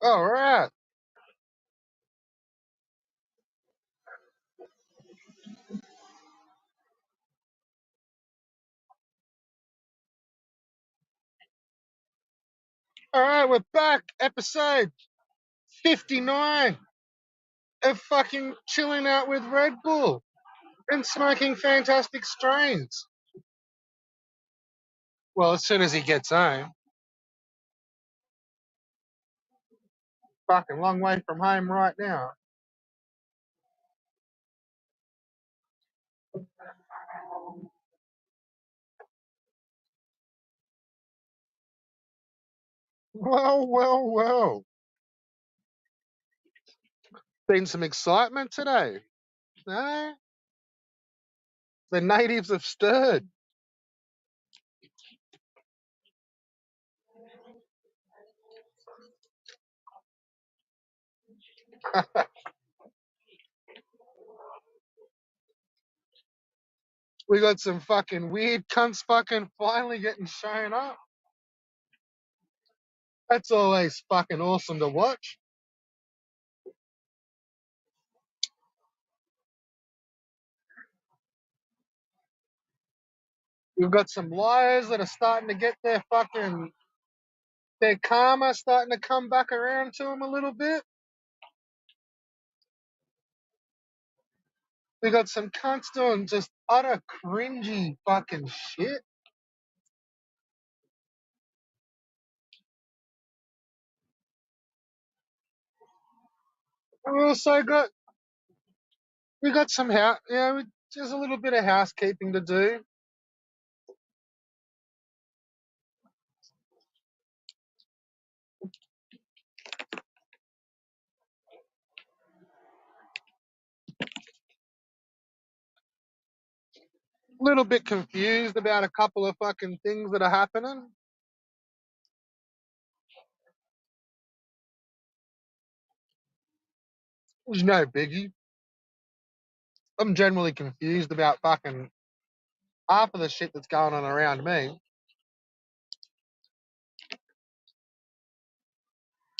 All right. All right, we're back. Episode 59 of fucking chilling out with Red Bull and smoking fantastic strains. Well, as soon as he gets home. Fucking long way from home right now. Well, well, well. Been some excitement today. No? The natives have stirred. We got some fucking weird cunts fucking finally getting shown up. That's always fucking awesome to watch. We've got some liars that are starting to get their karma starting to come back around to them a little bit. We got some cunts doing just utter cringy fucking shit. We also got we got some house, just a little bit of housekeeping to do. A little bit confused about a couple of fucking things that are happening. There's no biggie. I'm generally confused about fucking half of the shit that's going on around me.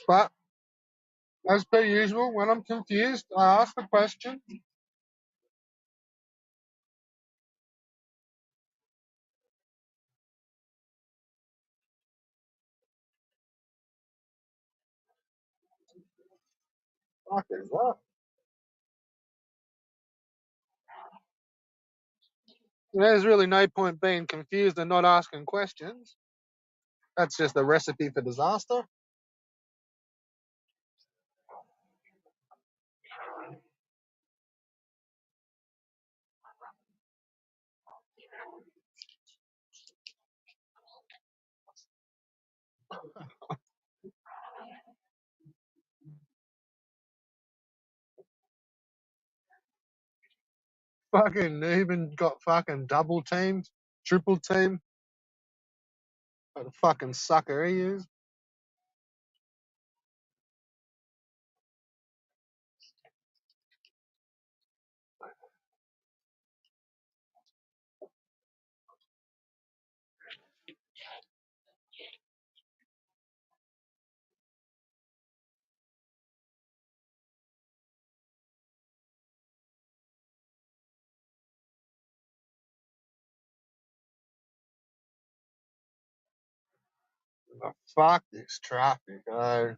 But as per usual, when I'm confused, I ask the question. Fucking what? There's really no point being confused and not asking questions. That's just a recipe for disaster. Fucking even got fucking double teamed, triple teamed. What a fucking sucker he is. Oh, fuck this traffic. Oh,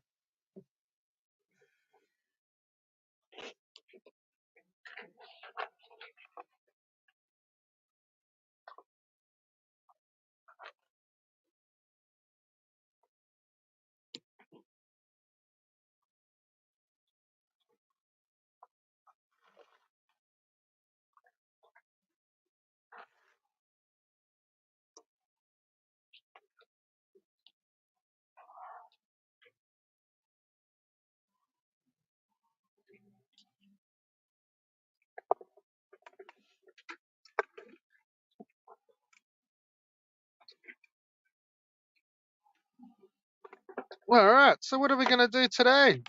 well, all right. So what are we gonna do today?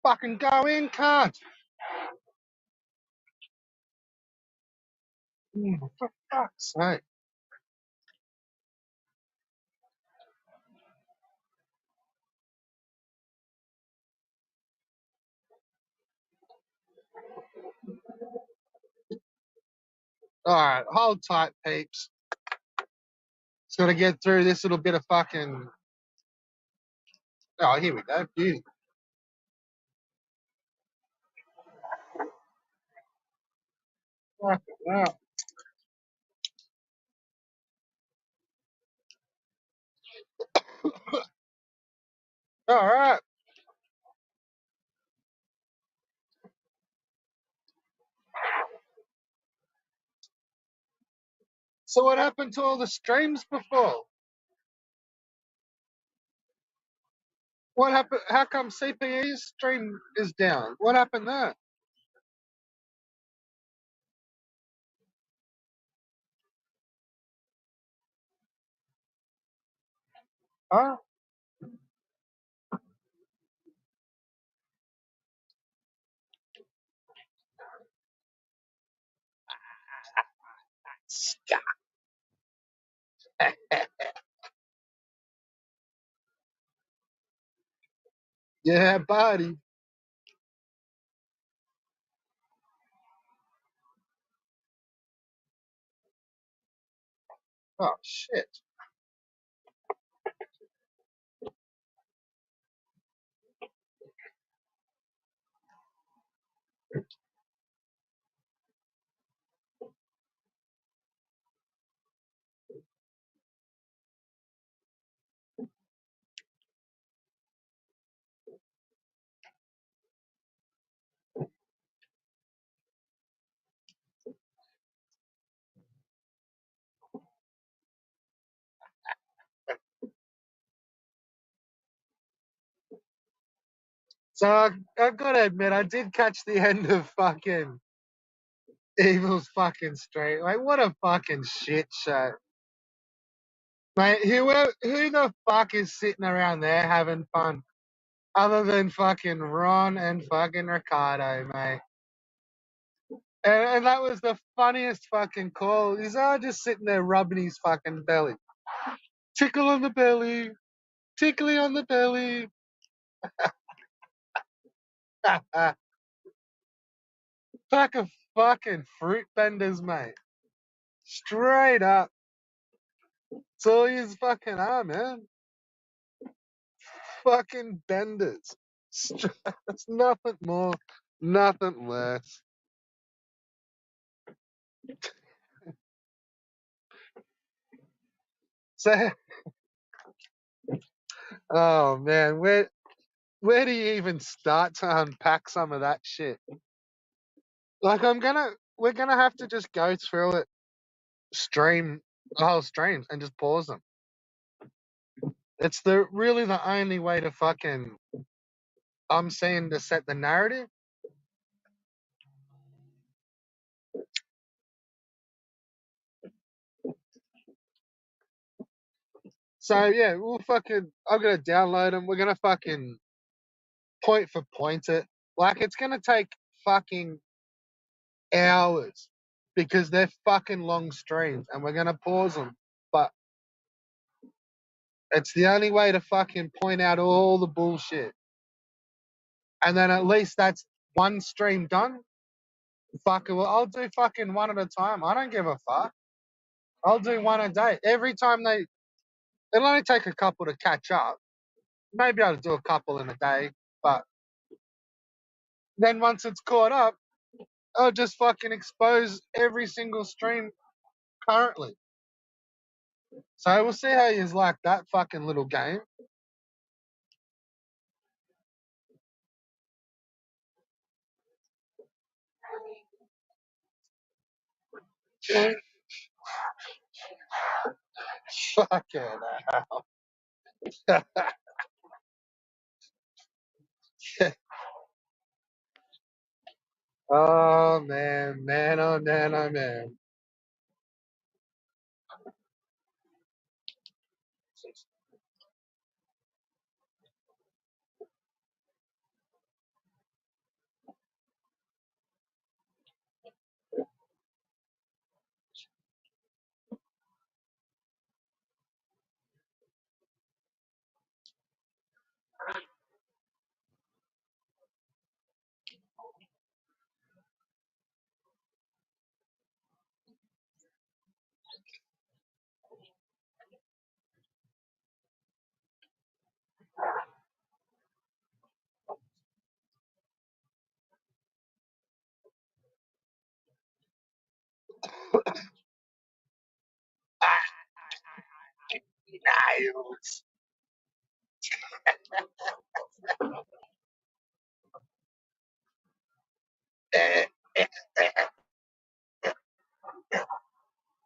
Fucking go in, cunt. For fuck's sake. Alright, hold tight, peeps. Just gotta get through this little bit of fucking. Oh, here we go. Beauty. Fucking hell. Alright. So what happened to all the streams before? What happened? How come CPE's stream is down? What happened there? Huh? Yeah, buddy. Oh, shit. So I gotta admit, I did catch the end of fucking Evil's fucking stream. Like, what a fucking shit show. Mate, who the fuck is sitting around there having fun other than fucking Ron and fucking Ricardo, mate? And that was the funniest fucking call. He's all just sitting there rubbing his fucking belly. Tickle on the belly. Tickly on the belly. Pack of fucking fruit benders, mate. Straight up. It's all you fucking are, man. Fucking benders. It's nothing more, nothing less. So, oh man, where do you even start to unpack some of that shit? Like we're gonna have to just go through it, stream the whole streams, and just pause them. It's the really the only way to fucking I'm saying to set the narrative. So yeah, we'll fucking I'm gonna download them. We're gonna fucking point for point it. Like it's gonna take fucking hours because they're fucking long streams, and we're gonna pause them. But it's the only way to fucking point out all the bullshit, and then at least that's one stream done. Fuck it, well, I'll do fucking one at a time. I don't give a fuck. I'll do one a day. Every time it'll only take a couple to catch up. Maybe I'll do a couple in a day, but then once it's caught up, I'll just fucking expose every single stream currently. So we'll see how you like that fucking little game. Fucking hell. Oh man, man, oh man, oh man. Nails. Eh, eh, eh.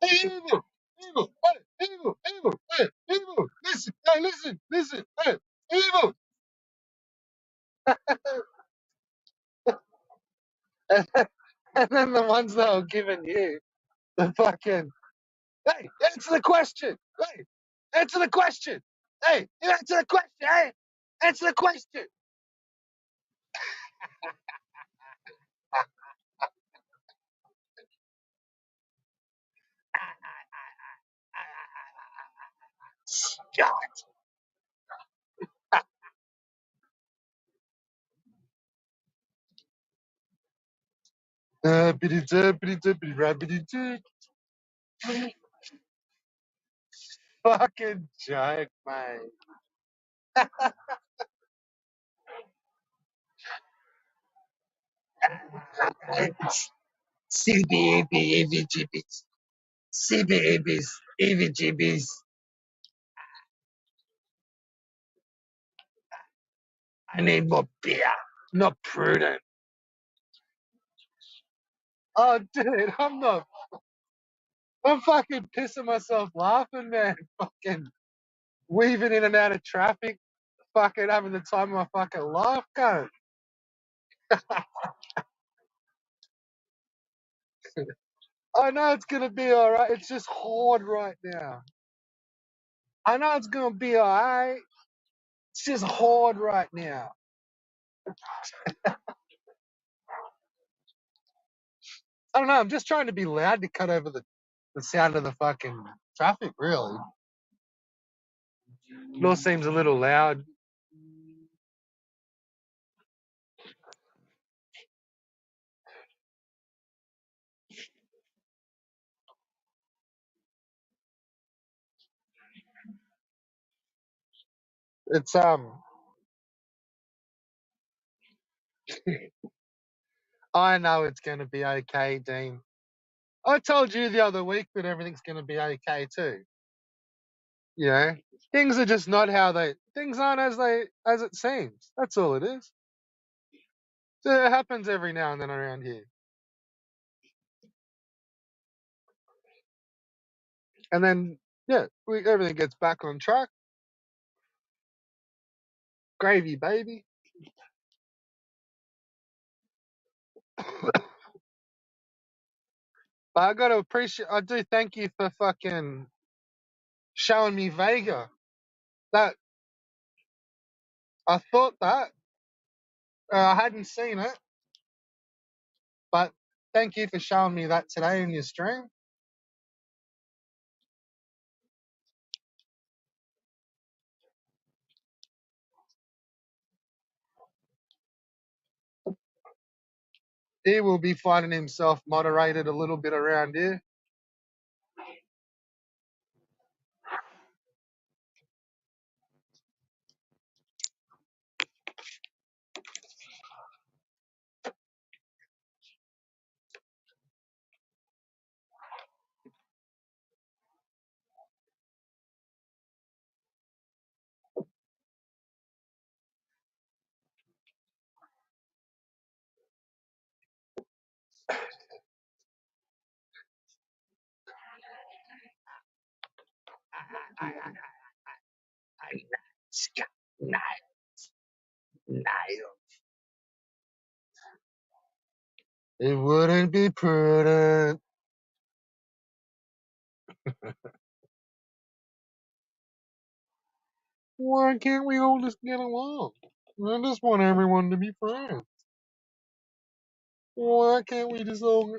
Hey, evil, evil, hey, evil, evil, hey, evil. Listen, hey, listen, listen, hey, evil. And then the ones that were given you, the fucking, hey, answer the question. Hey, answer the question. Hey, you answer the question. Hey, answer the question. God. Biddy biddy biddy rabbity doo. Fucking joke, mate. CBAB, AVGBs. CBABs, AVGBs. I need more beer. Not prudent. Oh, dude, I'm not. I'm fucking pissing myself laughing, man. Fucking weaving in and out of traffic. Fucking having the time of my fucking life, cunt. I know it's gonna be alright. It's just hard right now. I know it's gonna be alright. It's just hard right now. I don't know. I'm just trying to be loud to cut over the sound of the fucking traffic, really. It all seems a little loud. It's I know it's gonna be okay, Dean. I told you the other week that everything's gonna be okay too. You know, things are just not how things aren't as it seems. That's all it is. So it happens every now and then around here. And then yeah, everything gets back on track. Gravy, baby. But I gotta appreciate. I do thank you for fucking showing me Vega. That I thought that I hadn't seen it, but thank you for showing me that today in your stream. He will be finding himself moderated a little bit around here. It wouldn't be prudent. Why can't we all just get along? I just want everyone to be friends. Why can't we just all?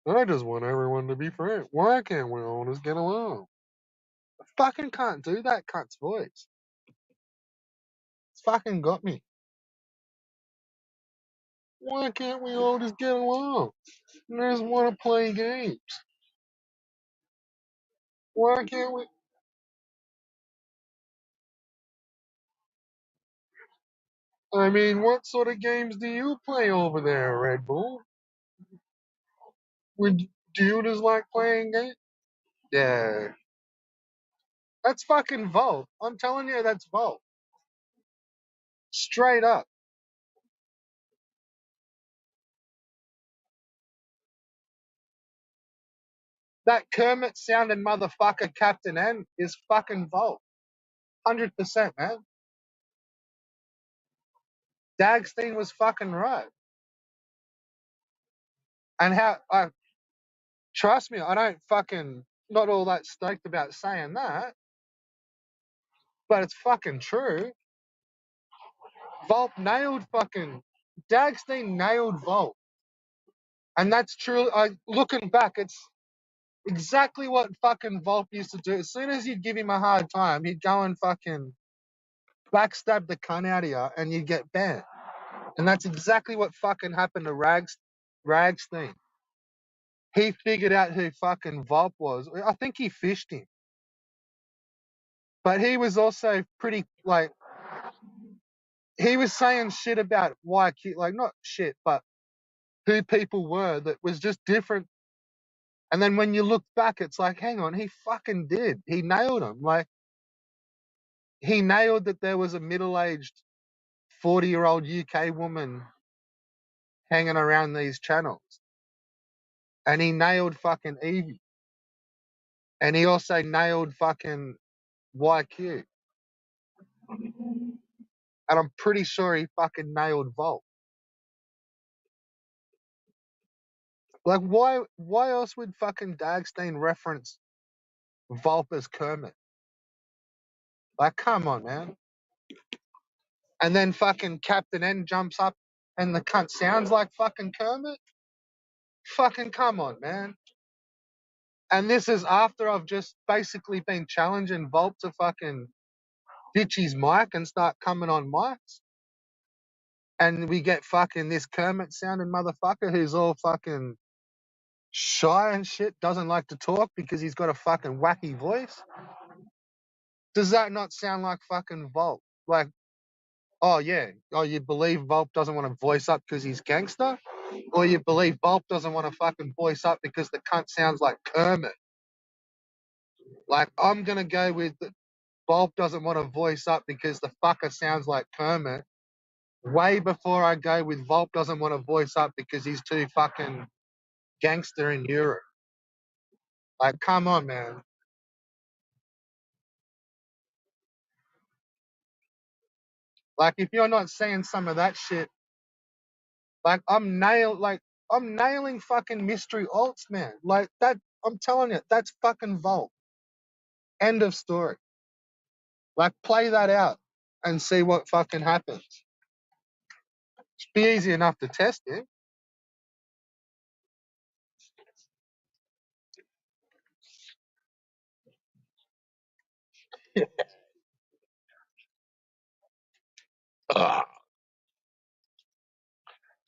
I just want everyone to be friends. Why can't we all just get along? I fucking can't do that cunt's voice. It's fucking got me. Why can't we all just get along? I just want to play games. Why can't we? I mean, what sort of games do you play over there, Red Bull? Would do you just like playing games? Yeah, that's fucking Volt. I'm telling you, that's Volt. Straight up. That Kermit sounding motherfucker, Captain N, is fucking Volt. 100%, man. Dagstein was fucking right. And trust me, I don't fucking, not all that stoked about saying that, but it's fucking true. Volt nailed fucking, Dagstein nailed Volt. And that's true. Looking back, it's exactly what fucking Volp used to do. As soon as you'd give him a hard time, he'd go and fucking backstab the cunt out of you and you'd get banned. And that's exactly what fucking happened to Ragstein. He figured out who fucking Volp was. I think he fished him. But he was also pretty, like, he was saying shit about YQ, like, not shit, but who people were that was just different. And then when you look back, it's like, hang on, he fucking did. He nailed him. Like, he nailed that there was a middle-aged 40-year-old UK woman hanging around these channels. And he nailed fucking Evie. And he also nailed fucking YQ. And I'm pretty sure he fucking nailed Volt. Like, why else would fucking Dagstein reference Volp as Kermit? Like, come on, man. And then fucking Captain N jumps up and the cunt sounds like fucking Kermit? Fucking come on, man. And this is after I've just basically been challenging Volp to fucking ditch his mic and start coming on mics. And we get fucking this Kermit sounding motherfucker who's all fucking shy and shit, doesn't like to talk because he's got a fucking wacky voice. Does that not sound like fucking Volp? Like, oh yeah, oh you believe Volp doesn't want to voice up because he's gangster, or you believe Volp doesn't want to fucking voice up because the cunt sounds like Kermit? Like, I'm gonna go with Volp doesn't want to voice up because the fucker sounds like Kermit. Way before I go with Volp doesn't want to voice up because he's too fucking gangster in Europe. Like, come on, man. Like, if you're not saying some of that shit, like I'm nailing fucking mystery alts, man. Like that, I'm telling you, that's fucking Volt. End of story. Like, play that out and see what fucking happens. It's be easy enough to test it.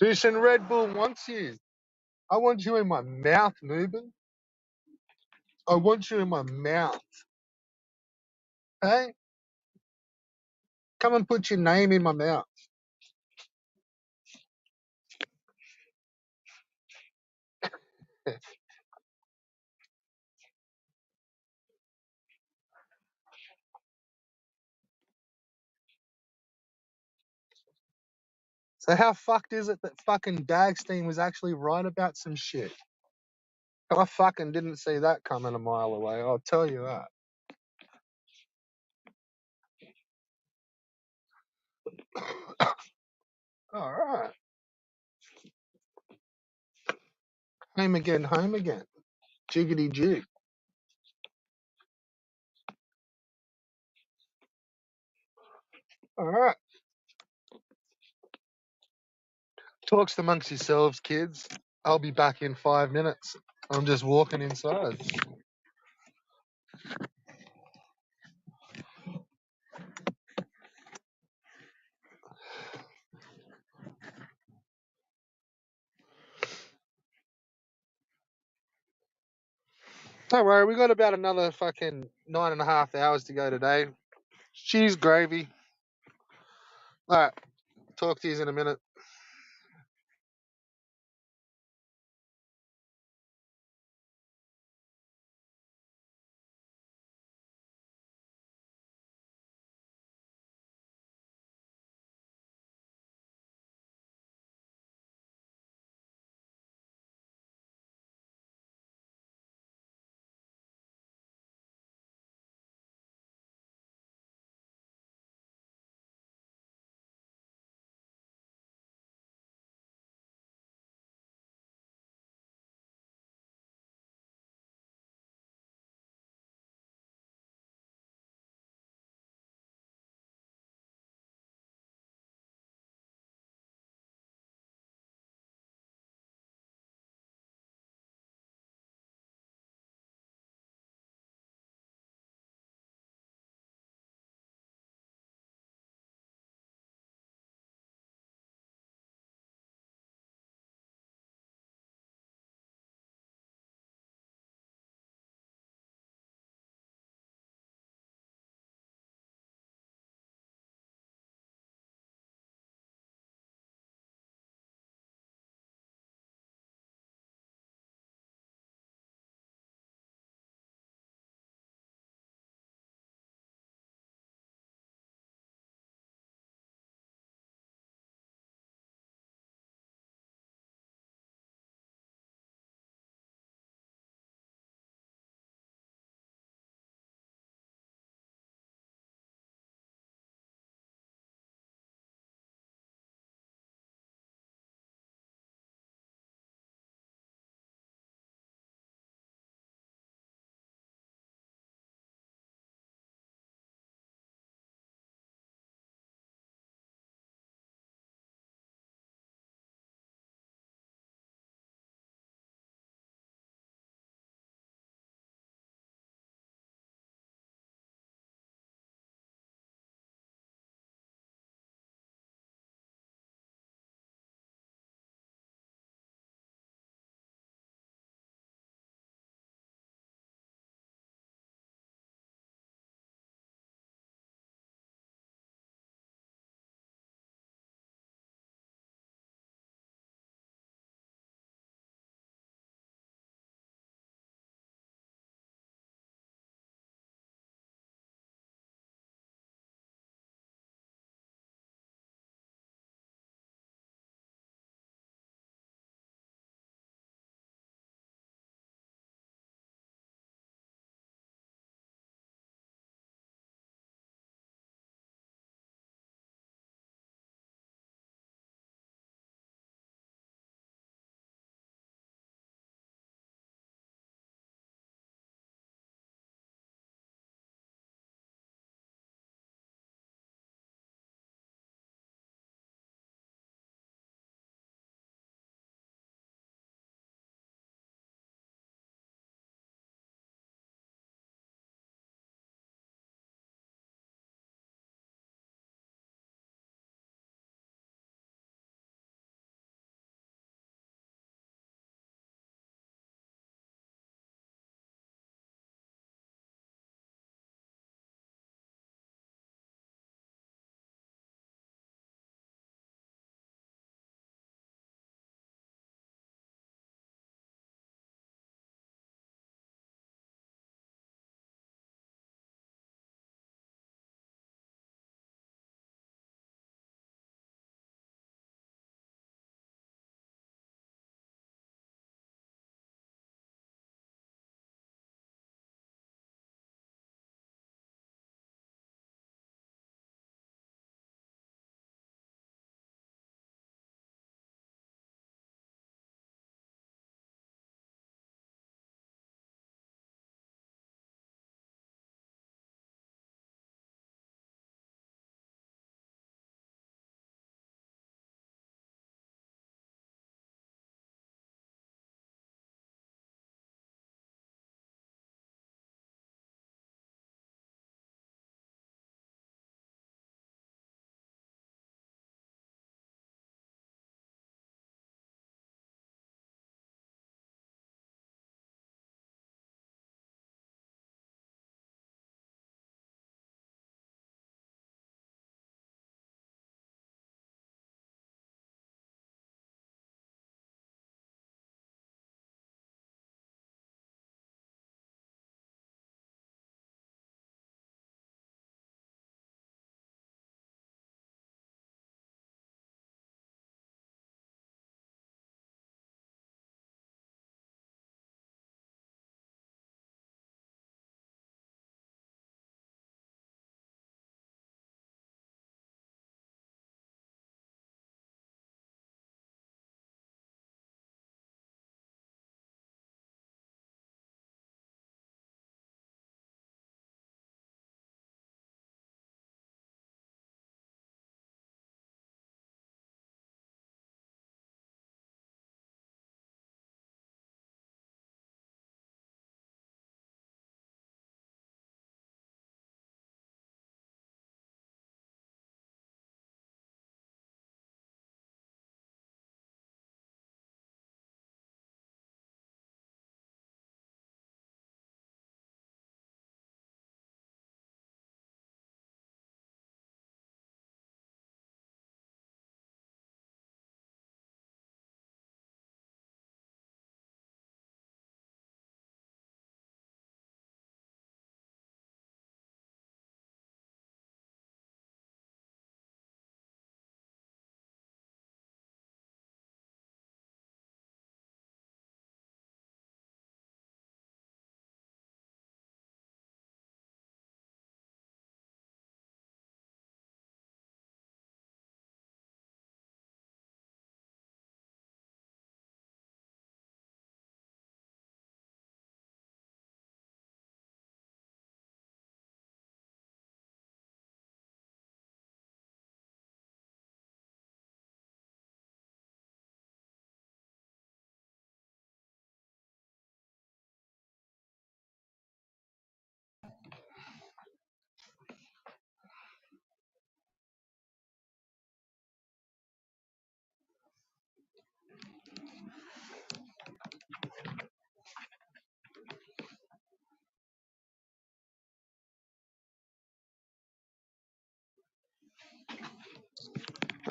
Dushin Red Bull wants you. I want you in my mouth, Newbin. I want you in my mouth. Hey, come and put your name in my mouth. So how fucked is it that fucking Dagstein was actually right about some shit? I fucking didn't see that coming a mile away. I'll tell you that. All right. Home again, home again. Jiggity jig. All right. Talks amongst yourselves, kids. I'll be back in 5 minutes. I'm just walking inside. Don't worry, we got about another fucking 9.5 hours to go today. Cheese gravy. All right. Talk to you in a minute.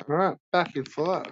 All right, back in 5.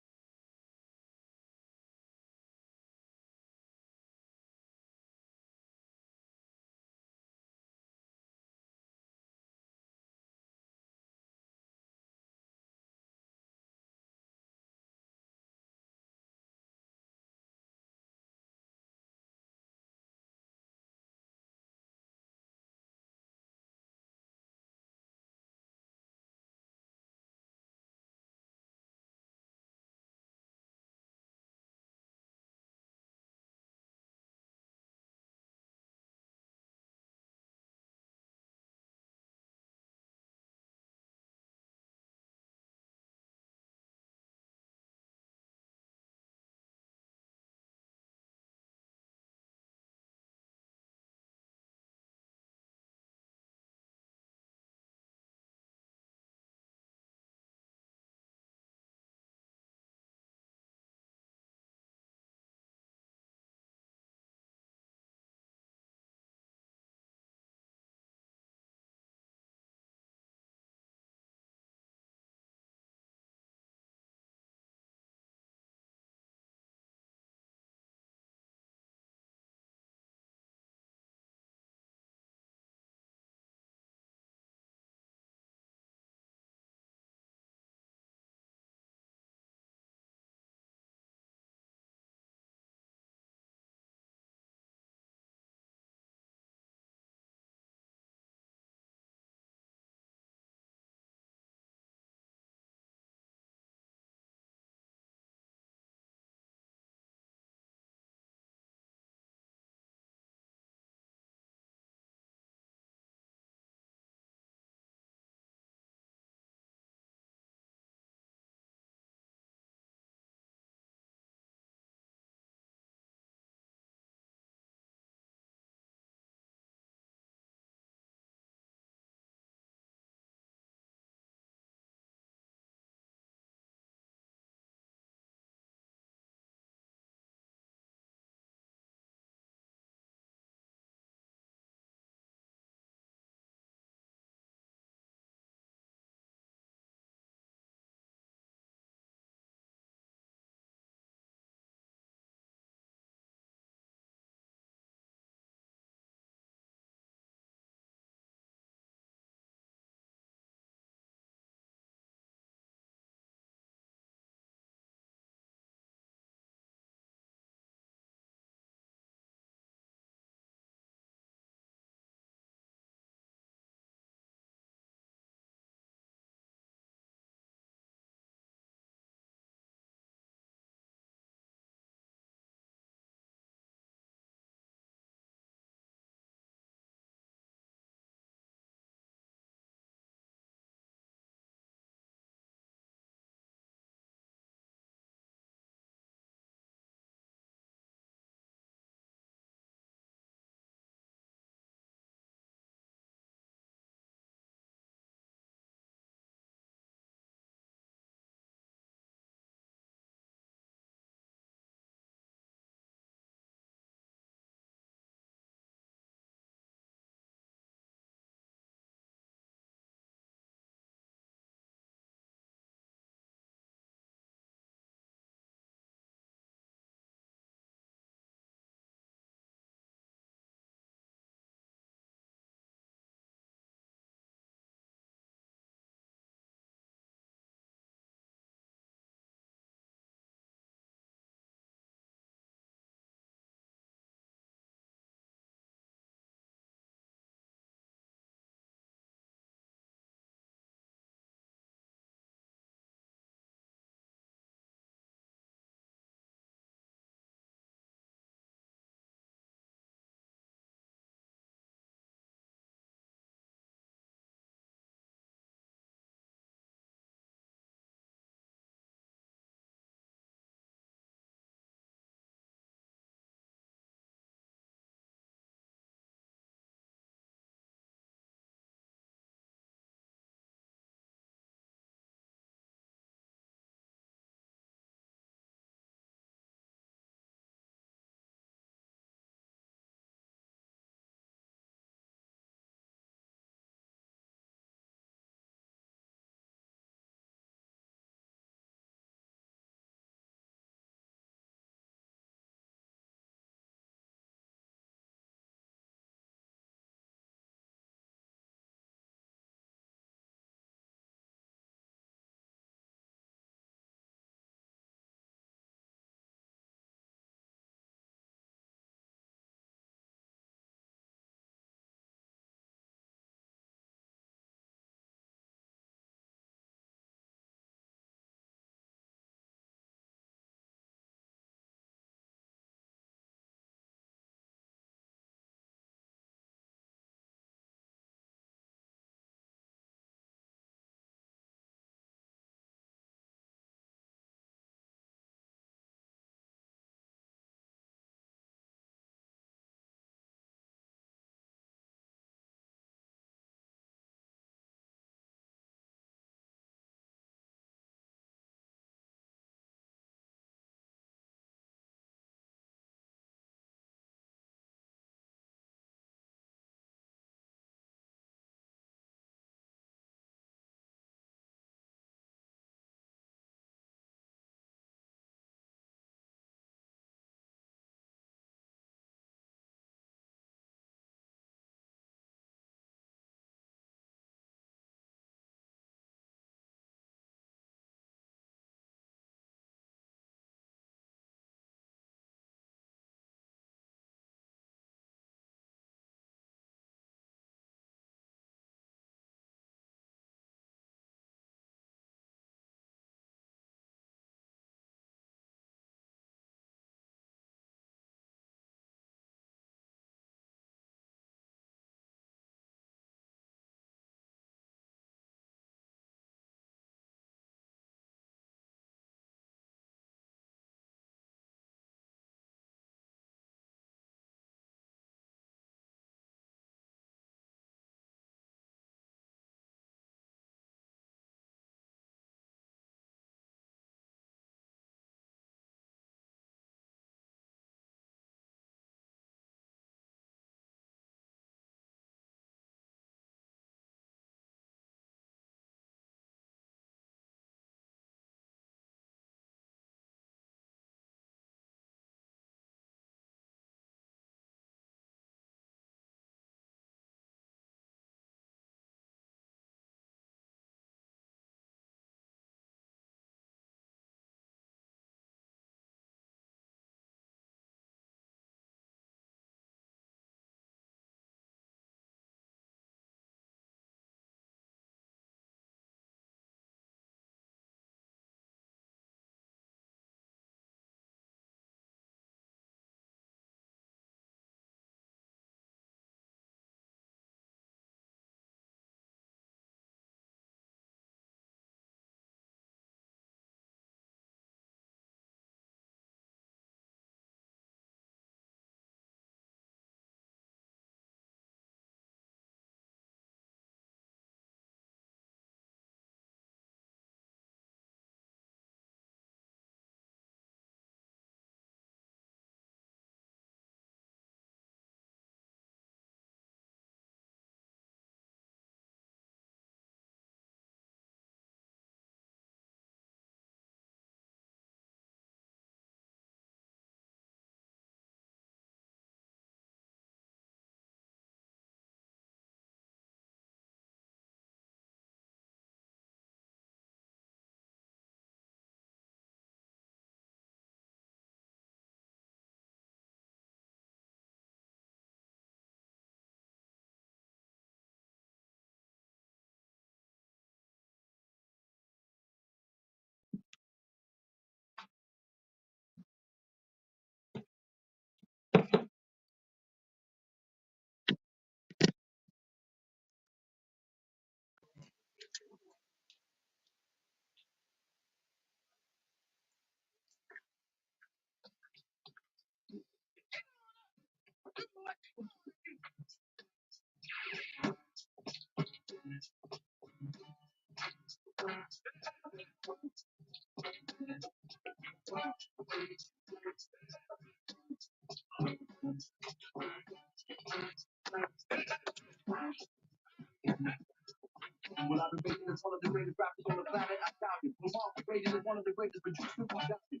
Well, I've been rated as one of the greatest rappers on the planet. I doubt it. Well, Mark rated as one of the greatest producers. I doubt it.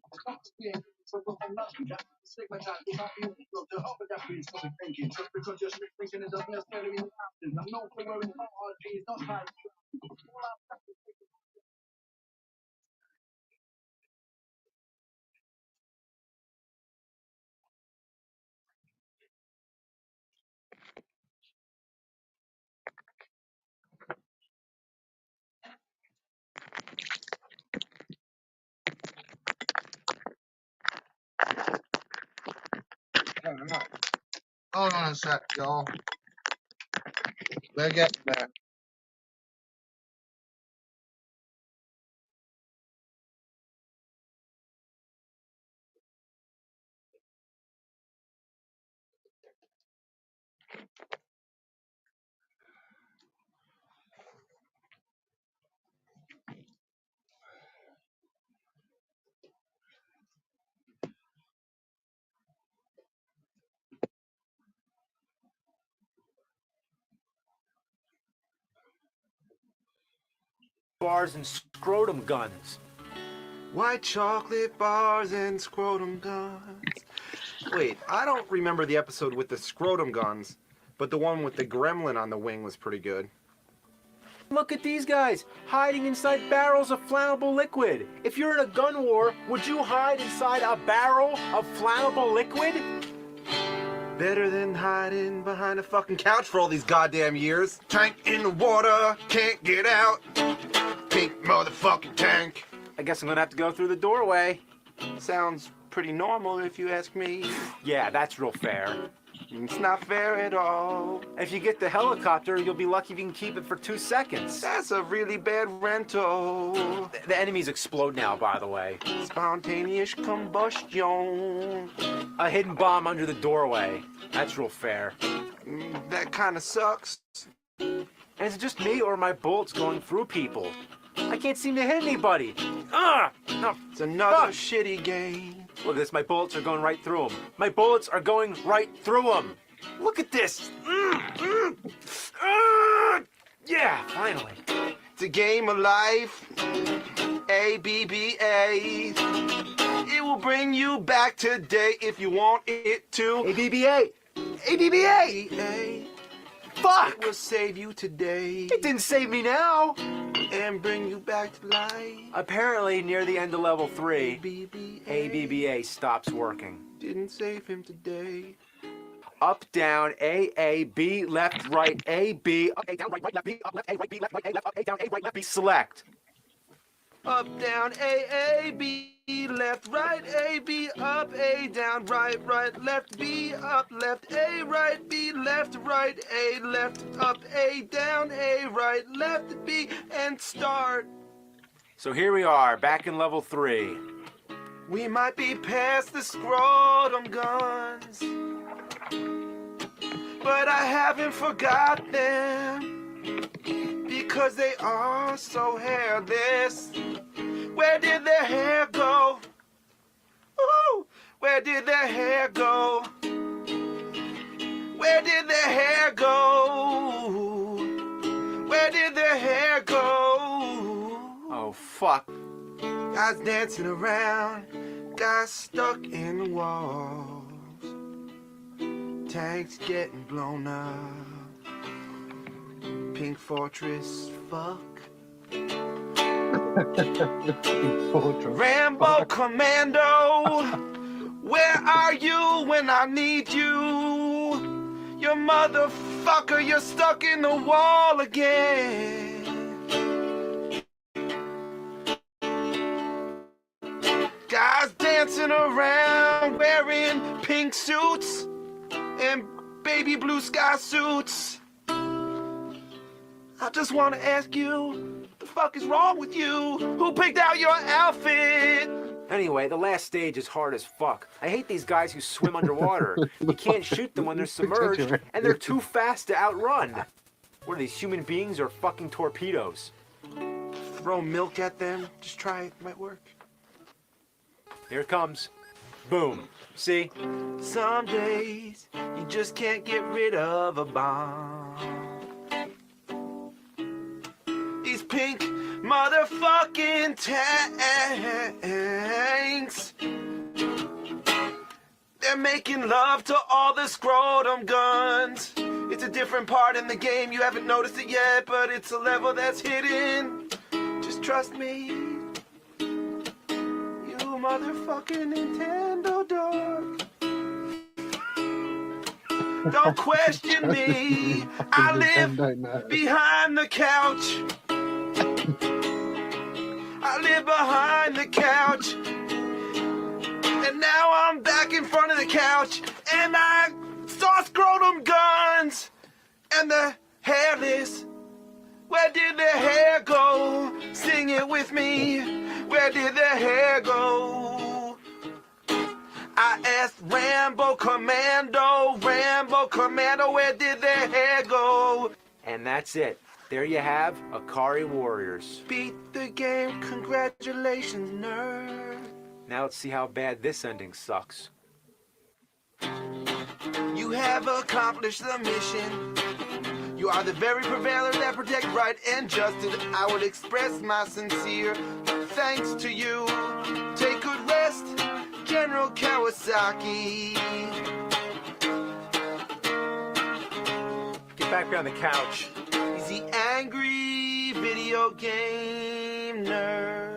Yeah, so we're all lucky. That's the stigmatized. We're not the only group to help with that being so thinking. Just because you're strict thinking it doesn't necessarily mean options. I'm known for wearing hard jeans, not tight. Hold on a sec, y'all. We're getting there. Bars and scrotum guns. White chocolate bars and scrotum guns. Wait, I don't remember the episode with the scrotum guns, but the one with the gremlin on the wing was pretty good. Look at these guys, hiding inside barrels of flammable liquid. If you're in a gun war, would you hide inside a barrel of flammable liquid? Better than hiding behind a fucking couch for all these goddamn years. Tank in the water, can't get out. Pink motherfucking tank. I guess I'm gonna have to go through the doorway. Sounds pretty normal if you ask me. Yeah, that's real fair. It's not fair at all. If you get the helicopter, you'll be lucky if you can keep it for 2 seconds. That's a really bad rental. The enemies explode now, by the way. Spontaneous combustion. A hidden bomb under the doorway. That's real fair. That kind of sucks. And is it just me or are my bullets going through people? I can't seem to hit anybody. No. It's another Fuck. shitty game. Look at this, my bullets are going right through them. My bullets are going right through them. Look at this. Yeah, finally. It's a game of life. ABBA. It will bring you back today if you want it to. ABBA. ABBA. ABBA. Fuck. It will save you today It didn't save me now. and bring you back to life. Apparently, near the end of level 3, ABBA. ABBA stops working. Didn't save him today. Up, down, A, A, B, left, right, A, B, up, A, down, right, left, B, up, left, A, right, B, left, right, A, left, up, A, down, A, right, left, B, select. Up, down, A, B, left, right, A, B, up, A, down, right, left, B, up, left, A, right, B, left, right, A, left, up, A, down, A, right, left, B, and start. So here we are, back in level 3. We might be past the scrotum guns, but I haven't forgot them, because they are so hairless. Where did their hair go? Ooh, where did their hair go? Where did their hair go? Where did their hair go? Oh, fuck. Guys dancing around, guys stuck in the walls, tanks getting blown up, Pink Fortress, fuck. Rambo Commando, where are you when I need you? You motherfucker, you're stuck in the wall again. Guys dancing around wearing pink suits and baby blue sky suits. I just want to ask you, what the fuck is wrong with you? Who picked out your outfit? Anyway, the last stage is hard as fuck. I hate these guys who swim underwater. You can't shoot them when they're submerged, and they're too fast to outrun. What are these, human beings or fucking torpedoes? Throw milk at them. Just try it. Might work. Here it comes. Boom. See? Some days you just can't get rid of a bomb. These pink motherfucking tanks, they're making love to all the scrotum guns. It's a different part in the game, you haven't noticed it yet, but it's a level that's hidden. Just trust me, you motherfucking Nintendo dog. Don't question me, I live behind the couch. I live behind the couch. And now I'm back in front of the couch. And I saw scrotum guns. And the hairless. Where did the hair go? Sing it with me. Where did the hair go? I asked Rambo Commando, where did the hair go? And that's it. There you have Akari Warriors. Beat the game, congratulations, nerd. Now let's see how bad this ending sucks. You have accomplished the mission. You are the very prevailer that protect right and justice. I would express my sincere thanks to you. Take good rest, General Kawasaki. Get back on the couch. He's the angry video game nerd.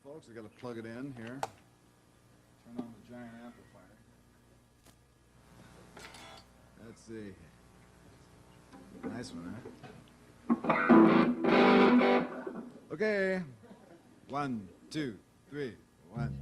Folks, I got to plug it in here. Turn on the giant amplifier. Let's see. Nice one, huh? Okay. 1, 2, 3, 1.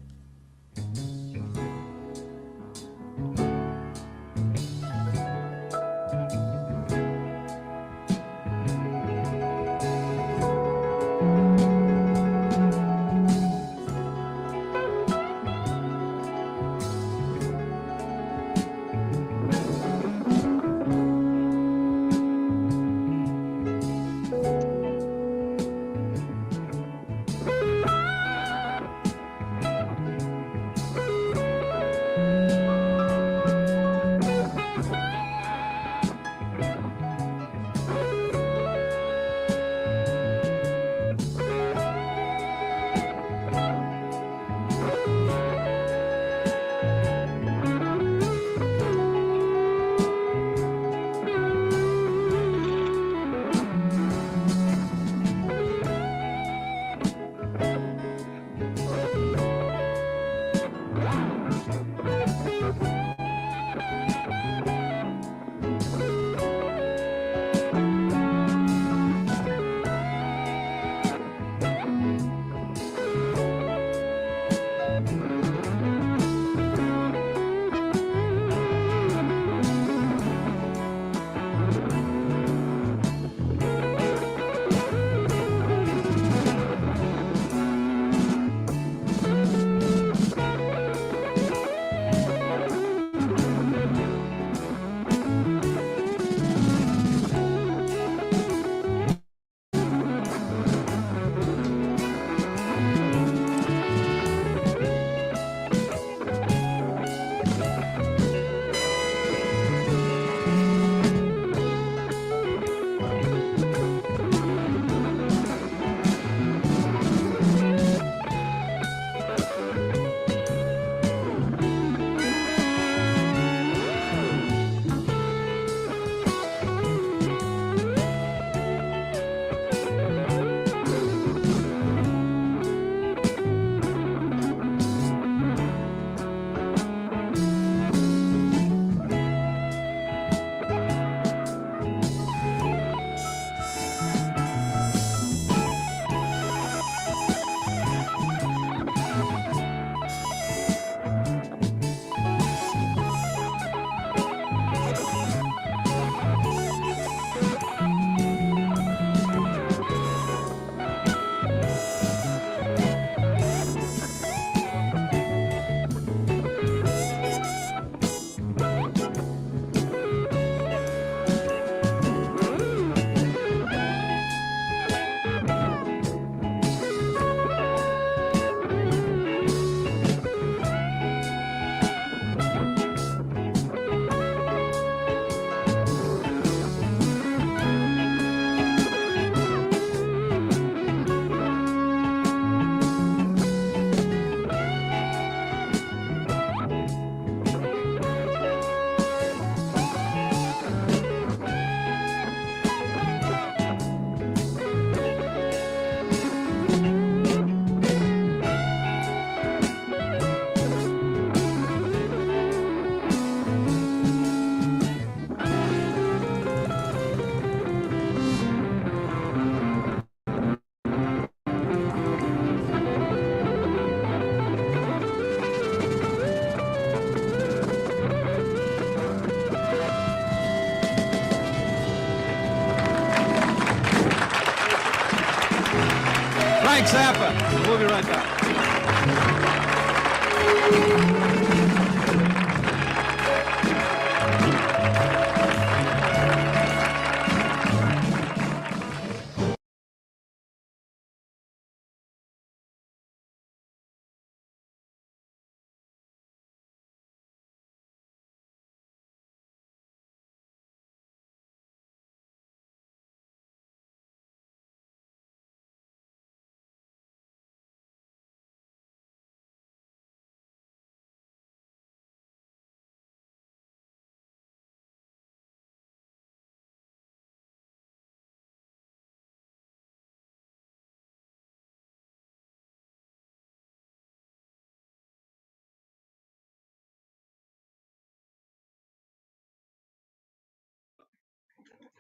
Frank Zappa. We'll be right back.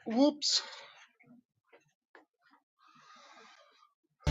Whoops.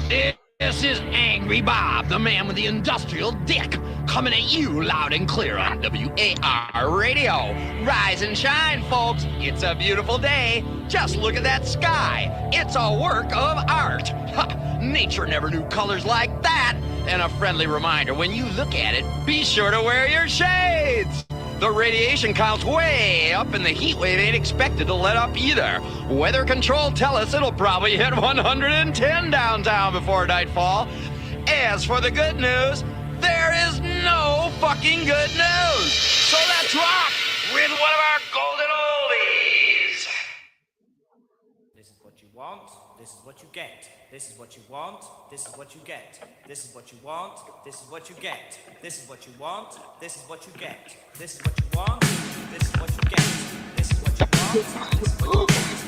This is Angry Bob, the man with the industrial dick, coming at you loud and clear on WAR Radio. Rise and shine, folks. It's a beautiful day. Just look at that sky. It's a work of art. Ha! Nature never knew colors like that. And a friendly reminder, when you look at it, be sure to wear your shades. The radiation count's way up and the heat wave ain't expected to let up either. Weather control tell us it'll probably hit 110 downtown before nightfall. As for the good news, there is no fucking good news. So let's rock with one of our golden oldies. This is what you want, this is what you get. This is what you want, this is what you get. This is what you want, this is what you get. This is what you want, this is what you get. This is what you want, this is what you get. This is what you want, this is what you get.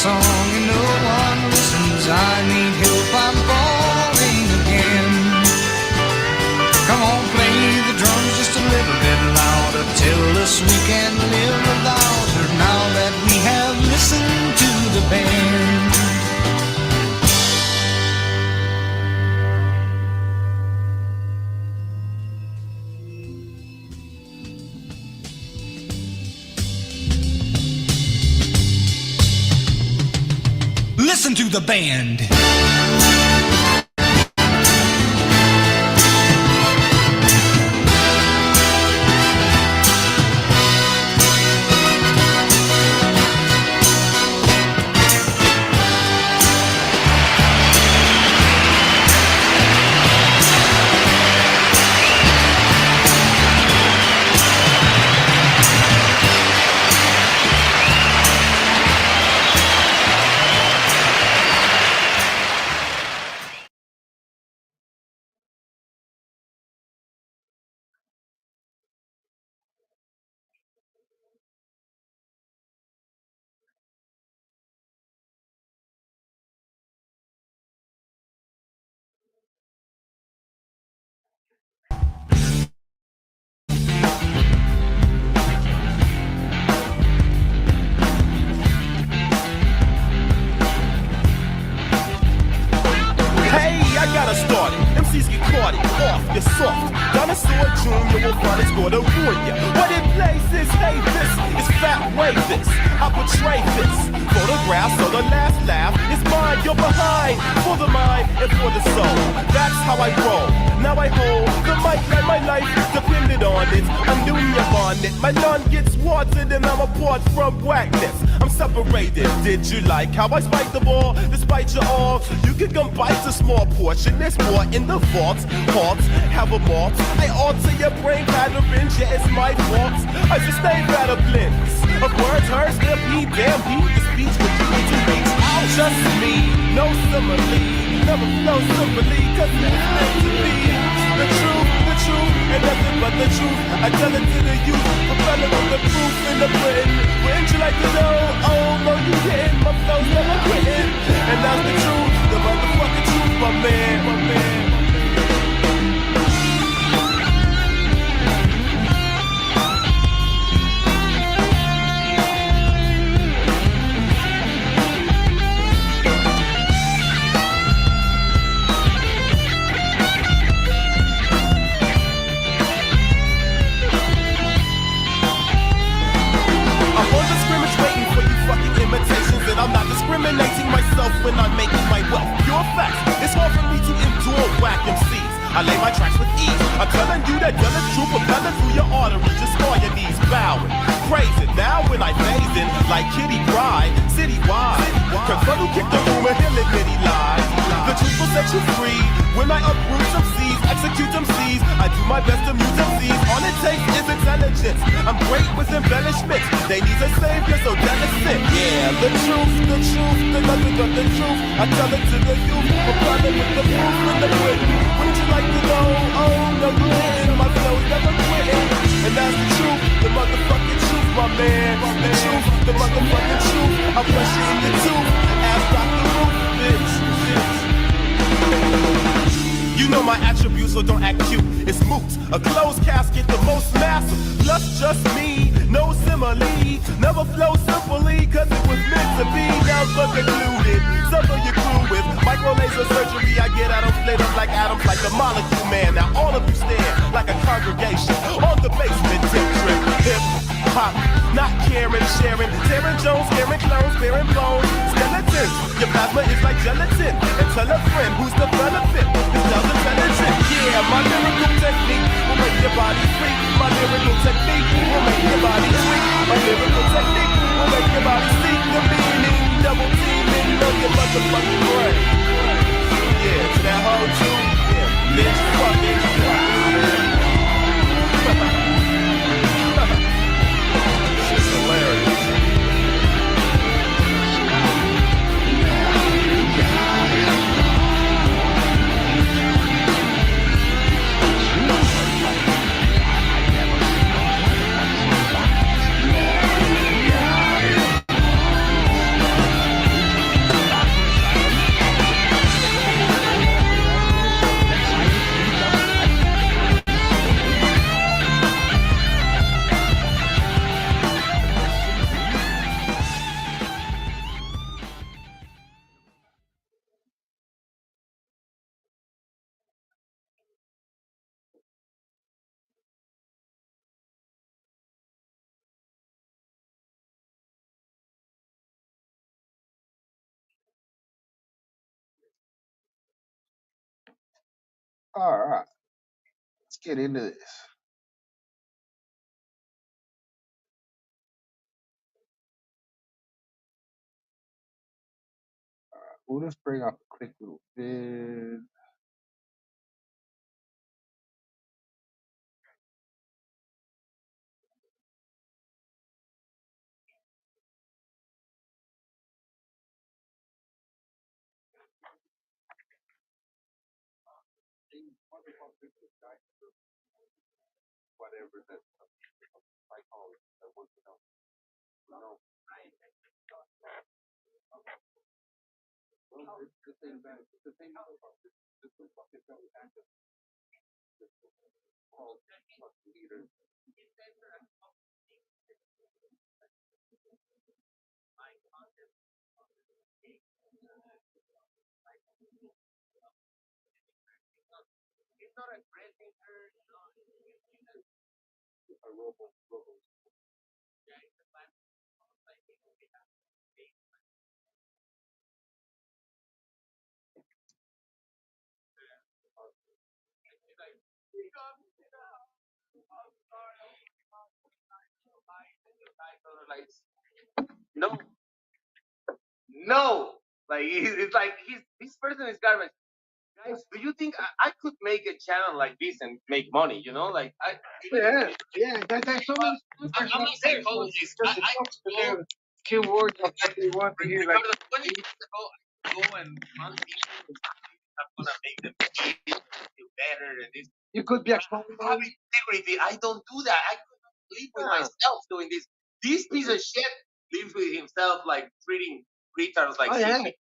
song and no one listens. I need help, I'm falling again. Come on, play the drums just a little bit louder. Tell us we can live without her now that we have listened to the band. Listen to the band. Gotta start it. MCs get caught it off, you're soft. Dinosaur Jr. will find it's gonna ruin ya. What it plays is, hey, this is fat way this. I portray this. Photographs of the last laugh is mine, you're behind. For the mind and for the soul. That's how I roll. Now I hold the mic like my life depended on it. I'm new on it. My lawn gets watered and I'm apart from whackness. I'm separated. Did you like how I spike the ball? Despite your all, you can come bite a small portion. There's more in the vaults. Hearts have a mark. I alter your brain patterns. Yeah, it's my fault. I sustain better blends of words, hers, their beat, damn beat. The speech with you to reach out. Just me, no simile. Never flow simply, cause it's meant to be. The truth, and nothing but the truth. I tell it to the youth, propelling on the proof in the Britain. Wouldn't you like to know? Oh, no, you didn't. My flow's never quitting. And that's the truth, the motherfucking truth, my man, my man. And I'm not discriminating myself when I'm making my wealth. Pure facts, it's hard for me to endure whack MCs. I lay my tracks with ease. I'm telling you that done is true, propelling through your arteries. Just scar your knees, bowing, praising. Now when I phase in, like Kitty Pryde, citywide. Confront who kicked the room and he'll admit he lies. The truth will set you free. When I uproot some seeds, execute them seeds. I do my best to mute them seeds. All it takes is intelligence. I'm great with embellishments. They need a savior, so delicate. Yeah, the truth, the nothing but the truth. I tell it to the youth, I'm running with the proof in the Britain. Wouldn't you like to know? Oh, no, you didn't. My flow's never quitting. And that's the truth, the motherfucking truth, my man. The truth, the motherfucking truth. I'm pressure in the tooth. Ask Dr. Ruth, bitch. You know my attributes, so don't act cute. It's moot. A closed casket, the most massive. Plus just me, no simile. Never flow simply, cause it was meant to be. Never concluded. Something you crew with. Micro laser surgery, I get atoms split up like atoms, like the molecule man. Now all of you stand like a congregation on the basement tip trip. Hip hop, not caring, sharing. Tearing Jones, scaring clones, bearing bones. Skeletons, your plasma is like gelatin. And tell a friend who's the benefit. It's intelligent, yeah, my lyrical technique will make your body freak. My lyrical technique will make your body freak. My lyrical technique will make your body seek the meaning. Double teaming on your motherfucking brain. Yeah, to that whole too, yeah, bitch, fucking shit's hilarious. All right, let's get into this. We'll just bring up a quick little vid. No, no. Like it's like this person is garbage. Guys, do you think I could make a channel like this and make money? You know, like I. Yeah. There's so many. I'm not saying all of this. I Keywords of what they want to hear. Like, Ricardo, 20 years ago, I go and hunt people and I'm gonna make them feel better and this. you could be a I have integrity. I don't do that. I couldn't live with myself doing this. This piece of shit lives with himself, like treating retards like shit.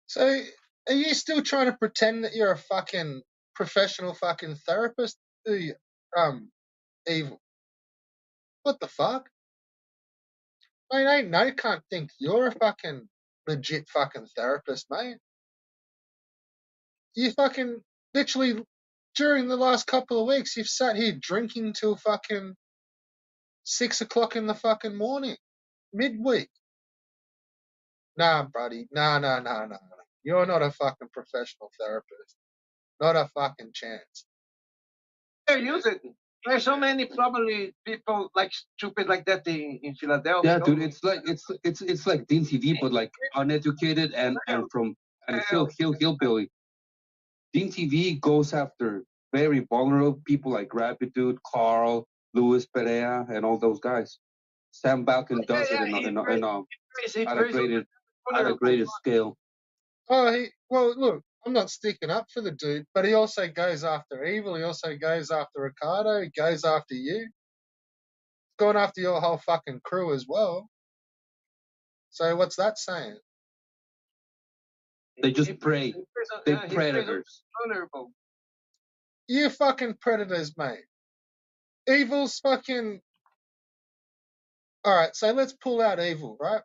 So, are you still trying to pretend that you're a fucking professional fucking therapist? Evil. What the fuck? Mate, ain't no can't think you're a fucking legit fucking therapist, mate. You fucking literally during the last couple of weeks, you've sat here drinking till fucking 6 o'clock in the fucking morning, midweek. Nah, buddy. Nah. You're not a fucking professional therapist. Not a fucking chance. They're using. There's so many probably people like stupid like that in Philadelphia. Yeah, dude, it's like Dean TV, but like uneducated and hillbilly. Dean TV goes after very vulnerable people like Rabbit Dude, Carl, Luis Perea, and all those guys. Sam Balkan does it at a greater scale. Oh, well, look, I'm not sticking up for the dude, but he also goes after Evil. He also goes after Ricardo. He goes after you. He's going after your whole fucking crew as well. So what's that saying? They just prey. They're predators. Vulnerable. You fucking predators, mate. Evil's fucking. All right, so let's pull out Evil, right?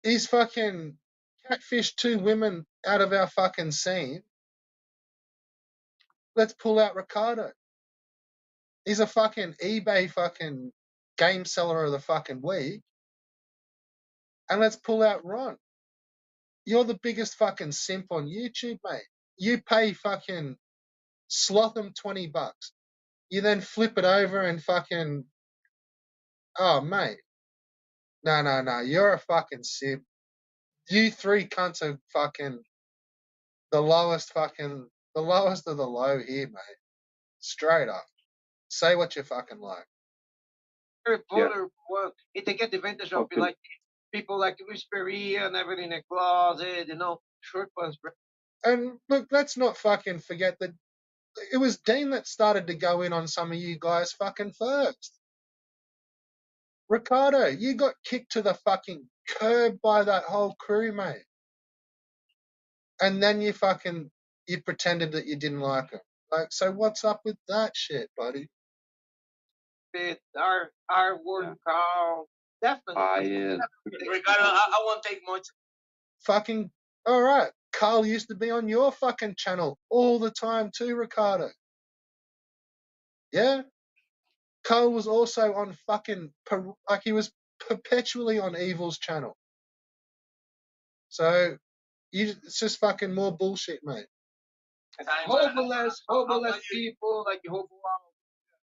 He's fucking catfished 2 women out of our fucking scene. Let's pull out Ricardo. He's a fucking eBay fucking game seller of the fucking week. And let's pull out Ron. You're the biggest fucking simp on YouTube, mate. You pay fucking Slotham $20. You then flip it over and fucking. Oh, mate. No. You're a fucking simp. You 3 cunts are fucking the lowest of the low here, mate. Straight up. Say what you fucking like. Very vulnerable. Well, they take advantage of like people like Luis Perea and everything in the closet, short pants. And look, let's not fucking forget that it was Dean that started to go in on some of you guys fucking first. Ricardo, you got kicked to the fucking curb by that whole crew, mate. And then you pretended that you didn't like him. Like, so what's up with that shit, buddy? Our word call. Definitely. Ricardo, I won't take much. Fucking, all right. Carl used to be on your fucking channel all the time too, Ricardo. Yeah? Carl was also on fucking, like he was perpetually on Evil's channel. So, it's just fucking more bullshit, mate. Homeless people, like hobo.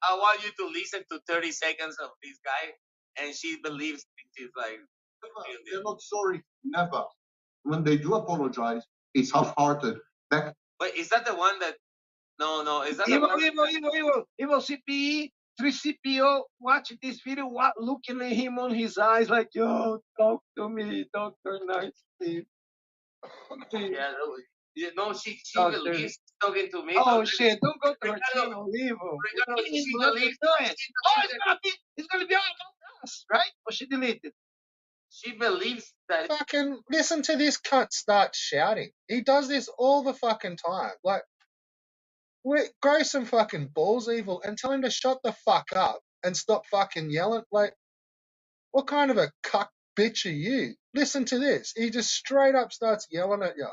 I want you to listen to 30 seconds of this guy, and she believes she's like. They're not sorry, never. When they do apologize, it's half-hearted. But is that the one that? No. Is that the one? Evil CPE, 3CPO, watching this video, looking at him on his eyes like, yo, talk to me, Dr. Nicely. Yeah, no, she believes talking to me. Oh shit! Don't go to her channel, evil. She believes. It's gonna be all about us, right? Or she deleted. She believes that. Fucking listen to this cunt start shouting. He does this all the fucking time. Like, grow some fucking balls, evil, and tell him to shut the fuck up and stop fucking yelling. Like, what kind of a cuck bitch are you? Listen to this. He just straight up starts yelling at you.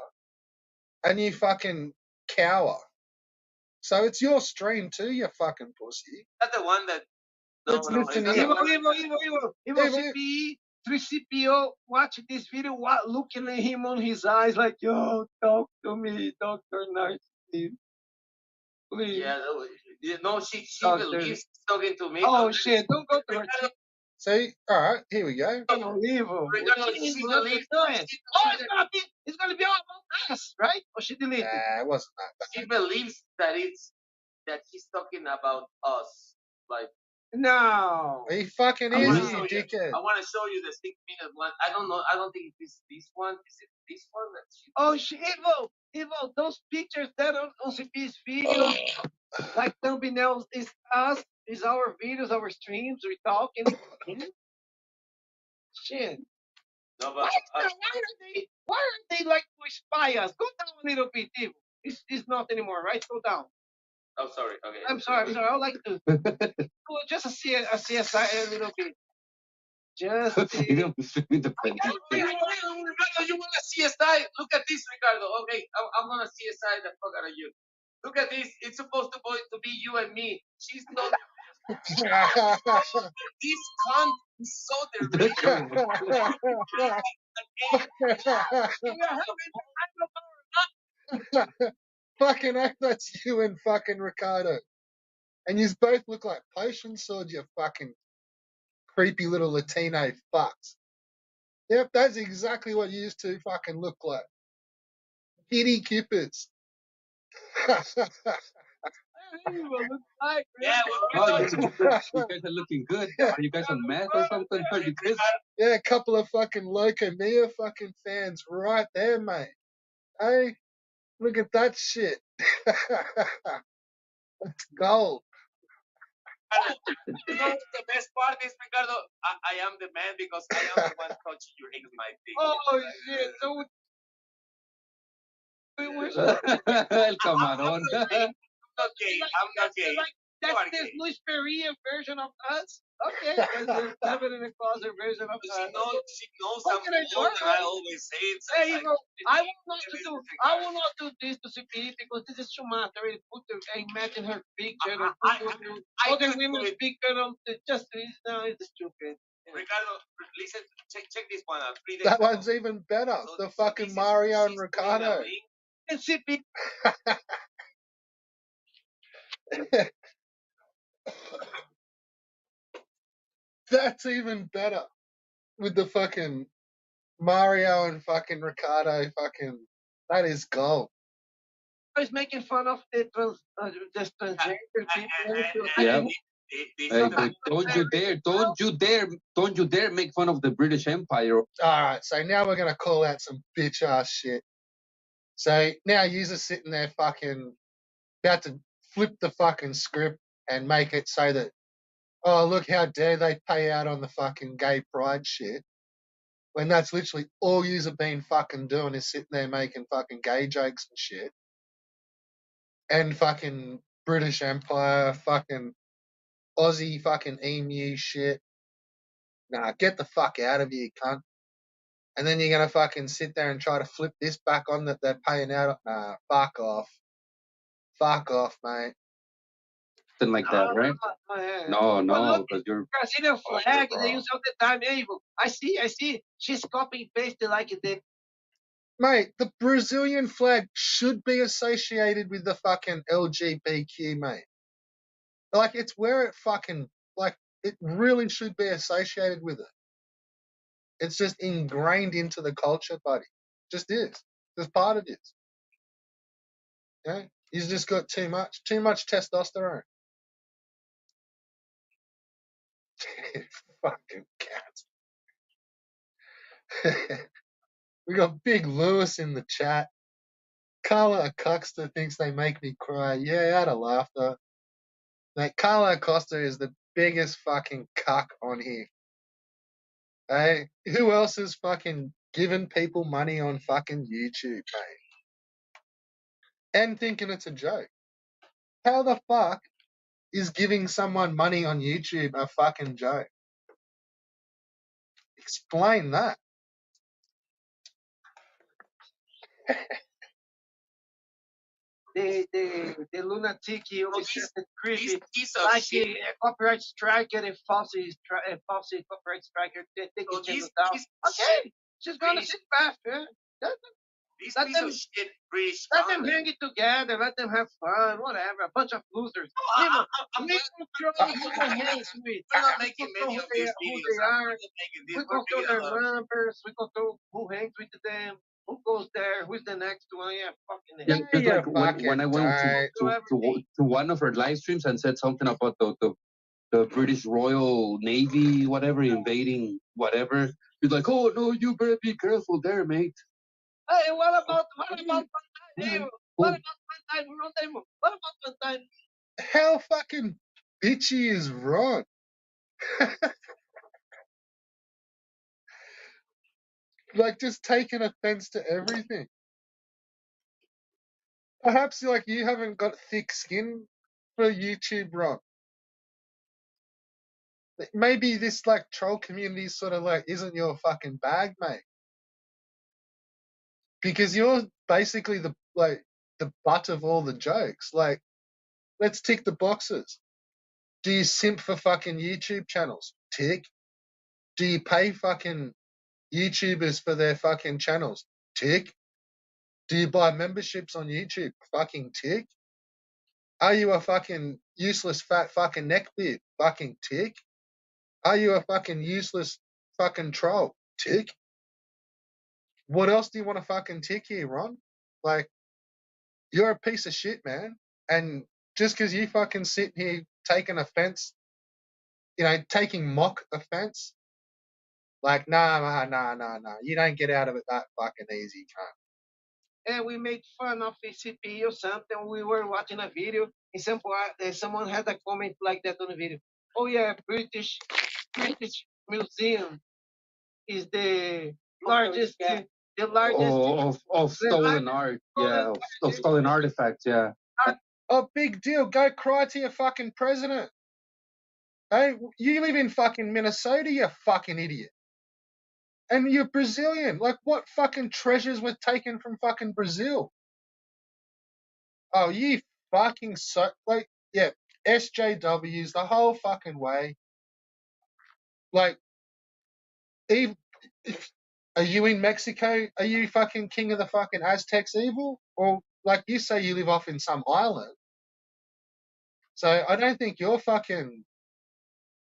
And you fucking cower. So it's your stream too, you fucking pussy. That's the one that. Let's listen here. Evil CPE, 3CPO, watching this video, looking at him on his eyes like, yo, talk to me, Dr. Nicely. Please. Yeah, no, she believes talking to me. Oh shit! Don't go to her. See, all right, here we go. Evil. It's gonna be all about us, right? Or she deleted. It wasn't that bad. She believes that he's talking about us, like. No. He fucking is, you dickhead. I want to show you the 6-minute one. I don't know. I don't think it's this one. Is it this one? Oh shit! Evil. Those pictures that on CP's video, like thumbnails, is us. Is our videos, our streams. We talking. Shit. No, but why are they like to spy us? Go down a little bit, Evil. It's not anymore, right? Go down. Oh, sorry. Okay. I'm sorry. I would like to just a CSI a little bit. Just you want to CSI? Look at this, Ricardo. Okay, I'm gonna CSI the fuck out of you. Look at this. It's supposed to be you and me. She's not. This cunt is so deranged. Fucking act that's you and fucking Ricardo. And you both look like potion swords, you fucking creepy little Latino fucks. Yep, that's exactly what you used to fucking look like. Giddy Kippers. Yeah, you guys are looking good. Are you guys on meth or something? Are you good? Yeah, a couple of fucking Loco Mia fucking fans right there, mate. Hey, look at that shit. That's gold. You know the best part is, Ricardo? I am the man because I am the one touching your in my thing. Oh shit! So El camarón. I'm not gay. That's this Luis Perea version of us. Okay, have it in a closet version of us. She knows I'm more than I always say. Hey, you know, I will not do this to CP because this is too much. I already put imagine her picture. Other women's picture of just now it's stupid. Ricardo, listen, check this one out. That one's even better. So the fucking Mario and Ricardo. And CP. That's even better. With the fucking Mario and fucking Ricardo fucking. That is gold. I was making fun of the transgender people. Yeah. Hey, don't you dare make fun of the British Empire. Alright, so now we're gonna call out some bitch ass shit. So now you're sitting there fucking about to flip the fucking script and make it so that, oh, look how dare they pay out on the fucking gay pride shit. When that's literally all yous have been fucking doing is sitting there making fucking gay jokes and shit. And fucking British Empire, fucking Aussie fucking emu shit. Nah, get the fuck out of here, cunt. And then you're gonna fucking sit there and try to flip this back on that they're paying out. Nah, fuck off. Fuck off, mate. Something like that, right? No, because you're. Brazilian flag, they use all the time. Hey, I see. She's copy and pasted like the Mate, the Brazilian flag should be associated with the fucking LGBTQ, mate. Like, it's where it fucking, like, it really should be associated with it. It's just ingrained into the culture, buddy. Just is. Just part of it. Yeah? He's just got too much testosterone. Fucking cats. We got Big Lewis in the chat. Carla Acosta thinks they make me cry. Yeah, out of laughter. Mate, Carla Acosta is the biggest fucking cuck on here. Hey, who else is fucking giving people money on fucking YouTube, mate? And thinking it's a joke. How the fuck is giving someone money on YouTube a fucking joke? Explain that. The lunatic This creepy piece of like shit. a copyright striker, a false copyright striker, they take So his channel this down. piece Okay, she's gonna British- sit back, man. This Let piece them- of shit British Let them content. hang it together. Let them have fun. Whatever. A bunch of losers. I'm We control who they hang with. We're not We making control many who of they these who videos. they are. We're just making this. We We're control making their a lot of- numbers. We control who hangs with them. Who goes there? Who's the next one? Yeah, fucking Yeah, hell. just Yeah, like when I went fucking to one of her live streams and said something about the British Royal Navy, whatever, invading whatever. He's like, oh no, you better be careful there, mate. Hey, what about one time? What about one time? What about one time? how fucking bitchy is Ron? Like, just taking offense to everything. Perhaps like you haven't got thick skin for YouTube, Ron. Maybe this like troll community sort of like isn't your fucking bag, mate. Because you're basically the butt of all the jokes. Like, let's tick the boxes. Do you simp for fucking YouTube channels? Tick. Do you pay fucking YouTubers for their fucking channels? Tick. Do you buy memberships on YouTube? Fucking tick. Are you a fucking useless fat fucking neckbeard? Fucking tick. Are you a fucking useless fucking troll? Tick. What else do you want to fucking tick here, Ron? Like, you're a piece of shit, man. And just because you fucking sit here taking offense, taking mock offense, like, nah. You don't get out of it that fucking easy, cunt. And we made fun of a CPU or something. We were watching a video, and someone had a comment like that on the video. Oh yeah, British Museum is the largest, the largest. Of stolen art, yeah, of stolen artifacts, yeah. Oh, big deal. Go cry to your fucking president. Hey, you live in fucking Minnesota, you fucking idiot. And you're Brazilian. Like, what fucking treasures were taken from fucking Brazil? Oh, you fucking like, yeah, SJWs the whole fucking way. Like, are you in Mexico? Are you fucking king of the fucking Aztecs evil? Or, like you say, you live off in some island. So I don't think you're fucking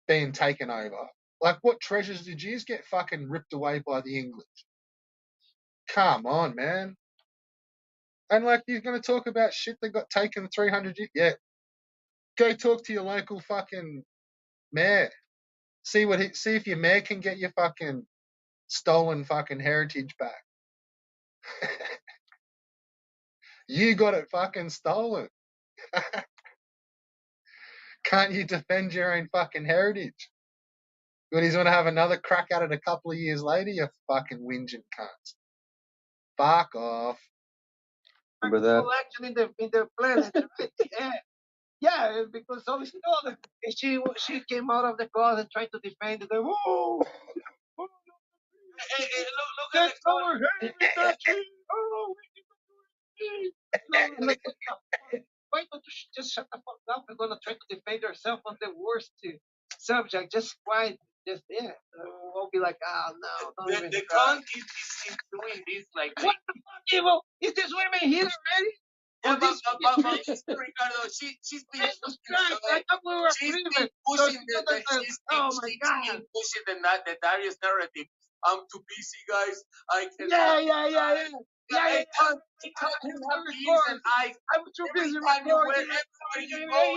being taken over. Like, what treasures did you get fucking ripped away by the English? Come on, man. And like, you're going to talk about shit that got taken 300 years. Yeah. Go talk to your local fucking mayor. See if your mayor can get your fucking stolen fucking heritage back. You got it fucking stolen. Can't you defend your own fucking heritage? But he's going to have another crack at it a couple of years later, you fucking whinging cunts. Fuck off. Remember that? Collection in the planet. Yeah, because obviously she came out of the closet trying to defend it. Whoa! Hey, look at That's the our heritage! Oh, no, why don't you just shut the fuck up? We're gonna try to defend ourselves on the worst subject. Just quiet. Just yeah. be like, oh no, don't even The try. con is doing this like. What the fuck, Evo? Is this women here already? Yeah, Or this? Mr. Ricardo, she's been Jesus Christ! I thought we were she's friends. been pushing Oh my God! she's been pushing the Darius narrative. I'm too busy, guys. I can. Yeah. I'm too busy recording.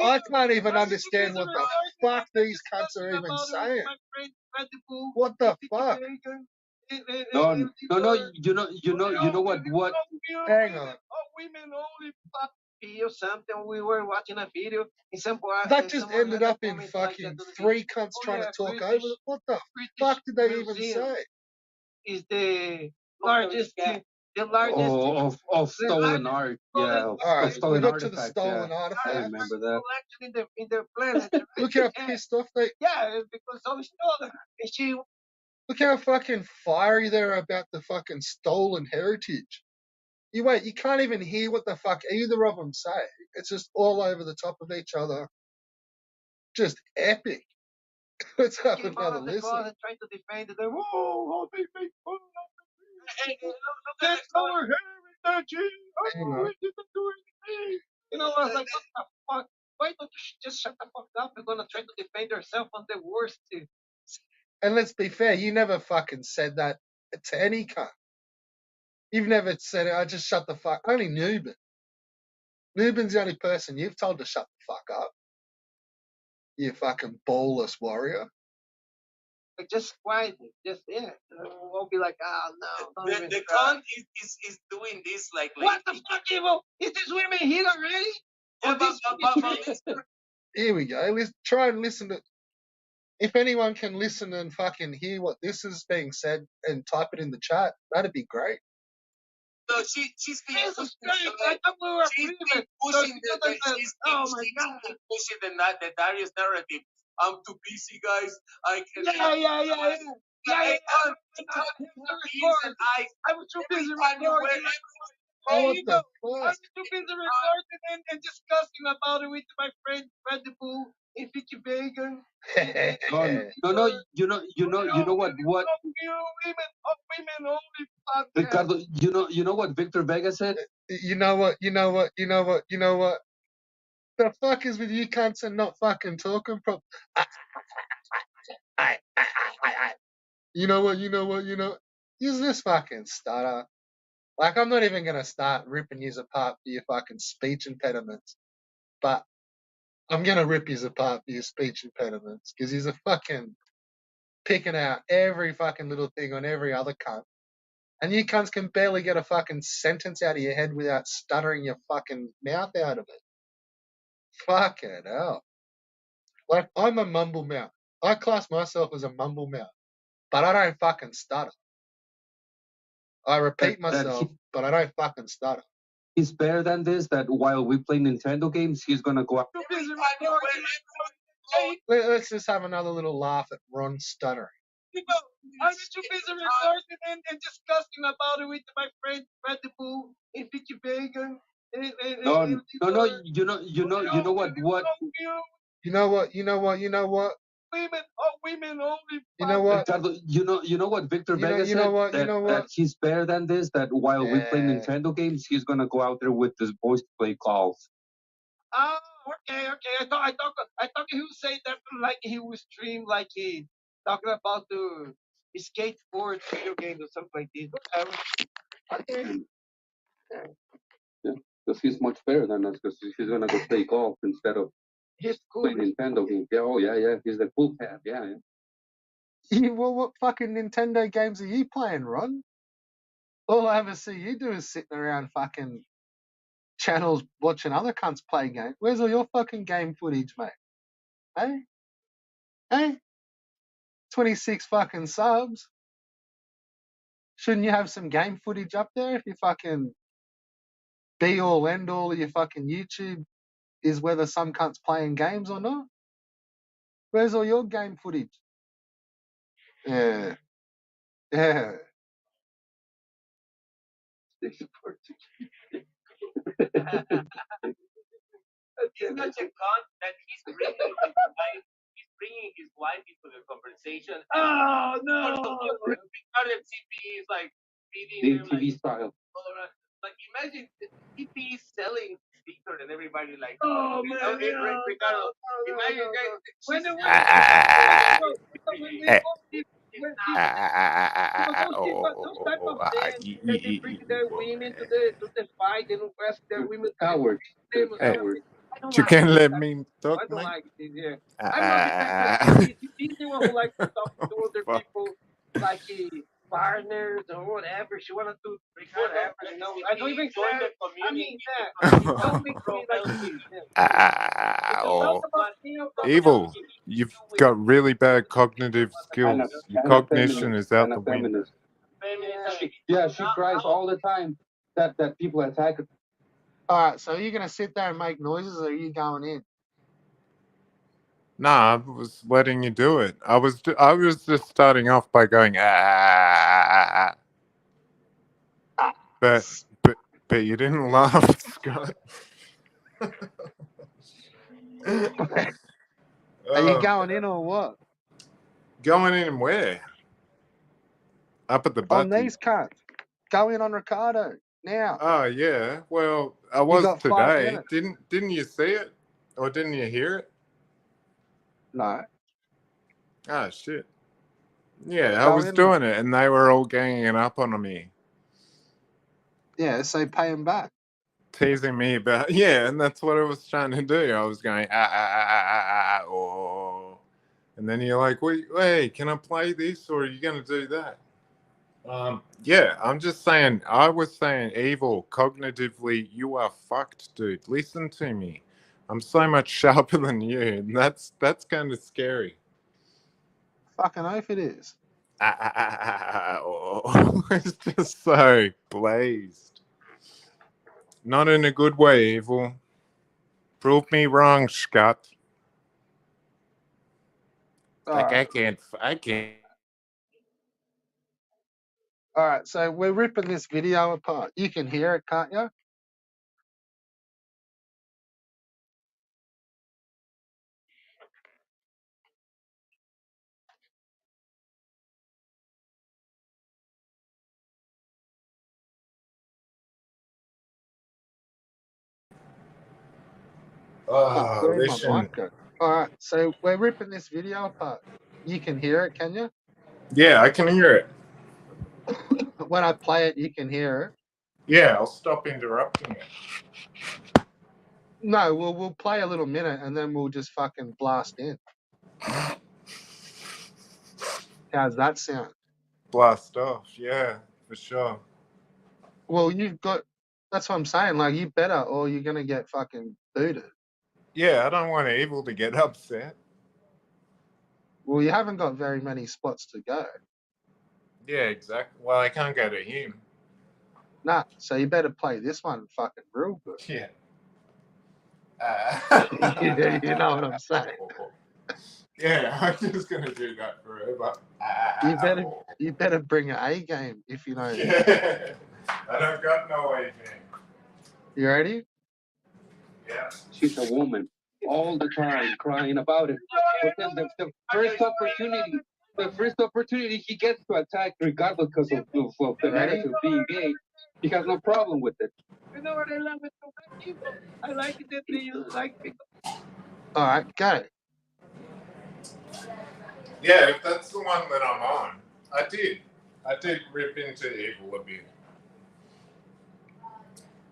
I can't even understand what the fuck these cunts are even saying. What the fuck? No, you know what? Hang on. Women only fuck or something. We were watching a video in some part. That just ended up in fucking three cunts trying to talk over it. What the fuck did they even say? Is the largest, the largest Of stolen art, yeah, of All right, we stolen got to the artifacts. stolen Yeah, I artifact. remember that. collection in the planet. Look how pissed off they. Yeah, because so stolen. And she Look how fucking fiery they're about the fucking stolen heritage. You wait, you can't even hear what the fuck either of them say. It's just all over the top of each other. Just epic. Let's have came another out of the listen. closet trying to defend them. Oh, they make fun of me. That's our heritage. Hang Oh, on. we didn't do anything. You know, I was like, what the fuck? Why don't you just shut the fuck up? You're gonna try to defend yourself on the worst. And let's be fair, you never fucking said that to any cunt. You've never said it, I just shut the fuck. Only Newbin. Newbin's the only person you've told to shut the fuck up. You fucking ballless warrior. Like, just quietly, just won't be like, oh no. The con is doing this like. What the fuck, Evo? Is this women here already? Yeah, Here we go. Let's try and listen to. If anyone can listen and fucking hear what this is being said and type it in the chat, that'd be great. So she's been Jesus Christ! I thought we were she's friends. been pushing Oh my God! she's been pushing the Darius narrative. I'm too busy, guys. I can. Yeah. I'm too busy recording. What the I'm fuck? too busy recording and discussing about it with my friend Fred the Bull in Vicky Vegan. No, you know what? Women only fuck. Ricardo, you know what Victor Vega said? You know what? The fuck is with you cunts and not fucking talking properly? You know what? Use this fucking stutter. Like, I'm not even going to start ripping yous apart for your fucking speech impediments. But I'm going to rip yous apart for your speech impediments because yous are fucking picking out every fucking little thing on every other cunt. And you cunts can barely get a fucking sentence out of your head without stuttering your fucking mouth out of it. Fucking hell. Like, I'm a mumble mouth. I class myself as a mumble mouth. But I don't fucking stutter. I repeat myself, but I don't fucking stutter. He's better than this. That while we play Nintendo games, he's gonna go out. Let's just have another little laugh at Ron stuttering. I'm too busy recording and discussing about it with my friend Fred the Bull in Vicky Vegan. No, you know what? You know what? Women only. You know what? Ricardo, you know what Victor Vega said? That that he's better than this. That while we play Nintendo games, he's gonna go out there with his voice to play calls. Oh, okay. I thought he would say that like he would stream like he talking about the skateboard video games or something like this. Okay. Yeah, because he's much better than us. Because he's gonna go play golf instead of He's cool. play Nintendo games. Yeah, oh yeah. He's the cool cat. Yeah. Well, what fucking Nintendo games are you playing, Ron? All I ever see you do is sitting around fucking channels watching other cunts play games. Where's all your fucking game footage, mate? Hey? 26 fucking subs. Shouldn't you have some game footage up there if you fucking be all end all of your fucking YouTube is whether some cunt's playing games or not? Where's all your game footage? Yeah. He's such a con that he's bringing bringing his wife into the conversation. Oh no! Ricardo and CP is like feeding The them TV like, style. like imagine CP selling Victor and everybody like. Oh man! Ricardo, imagine guys. When she's the selling- when they go deep, when those type of men that they bring their women to the fight, they don't ask their women to Cowards. them. Cowards. I don't You like can't it. let me I talk, don't mate. like it. Yeah, I'm not the type of he's the one who likes to talk to other Fuck. people like partners or whatever. She wanna do whatever. You know, I don't even join care. the I mean, community. don't make me like this. Yeah. It's Oh, about me. About evil. You've got really bad cognitive And a, skills. Your and a cognition feminist. is out And a the window. feminist. Yeah. Yeah, she cries all the time that people attack her. All right, so are you gonna sit there and make noises, or are you going in? Nah, I was letting you do it. I was just starting off by going but you didn't laugh, Scott. Are you going in or what? Going in where? Up at the On butty. these cunts. Go in on Ricardo now. Oh yeah. Well, I You was got 5 today. minutes. Didn't you see it? Or didn't you hear it? No. Oh shit. Yeah, I Go was in. doing it and they were all ganging up on me. Yeah, so pay him back. Teasing me about and that's what I was trying to do. I was going oh, and then you're like, wait, can I play this or are you gonna do that? Yeah, I'm just saying. I was saying, evil cognitively, you are fucked, dude. Listen to me. I'm so much sharper than you, and that's kind of scary. Fucking oath it is. Oh, it's just so blazed. Not in a good way, evil. Prove me wrong, Scott. Like Alright. I can't. Alright, so we're ripping this video apart. You can hear it, can't you? Oh, Where did my listen. mic go? Alright, so we're ripping this video apart. You can hear it, can you? Yeah, I can hear it. When I play it, you can hear it. Yeah, I'll stop interrupting it. No, we'll play a little minute and then we'll just fucking blast in. How's that sound? Blast off, yeah, for sure. Well, that's what I'm saying. Like, you better, or you're gonna get fucking booted. Yeah, I don't want evil to get upset. Well, you haven't got very many spots to go. Yeah, exactly. Well, I can't go to him. Nah, so you better play this one fucking real good. Yeah. You know what I'm saying? Yeah, I'm just gonna do that forever. You better bring an A game if you know. Yeah. I don't got no way, man. You ready? Yeah. She's a woman all the time crying about it. But then the first opportunity he gets to attack Ricardo because of the narrative being gay, he has no problem with it. You know what I love it so much, people. I like it that you like it. All right, go. Yeah, if that's the one that I'm on. I did rip into evil a bit.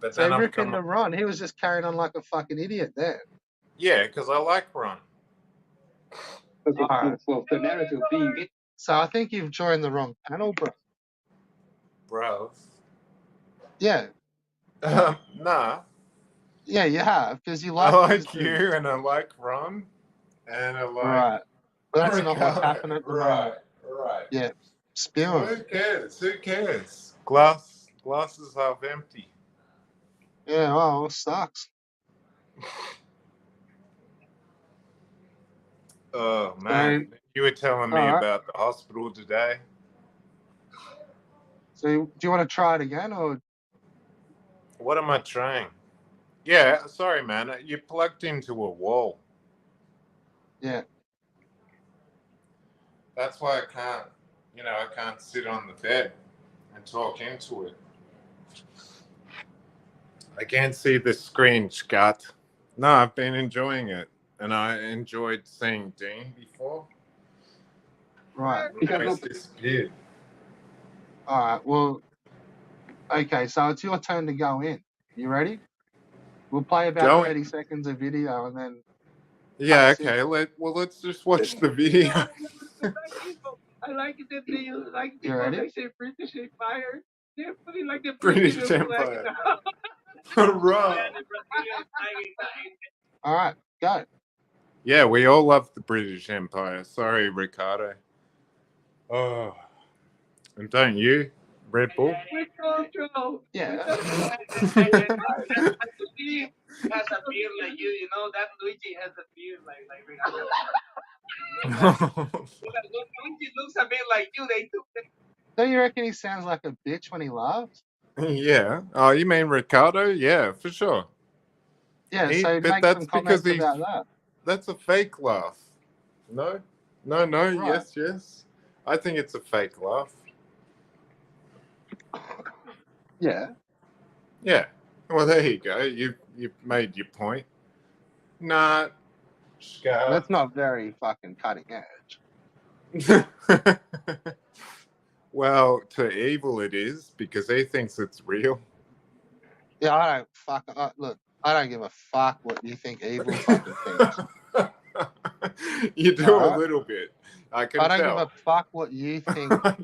But So then I'm rip coming. into Ron. He was just carrying on like a fucking idiot there. Yeah, because I like Ron. Because of the narrative being gay. So I think you've joined the wrong panel, bro. Bro. Yeah. Nah. Yeah, you have, because you I like like you and I like Ron and I like Right. But that's not what's happening at the moment. Right. Yeah. Well, Spewing. who cares? Glass is half empty. Yeah, well, it sucks. Oh man, you were telling me about the hospital today. So do you want to try it again, or? What am I trying? Yeah, sorry man, you plugged into a wall. Yeah. That's why I can't, I can't sit on the bed and talk into it. I can't see the screen, Scott. No, I've been enjoying it, and I enjoyed seeing Dean before. Right. He has Now no. he's disappeared. All right. Well, okay. So it's your turn to go in. You ready? We'll play about Going. 30 seconds of video and then Yeah. cuts in. Okay. Let's just watch the video. I like it that they like You people ready? they say British Empire. They're putting like the British Brazilian flag in Empire. the house. Right. All right. Go. Yeah, we all love the British Empire. Sorry, Ricardo. Oh, and don't you, Red Bull? With control. Yeah. Luigi has a beard like you know that Luigi has a beard like Ricardo. Luigi looks a bit like you. They took the Don't you reckon he sounds like a bitch when he laughs? Yeah. Oh, you mean Ricardo? Yeah, for sure. Yeah. So But make some that's because comments about that. that's a fake laugh. No? No, Right. yes. I think it's a fake laugh. Yeah. Yeah. Well, there you go. You've made your point. Nah, Scott. That's not very fucking cutting edge. Well, to Evil it is, because he thinks it's real. Yeah, I don't look, I don't give a fuck what you think Evil fucking thinks. You do a Alright? little bit. I can I don't tell. give a fuck what you think. I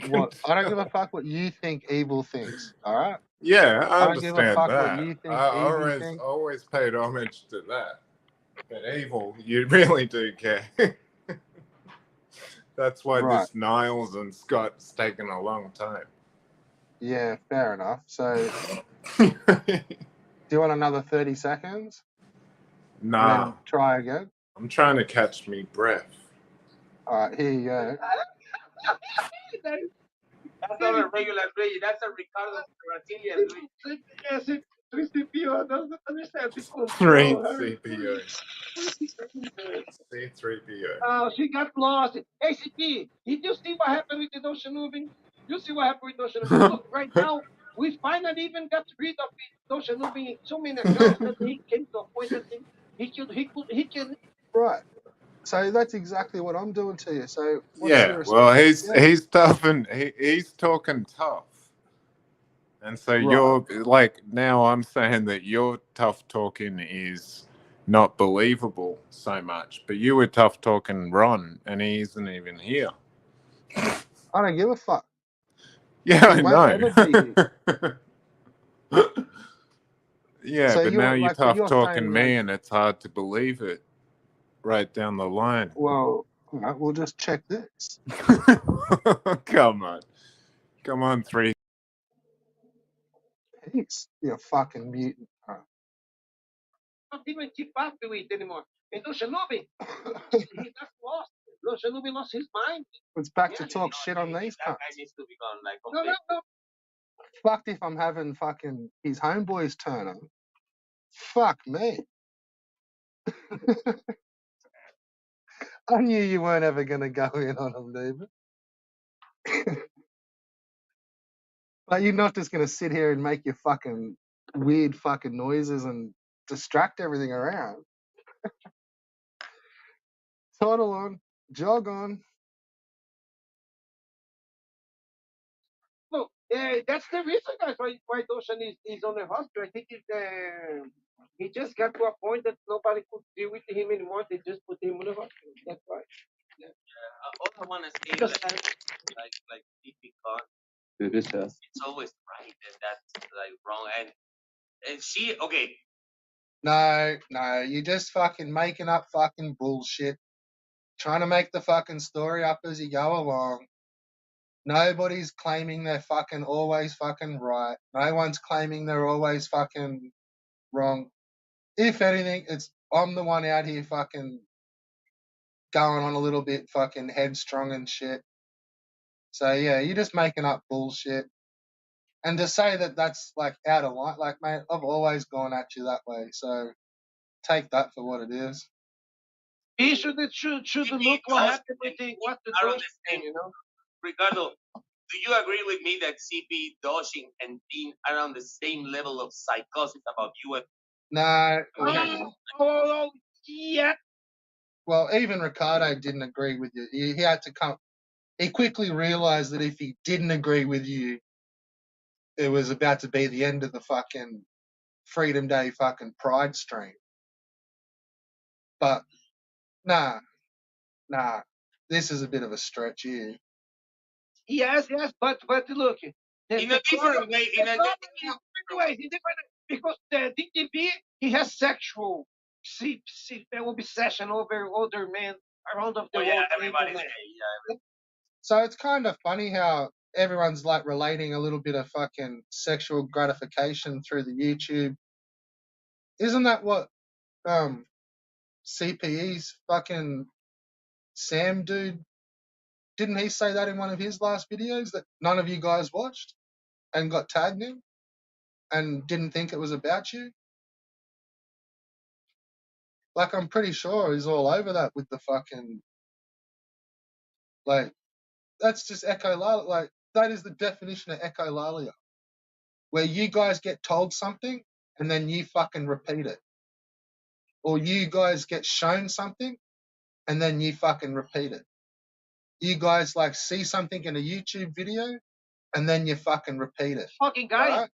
don't give a fuck what you think Evil thinks. All right. Yeah, I I don't give a understand fuck what that. you think I Evie thinks. always paid homage to that. But Evil, you really do care. That's why Right. this Niles and Scott's taken a long time. Yeah, fair enough. So, do you want another 30 seconds? Nah, And then try again. I'm trying to catch me breath. All right, here you go. That's not a regular Luigi. That's a Ricardo Brazilian Luigi. Yes, it's 3CPO. Doesn't understand the Three control. CPO. C3PO. Oh, she got lost. Hey, CP, did you see what happened with the Ocean moving? You see what happened with Ocean moving? Look, right now, we finally even got rid of the Ocean moving in so many accounts that he came to a point that he can. Right. So that's exactly what I'm doing to you. So what's Yeah, your well, response? he's tough and he's talking tough. And so Right. you're like, now I'm saying that your tough talking is not believable so much, but you were tough talking Ron, and he isn't even here. I don't give a fuck. Yeah, He I won't ever be know. Yeah, So but you're now you're like what tough you're talking saying, me, like, and it's hard to believe it right down the line. well, all right, we'll just check this. Come on, three. You're a fucking mutant. All right. Not even keep up with it anymore. And Ocean moving, he got lost. Ocean moving lost his mind. It's back to talk shit on these That cunts. guy needs to be gone. Like, No. Fucked if I'm having fucking his homeboys turn on. Fuck me. I knew you weren't ever gonna go in on him, David. Like you're not just gonna sit here and make your fucking weird fucking noises and distract everything around. Toddle on, jog on. Look, that's the reason, guys, why Ocean is on the hospital. I think he just got to a point that nobody could deal with him anymore. They just put him in the hospital. That's why. Yeah. All I want to say, like difficult. It is tough. It's always right, and that's like wrong. And she, okay. No, you're just fucking making up fucking bullshit. Trying to make the fucking story up as you go along. Nobody's claiming they're fucking always fucking right. No one's claiming they're always fucking wrong. If anything, I'm the one out here fucking going on a little bit fucking headstrong and shit. So yeah, you're just making up bullshit. And to say that that's like out of line, like mate, I've always gone at you that way. So take that for what it is. He should look what happened with what the Are on Doge the same, you know. Ricardo, do you agree with me that CP, Doshing, and Dean are on the same level of psychosis about UFC? No. Oh, yeah. Well, even Ricardo didn't agree with you. He had to come. He quickly realized that if he didn't agree with you, it was about to be the end of the fucking Freedom Day fucking Pride stream. But nah. This is a bit of a stretch here. Yes, but look, In a different way, in a different because the DTP he has sexual obsession over other men around of the world. everybody's gay, yeah. So it's kind of funny how everyone's like relating a little bit of fucking sexual gratification through the YouTube. Isn't that what CPE's fucking Sam dude, didn't he say that in one of his last videos that none of you guys watched and got tagged in and didn't think it was about you? Like, I'm pretty sure he's all over that with the fucking, like, that's just echolalia. Like, that is the definition of echolalia, where you guys get told something and then you fucking repeat it. Or you guys get shown something and then you fucking repeat it. You guys, like, see something in a YouTube video and then you fucking repeat it. Fucking guys. Right?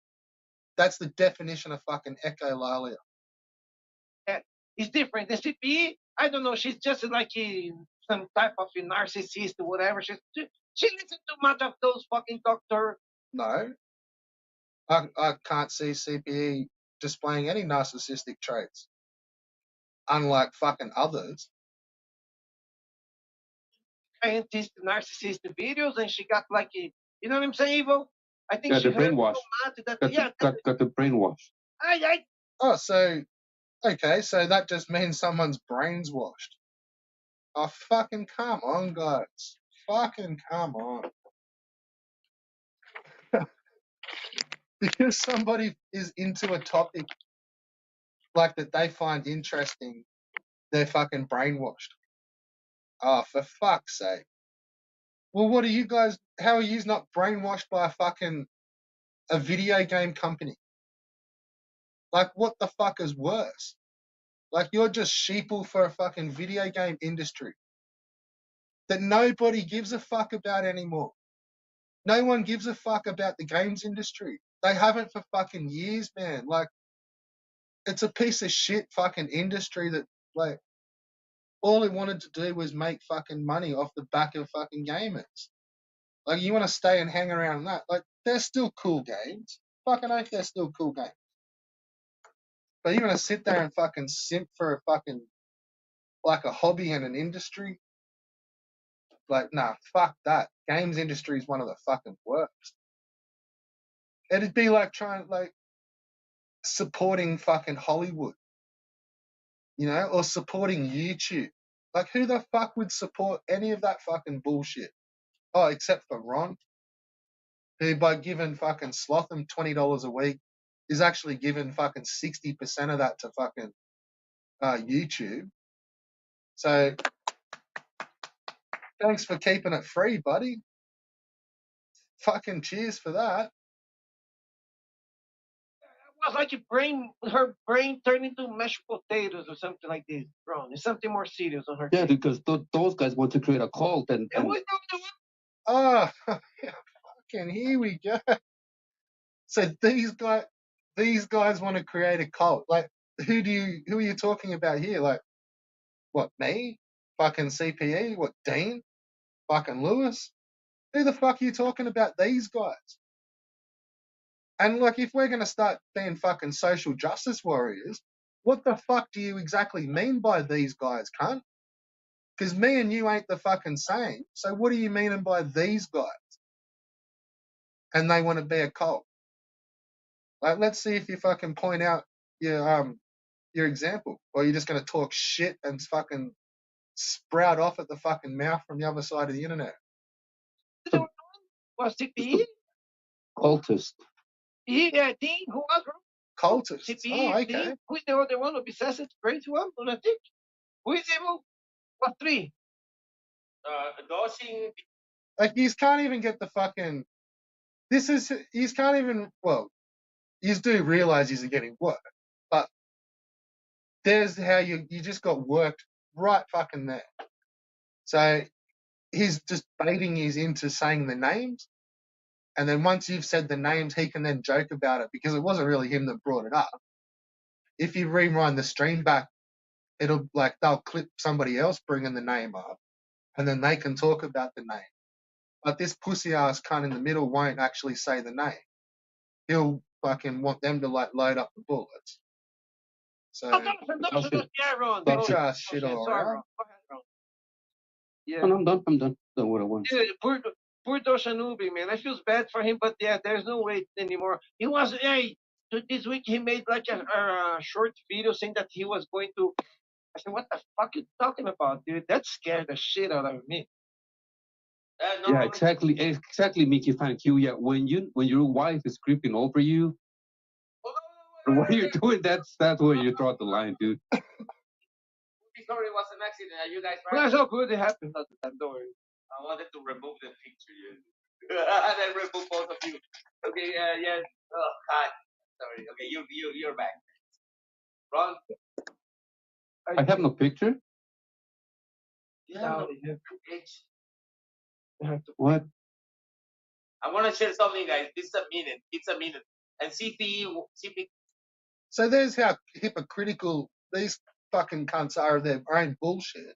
That's the definition of fucking echolalia. It's different. The CPE, I don't know. She's just like some type of a narcissist or whatever. She listens too much of those fucking doctor. No. I can't see CPE displaying any narcissistic traits, unlike fucking others. Scientist, narcissist videos, and she got like a, you know what I'm saying, Evo? I think Got she the brainwash. Got the brainwash. Oh, so okay, so that just means someone's brain's washed. Oh, fucking come on, guys. Fucking come on. Because somebody is into a topic like that they find interesting, they're fucking brainwashed. Oh, for fuck's sake. Well, what are you guys, how are you not brainwashed by a video game company? Like, what the fuck is worse? Like, you're just sheeple for a fucking video game industry that nobody gives a fuck about anymore. No one gives a fuck about the games industry. They haven't for fucking years, man. Like, it's a piece of shit fucking industry that, like, all it wanted to do was make fucking money off the back of fucking gamers. Like, you want to stay and hang around that. Like, they're still cool games. Fucking oath, they're still cool games. But you want to sit there and fucking simp for a fucking, like, a hobby and an industry? Like, nah, fuck that. Games industry is one of the fucking worst. It'd be like trying, like, supporting fucking Hollywood, you know, or supporting YouTube. Like, who the fuck would support any of that fucking bullshit? Oh, except for Ron, who by giving fucking Slotham $20 a week is actually giving fucking 60% of that to fucking YouTube. So thanks for keeping it free, buddy. Fucking cheers for that. It was like her brain turned into mashed potatoes or something like this, Ron. It's something more serious on her. Yeah, case. because those guys want to create a cult and Oh, fucking here we go. So these guys want to create a cult. Like, who are you talking about here? Like, what, me? Fucking CPE? What, Dean? Fucking Lewis? Who the fuck are you talking about these guys? And like, if we're gonna start being fucking social justice warriors, what the fuck do you exactly mean by these guys, cunt? Because me and you ain't the fucking same. So what are you meaning by these guys? And they want to be a cult. Like, let's see if you fucking point out your example, or you're just gonna talk shit and fucking sprout off at the fucking mouth from the other side of the internet. Was CPE? cultist. Dean, who was wrong? Cultists. CPE, Oh, okay. Dean, who's the other one? Obsessed, crazy one? Lunatic? Who is evil? What 3? Dosing. Like, you can't even get the fucking. You can't even. Well, you do realize he's getting work, but there's how you just got worked right fucking there. So he's just baiting you into saying the names, and then once you've said the names, he can then joke about it because it wasn't really him that brought it up. If you rewind the stream back, it'll like they'll clip somebody else bringing the name up, and then they can talk about the name. But this pussy ass cunt in the middle won't actually say the name. He'll fucking want them to like load up the bullets. So Yeah, Ron. bitch ass shit all Sorry, around. Ron. Go ahead, Ron. Yeah. And I'm done. I'm done. Done what I want. Dude, poor Doshanubi, man. I feel bad for him, but yeah, there's no way anymore. He was, hey, this week he made like a short video saying that he was going to. I said, what the fuck are you talking about, dude? That scared the shit out of me. No, Yeah, exactly, Mickey. Thank you. Yeah, when your wife is creeping over you, what are you doing? That's where you draw the line, dude. Sorry, it was an accident. Are you guys Well, right? that's all good. It happened. Don't worry. I wanted to remove the picture, and then remove both of you. Okay, yeah. Oh God, sorry. Okay, you're back. Ron, I have no picture. No, What? I want to share something, guys. This is a minute. It's a minute. And CP. So there's how hypocritical these fucking cunts are of their own bullshit.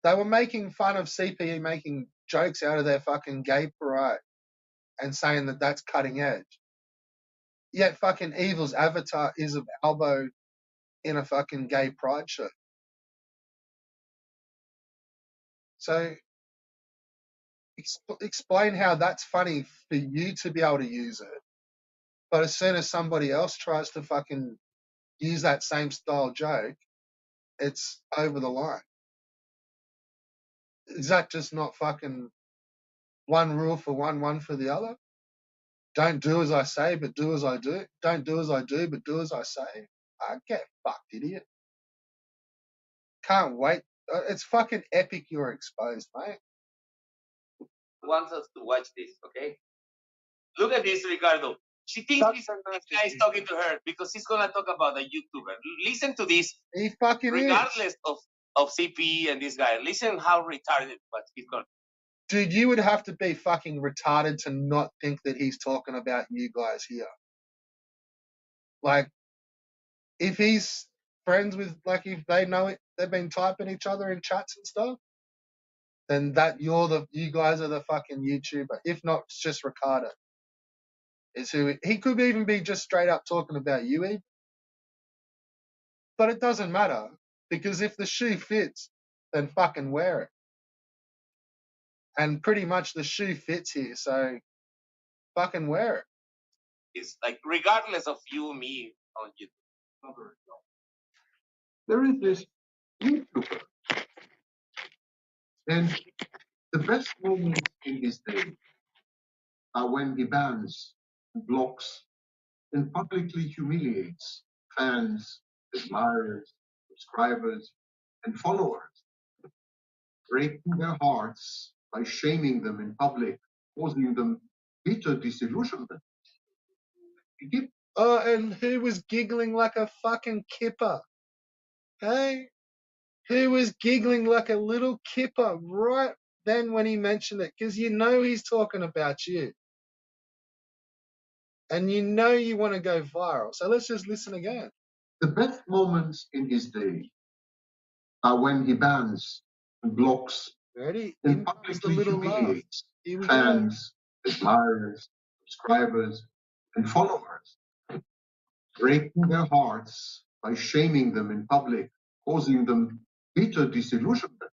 They were making fun of CPE making jokes out of their fucking gay parade and saying that that's cutting edge. Yet fucking Evil's avatar is of Albo in a fucking gay pride show. So explain how that's funny for you to be able to use it. But as soon as somebody else tries to fucking use that same style joke, it's over the line. Is that just not fucking one rule for one for the other? Don't do as I say, but do as I do. Don't do as I do, but do as I say. I get fucked, idiot. Can't wait. It's fucking epic you're exposed, mate. Wants us to watch this, okay? Look at this, Ricardo. She thinks this guy is talking to her because he's gonna talk about a YouTuber. Listen to this. He fucking regardless is. of CP and this guy. Listen how retarded what he's going. Dude, you would have to be fucking retarded to not think that he's talking about you guys here. Like, if he's friends with, like, if they know it, they've been typing each other in chats and stuff, then you guys are the fucking YouTuber. If not, it's just Ricardo. Is who he could even be just straight up talking about you, even. But it doesn't matter because if the shoe fits, then fucking wear it. And pretty much the shoe fits here, so fucking wear it. It's like regardless of you, me, on YouTube. There is this YouTuber, and the best moments in his day are when he bans, blocks, and publicly humiliates fans, admirers, subscribers, and followers, breaking their hearts by shaming them in public, causing them bitter disillusionment. Oh, and who was giggling like a fucking kipper? Hey? Who was giggling like a little kipper right then when he mentioned it? Because you know he's talking about you. And you know you want to go viral. So let's just listen again. The best moments in his day are when he bans and blocks and publicly humiliates fans, admirers, subscribers, and followers, breaking their hearts by shaming them in public, causing them bitter disillusionment.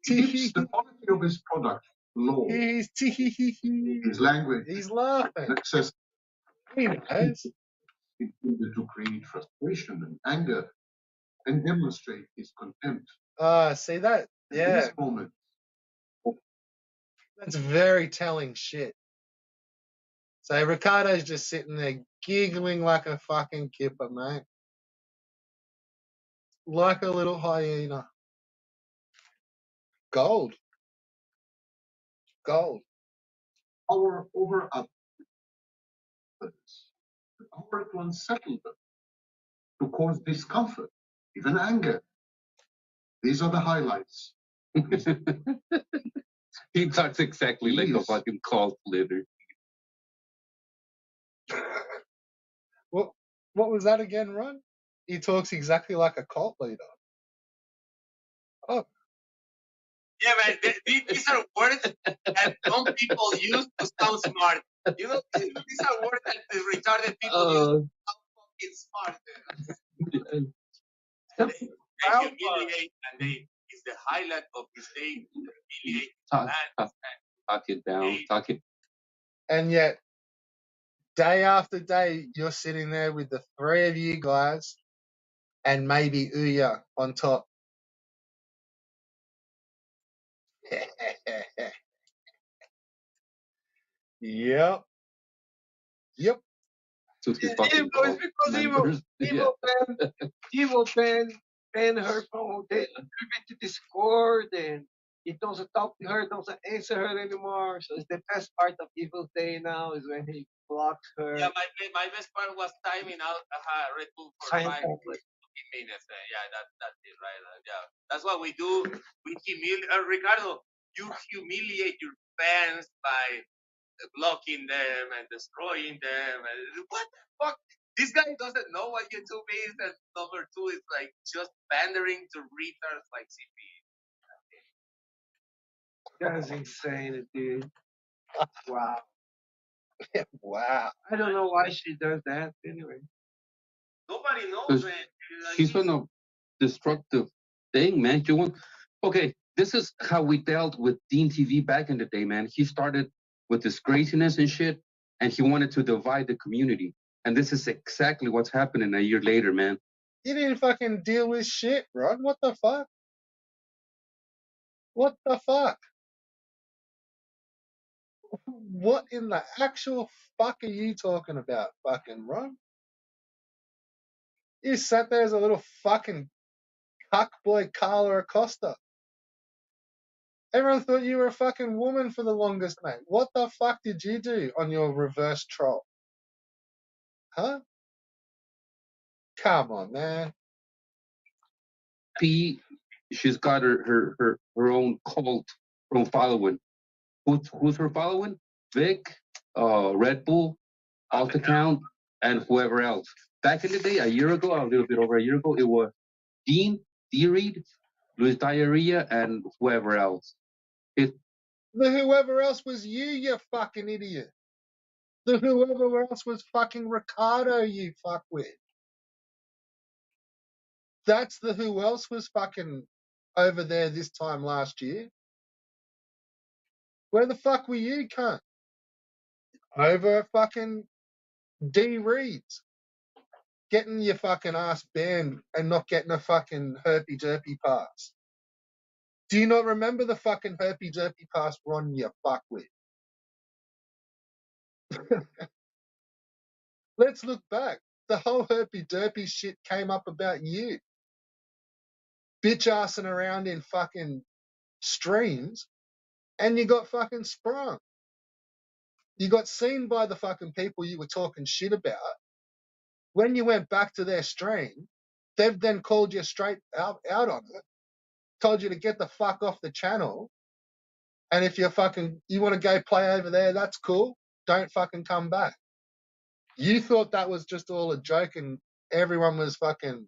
He keeps the quality of his product low. His language He's laughing. accessible. He knows. Intended to create frustration and anger and demonstrate his contempt. See that? Yeah. In this moment, that's very telling shit. So Ricardo's just sitting there giggling like a fucking kipper, mate. like a little hyena. Gold. Gold. Power over others, the power to unsettle them, to cause discomfort, even anger. These are the highlights. He talks exactly like a fucking cult leader. What was that again, Ron? He talks exactly like a cult leader. Oh, Yeah, man, these are words that some people use to sound smart. You know, these are words that the retarded people use to sound fucking smart. They humiliate, and it's the highlight of his day. Humiliate Talk it down. Talk it. and yet, day after day, you're sitting there with the three of you guys and maybe Ouya on top. Yep. Yep. To his fucking It's because evil ban her from the Discord, and he doesn't talk to her, doesn't answer her anymore. So it's the best part of Evil's day now is when he blocks her. Yeah, my best part was timing out Red Bull for 5 minutes. Yeah, that's it, right? Yeah, that's what we do. We humiliate Ricardo. You humiliate your fans by blocking them and destroying them. And what the fuck? This guy doesn't know what YouTube is. And number two is like just pandering to retards like CP. That's insane, dude. Wow. Wow. I don't know why she does that anyway. Nobody knows, man. She's on a destructive thing, man. Okay, this is how we dealt with Dean TV back in the day, man. He started with this craziness and shit, and he wanted to divide the community. And this is exactly what's happening a year later, man. You didn't fucking deal with shit, Rod. What the fuck? What the fuck? What in the actual fuck are you talking about, fucking Ron? You sat there as a little fucking cuckboy Carla Acosta. Everyone thought you were a fucking woman for the longest, mate. What the fuck did you do on your reverse troll? Huh? Come on, man. She's got her own cult from following. Who's her following? Vic, Red Bull, Alt Account, and whoever else. Back in the day, a year ago, a little bit over a year ago, it was Dean, D-Reed, Luis Diarrhea, and whoever else. The whoever else was you fucking idiot. The whoever else was fucking Ricardo, you fuckwit. That's the who else was fucking over there this time last year. Where the fuck were you, cunt? Over fucking D Reeds. Getting your fucking ass banned and not getting a fucking herpy derpy pass. Do you not remember the fucking herpy derpy pass, Ron, you fuckwit? Let's look back. The whole herpy derpy shit came up about you. Bitch assing around in fucking streams and you got fucking sprung. You got seen by the fucking people you were talking shit about. When you went back to their stream, they've then called you straight out on it, told you to get the fuck off the channel. And if you want to go play over there, that's cool. Don't fucking come back. You thought that was just all a joke and everyone was fucking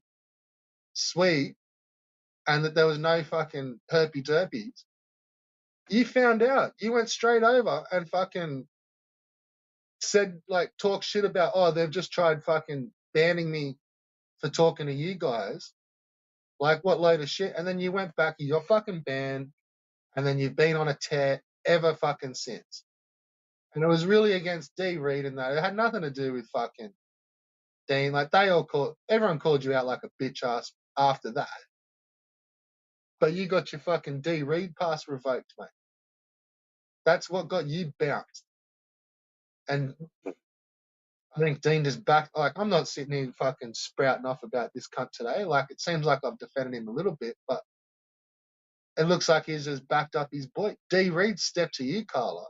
sweet and that there was no fucking herpy derpies. You found out. You went straight over and fucking said, like, talk shit about, oh, they've just tried fucking banning me for talking to you guys. Like, what load of shit? And then you went back, you got fucking banned, and then you've been on a tear ever fucking since. And it was really against D Reed and that. It had nothing to do with fucking Dean. Like, everyone called you out like a bitch ass after that. But you got your fucking D Reed pass revoked, mate. That's what got you bounced. And I think Dean just backed. Like, I'm not sitting here fucking sprouting off about this cunt today. Like, it seems like I've defended him a little bit, but it looks like he's just backed up his boy. D. Reed stepped to you, Carla.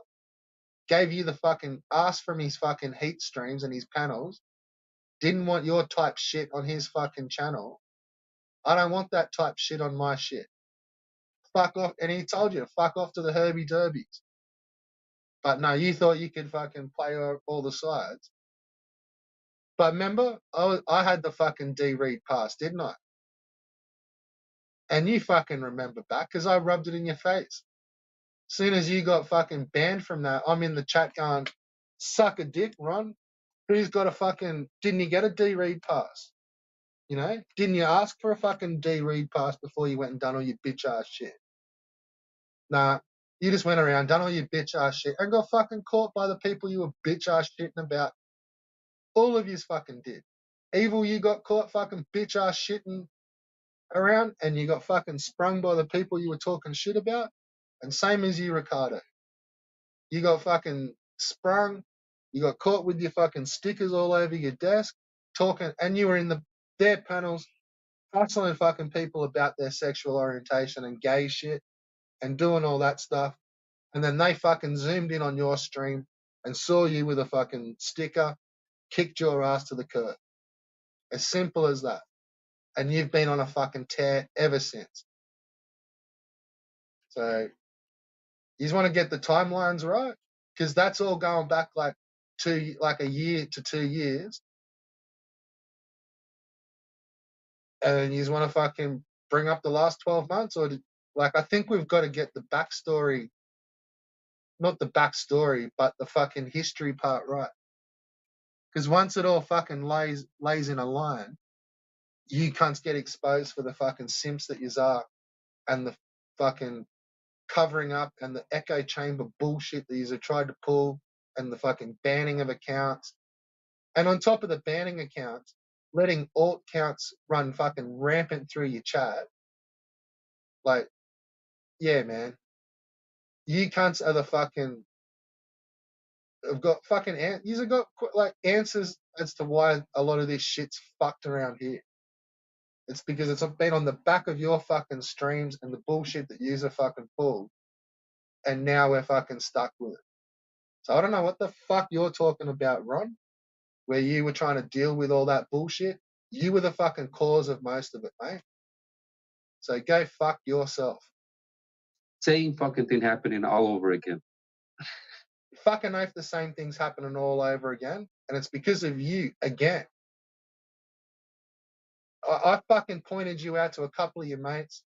Gave you the fucking ass from his fucking heat streams and his panels. Didn't want your type shit on his fucking channel. I don't want that type shit on my shit. Fuck off. And he told you, fuck off to the Herbie Derbies. But no, you thought you could fucking play all the sides. But remember, I had the fucking D. Reed pass, didn't I? And you fucking remember back because I rubbed it in your face. Soon as you got fucking banned from that, I'm in the chat going, suck a dick, Ron. Who's got a fucking, didn't you get a D. Reed pass? You know, didn't you ask for a fucking D. Reed pass before you went and done all your bitch ass shit? Nah, you just went around, done all your bitch ass shit, and got fucking caught by the people you were bitch ass shitting about. All of yous fucking did. Evil, you got caught fucking bitch ass shitting around, and you got fucking sprung by the people you were talking shit about. And same as you, Ricardo. You got fucking sprung. You got caught with your fucking stickers all over your desk, talking, and you were in their panels, hustling fucking people about their sexual orientation and gay shit, and doing all that stuff. And then they fucking zoomed in on your stream and saw you with a fucking sticker, kicked your ass to the curb. As simple as that. And you've been on a fucking tear ever since. So you just want to get the timelines right, because that's all going back like a year to 2 years, and you just want to fucking bring up the last 12 months, or like I think we've got to get the backstory, not the backstory, but the fucking history part right, because once it all fucking lays in a line, you cunts get exposed for the fucking simps that yous are, and the fucking covering up and the echo chamber bullshit that you've tried to pull, and the fucking banning of accounts. And on top of the banning accounts, letting alt counts run fucking rampant through your chat. Like, yeah, man. You cunts are the fucking, have got fucking, you've got like answers as to why a lot of this shit's fucked around here. It's because it's been on the back of your fucking streams and the bullshit that yous have fucking pulled. And now we're fucking stuck with it. So I don't know what the fuck you're talking about, Ron, where you were trying to deal with all that bullshit. You were the fucking cause of most of it, mate. So go fuck yourself. Same fucking thing happening all over again. Fucking know if the same thing's happening all over again, and it's because of you again. I fucking pointed you out to a couple of your mates,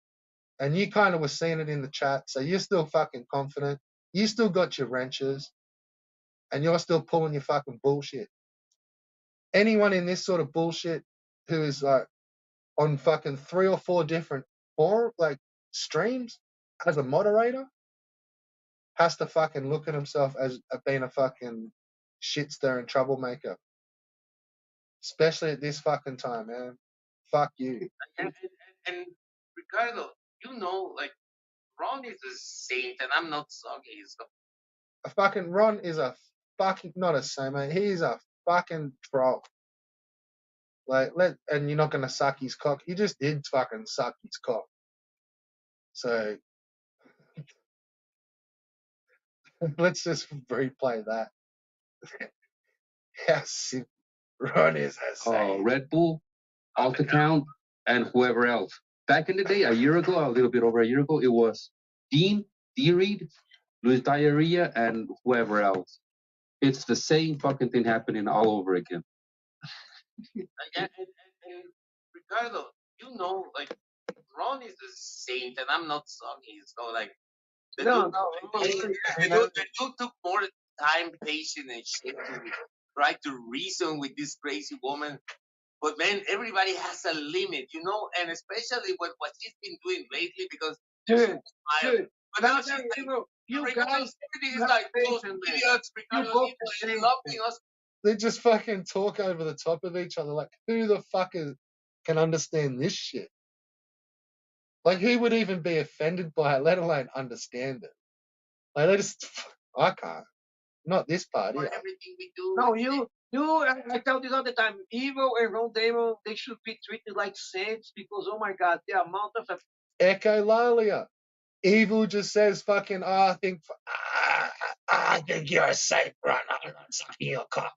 and you kind of were seeing it in the chat, so you're still fucking confident. You still got your wrenches, and you're still pulling your fucking bullshit. Anyone in this sort of bullshit who is like on fucking 3 or 4 different streams as a moderator has to fucking look at himself as being a fucking shitster and troublemaker. Especially at this fucking time, man. Fuck you. And Ricardo, like Ron is a saint, and I'm not soggy. So. A fucking Ron is a fucking not a saint, mate. He's a fucking troll. Like, and you're not gonna suck his cock. You just did fucking suck his cock. So let's just replay that. Yes, Ron is a saint. Red Bull, Alt Account, and whoever else. Back in the day, a year ago, a little bit over a year ago, it was Dean, D. Reed, Luis Diarrhea, and whoever else. It's the same fucking thing happening all over again. And Ricardo, like Ron is a saint, and I'm not soggy. So like, the dude took more time, patience, and shit to try to reason with this crazy woman. But man, everybody has a limit, and especially what she's been doing lately, because dude. But now she's like, you guys, everything is like those idiots, Ricardo, and loving us. They just fucking talk over the top of each other. Like, who the fuck can understand this shit? Like, who would even be offended by it, let alone understand it? Like, I can't. Not this party. Everything we do. No, you Dude, I tell this all the time. Evil and Ron Damon, they should be treated like saints because, oh my God, the amount of Echolalia. Evil just says fucking, I think you're a saint right now. I'm not sucking your cock.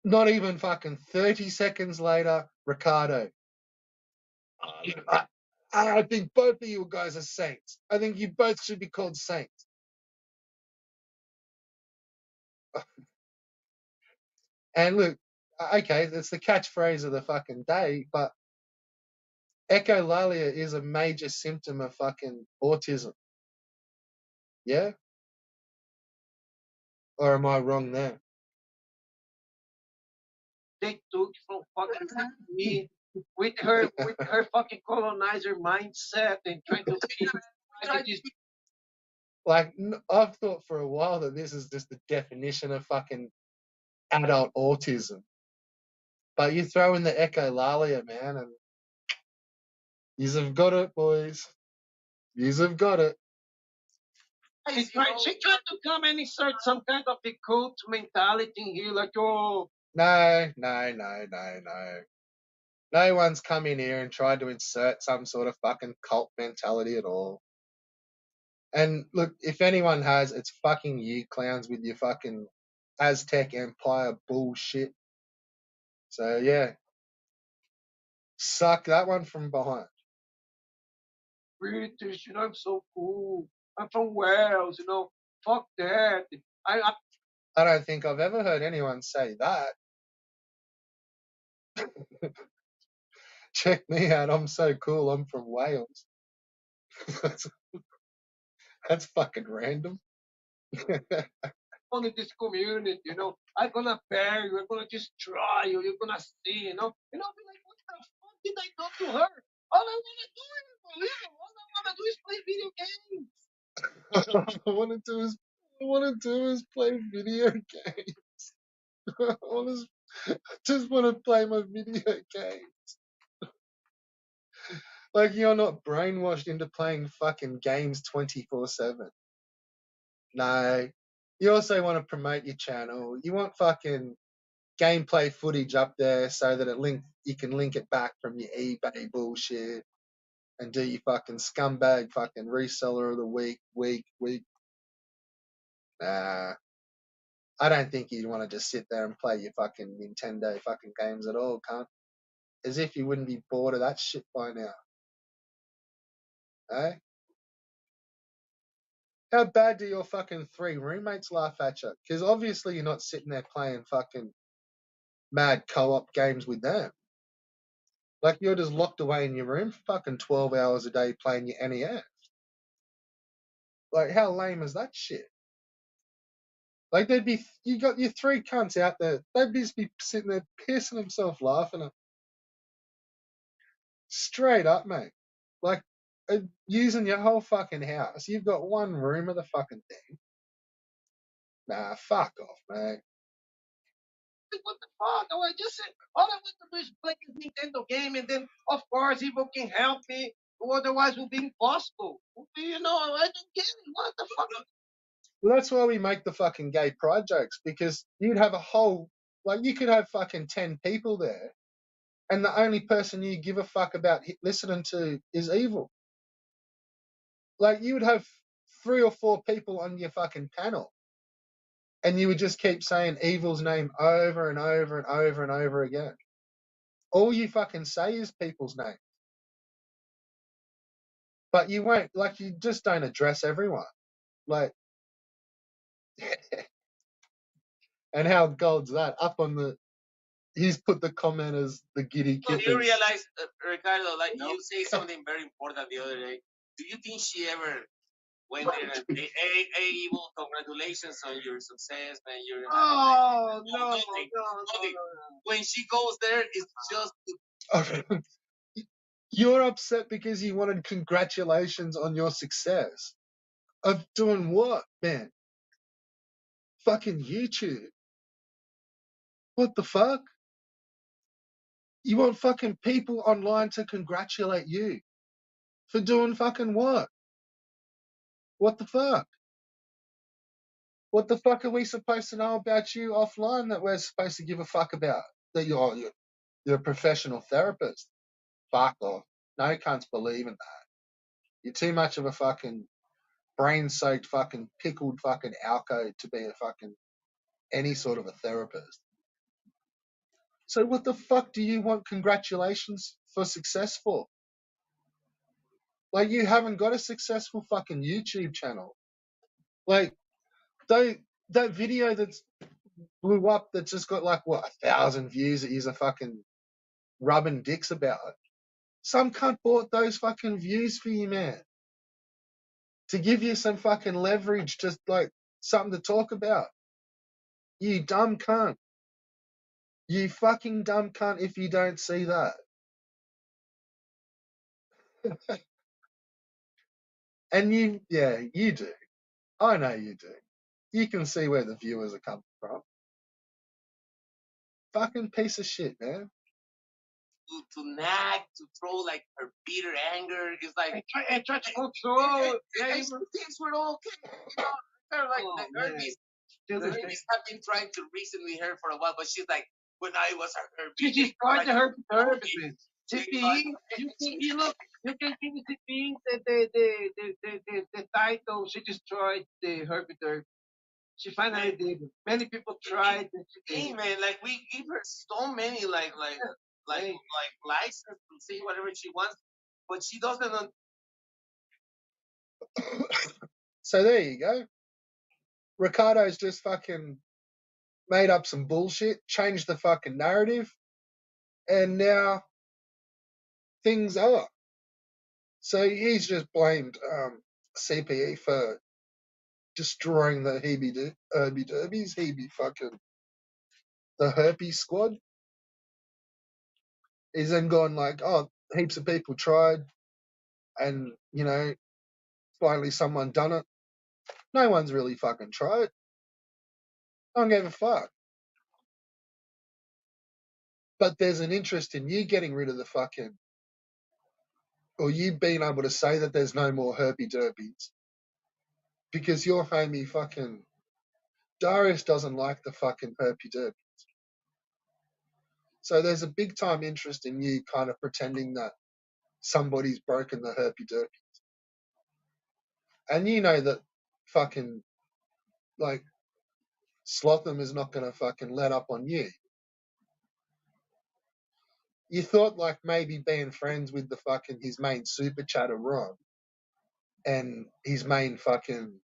Not even fucking 30 seconds later, Ricardo. I think both of you guys are saints. I think you both should be called saints. And look, okay, that's the catchphrase of the fucking day, but echolalia is a major symptom of fucking autism. Yeah? Or am I wrong there? they took from fucking me with her fucking colonizer mindset and trying to feed this. Like, I've thought for a while that this is just the definition of fucking adult autism. But you throw in the echolalia, man, and yous have got it, boys. Yous have got it. She tried to come and insert some kind of a cult mentality in here, like, oh, No. No one's come in here and tried to insert some sort of fucking cult mentality at all. And look, if anyone has, it's fucking you clowns with your fucking Aztec Empire bullshit. So yeah, suck that one from behind. British, I'm so cool. I'm from Wales, fuck that. I don't think I've ever heard anyone say that. Check me out, I'm so cool, I'm from Wales. that's fucking random. On this community, I'm gonna bear you, I'm gonna destroy you, you're gonna see, and I'll be like, what the fuck did I do to her? All I wanna do is believe it. All I wanna do is play video games. All I want to do is play video games. I just want to play my video games. Like, you're not brainwashed into playing fucking games 24/7. No. You also want to promote your channel. You want fucking gameplay footage up there so that you can link it back from your eBay bullshit and do your fucking scumbag fucking reseller of the week. Nah. I don't think you'd want to just sit there and play your fucking Nintendo fucking games at all, cunt. As if you wouldn't be bored of that shit by now. Eh? How bad do your fucking 3 roommates laugh at you? Because obviously you're not sitting there playing fucking mad co-op games with them. Like, you're just locked away in your room for fucking 12 hours a day playing your NES. Like, how lame is that shit? Like, you got your 3 cunts out there, they'd just be sitting there pissing themselves laughing at. Straight up, mate. Like, using your whole fucking house. You've got one room of the fucking thing. Nah, fuck off, mate. What the fuck? I just said, all I want to do is play this Nintendo game, and then, of course, Evil can help me, or otherwise it will be impossible. I don't get it. What the fuck? Well, that's why we make the fucking gay pride jokes, because you'd have you could have fucking 10 people there, and the only person you give a fuck about listening to is Evil. Like, you would have 3 or 4 people on your fucking panel, and you would just keep saying Evil's name over and over and over and over again. All you fucking say is people's names. But you won't, like, you just don't address everyone. Like, and how gold's that? He's put the comment as the giddy So kittens. you realize, Ricardo, like you say something very important the other day. Do you think she ever went there and say, hey, Evil, congratulations on your success, man. You're Oh, no, nothing. no. When she goes there, it's just You're upset because you wanted congratulations on your success. Of doing what, man? Fucking YouTube. What the fuck? You want fucking people online to congratulate you for doing fucking what? What the fuck? What the fuck are we supposed to know about you offline that we're supposed to give a fuck about? That you're a professional therapist? Fuck off. No cunts believe in that. You're too much of a fucking brain-soaked fucking pickled fucking alco to be a fucking any sort of a therapist. So what the fuck do you want congratulations for success for? Like, you haven't got a successful fucking YouTube channel. Like, that video that's blew up that just got like, what, 1,000 views that you're fucking rubbing dicks about. Some cunt bought those fucking views for you, man. To give you some fucking leverage, just like something to talk about. You dumb cunt. You fucking dumb cunt if you don't see that. And you do. I know you do. You can see where the viewers are coming from. Fucking piece of shit, man. To nag, to throw like her bitter anger. It's like I try to control. things were okay. You know, kind of like the herpes. The herpes have been trying to reason with her for a while, but she's like, when I was her She destroyed the herpes. CPE, look, you can give the CPE the title. She destroyed the herpes. She finally did it. Many people tried. Hey man, like we give her so many like license to say whatever she wants, but she doesn't. So there you go. Ricardo's just fucking made up some bullshit, changed the fucking narrative, and now things are. So he's just blamed CPE for destroying the herpes, fucking the herpes squad. He's then gone like, oh, heaps of people tried, and finally someone done it. No one's really fucking tried. I don't give a fuck. But there's an interest in you getting rid of the fucking, or you being able to say that there's no more herpy derpies. Because your homie fucking Darius doesn't like the fucking herpy derpies. So there's a big time interest in you kind of pretending that somebody's broken the herpy derpies. And you know that fucking, like, Slotham is not going to fucking let up on you. You thought like maybe being friends with the fucking his main super chatter Ron and his main fucking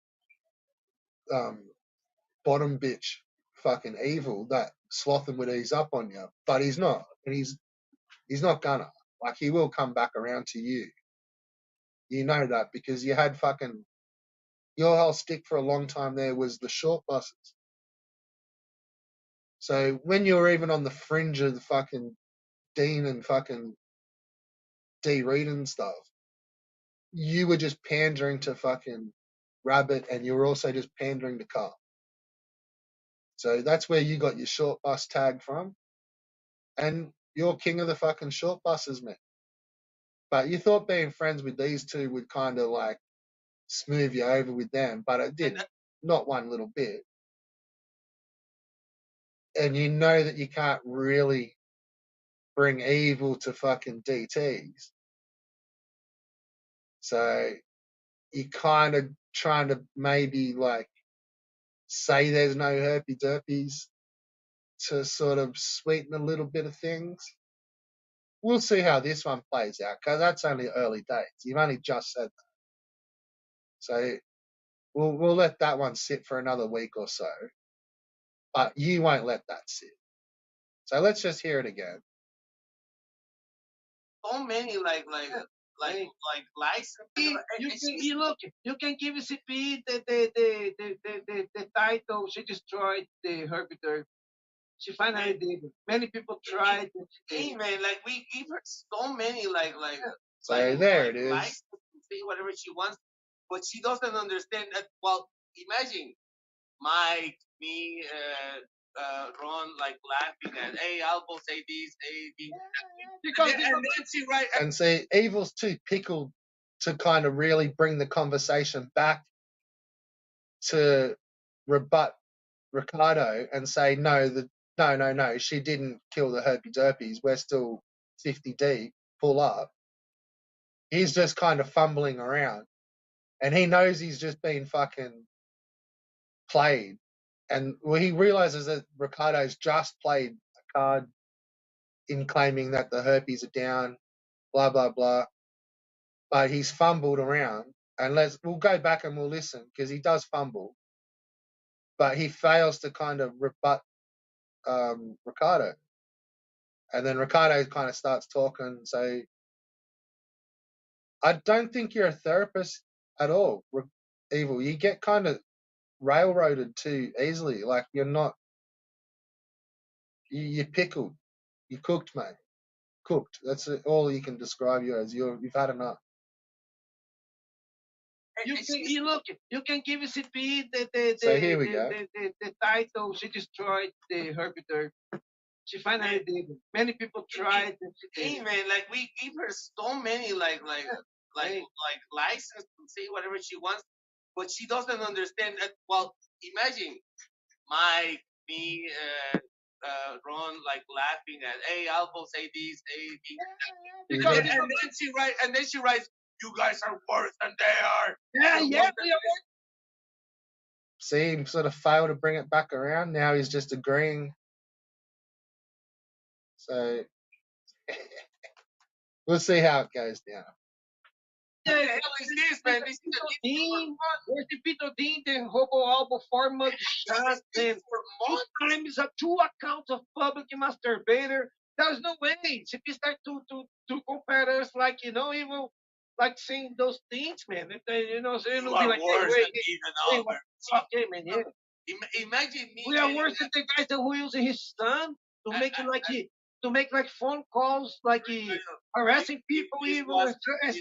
bottom bitch fucking evil that Slotham would ease up on you, but he's not, and he's not gonna. Like, he will come back around to you. You know that because you had fucking your whole stick for a long time there was the short buses. So when you were even on the fringe of the fucking Dean and fucking D Reed and stuff, you were just pandering to fucking Rabbit, and you were also just pandering to Carl. So that's where you got your short bus tag from, and you're king of the fucking short buses, man. But you thought being friends with these two would kind of like smooth you over with them, but it didn't. Not one little bit. And you know that you can't really bring evil to fucking DTs. So you kind of trying to maybe like say there's no herpy derpies to sort of sweeten a little bit of things. We'll see how this one plays out because that's only early days. You've only just said that. So we'll let that one sit for another week or so. But you won't let that sit. So let's just hear it again. So many like license. You can give CPE the title. She destroyed the herpes. She finally did it. Many people tried. Hey man, like we give her so many So there it is. license to say whatever she wants, but she doesn't understand that. Well, imagine Mike, me, Ron, like laughing at, hey, I'll go say this, hey, this. And then she right. And see, Evil's too pickled to kind of really bring the conversation back to rebut Ricardo and say, no, she didn't kill the herpy derpies. We're still 50 deep, pull up. He's just kind of fumbling around. And he knows he's just been fucking played. And he realizes that Ricardo's just played a card in claiming that the herpes are down, blah, blah, blah. But he's fumbled around. And we'll go back and we'll listen, because he does fumble. But he fails to kind of rebut Ricardo. And then Ricardo kind of starts talking. So I don't think you're a therapist at all, Evil. You get kind of railroaded too easily. Like, you're not, you're pickled. You're cooked, mate. Cooked. That's all you can describe you as. You've had enough. You can give CP Here we go. the title. She destroyed the Herbitor. She finally did it. Many people tried. Hey man, like we gave her so many like license to say whatever she wants, but she doesn't understand that. Well, imagine Mike, me, Ron, like laughing at, hey, Albo, say this, hey, because and then she writes, you guys are worse than they are. Yeah. See him sort of fail to bring it back around. Now he's just agreeing. So we'll see how it goes down. What the hell is this, man? This is Where's the Pito Dean, the Hobo Albo Farmer shot them for times, 2 accounts of public masturbator. There's no way. If you start to compare us, like, even like saying those things, man. If they, so you are like, worse than even okay, man, yeah. Imagine me. We are worse than the guys that who using his son to make like phone calls, like harassing people, even before she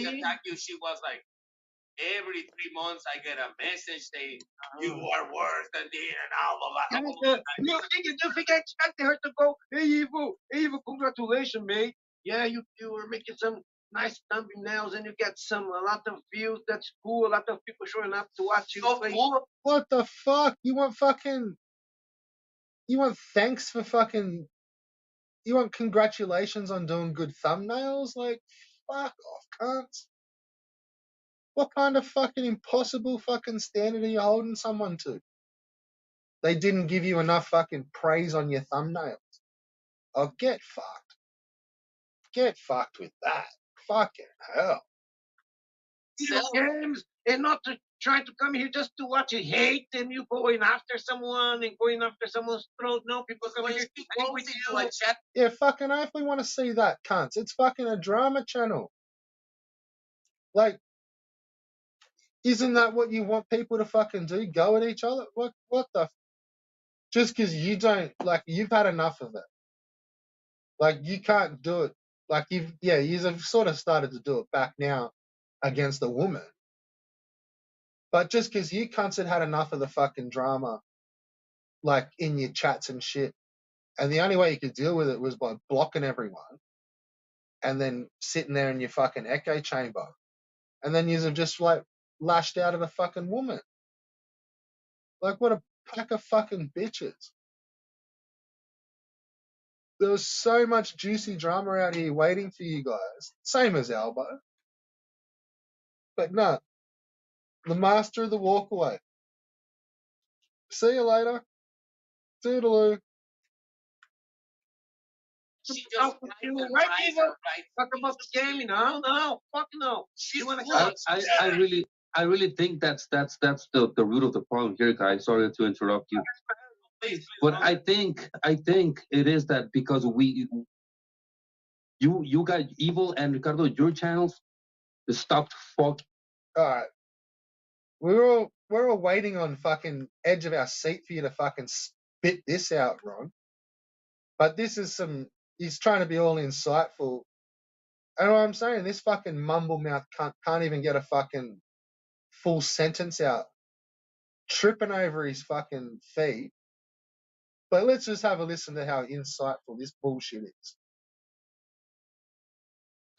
attacked you, she was like, every 3 months I get a message saying you are worse than Dean and all. You think I expected her to go, hey Evo, congratulations, mate. Yeah, you were making some nice thumbnails and you get a lot of views. That's cool. A lot of people showing up to watch you play. What the fuck? You want thanks for fucking, you want congratulations on doing good thumbnails? Like, fuck off, cunts. What kind of fucking impossible fucking standard are you holding someone to? They didn't give you enough fucking praise on your thumbnails. Oh, get fucked. Get fucked with that. Fucking hell. Games and not to try to come here just to watch you hate and you going after someone and going after someone's throat. No, people come here to play with you. Yeah, fucking if we want to see that, cunts. It's fucking a drama channel. Like, isn't that what you want people to fucking do? Go at each other? What the? Just because you don't, like, you've had enough of it. Like, you can't do it. Like, you've sort of started to do it back now against a woman. But just because you cunts had enough of the fucking drama, like, in your chats and shit, and the only way you could deal with it was by blocking everyone and then sitting there in your fucking echo chamber. And then you've just, like, lashed out at a fucking woman. Like, what a pack of fucking bitches. There was so much juicy drama out here waiting for you guys. Same as Albo. But no, the master of the walkaway. See you later. Toodaloo. Talk about the game, no, fuck no. I really think that's the root of the problem here, guys. Sorry to interrupt you. But I think it is that because you got Evil and Ricardo, your channels stopped fucking. All right. We're all waiting on fucking edge of our seat for you to fucking spit this out, Ron. But this is he's trying to be all insightful. And what I'm saying, this fucking mumble mouth can't even get a fucking full sentence out. Tripping over his fucking feet. But let's just have a listen to how insightful this bullshit is.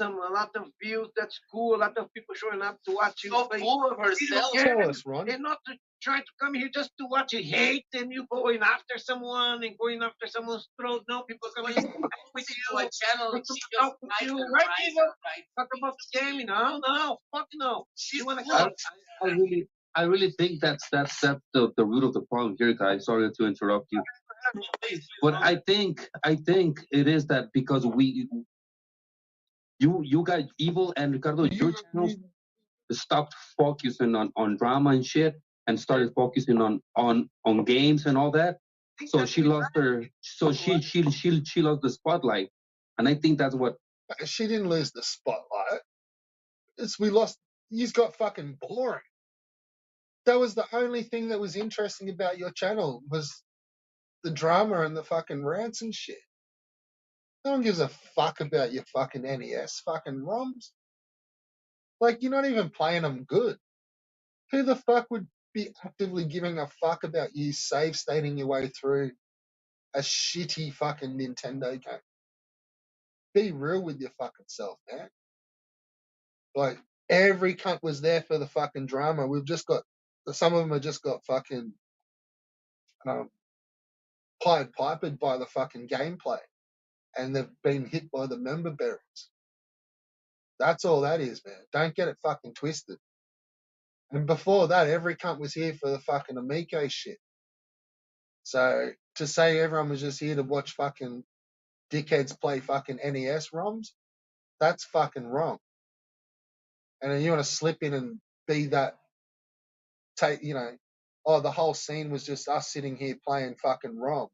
a lot of views. That's cool. A lot of people showing up to watch you. So play full of herself. video Tell games, us, Ron. and not to try to come here just to watch you hate and you going after someone and going after someone's throat. No, people come here With you a channel, to and she just talk with likes you. her Right, rights, people? right? Talk about the game. No, fuck no. She's You want to full come? of I really think that's the root of the problem here, guys. Sorry to interrupt you, but I think it is that because you got Evil and Ricardo, your channel stopped focusing on drama and shit and started focusing on games and all that. So she lost her. So she lost the spotlight, and I think that's what. She didn't lose the spotlight. We lost. You got fucking boring. That was the only thing that was interesting about your channel was the drama and the fucking rants and shit. No one gives a fuck about your fucking NES fucking ROMs. Like, you're not even playing them good. Who the fuck would be actively giving a fuck about you save stating your way through a shitty fucking Nintendo game? Be real with your fucking self, man. Like, every cunt was there for the fucking drama. We've just got, some of them have just got fucking Pied Pipered by the fucking gameplay. And they've been hit by the member berries. That's all that is, man. Don't get it fucking twisted. And before that, every cunt was here for the fucking Amico shit. So to say everyone was just here to watch fucking dickheads play fucking NES ROMs, that's fucking wrong. And then you want to slip in and be that, the whole scene was just us sitting here playing fucking ROMs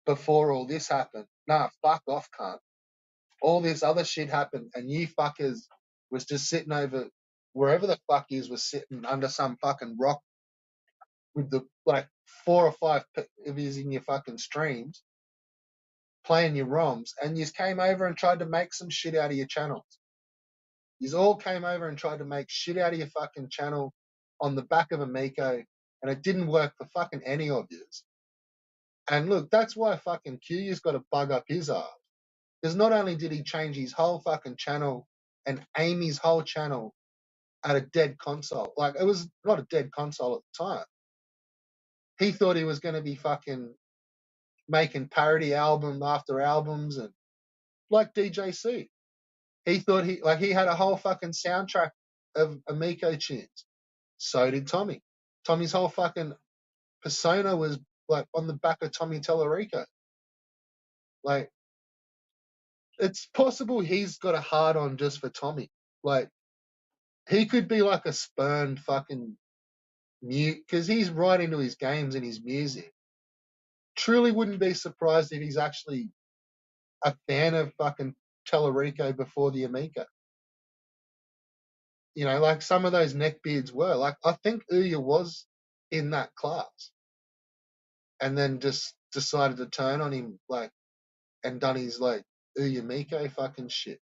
before all this happened. Nah, fuck off, cunt. All this other shit happened, and you fuckers was just sitting over wherever the fuck yous was sitting under some fucking rock with the 4 or 5 of yous in your fucking streams playing your ROMs, and yous came over and tried to make some shit out of your channels. Yous all came over and tried to make shit out of your fucking channel on the back of Amico, and it didn't work for fucking any of yous. And look, that's why fucking Q's got to bug up his ass. Because not only did he change his whole fucking channel and aim his whole channel at a dead console. Like, it was not a dead console at the time. He thought he was going to be fucking making parody album after albums and like DJC. He thought he had a whole fucking soundtrack of Amico tunes. So did Tommy. Tommy's whole fucking persona was like on the back of Tommy Tellerico. Like, it's possible he's got a hard on just for Tommy. Like, he could be like a spurned fucking mute because he's right into his games and his music. Truly wouldn't be surprised if he's actually a fan of fucking Tellerico before the Amico. Like some of those neckbeards were. Like, I think Ouya was in that class and then just decided to turn on him, like, and done his, like, Ouya Miko fucking shit.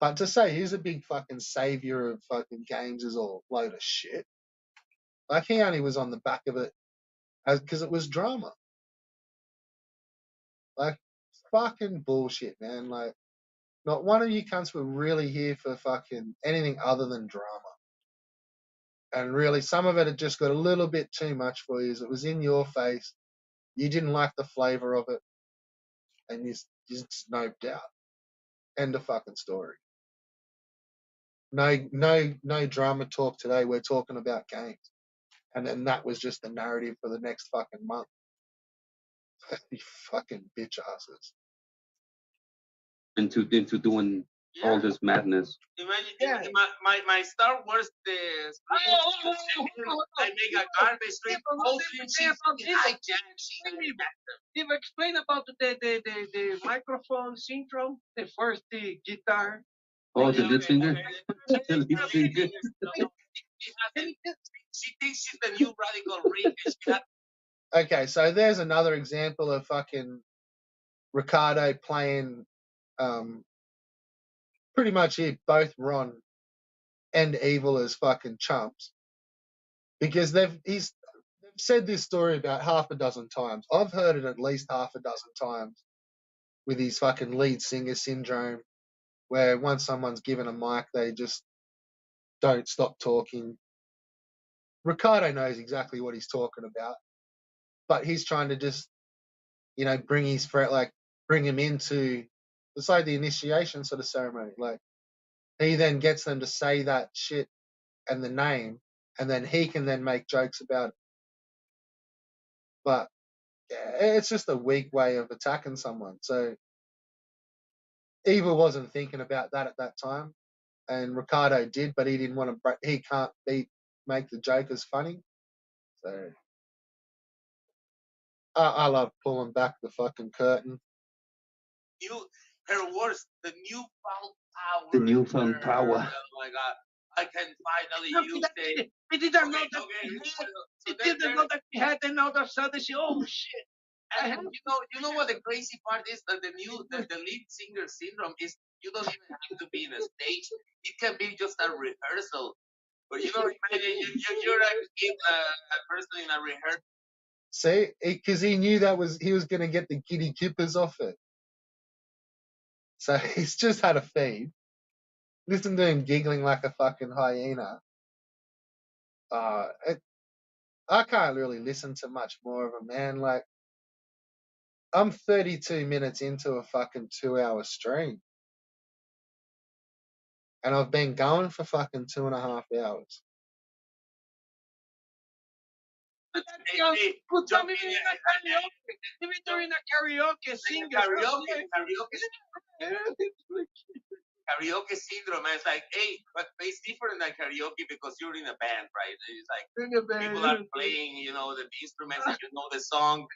But to say he's a big fucking savior of fucking games is all load of shit. Like, he only was on the back of it because it was drama. Like, fucking bullshit, man. Like, not one of you cunts were really here for fucking anything other than drama. And really, some of it had just got a little bit too much for you. It was in your face. You didn't like the flavor of it. And you just noped out. End of fucking story. No drama talk today. We're talking about games. And then that was just the narrative for the next fucking month. You fucking bitch asses. Into doing all this madness. Imagine my Star Wars I make a garbage stream. Explain about the microphone syndrome, the first guitar. Oh, the lead singer? The lead singer. She thinks she's the new radical Rick. Okay, so there's another example of fucking Ricardo playing pretty much here both Ron and Evil as fucking chumps. Because they've said this story about half a dozen times. I've heard it at least half a dozen times with his fucking lead singer syndrome, where once someone's given a mic, they just don't stop talking. Ricardo knows exactly what he's talking about, but he's trying to just, bring his friend, like, bring him into, it's like the initiation sort of ceremony. Like, he then gets them to say that shit and the name, and then he can then make jokes about it. But yeah, it's just a weak way of attacking someone. So Evil wasn't thinking about that at that time, and Ricardo did, but he didn't want to. He can't make the joke as funny. So I love pulling back the fucking curtain. Her words, the newfound power. The newfound power. Oh my God. I can finally use it. We didn't know that didn't know that she had, and all of a sudden oh shit. And you know what the crazy part is? That the lead singer syndrome is you don't even have to be in a stage. It can be just a rehearsal. But you're a person in a rehearsal. See, because he knew he was going to get the giddy kippers off it. So he's just had a feed. Listen to him giggling like a fucking hyena. I can't really listen to much more of a man. Like, I'm 32 minutes into a fucking 2-hour stream. And I've been going for fucking 2.5 hours. During a karaoke, sing karaoke syndrome. And it's like, hey, but it's different than karaoke because you're in a band, right? It's like people are playing, the instruments, and the song,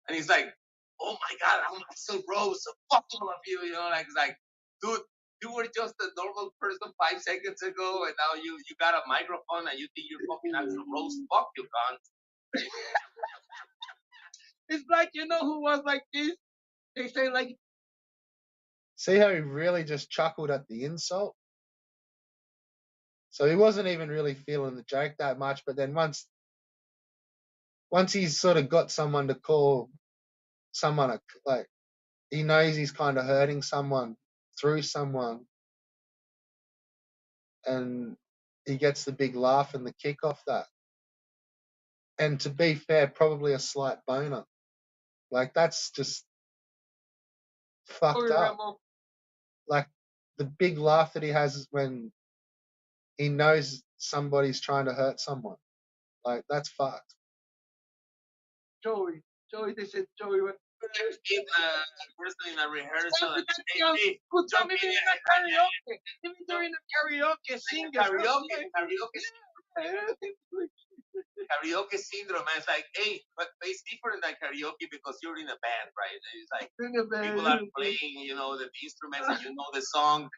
and it's like, oh my God, I'm Axl Rose, so fuck all of you, like it's like, dude, you were just a normal person 5 seconds ago, and now you got a microphone and you think you're fucking Axl Rose. Fuck you, cunt. It's like, who was like this? They say like. See how he really just chuckled at the insult? So he wasn't even really feeling the joke that much, but then once he's sort of got someone to call someone, like, he knows he's kind of hurting someone through someone, and he gets the big laugh and the kick off that. And to be fair, probably a slight boner. Like, that's just fucked up. Like, the big laugh that he has is when he knows somebody's trying to hurt someone. Like, that's fucked. Joey, they said Joey went. Person in a rehearsal. During a karaoke, sing karaoke syndrome. And it's like, hey, but it's different than karaoke because you're in a band, right? It's like people are playing, the instruments, and the song,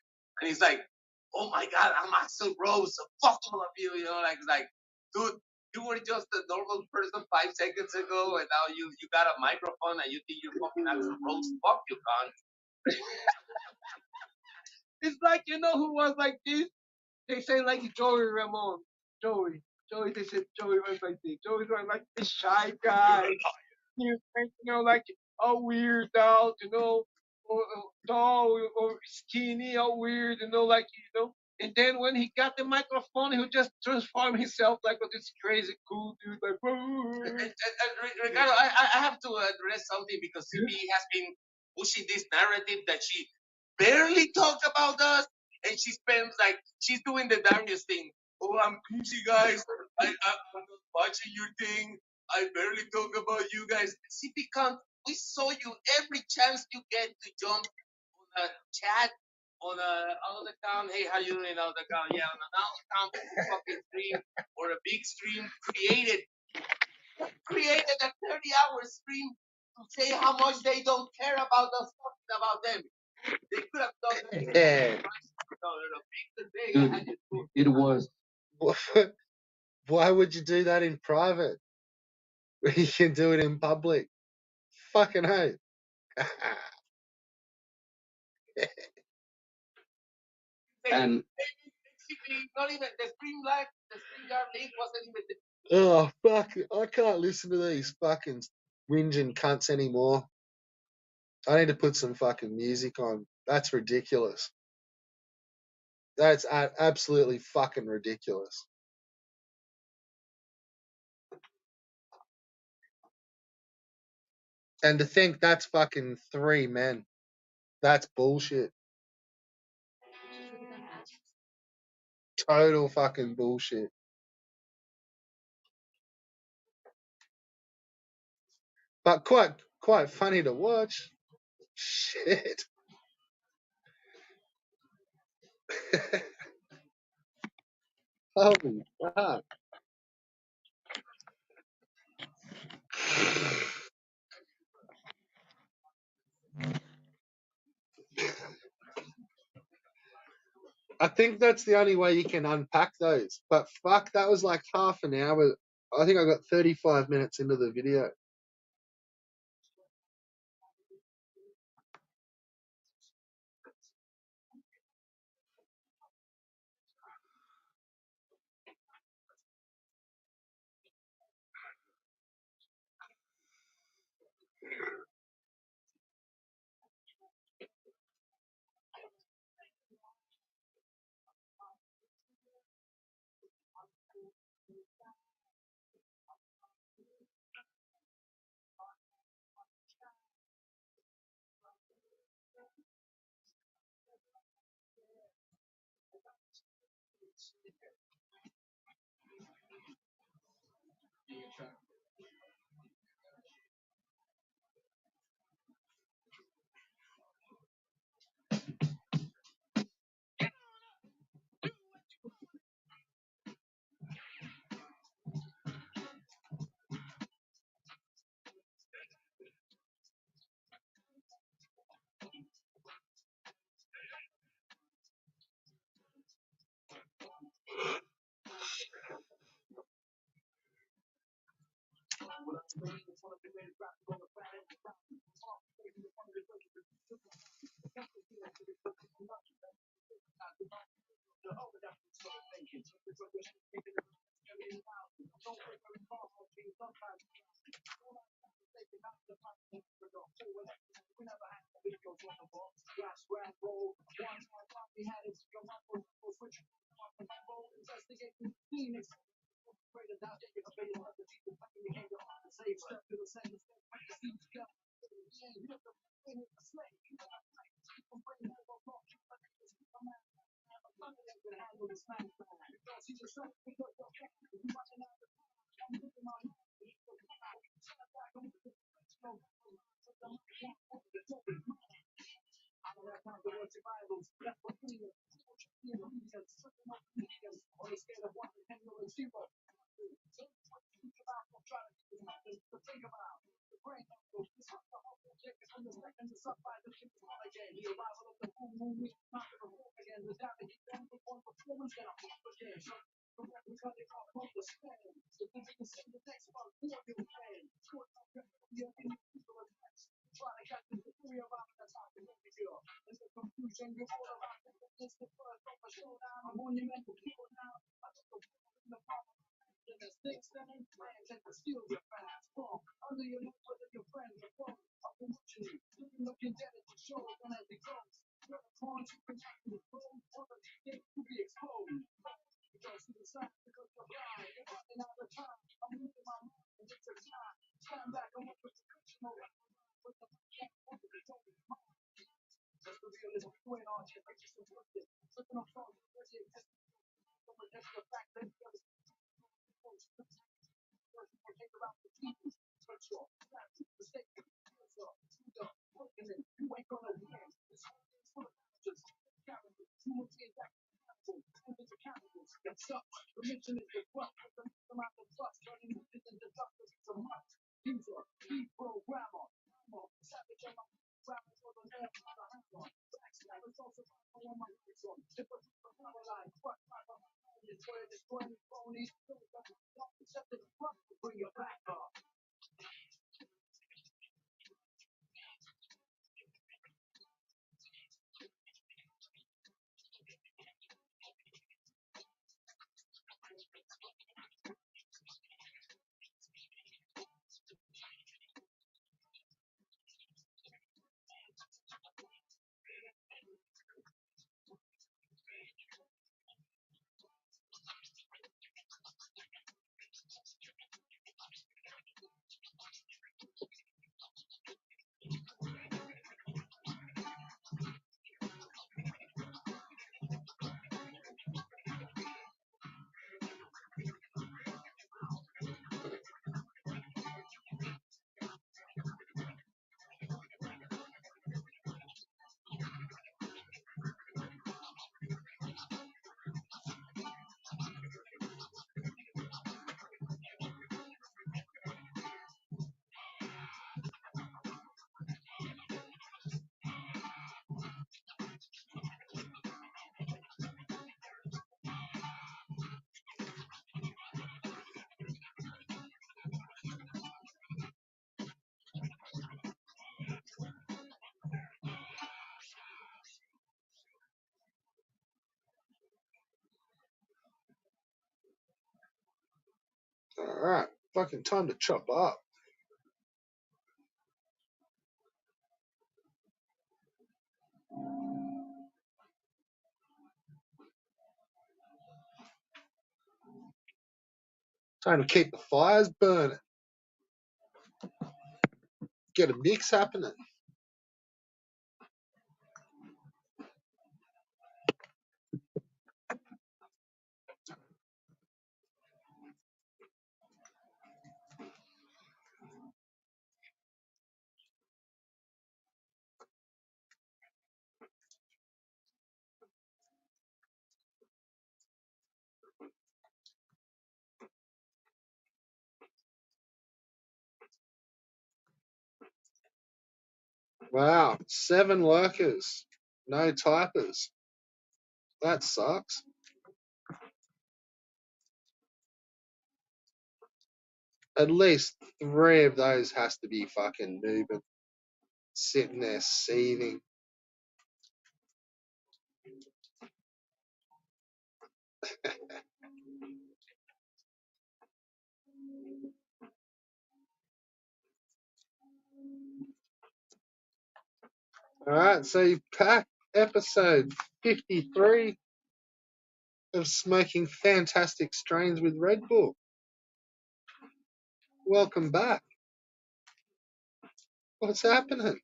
and it's like, oh my God, I'm Axl Rose, so fuck all of you, like it's like, dude, you were just a normal person 5 seconds ago, and now you got a microphone and you think you're fucking Axl Rose. Fuck you, cunt. It's like, who was like this? They say like Joey Ramone. Joey, they said Joey was like this. Joey was like this shy guy. He was like all weird out, or tall or skinny, all weird, like. And then when he got the microphone, he would just transform himself like this crazy cool dude. Like, Ricardo, I have to address something because CB has been pushing this narrative that she barely talks about us, and she's doing the Darius thing. Oh, I'm busy, guys. I'm not watching your thing. I barely talk about you guys. CB can't. We saw you every chance you get to jump on a chat. On another account, hey, how you doing? Another account, yeah, on another account, fucking stream or a big stream created a 30-hour stream to say how much they don't care about us talking about them. They could have done that. Yeah. Dude, it was. Why would you do that in private? You can do it in public. Fucking hell. And not even the StreamYard link wasn't even. Oh, fuck. I can't listen to these fucking whinging cunts anymore. I need to put some fucking music on. That's ridiculous. That's absolutely fucking ridiculous. And to think that's fucking 3 men. That's bullshit. Total fucking bullshit. But quite funny to watch. Shit. Holy fuck. I think that's the only way you can unpack those. But fuck, that was like half an hour. I think I got 35 minutes into the video. Alright, fucking time to chop up. Time to keep the fires burning. Get a mix happening. Wow, 7 lurkers. No typers. That sucks. At least 3 of those has to be fucking moving. Sitting there seething. Alright, so you pack episode 53 of Smoking Fantastic Strains with Red Bull. Welcome back. What's happening?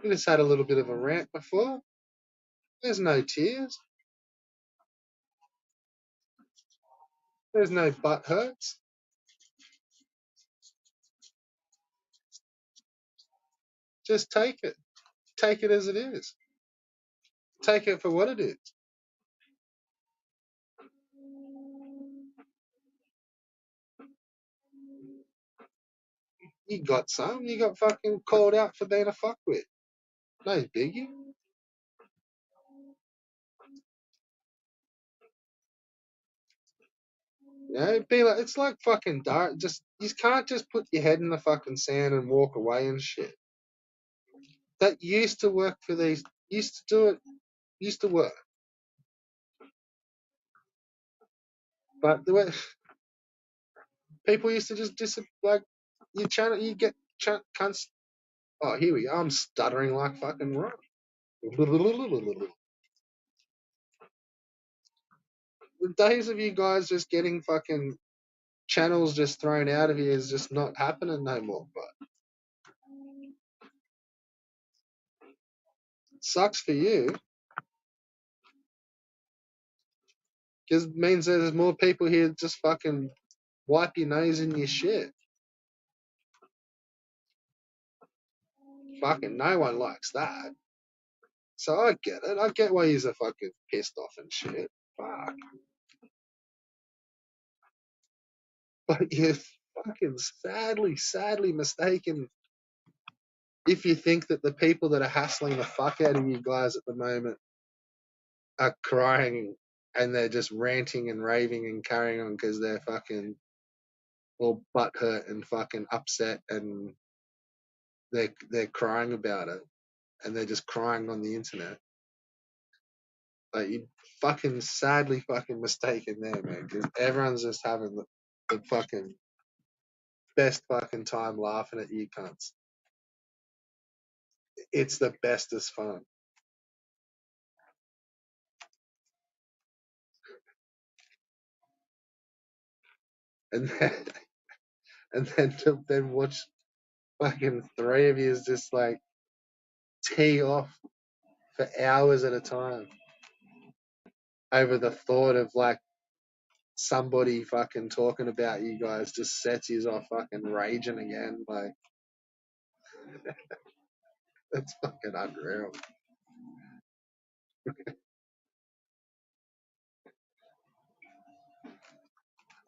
We just had a little bit of a rant before. There's no tears. There's no butt hurts. Just take it. Take it as it is. Take it for what it is. You got some. You got fucking called out for being a fuckwit. No biggie. You know, be like, it's like fucking dark. Just you can't just put your head in the fucking sand and walk away and shit. That used to work for these. Used to do it. Used to work. But the way people used to just like you channel, you get cunts. Oh, here we go. I'm stuttering like fucking rock. The days of you guys just getting fucking channels just thrown out of you is just not happening no more. But it sucks for you because it means that there's more people here just fucking wipe your nose in your shit. Fucking no one likes that. So I get it. I get why you're fucking pissed off and shit. Fuck. But you're fucking sadly mistaken if you think that the people that are hassling the fuck out of you guys at the moment are crying and they're just ranting and raving and carrying on because they're fucking all butthurt and fucking upset and they're crying about it and they're just crying on the internet. Like you fucking sadly fucking mistaken there, man, because everyone's just having the fucking best fucking time laughing at you cunts. It's the bestest fun. And then, and then to then watch fucking 3 of you is just like tee off for hours at a time over the thought of like somebody fucking talking about you guys just sets you off fucking raging again. Like that's fucking unreal.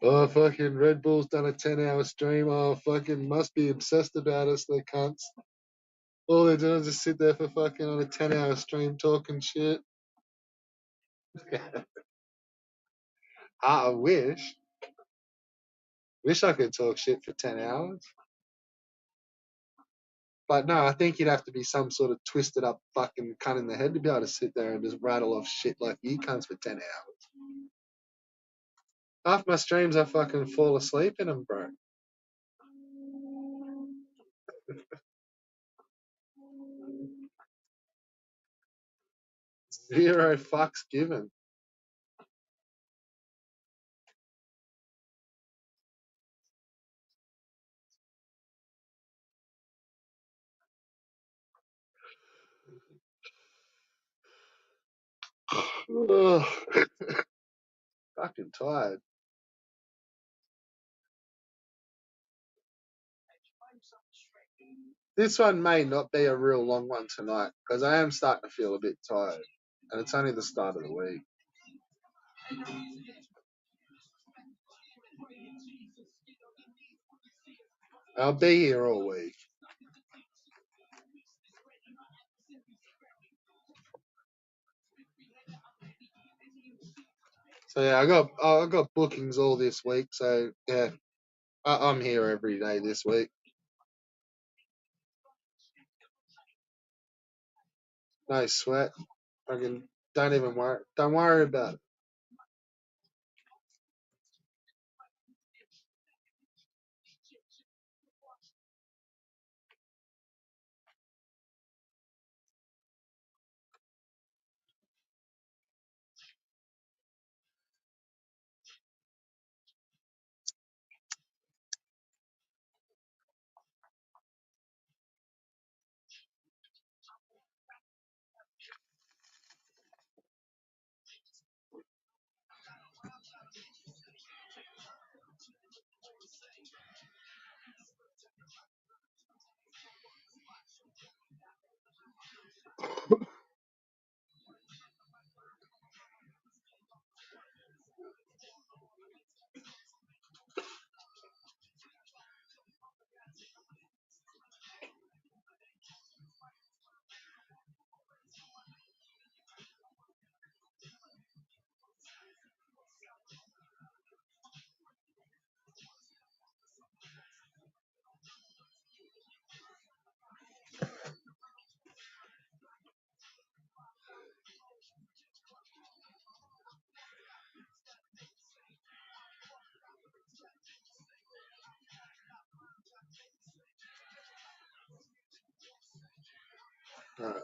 Oh, fucking Red Bull's done a 10-hour stream. Oh, fucking must be obsessed about us, they cunts. All they're doing is just sit there for fucking on a 10-hour stream talking shit. I wish. Wish I could talk shit for 10 hours. But no, I think you'd have to be some sort of twisted up fucking cunt in the head to be able to sit there and just rattle off shit like you cunts for 10 hours. Half my streams, I fucking fall asleep in them, bro. Zero fucks given. Ugh. Fucking tired. This one may not be a real long one tonight because I am starting to feel a bit tired, and it's only the start of the week. I'll be here all week. So yeah, I got bookings all this week. So yeah, I'm here every day this week. No sweat. Fucking don't even worry. Don't worry about it. Alright.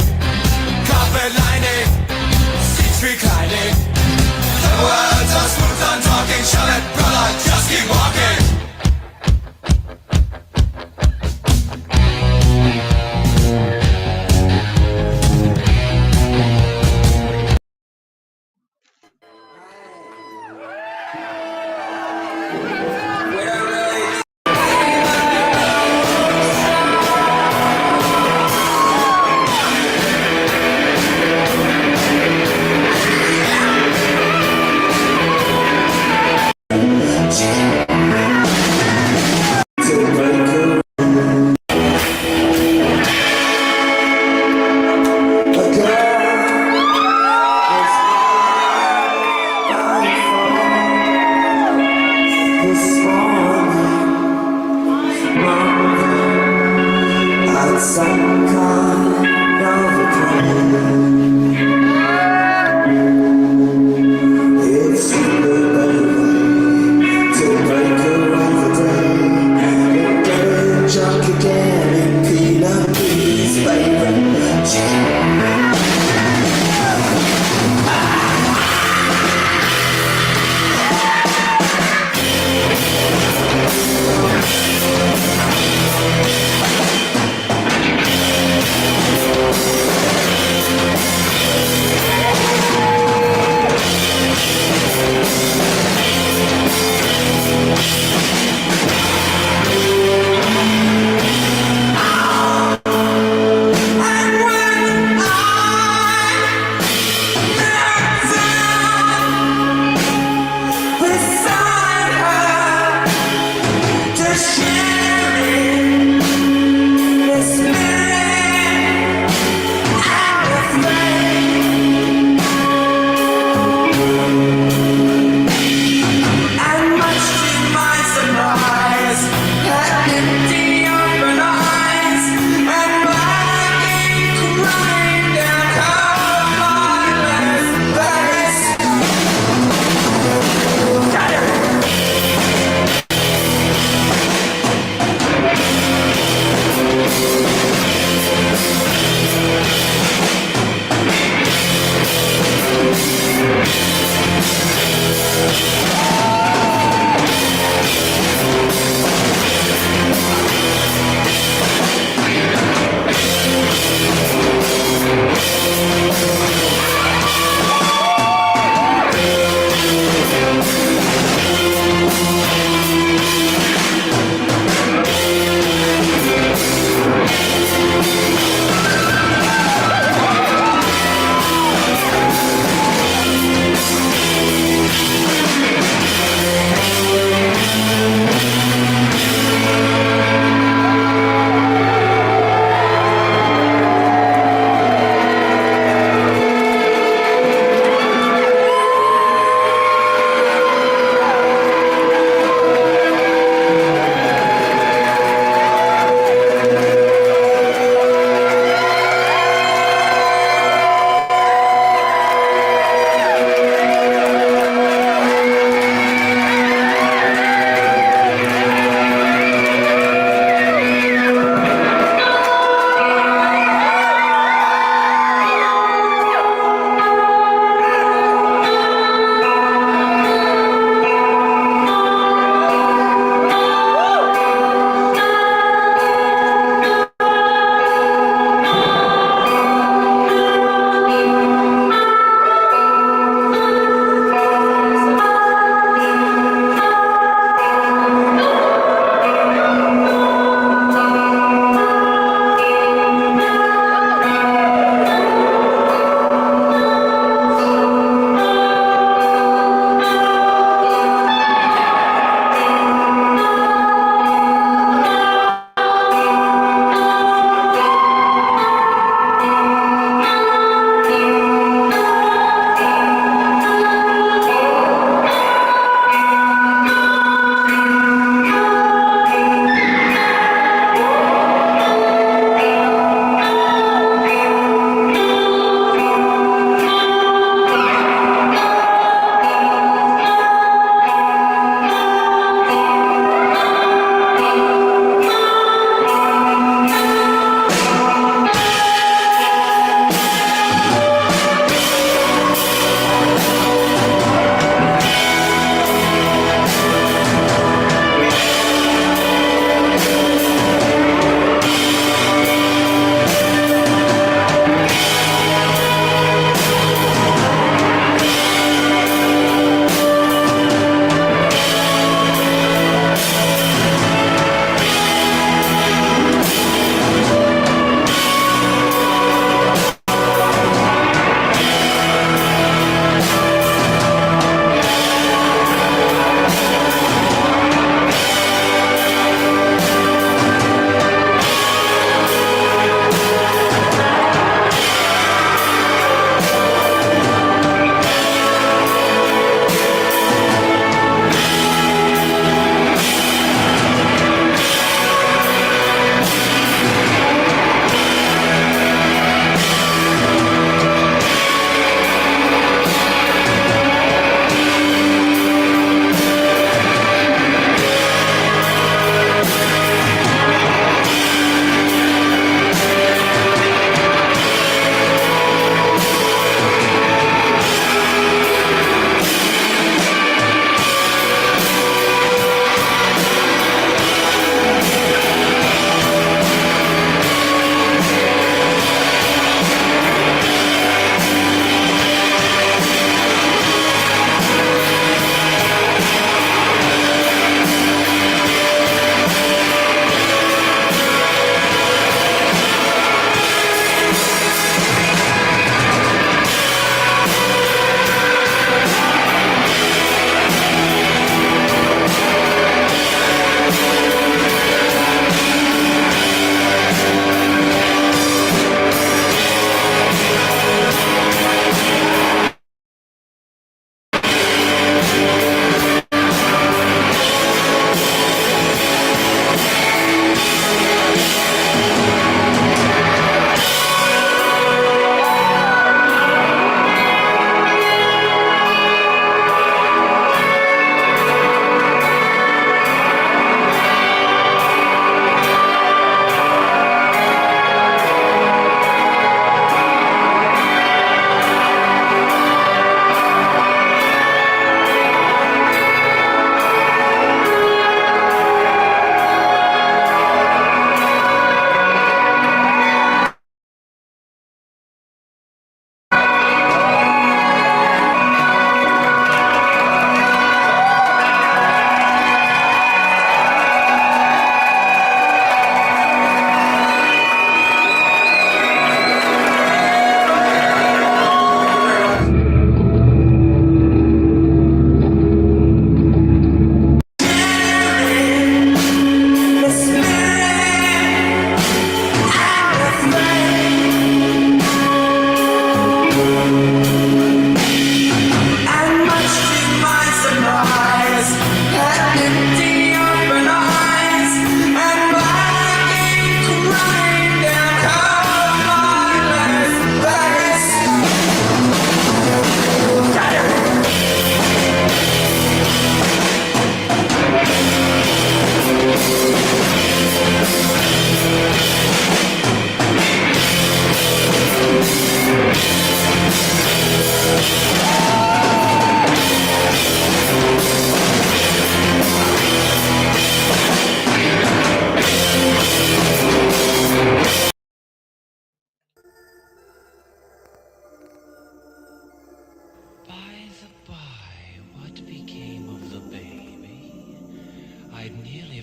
carpet lining, seats reclining. The words are smooth on talking, Charlotte, brother, just keep walking.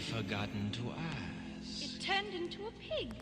forgotten to ask. It turned into a pig.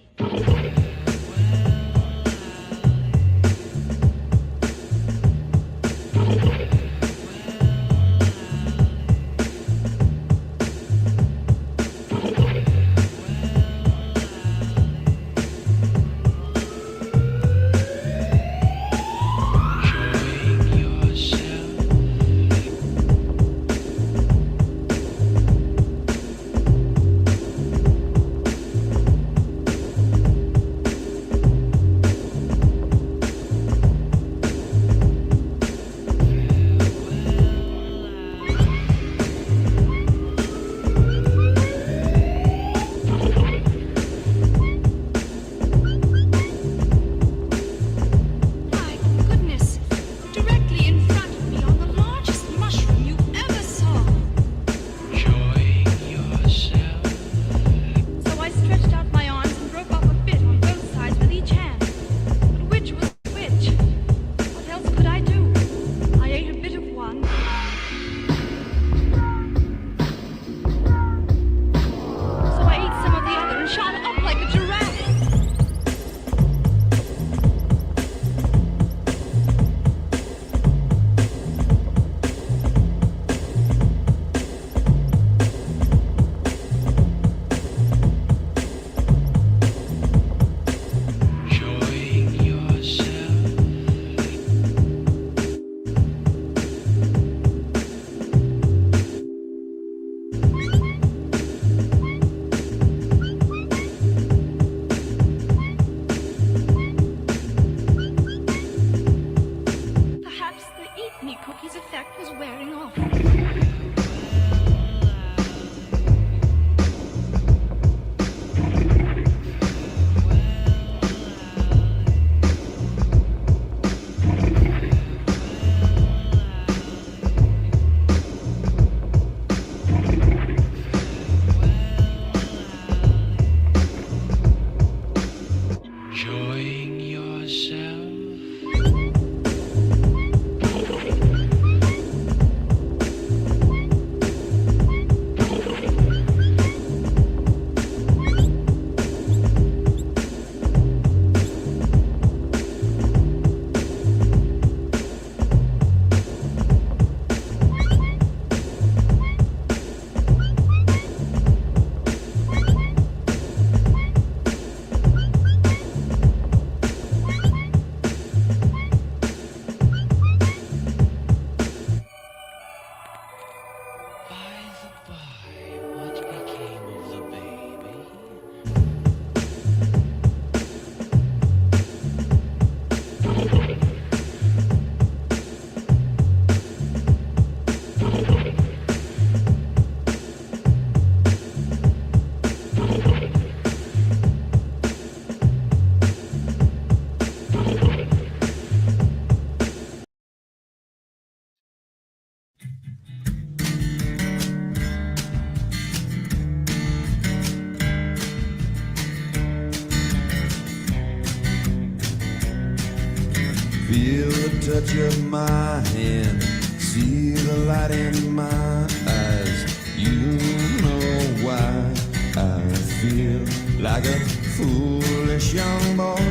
Feel the touch of my hand, see the light in my eyes. You know why I feel like a foolish young boy,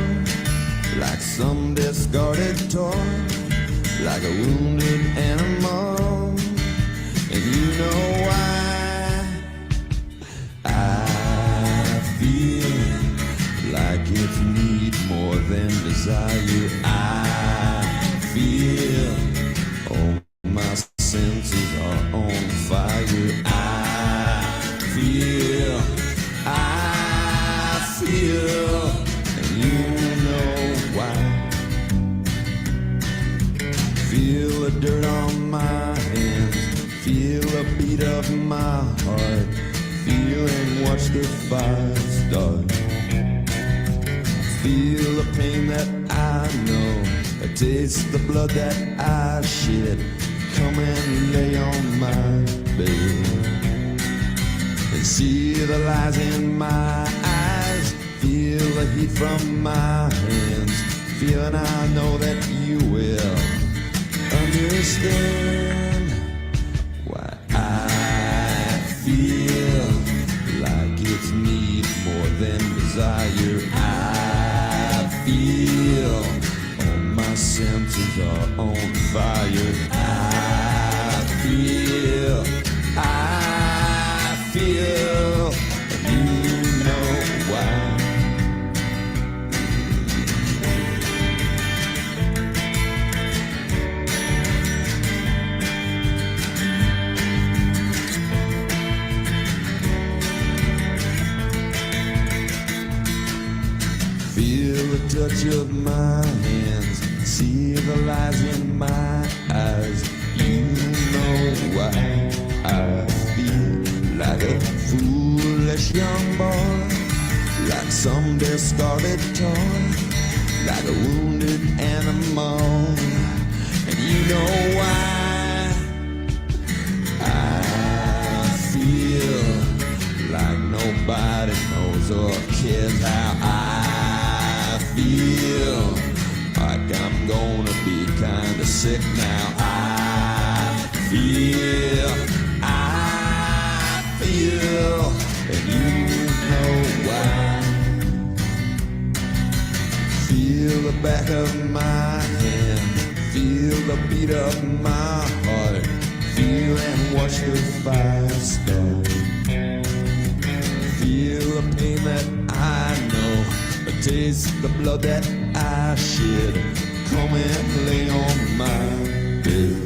like some discarded toy, like a wounded animal. And you know why I feel like it's need more than desire. I feel all my senses are on fire. I feel, and you know why. Feel the dirt on my hands, feel the beat of my heart, feel and watch the fire start. Feel the pain that I know, taste the blood that I shed. Come and lay on my bed and see the lies in my eyes. Feel the heat from my hands, feel and I know that you will understand why I feel fire. I feel, you know why. Feel the touch of my hands, see the lies in my eyes. You know why I feel like a foolish young boy, like some discarded toy, like a wounded animal. And you know why I feel like nobody knows or cares how I feel. Like I'm gonna be kinda sick now. I feel, and you know why. Feel the back of my hand, feel the beat of my heart, feel and watch the fire start. Feel the pain that I know, taste the blood that I shed. Come and lay on my bed.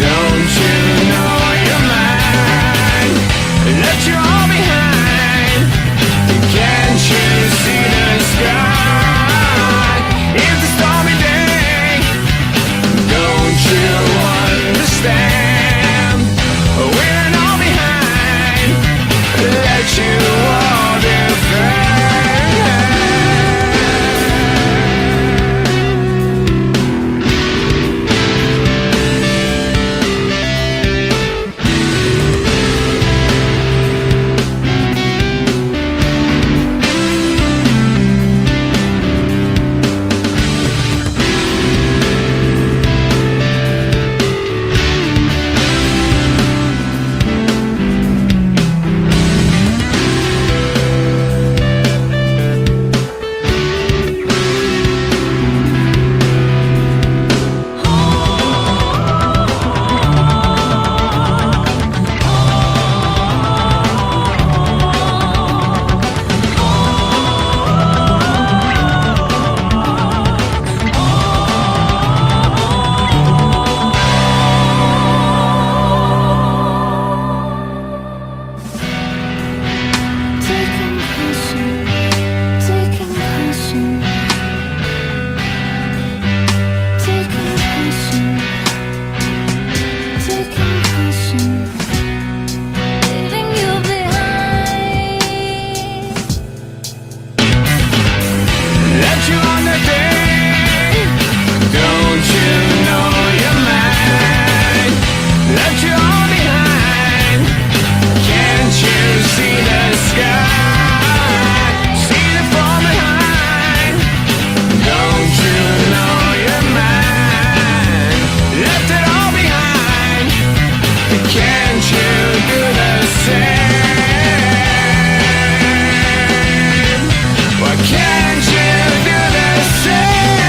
Don't you know Can't you do the same? Why can't you do the same?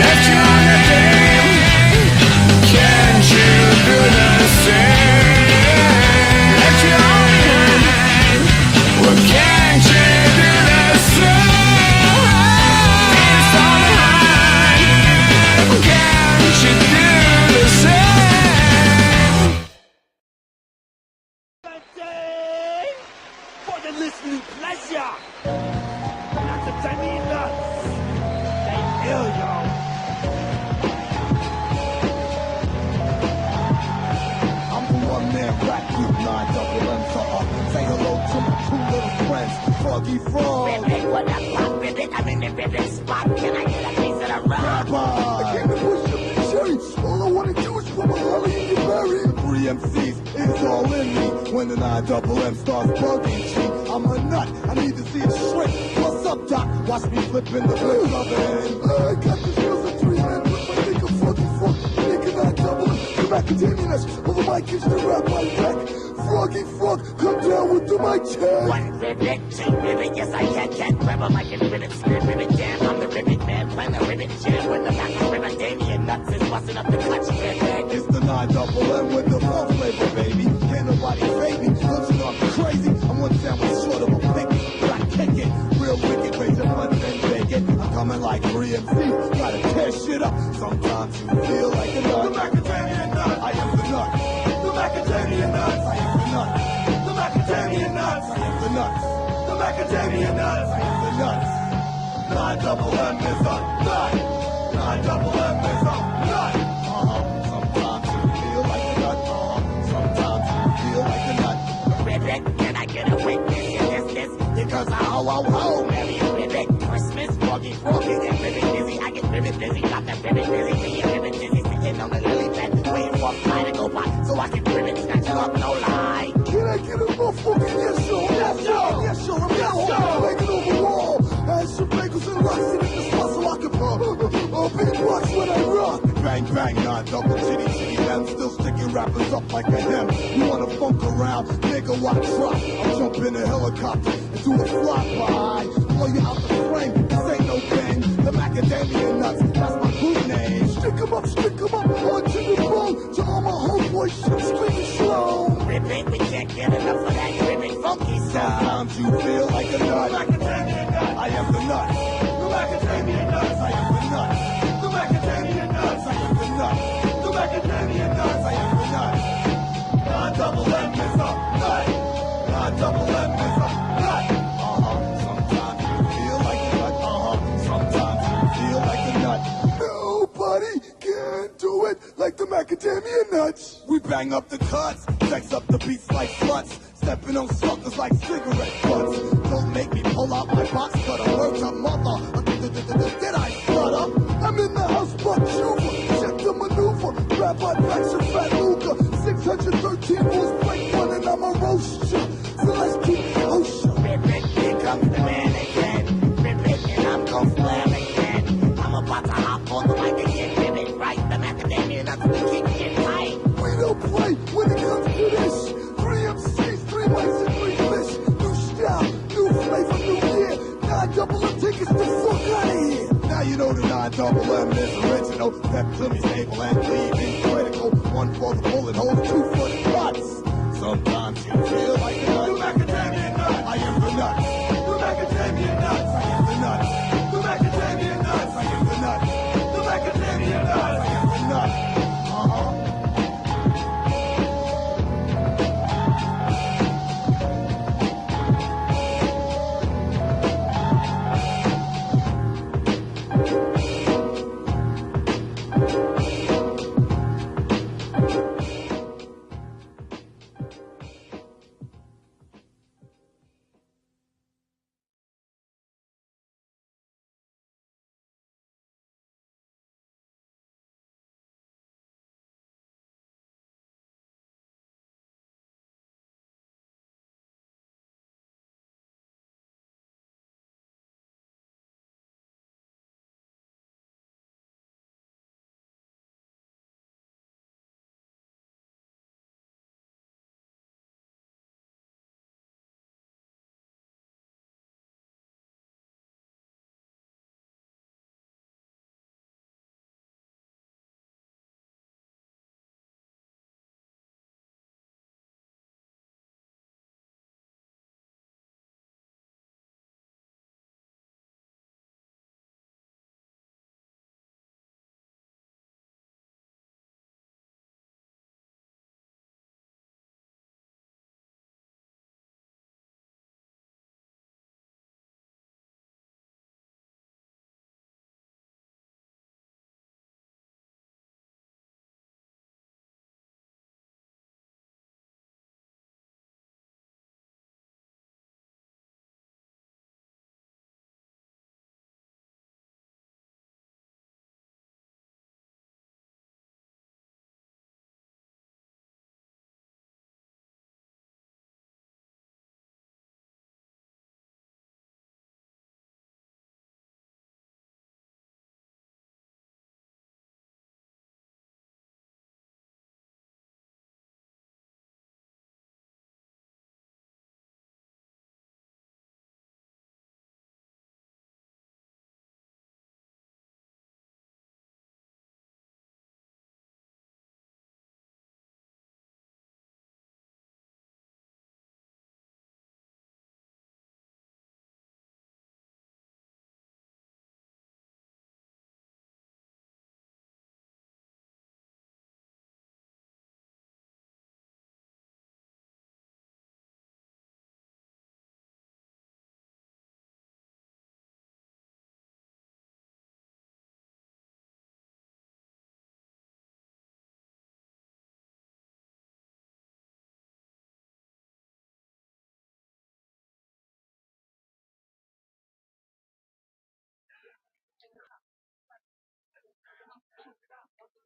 Left you on the game. Can't you do the same? Left you all behind. Well, can't you do the same? It's all behind. Can't you do the same? For the listening pleasure. Not the Chinese nuts. They ill, y'all. I'm the one-man rap group, 9 double M something. Say hello to my 2 little friends, Froggy Frog. Ribbit, what up, pop, ribbit? I'm in the ribbit spot. Can I get a piece of the rock? Rabbi. I came to push up the cherry. All I want to do is put my holly in your berry. 3 MCs, it's all in me. When the 9 double M starts bugging, G, I'm a nut. I need to see it shrink. What's up, Doc? Watch me flipping the bliss of it. I got the skills of 3 men with my nigga Froggy Frog. Nigga 9 double M. The macadamia nuts. All the mic is the rap I wreck. Froggy Frog, come down with the mic check. 1 ribbit, 2 ribbit, yes I can grab a mic and ribbit, spin, ribbit jam. I'm the ribbit man, plan the ribbit jam. When the back of ribbit, Damien nuts is busting up the clutch ribbit. It's the 9 double M with the funk flavor, baby. Can't nobody fade me. Don't you know I'm crazy? I'm 1 sandwich short of a picket, but I kick it. Real wicked, raising money and bake it. I'm coming like 3 MCs, gotta tear shit up. Sometimes you feel like a nut. The macadamia nut, I am the nut. The macadamia nuts, I am the nut. The macadamia nuts, I am the nuts. The macadamia nuts, I am the nuts. 9 double M is a nut. 9 double M is a nut. Sometimes you feel like a nut. Sometimes you feel like a nut. Ribbit, can I get a witness? This, Because I ho ho ho. Merry ribbit, Christmas, Froggy Froggy, get ribbit busy. I get ribbit busy, got that ribbit busy. Me and ribbit busy, sitting on the lily pad, waiting for a fly to go by, so I can ribbit snatch it up, no lie. Can I get a motherfucking yes, sir? Yes, sir. Yes, sir. I'm yes, sir. Making over wall. Add some bagels and rocks in the spot so I can big rocks when I rock. Bang, bang, 9 double chitty, chitty, them still sticking rappers up like a hem. You wanna funk around, nigga, watch drop. I'll jump in a helicopter and do a flyby. Blow you out the frame, this ain't no game. The macadamia nuts, that's my group name. Stick 'em up, onto the bone. To all my homeboys, screaming slow. Ribbit, we can't get enough of that ribbit funky sound. Sometimes you feel like a nut. The macadamia nut, I am the nut. The macadamia nuts, I am the nut. The macadamia nuts, I am the nut. The macadamia nuts, I am the nut. 9 double M is a nut. 9 double M is a nut. Sometimes you feel like a nut. Sometimes you feel like a nut. Nobody can do it like the macadamia nuts. We bang up the cuts, sex up the beats like sluts. Stepping on suckers like cigarette butts. Don't make me pull out my box cutter. Word to mother. Did I stutter? I'm in the house, but you check the maneuver. Rabbi packs a fat Luger. 613 rules, break one, and I'm a roaster. So let's keep it kosher. Ribbit, here comes the man again. Ribbit, and I'm gon' slam again. I'm about to hop on the mic and get ribbit right. The macadamia nuts will keep it tight. We don't play when it comes to this. 3 MCs, 3 mics, and 3 fish. New style, new flavor, new year. 9 double M, take us the fuck out of here. Now you know the 9 double M is original. Step to me, stable, and leaving critical. 1 for the bullet holes, 2 for the butts. Sometimes you feel like a nut. The macadamia nut, I am the nut. The macadamia nuts, I am the nut. The macadamia nuts, I am the nut. The macadamia nuts, I am the nut.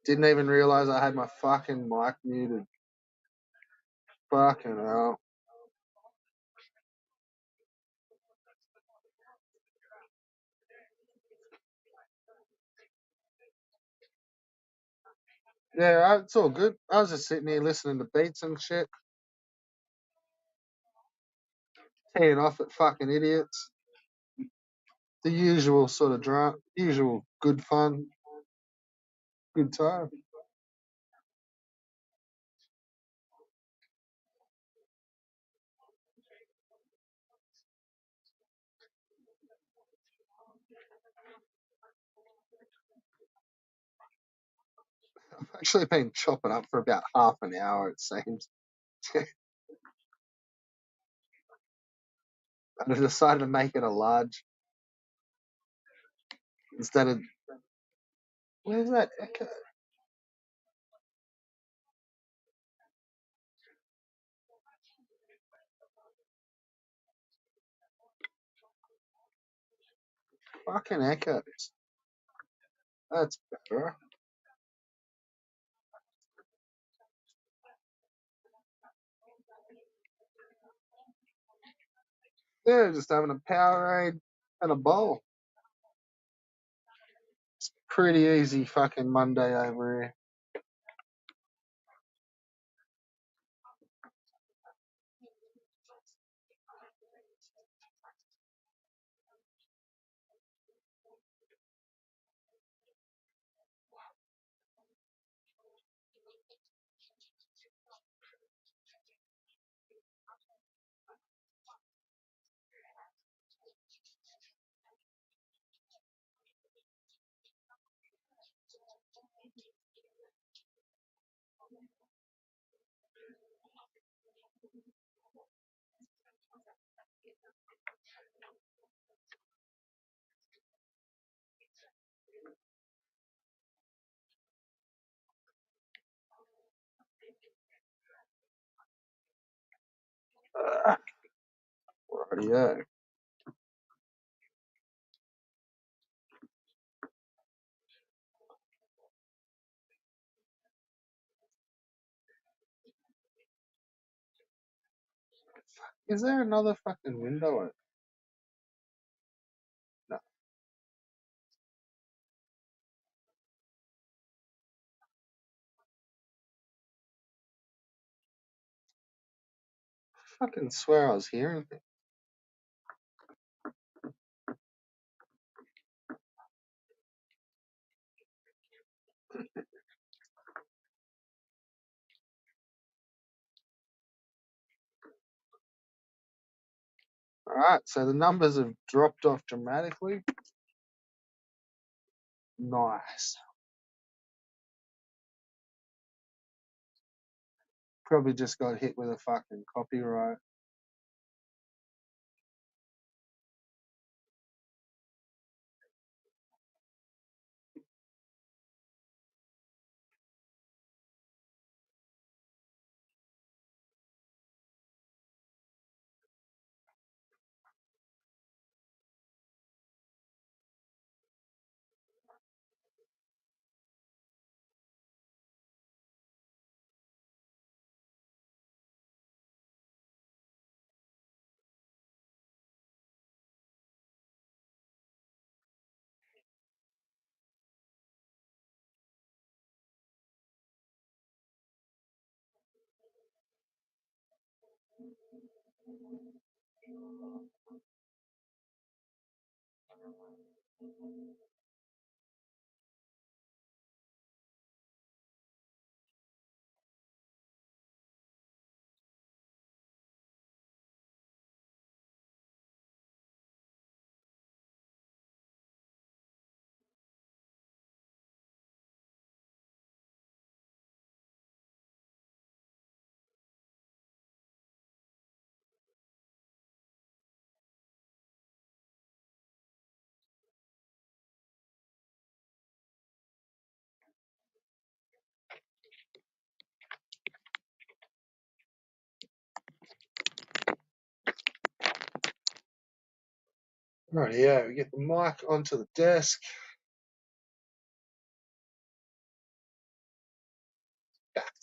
Didn't even realize I had my fucking mic muted. Fucking hell. Yeah, it's all good. I was just sitting here listening to beats and shit, teeing off at fucking idiots. The usual sort of usual good fun, good time. I've actually been chopping up for about half an hour, it seems. I decided to make it a large instead of. Where's that echo? Fucking echoes. That's better. Yeah, just having a Powerade and a bowl. Pretty easy fucking Monday over here. Rightio. Is there another fucking window open? No. I fucking swear I was hearing things. Alright, so the numbers have dropped off dramatically. Nice. Probably just got hit with a fucking copyright. Rightio, we get the mic onto the desk.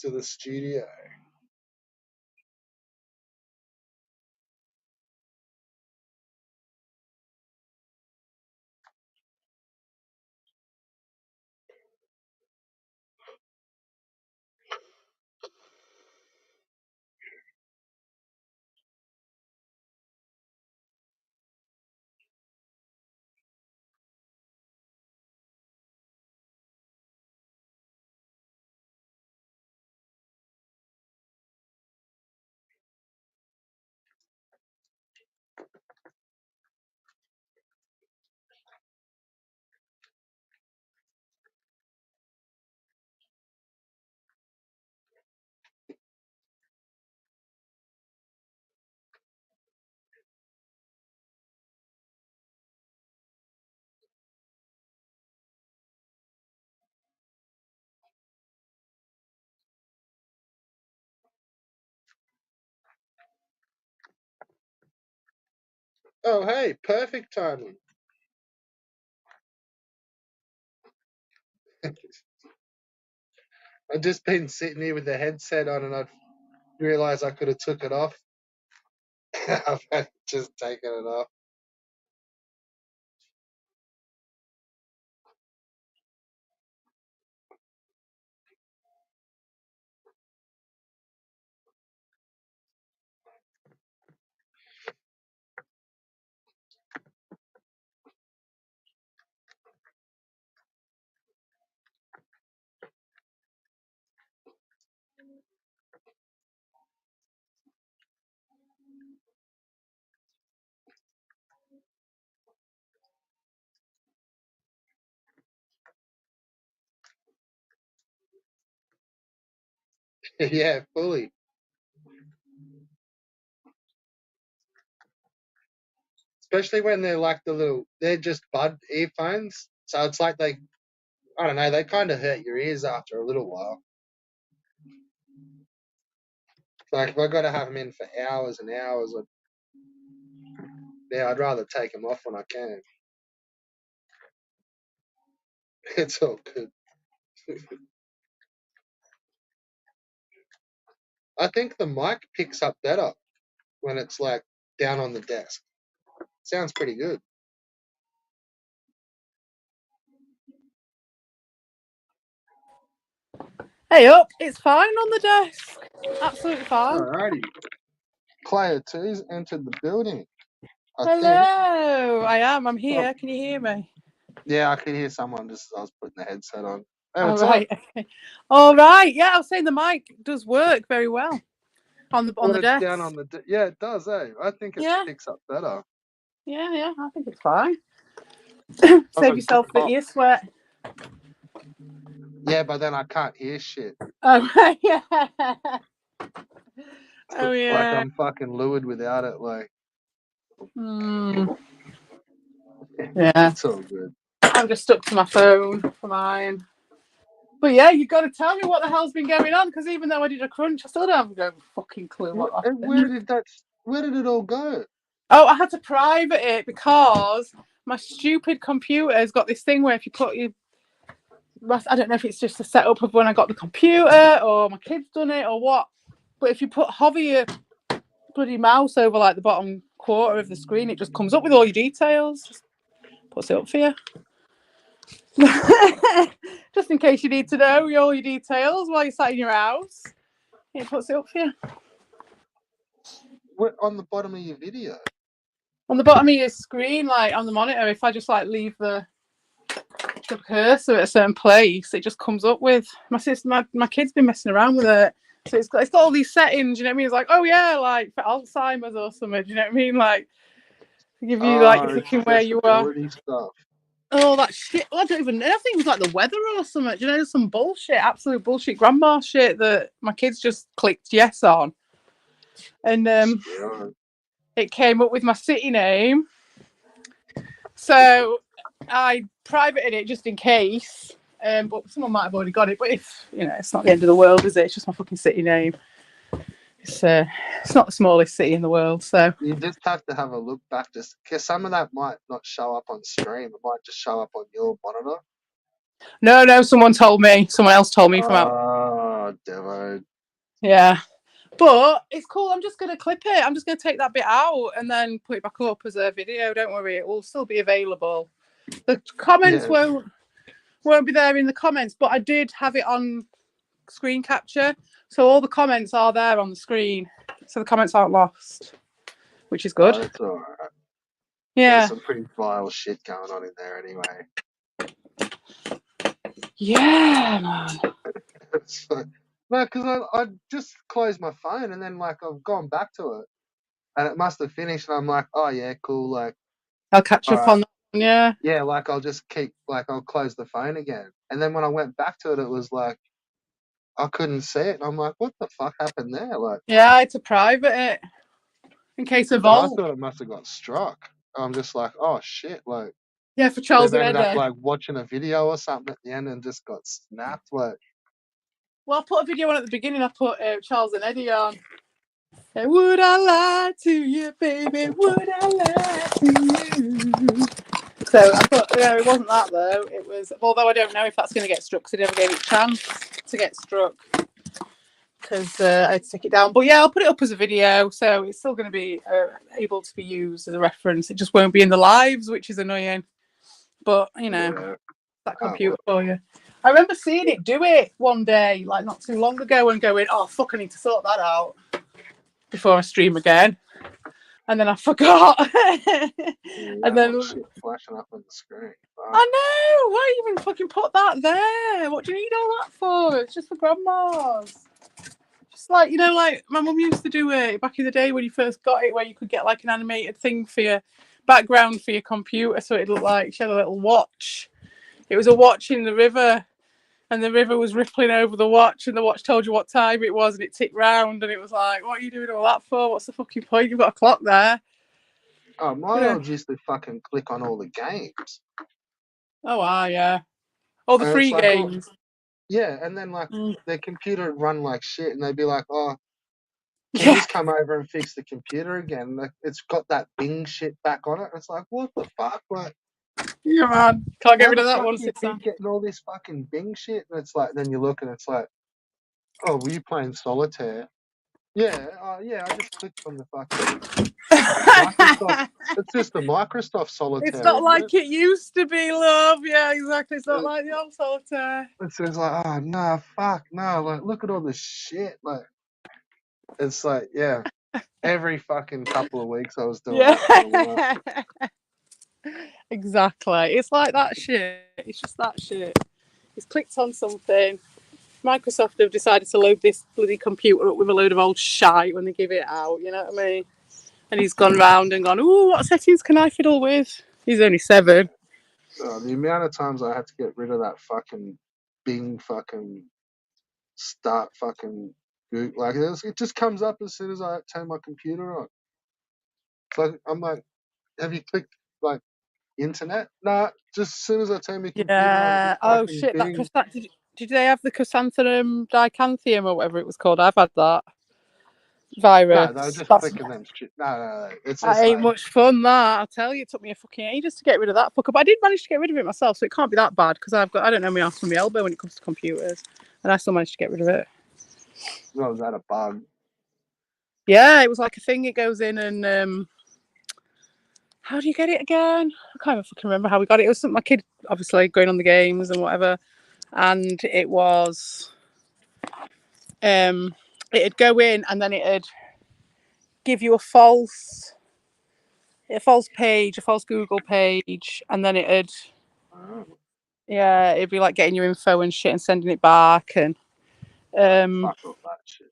to the studio. Oh, hey, perfect timing. I've just been sitting here with the headset on and I realised I could have took it off. I've had just taken it off. Yeah, fully. Especially when they're like they're just bud earphones. So it's like I don't know, they kind of hurt your ears after a little while. Like if I got to have them in for hours and hours, I'd rather take them off when I can. It's all good. I think the mic picks up better when it's like down on the desk. Sounds pretty good. Hey up, it's fine on the desk. Absolutely fine. Alrighty. Player two's entered the building. I think. Hello, I'm here. Can you hear me? Yeah, I could hear someone just as I was putting the headset on. Hey, All what's up? right. Okay. All right. Yeah, I was saying the mic does work very well on When the it's down desk. on yeah, it does, eh? I think it Yeah, picks up better. yeah. I think it's fine. I've Save got yourself the ear sweat. yeah, but then I can't hear shit. Oh right, yeah. Oh Like yeah. I'm fucking lured without it. Like Yeah. it's all good. I'm just stuck to my phone for mine. But yeah, you got to tell me what the hell's been going on, because even though I did a crunch, I still don't have a fucking clue what Where happened. did it all go? Oh, I had to private it because my stupid computer's got this thing where if you put your, I don't know if it's just the setup of when I got the computer or my kid's done it or what, but if you hover your bloody mouse over like the bottom quarter of the screen, it just comes up with all your details. Just puts it up for you. Just in case you need to know all your details while you're sat in your house, it puts it up for you. On the bottom of your video? On the bottom of your screen, like on the monitor, if I just like leave the cursor at a certain place, it just comes up with my kid's been messing around with it. So it's got all these settings, you know what I mean? It's like, oh yeah, like for Alzheimer's or something, do you know what I mean? Like to give you like thinking where you are. Accessibility stuff. Oh that shit. Well, I don't even know. I think it was like the weather or something. Do you know, some bullshit, absolute bullshit grandma shit that my kids just clicked yes on. And it came up with my city name. So I privated it just in case. But someone might have already got it. But if it's not the end of the world, is it? It's just my fucking city name. It's not the smallest city in the world. So you just have to have a look back, just because some of that might not show up on stream. It might just show up on your monitor. No. Someone else told me from out. Devo. Yeah. But it's cool. I'm just going to clip it. I'm just going to take that bit out and then put it back up as a video. Don't worry. It will still be available. The comments won't be there in the comments, but I did have it on screen capture. So all the comments are there on the screen. So the comments aren't lost, which is good. Oh, that's all right. Yeah. There's some pretty vile shit going on in there anyway. Yeah, man. No, because I just closed my phone and then like I've gone back to it and it must have finished and I'm like, oh yeah, cool. Like, I'll catch all up right. on that one, yeah. Yeah, like I'll just I'll close the phone again. And then when I went back to it, it was like I couldn't see it. And I'm like, what the fuck happened there? Like, Yeah, it's a private it in case of and I Volt. thought it must have got struck. I'm just like, oh shit. Like, Yeah, for Charles they've and ended up Eddie. like watching a video or something at the end and just got snapped. Like, Well, I put a video on at the beginning. I put Charles and Eddie on. Would I lie to you, baby? Would I lie to you? So I thought, yeah, it wasn't that though. It was, although I don't know if that's going to get struck because I never gave it a chance to get struck because I had to take it down. But yeah, I'll put it up as a video, so it's still going to be able to be used as a reference. It just won't be in the lives, which is annoying. But you know, that computer for you. I remember seeing it do it one day, like not too long ago, and going, "Oh fuck, I need to sort that out before I stream again." And then I forgot. And then shit flashing up on the screen. I know. Why even fucking put that there? What do you need all that for? It's just for grandmas. Just like, you know, like my mum used to do it back in the day when you first got it, where you could get like an animated thing for your background for your computer, so it looked like she had a little watch. It was a watch in the river, and the river was rippling over the watch, and the watch told you what time it was, and it ticked round, and it was like, what are you doing all that for? What's the fucking point? You've got a clock there. Oh, my Yeah. old used to fucking click on all the games. Oh, yeah. All the free Like, games. yeah, and then like their computer would run like shit, and they'd be like, "Oh, we'll Yeah. just come over and fix the computer again." Like, it's got that Bing shit back on it. It's like, what the fuck? Like, Yeah, man. Can't get how rid the of that fuck once do you it's keep on. getting all this fucking Bing shit? And it's like, then you look and it's like, oh, were you playing solitaire? Yeah, yeah. I just clicked on the fucking Microsoft. It's just the Microsoft It's solitaire, not isn't like it? it used to be, love. Yeah, exactly. It's not like the old solitaire. It says like, oh no, fuck no. Like, look at all this shit. Like, it's like, yeah. Every fucking couple of weeks, I was doing Yeah. that for a while. Exactly. It's like that shit. It's just that shit. He's clicked on something. Microsoft have decided to load this bloody computer up with a load of old shite when they give it out, you know what I mean? And he's gone round and gone, ooh, what settings can I fiddle with? He's only 7. The amount of times I had to get rid of that fucking Bing fucking start fucking Google, like it just comes up as soon as I turn my computer on. So I'm like, have you clicked like internet? Nah, just as soon as I turn my computer on, Yeah. Oh, fucking shit. Bing. Did they have the chrysanthemum dicanthium or whatever it was called? I've had that virus. No, they were just That's clicking them shit. No. It's That just ain't like, much fun, that. I'll tell you, it took me a fucking ages to get rid of that fucker. But I did manage to get rid of it myself, so it can't be that bad because I don't know my ass from my elbow when it comes to computers. And I still managed to get rid of it. well, was that a bug? Yeah, it was like a thing. It goes in and how do you get it again? I can't even fucking remember how we got it. It was my kid, obviously, going on the games and whatever. And it was it'd go in and then it'd give you a false page, a false Google page, and then it'd it'd be like getting your info and shit and sending it back and Fuck all that shit.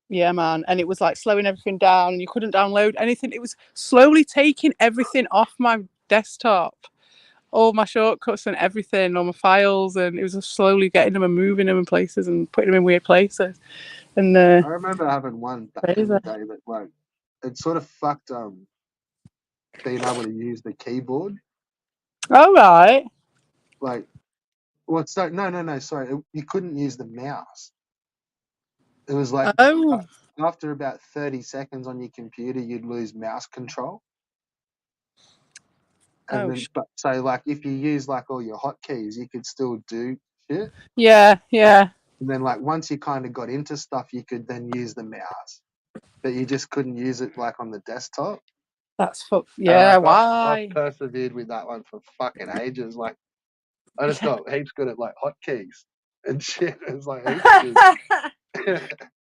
yeah, man. And it was like slowing everything down and you couldn't download anything. It was slowly taking everything off my desktop, all my shortcuts and everything, all my files, and it was just slowly getting them and moving them in places and putting them in weird places. And I remember having one back in crazy. the day that like it sort of fucked being able to use the keyboard. All right. Like, well, so no, sorry, you couldn't use the mouse. It was like Oh. after about 30 seconds on your computer, you'd lose mouse control. And then, but so like if you use like all your hotkeys, you could still do shit. Yeah. And then like once you kind of got into stuff, you could then use the mouse, but you just couldn't use it like on the desktop. That's I why? persevered with that one for fucking ages. Like I just got heaps good at like hotkeys and shit. It was like heaps good.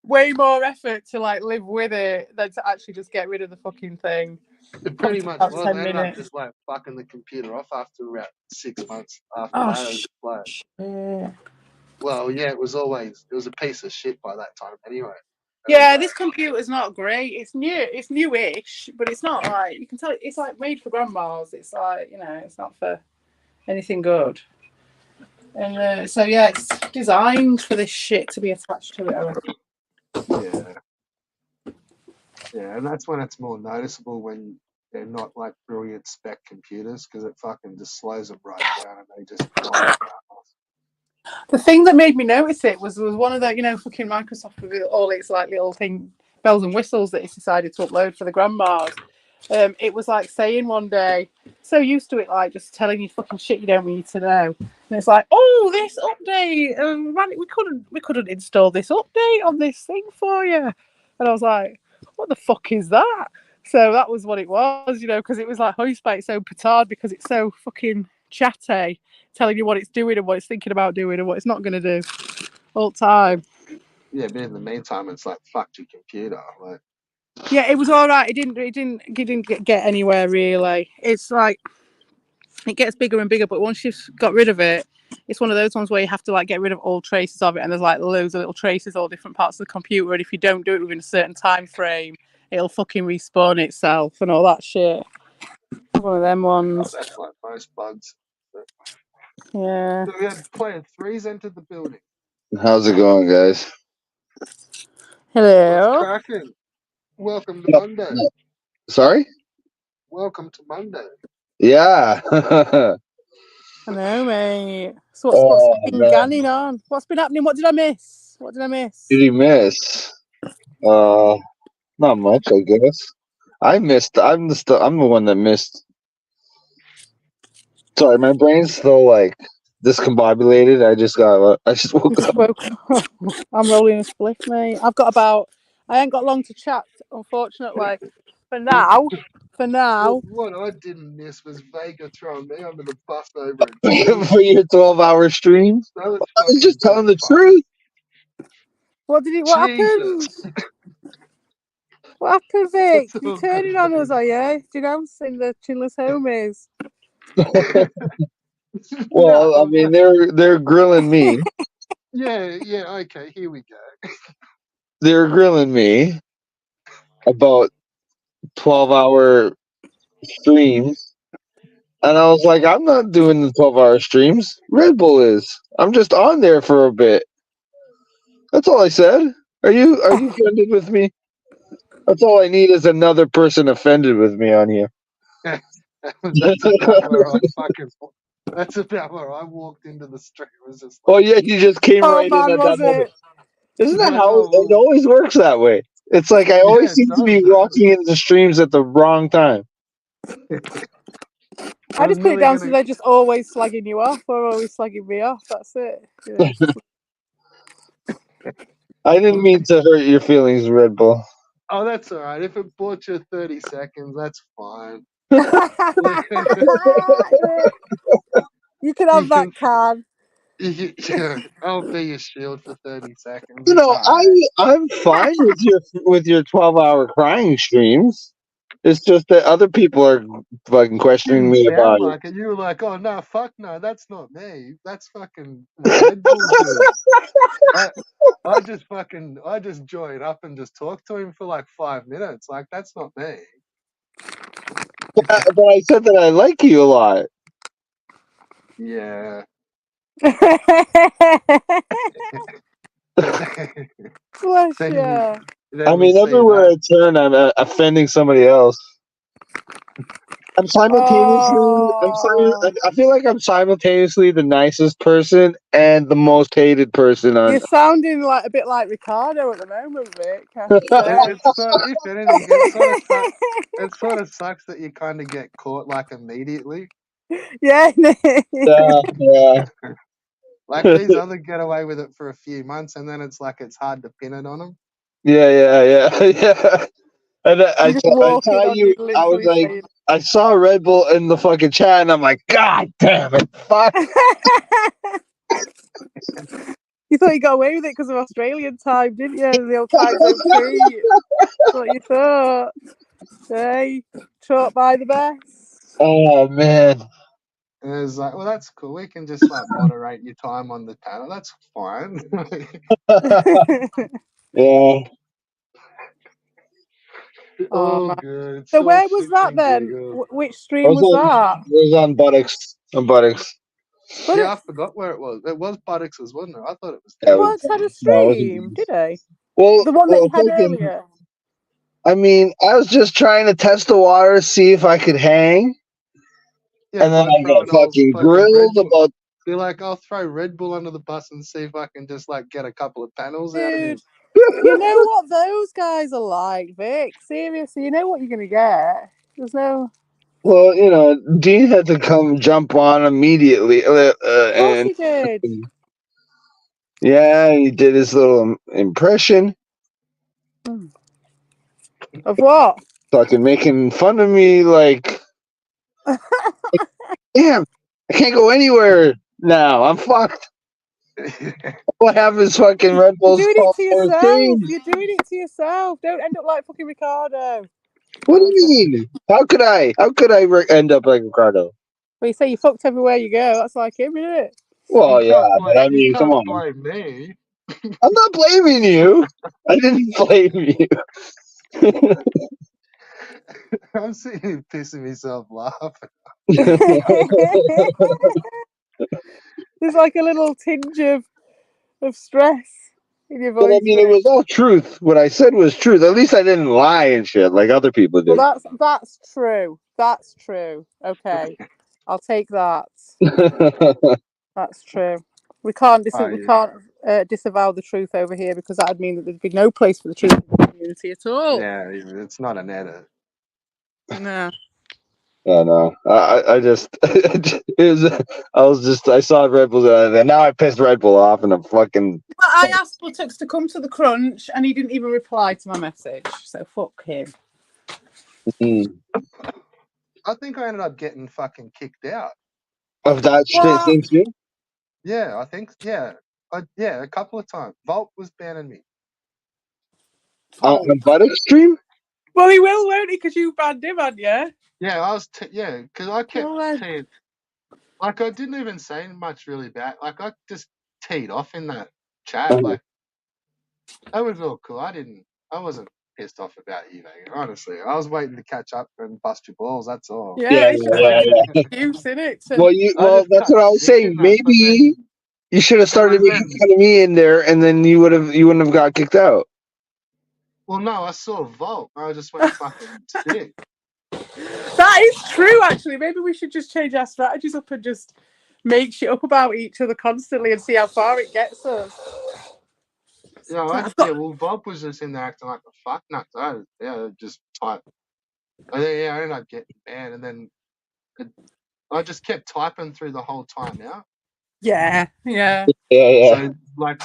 Way more effort to like live with it than to actually just get rid of the fucking thing. It Probably pretty took much about was. 10 I ended up minutes. just like fucking the computer off after about 6 months after Oh, that. It was just like, shit. well, yeah, it was a piece of shit by that time anyway. Yeah, this computer's not great. It's newish, but it's not like you can tell. It's like made for grandmas. It's like it's not for anything good. And so yeah, it's designed for this shit to be attached to it. I reckon. Yeah, and that's when it's more noticeable when they're not like brilliant spec computers because it fucking just slows them right down and they just die at The thing that made me notice it was one of the fucking Microsoft with all its like little thing bells and whistles that it's decided to upload for the grandmas. It was like saying one day, so used to it, like just telling you fucking shit you don't need to know, and it's like, oh, this update, we couldn't install this update on this thing for you, and I was like, what the fuck is that? So that was what it was, because it was like hoist by its own petard because it's so fucking chatty, telling you what it's doing and what it's thinking about doing and what it's not going to do all the time. Yeah, but in the meantime, it's like fuck your computer. Like, yeah, it was all right. It didn't get anywhere really. It's like it gets bigger and bigger, but once you've got rid of it, it's one of those ones where you have to like get rid of all traces of it, and there's like loads of little traces, all different parts of the computer, and if you don't do it within a certain time frame, it'll fucking respawn itself and all that shit. One of them ones. that's like most bugs. But, Yeah. so we had player threes entered the building. How's it going, guys? What's Hello. cracking? Welcome to Monday. Sorry? Welcome to Monday. Yeah. I know, mate. So what's Oh, been man. going on? What's been happening? What did I miss? Did you miss? Not much, I guess. I missed. I'm the one that missed. Sorry, my brain's still like discombobulated. I just woke Just up. woke up. I'm rolling a spliff, mate. I ain't got long to chat, unfortunately. For now. What I didn't miss was Vega throwing me under the bus over a cheese. For your 12-hour stream. That was I was just telling the fun. truth. What happened? What happened, Vic? You turning on us, are you? Denouncing the chinless homies. Well, I mean, they're grilling me. Yeah, okay, here we go. They're grilling me about 12-hour streams. And I was like, I'm not doing the 12-hour streams. Red Bull is. I'm just on there for a bit. That's all I said. Are you offended with me? That's all I need is another person offended with me on here. That's about where I walked into the stream. It was just like, Oh yeah, you just came right in at that moment. Isn't that how it always works that way? It's like I always seem to be walking into streams at the wrong time. I just put it down so they're just always slagging you off or always slagging me off. That's it. Yeah. I didn't mean to hurt your feelings, Red Bull. Oh, that's all right. If it bought you 30 seconds, that's fine. You can have that card. I'll be your shield for 30 seconds. You know, I'm fine with your 12-hour crying streams. It's just that other people are fucking questioning me about like it. You were like, oh no, fuck no, that's not me. That's fucking Red Bull dude. I just joined up and just talked to him for like 5 minutes. Like, that's not me. But I said that I like you a lot. Yeah. Bless you. I mean, everywhere I turn, I'm offending somebody else. I'm simultaneously. I feel like I'm simultaneously the nicest person and the most hated person on. You're sounding like a bit like Ricardo at the moment, Vic. If anything, it sort of sucks that you kind of get caught like immediately. Yeah. Yeah. Like these other get away with it for a few months, and then it's like it's hard to pin it on them. Yeah. And You just I walk in tell on you you, I was literally like, saying. I saw Red Bull in the fucking chat, and I'm like, God damn it, fuck. You thought you got away with it because of Australian time, didn't you? The old time zone treat. That's what you thought. Hey, taught by the best. Oh man. And it was like, well, that's cool. We can just like moderate your time on the panel. That's fine. Yeah. Oh, Oh, man. good. It's So so where was shits that and then? giggles. Which stream was that? It was on buttocks. On buttocks. But Yeah, I forgot where it was. It was Buttocks, wasn't it? I thought it was Yeah, Dean. Buttocks had a no, it wasn't stream, Dean. did they? Well, The one that you had fucking, earlier. I mean, I was just trying to test the water, see if I could hang, Yeah, and then by I got throwing old fucking fucking Red grilled Bull. about. Be like, I'll throw Red Bull under the bus and see if I can just like get a couple of panels out of Dude, this. you know what those guys are like, Vic. Seriously, you know what you're going to get. There's no... Well, Dean had to come jump on immediately, Of course and he did. yeah, he did his little impression, Of what? fucking making fun of me, like, damn, I can't go anywhere now. I'm fucked. What happens? Fucking Red You're Bull's doing it called to for yourself. change. You're doing it to yourself. Don't end up like fucking Ricardo. What do you mean? How could I? How could I end up like Ricardo? Well, you say you fucked everywhere you go. That's like him, isn't it? Well, yeah, but I You mean, come can't on. blame me. I'm not blaming you. I didn't blame you. I'm sitting here pissing myself laughing. There's like a little tinge of stress in your But I voice, mean, it Vic. was all truth. What I said was truth. At least I didn't lie and shit like other people Well, did. that's true. That's true. Okay, I'll take that. That's true. We can't disavow the truth over here because that'd mean that there'd be no place for the truth in the community at all. Yeah, it's not an edit. No. Yeah, no. I just, I saw Red Bull, and now I pissed Red Bull off, and I'm fucking. But I asked Buttocks to come to the crunch, and he didn't even reply to my message. So fuck him. I think I ended up getting fucking kicked out. Of that shit, What? too? Yeah, I think, yeah. Yeah, a couple of times. Vault was banning me. On the Buttocks stream? Well, he will, won't he? Because you banned him, hadn't you? Yeah, I was, because I kept Go on. teeing, like, I didn't even say much really bad. Like, I just teed off in that chat. Like, that was all cool. I wasn't pissed off about you, Megan, honestly. I was waiting to catch up and bust your balls, that's all. Yeah, it's just an excuse, isn't it? Well, that's what I was saying. Maybe you should have started making fun of me in there, and then you wouldn't have got kicked out. Well, no, I saw Vault. I just went fucking sick. That is true, actually. Maybe we should just change our strategies up and just make shit up about each other constantly and see how far it gets us. Yeah, well, Bob was just in there acting like a fuck nut. So just type. And then, I ended up getting banned, and then I just kept typing through the whole time out. Yeah. So, like,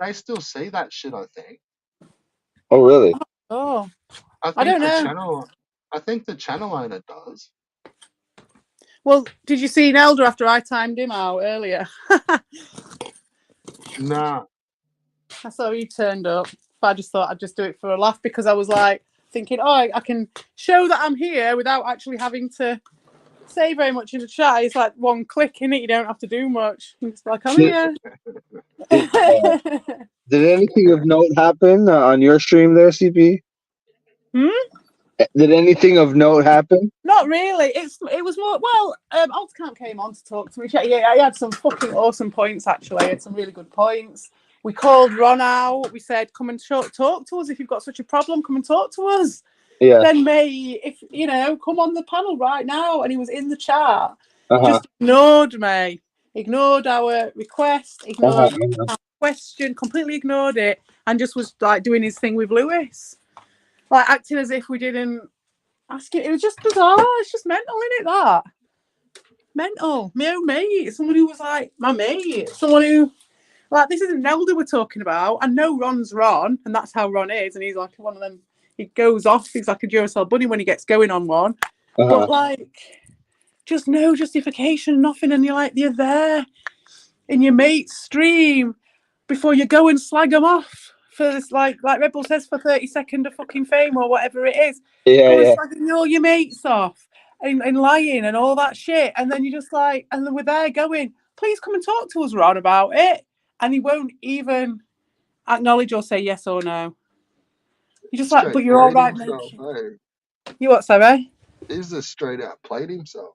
they still see that shit, I think. Oh, really? Oh, I don't know. I think the channel owner does. Well, did you see Nelder after I timed him out earlier? Nah. I saw he turned up. But I just thought I'd just do it for a laugh because I was like thinking, I can show that I'm here without actually having to say very much in the chat. It's like one click in it. You don't have to do much. It's like, I'm here. Did anything of note happen on your stream there, CP? Did anything of note happen? Not really. It was more. Well, Altcamp came on to talk to me. Yeah, he had some fucking awesome points. Actually, he had some really good points. We called Ron out. We said, "Come and talk to us. If you've got such a problem, come and talk to us." Yeah. Then May, if come on the panel right now, and he was in the chat. Uh-huh. Just ignored me. Ignored our request. Ignored our question. Completely ignored it, and just was like doing his thing with Lewis, like acting as if we didn't ask it. It was just bizarre. It's just mental, isn't it? That. Mental. My own mate. Someone who was like my mate. Someone who, like, this isn't Nelda we're talking about. I know Ron's Ron, and that's how Ron is. And he's like one of them, he goes off. He's like a Duracell bunny when he gets going on one. But, like, just no justification, nothing. And you're there in your mate's stream before you go and slag them off for this, like Red Bull says, for 30 seconds of fucking fame or whatever it is. Yeah, Go and yeah. slagging all your mates off and lying and all that shit. And then you just like, and then we're there going, please come and talk to us, Ron, about it. And he won't even acknowledge or say yes or no. You're just like, Straight but you're all played right, himself, mate. hey. You what, Sarah? He's just straight out played himself.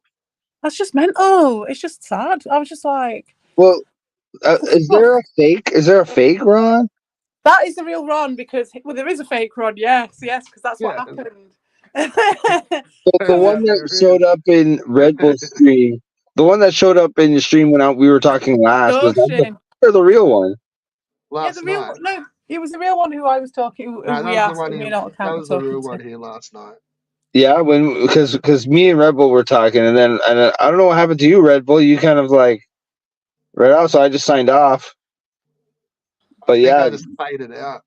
That's just mental. It's just sad. I was just like, Well, is there a fake? Is there a fake Ron? that is the real Ron because, well, there is a fake Ron, yes, because that's what happened. The one that showed up in Red Bull stream, the one that showed up in the stream when we were talking last, was that the real one? Yeah, the real one. No, it was the real one who I was talking. Who Nah, we that was the asked, one and me here. and Alt That Count were was the real talking one to. here last night. Yeah, because me and Red Bull were talking, and then I don't know what happened to you, Red Bull. You kind of like read out, so I just signed off. But I think yeah, I just faded out.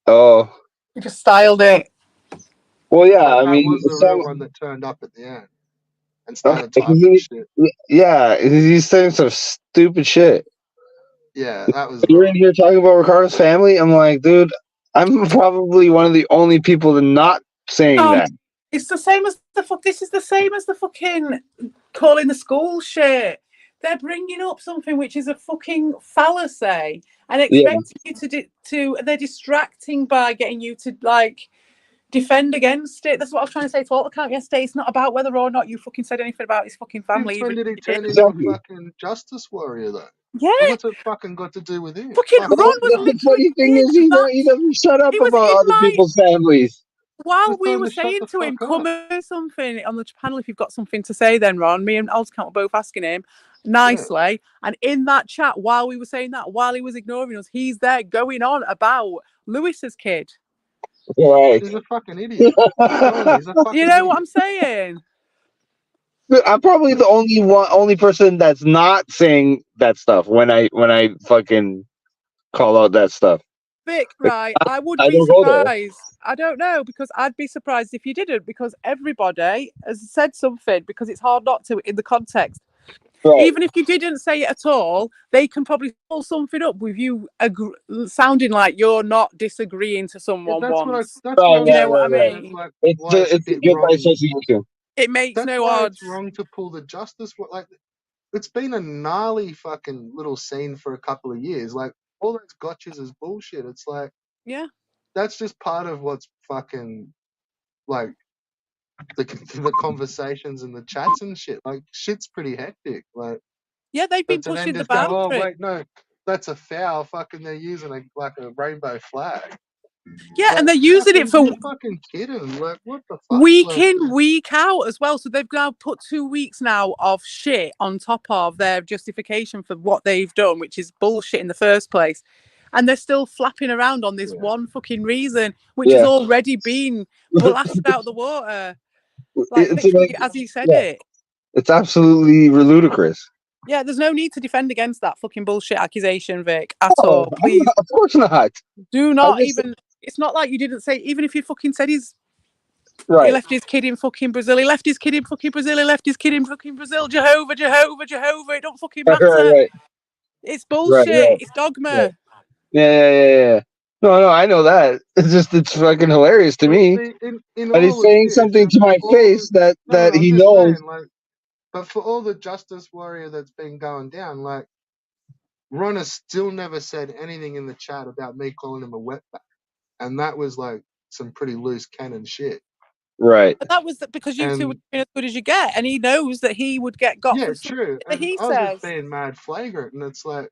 oh, You just styled it. well, yeah. But I that mean, was the real one that turned up at the end and started okay, typing shit. yeah, he's saying some stupid shit. Yeah, that was You're wrong. in here talking about Ricardo's family. I'm like, dude, I'm probably one of the only people not saying that. It's the same as the fuck. This is the same as the fucking calling the school shit. They're bringing up something which is a fucking fallacy and expecting you to. They're distracting by getting you to like defend against it. That's what I was trying to say to Alt Account yesterday. It's not about whether or not you fucking said anything about his fucking family. Since when did he turn into a fucking justice warrior, though? Yeah. And what's it fucking got to do with him? Fucking Fuck Ron off. was The funny thing is, he doesn't shut up about other people's families. While Just we tell him were to shut saying the to him, fuck come up. and something on the panel if you've got something to say, then Ron, me and Altcount were both asking him nicely. And in that chat, while we were saying that, while he was ignoring us, he's there going on about Lewis's kid. Right. He's a fucking idiot. He's a fucking You know idiot. what I'm saying? I'm probably the only person that's not saying that stuff when I fucking call out that stuff. Vic, right, I would I be don't go there. surprised. I don't know, because I'd be surprised if you didn't, because everybody has said something, because it's hard not to in the context. Right. Even if you didn't say it at all, they can probably pull something up with you sounding like you're not disagreeing to someone once. That's what You know what I mean? Like, It's why it's a just bit by wrong. association. It makes That's no why odds. it's wrong to pull the justice. Like, it's been a gnarly fucking little scene for a couple of years. Like, all those gotchas is bullshit. It's like, yeah, that's just part of what's fucking like the conversations and the chats and shit. Like, shit's pretty hectic. Like, yeah, they've been to then pushing the just go, oh boundary. wait, no, that's a foul. Fucking, they're using a rainbow flag. Yeah, like, and they're using it for you're fucking kidding. Like, what the fuck? week Like, in, week out as well. So they've now put 2 weeks now of shit on top of their justification for what they've done, which is bullshit in the first place. And they're still flapping around on this one fucking reason, which has already been blasted out of the water. Like, literally, as he said it. It's absolutely ludicrous. Yeah, there's no need to defend against that fucking bullshit accusation, Vic, at all. Please. Of course not. Do not even. It's not like you didn't say, even if you fucking said he left his kid in fucking Brazil. He left his kid in fucking Brazil. He left his kid in fucking Brazil. Jehovah, Jehovah, Jehovah. It don't fucking matter. Right. It's bullshit. It's dogma. Yeah. No, I know that. It's fucking hilarious to me. But he's saying something to my face that he knows. Saying, like, but for all the justice warrior that's been going down, like, Ron has still never said anything in the chat about me calling him a wetback. And that was like some pretty loose cannon shit. Right. But that was because you two were doing as good as you get, and he knows that he would get got for something true. that he I was says. just being mad flagrant, and it's like,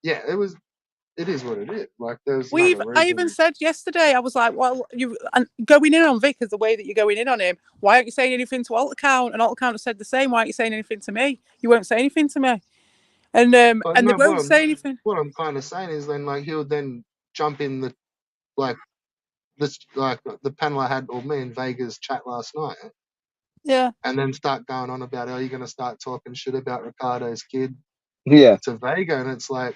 yeah, it is what it is. Like, there's I even said yesterday, I was like, well, you and going in on Vic is the way that you're going in on him. Why aren't you saying anything to Alt Account? And Alt Account said the same. Why aren't you saying anything to me? You won't say anything to me. And they won't say anything. What I'm kind of saying is then, like, he'll then jump in the like the panel I had, or me and Vega's chat last night, Yeah. and then start going on about, oh, you're going to start talking shit about Ricardo's kid Yeah. to Vega. And it's like,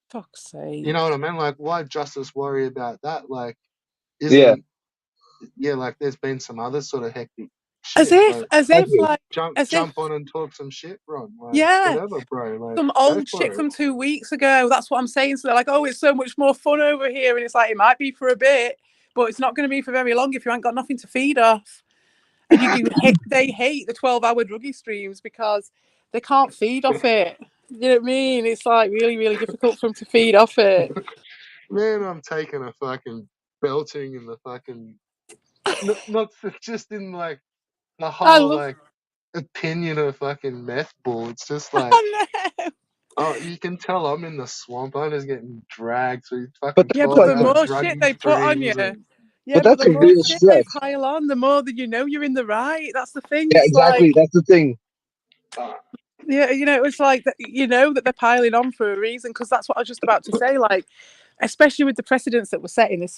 Fuck's sake. you know what I mean? Like, why justice worry about that? Like, Yeah. like there's been some other sort of hectic As shit. if, Like, Exactly. like, as if, jump on and talk some shit, Ron. Like, yeah, whatever, bro. Like, some go old for shit it. from 2 weeks ago. That's what I'm saying. So they're like, oh, it's so much more fun over here. And it's like, it might be for a bit, but it's not going to be for very long if you ain't got nothing to feed off. And they hate the 12-hour druggy streams because they can't feed off it. You know what I mean? It's like really, really difficult for them to feed off it. Man, I'm taking a fucking belting in the fucking, not just in like the I whole love like opinion of fucking meth ball. It's just like, I know. oh, you can tell I'm in the swamp. I'm just getting dragged through But fucking Yeah, that's but 12 the like hour more shit druggy they put on you, streams. And yeah, but but that's the a more real shit they stress. pile on, the more that you know you're in the right. That's the thing. Yeah, It's exactly. like, That's the thing. yeah, you know, it's like you know that they're piling on for a reason because that's what I was just about to say. Like, especially with the precedents that were set in this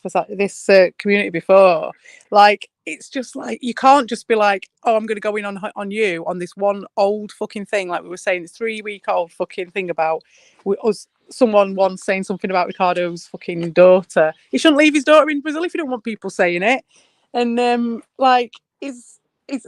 community before, like it's just like you can't just be like, oh, I'm going to go in on you on this one old fucking thing. Like we were saying, this 3-week-old fucking thing about us. Someone once saying something about Ricardo's fucking daughter. He shouldn't leave his daughter in Brazil if you don't want people saying it. And like, is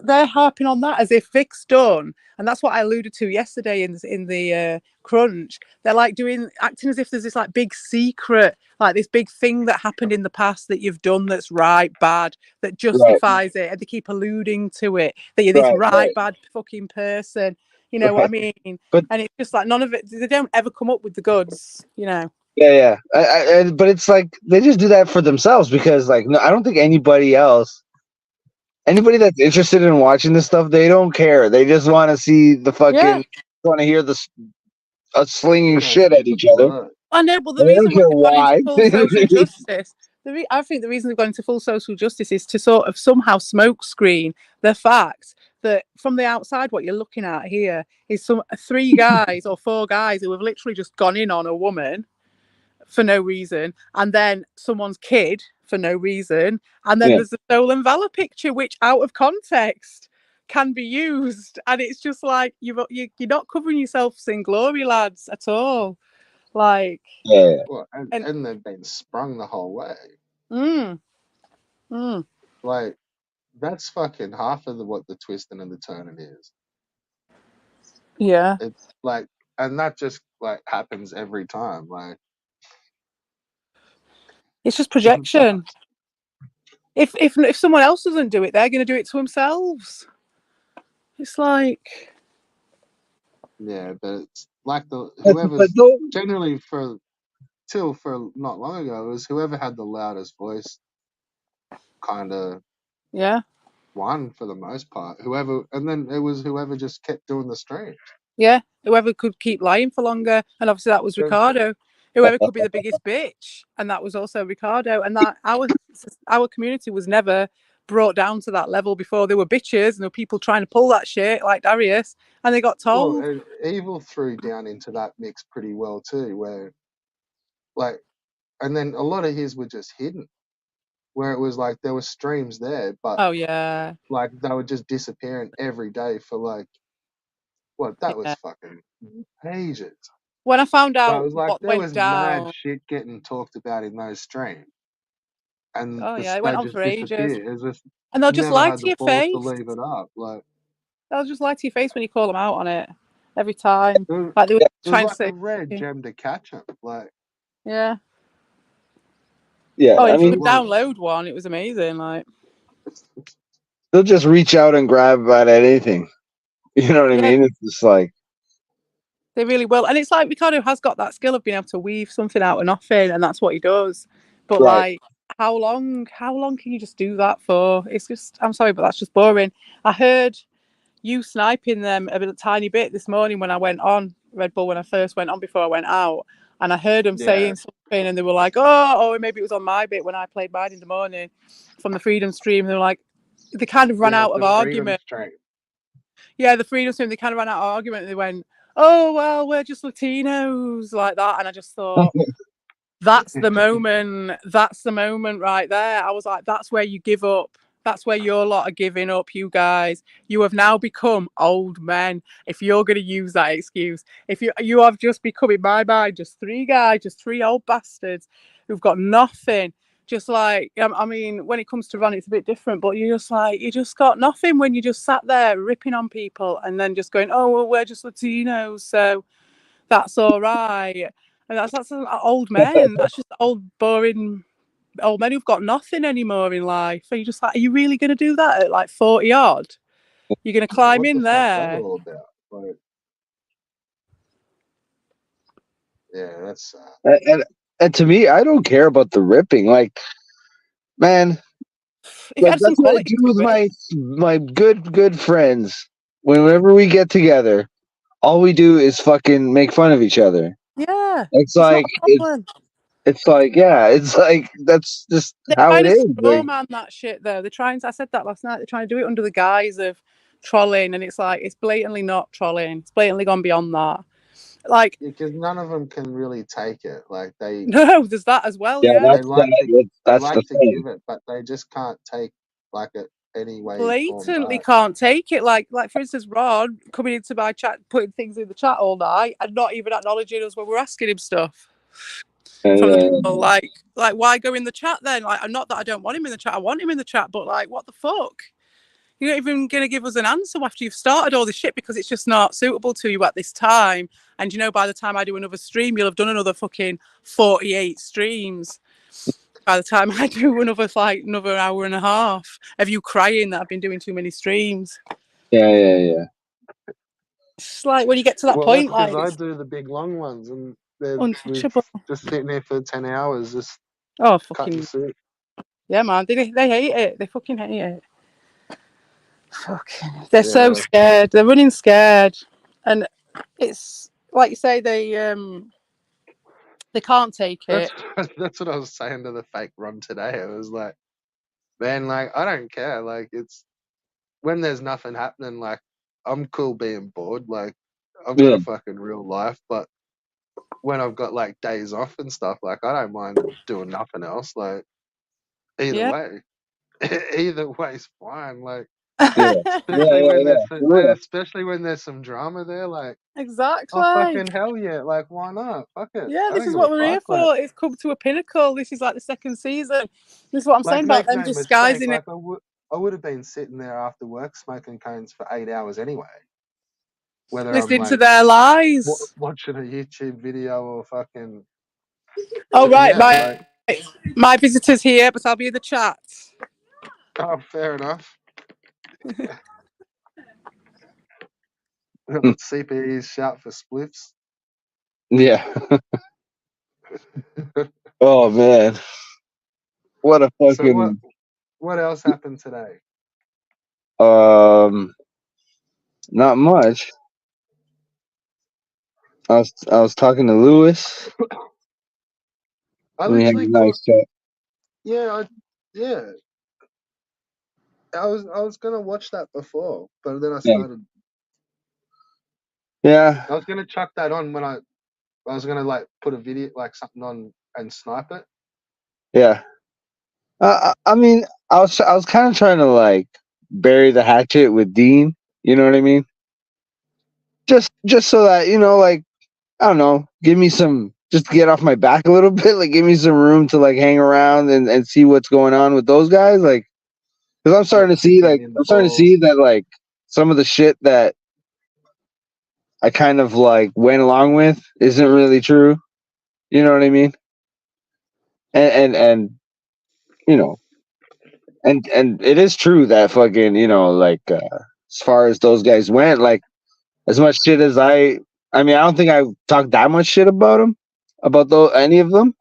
they're harping on that as if Vic's done, and that's what I alluded to yesterday in the crunch. They're like acting as if there's this like big secret, like this big thing that happened in the past that you've done that's right, bad, that Right. justifies it, and they keep alluding to it that you're this Right. right, Right. bad fucking person. You know what I mean? But And it's just like none of it. They don't ever come up with the goods. You know? yeah, yeah. But it's like they just do that for themselves because, like, no, I don't think anybody that's interested in watching this stuff, they don't care. They just want to see the Yeah. fucking, want to hear the slinging yeah, shit at each other. I know, but the And they reason don't why care they've gone into why. full social justice, I think the reason they've gone into full social justice is to sort of somehow smokescreen the fact that from the outside, what you're looking at here is 3 guys or 4 guys who have literally just gone in on a woman for no reason, and then someone's kid for no reason, and then Yeah. there's the stolen valor picture, which out of context can be used, and it's just like you're not covering yourselves in glory, lads, at all. Like, Yeah. well, and and they've been sprung the whole way. mm, mm, Like, that's fucking half of what the twisting and the turning is. yeah, It's like, and that just like happens every time. Like, it's just projection. If someone else doesn't do it, they're going to do it to themselves. It's like, yeah, but it's like But whoever's no, generally for not long ago, it was whoever had the loudest voice kind of yeah, won for the most part. And then it was whoever just kept doing the stream. yeah. Whoever could keep lying for longer, and obviously that was Yeah. Ricardo. Whoever could be the biggest bitch, and that was also Ricardo. And that our community was never brought down to that level before. There were bitches and there were people trying to pull that shit like Darius, and they got Well, told. and Evil threw down into that mix pretty well too, where like, and then a lot of his were just hidden, where it was like there were streams there, but Oh yeah, like they were just disappearing every day for like what that was yeah. fucking pages. When I found So it out was like what there went was mad down, shit getting talked about in those streams, and oh yeah, it went they on just for ages. disappeared. It was just And they'll just never lie had to the your balls to face. leave it up. Like They'll just lie to your face when you call them out on it every time. it was, Like they were it was trying to like a say, rare gem to catch him. Like yeah. yeah. Oh, and I if you it mean, could was. download one, it was amazing. Like, they'll just reach out and grab at anything. You know what I yeah, mean? It's just like, they really will. And it's like Ricardo has got that skill of being able to weave something out of nothing, and that's what he does. But right. like, how long can you just do that for? It's just, I'm sorry, but that's just boring. I heard you sniping them a tiny bit this morning when I went on Red Bull when I first went on before I went out, and I heard them Yeah, saying something, and they were like, "Oh, maybe it was on my bit when I played mine in the morning from the Freedom stream." They were like, they kind of ran yeah, out of the freedom argument. stream. Yeah, the Freedom stream. They kind of ran out of argument, and they went, "Oh well, we're just Latinos," like that, and I just thought. That's the moment. That's the moment right there. I was like, that's where you give up. That's where your lot are giving up, you guys. You have now become old men. If you're going to use that excuse, if you have just become, in my mind, just three guys, just three old bastards who've got nothing. Just like, I mean, when it comes to running, it's a bit different, but you just got nothing when you just sat there ripping on people and then just going, oh, well, we're just Latinos, so that's all right. And that's old men. That's just old, boring old men who've got nothing anymore in life. And you're just like, are you really going to do that at like 40 odd? You're going to climb What in the fuck's that there. all about? Like, yeah, that's And to me, I don't care about the ripping. Like, man, If it like had some that's what I quality do to with it, my good friends. Whenever we get together, all we do is fucking make fun of each other. yeah, It's it's not like a problem. it's like yeah, it's like that's just They're how trying it to is. straw Like man that shit though. They're trying. I said that last night. They're trying to do it under the guise of trolling, and it's like it's blatantly not trolling. It's blatantly gone beyond that. Like, because none of them can really take it. Like no, there's that as well. yeah, Yeah, they that's like to they that's the like to thing. give it, but they just can't take like it any way form blatantly back. can't take it. Like for instance, Rod coming into my chat, putting things in the chat all night, and not even acknowledging us when we're asking him stuff from the Yeah, people. Like why go in the chat then? Like, not that I don't want him in the chat. I want him in the chat, but like, what the fuck? You're not even going to give us an answer after you've started all this shit because it's just not suitable to you at this time. And you know, by the time I do another stream, you'll have done another fucking 48 streams. By the time I do another hour and a half of you crying that I've been doing too many streams. yeah. It's like when you get to that Well, that's point, because like I it's do the big long ones, and we've untouchable. just sitting there for 10 hours, just Oh, cutting fucking suit. yeah, man. They hate it. They fucking hate it. Fucking, they're so Yeah, scared. They're running scared, and it's like you say, they can't take that's it. that's what I was saying to the fake run today. It was like, man, like I don't care. Like it's when there's nothing happening. Like I'm cool being bored. Like I've got Yeah, a fucking real life, but when I've got like days off and stuff, like I don't mind doing nothing else. Like either Yeah. way, either way's fine. Like yeah, For real. especially when there's some drama there. Like oh Exactly. fucking hell yeah! Like why not? Fuck it. Yeah, I this don't is give a what we're here fuck. Like for. It's come to a pinnacle. This is like the second season. This is what I'm saying about make them no mistake. disguising it, I would have been sitting there after work smoking cones for 8 hours anyway. Whether I'm listening to like their lies. watching a YouTube video or fucking Oh right, yeah, like my visitor's here, but I'll be in the chat. oh fair enough. CPEs shout for spliffs. Yeah. Oh man, what a So fucking what else happened today? um, not much. I was talking to Lewis. I And we had a literally thought nice chat. yeah. I was gonna watch that before, but then Yeah, yeah, I was gonna chuck that on when I was gonna like put a video like something on and snipe it. yeah. I mean, I was kind of trying to like bury the hatchet with Dean. You know what I mean? Just so that like I don't know, give me some, just get off my back a little bit, like give me some room to like hang around and see what's going on with those guys, like because Yeah, kicking in the I'm starting to see balls. that like some of the shit that I kind of like went along with isn't really true. You know what I mean? And you know, and it is true that fucking like as far as those guys went, like as much shit as I mean, I don't think I talked that much shit about them, about any of them,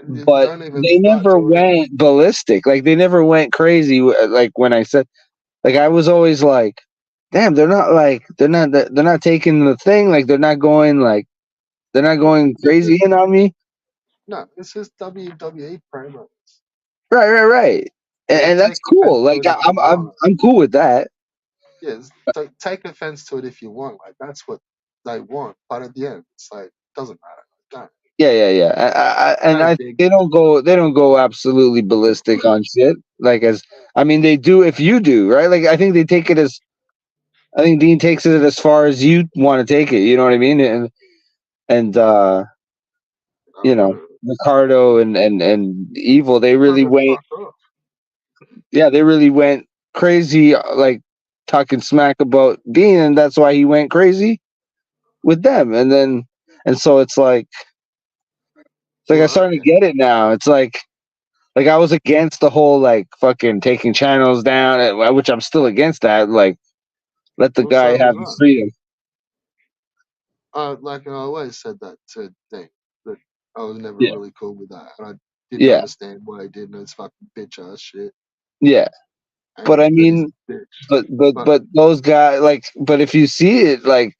You but don't even they start never talking. went ballistic. Like they never went crazy. Like when I said, like I was always like, damn, they're not taking the thing. Like they're not going crazy in on me. No, it's just WWE promos. Right. Yeah, And that's take cool. offense to Like it if you want. I'm cool with that. Yes, take offense to it if you want. Like that's what they want. But at the end, it's like doesn't matter. Don't. Yeah. And No I big. they don't go absolutely ballistic on shit. Like as I mean, they do if you do right. Like I think they take it as I think Dean takes it as far as you want to take it. You know what I mean? And I you want know to. Ricardo and Evil, they Trying really to went. fuck off. Yeah, they really went crazy, like talking smack about Dean, and that's why he went crazy with them. And so it's like I'm Well, starting to okay. get it now. It's like I was against the whole like fucking taking channels down, which I'm still against that. Like let the Well, so guy have his was freedom. I. Like I always said that to Dane, that I was never Yeah, really cool with that, and I didn't yeah, understand why he did, and it's fucking bitch ass shit, yeah. But I and that he's mean, a bitch. But but those guys like, but if you see it like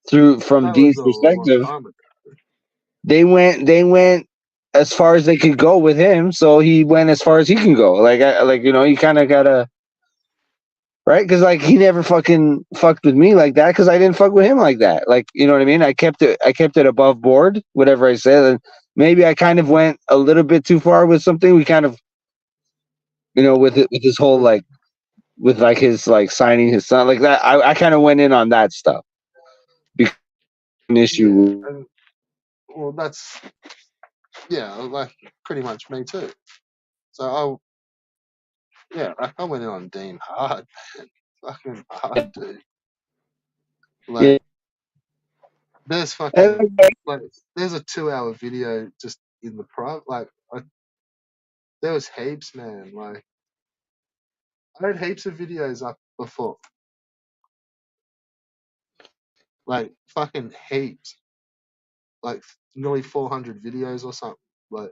through from that was Dean's all a long perspective, time ago. they went as far as they could go with him, so he went as far as he can go. Like like you kind of gotta right because like he never fucking fucked with me like that because I didn't fuck with him like that. Like you know what I mean? I kept it above board, whatever I said, and maybe I kind of went a little bit too far with something. We kind of with it with his whole like with like his like signing his son like that. I kind of went in on that stuff because an Yeah, issue. and well, that's yeah, like pretty much me too. So like I went in on Dean hard, man, fucking hard, dude. Yeah, Like there's fucking and, like there's a 2 hour video just in the private. Like there was heaps, man. Like I had heaps of videos up before, like fucking heaps, like nearly 400 videos or something. Like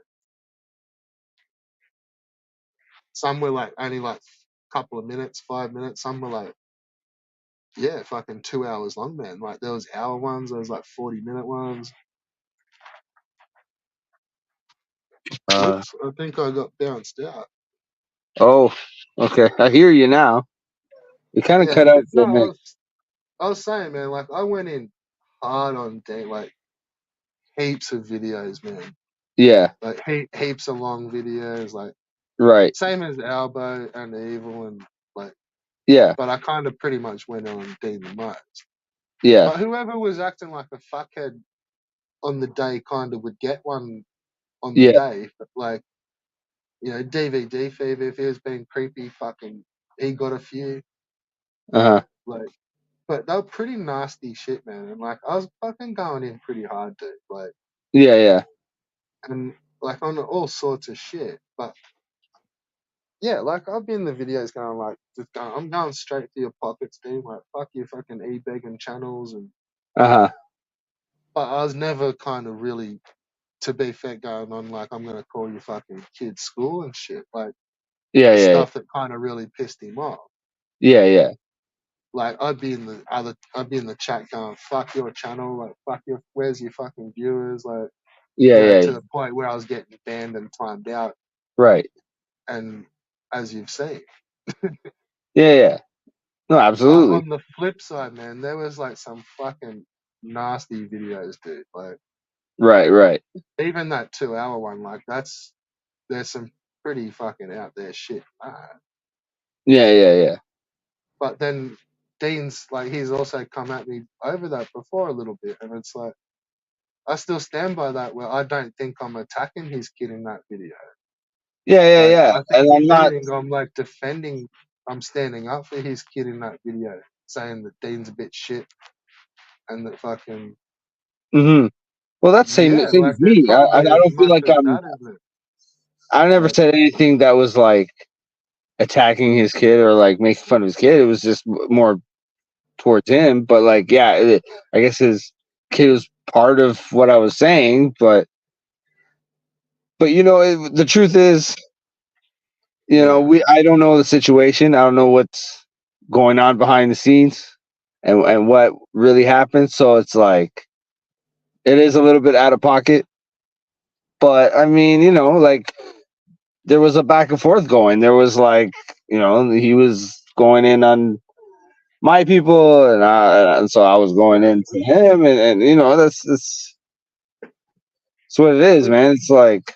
some were like only like couple of minutes, 5 minutes. Some were like yeah, fucking 2 hours long, man. Like there was hour ones, there was like 40-minute ones. uh, Whoops, I think I got bounced out. oh, okay, I hear you now. You kind of Yeah, cut out but for no, a minute. I was saying, man, like I went in hard on day, like heaps of videos, man. Yeah, Like heaps of long videos, like right. same as Albo and Evil, and like, Yeah, but I kind of pretty much went on Dean the most. yeah, But whoever was acting like a fuckhead on the day kind of would get one on the yeah. day. But like, DVD fever, if he was being creepy, fucking, he got a few. Uh huh. Like, but they were pretty nasty shit, man. And like, I was fucking going in pretty hard, dude. Like, Yeah, yeah. and like on all sorts of shit. But yeah, like I've been in the videos going like, just going, I'm going straight for your pockets, dude. Like, fuck your fucking e-begging channels, and Uh huh. but I was never kind of really, to be fair, going on like I'm gonna call your fucking kid's school and shit. Like Yeah, the yeah, stuff that kind of really pissed him off. yeah, yeah, Like I'd be in the chat going, "Fuck your channel," like "Fuck your, where's your fucking viewers?" Like yeah, yeah, to yeah. the point where I was getting banned and timed out. Right. And as you've seen, Yeah, yeah. No, but absolutely. on the flip side, man, there was like some fucking nasty videos, dude. Like Right, right. even that 2 hour one, like there's some pretty fucking out there shit. Yeah, yeah, yeah. But then Dean's like he's also come at me over that before a little bit, and it's like I still stand by that. Where I don't think I'm attacking his kid in that video. Yeah, yeah, Like yeah. I think And I'm if not. anything, I'm like defending. I'm standing up for his kid in that video, saying that Dean's a bit shit and that fucking Hmm. Well, that's yeah, same like as it me. can't I be as don't feel much like as that, isn't it? I never Like said anything that was like attacking his kid or like making fun of his kid. It was just more towards him. But like, yeah, I guess his kid was part of what I was saying. But the truth is, yeah, I don't know the situation. I don't know what's going on behind the scenes and what really happened. So it's like it is a little bit out of pocket. But I mean, like there was a back and forth going. There was like, he was going in on my people, and so I was going into him, and that's That's what it is, man. It's like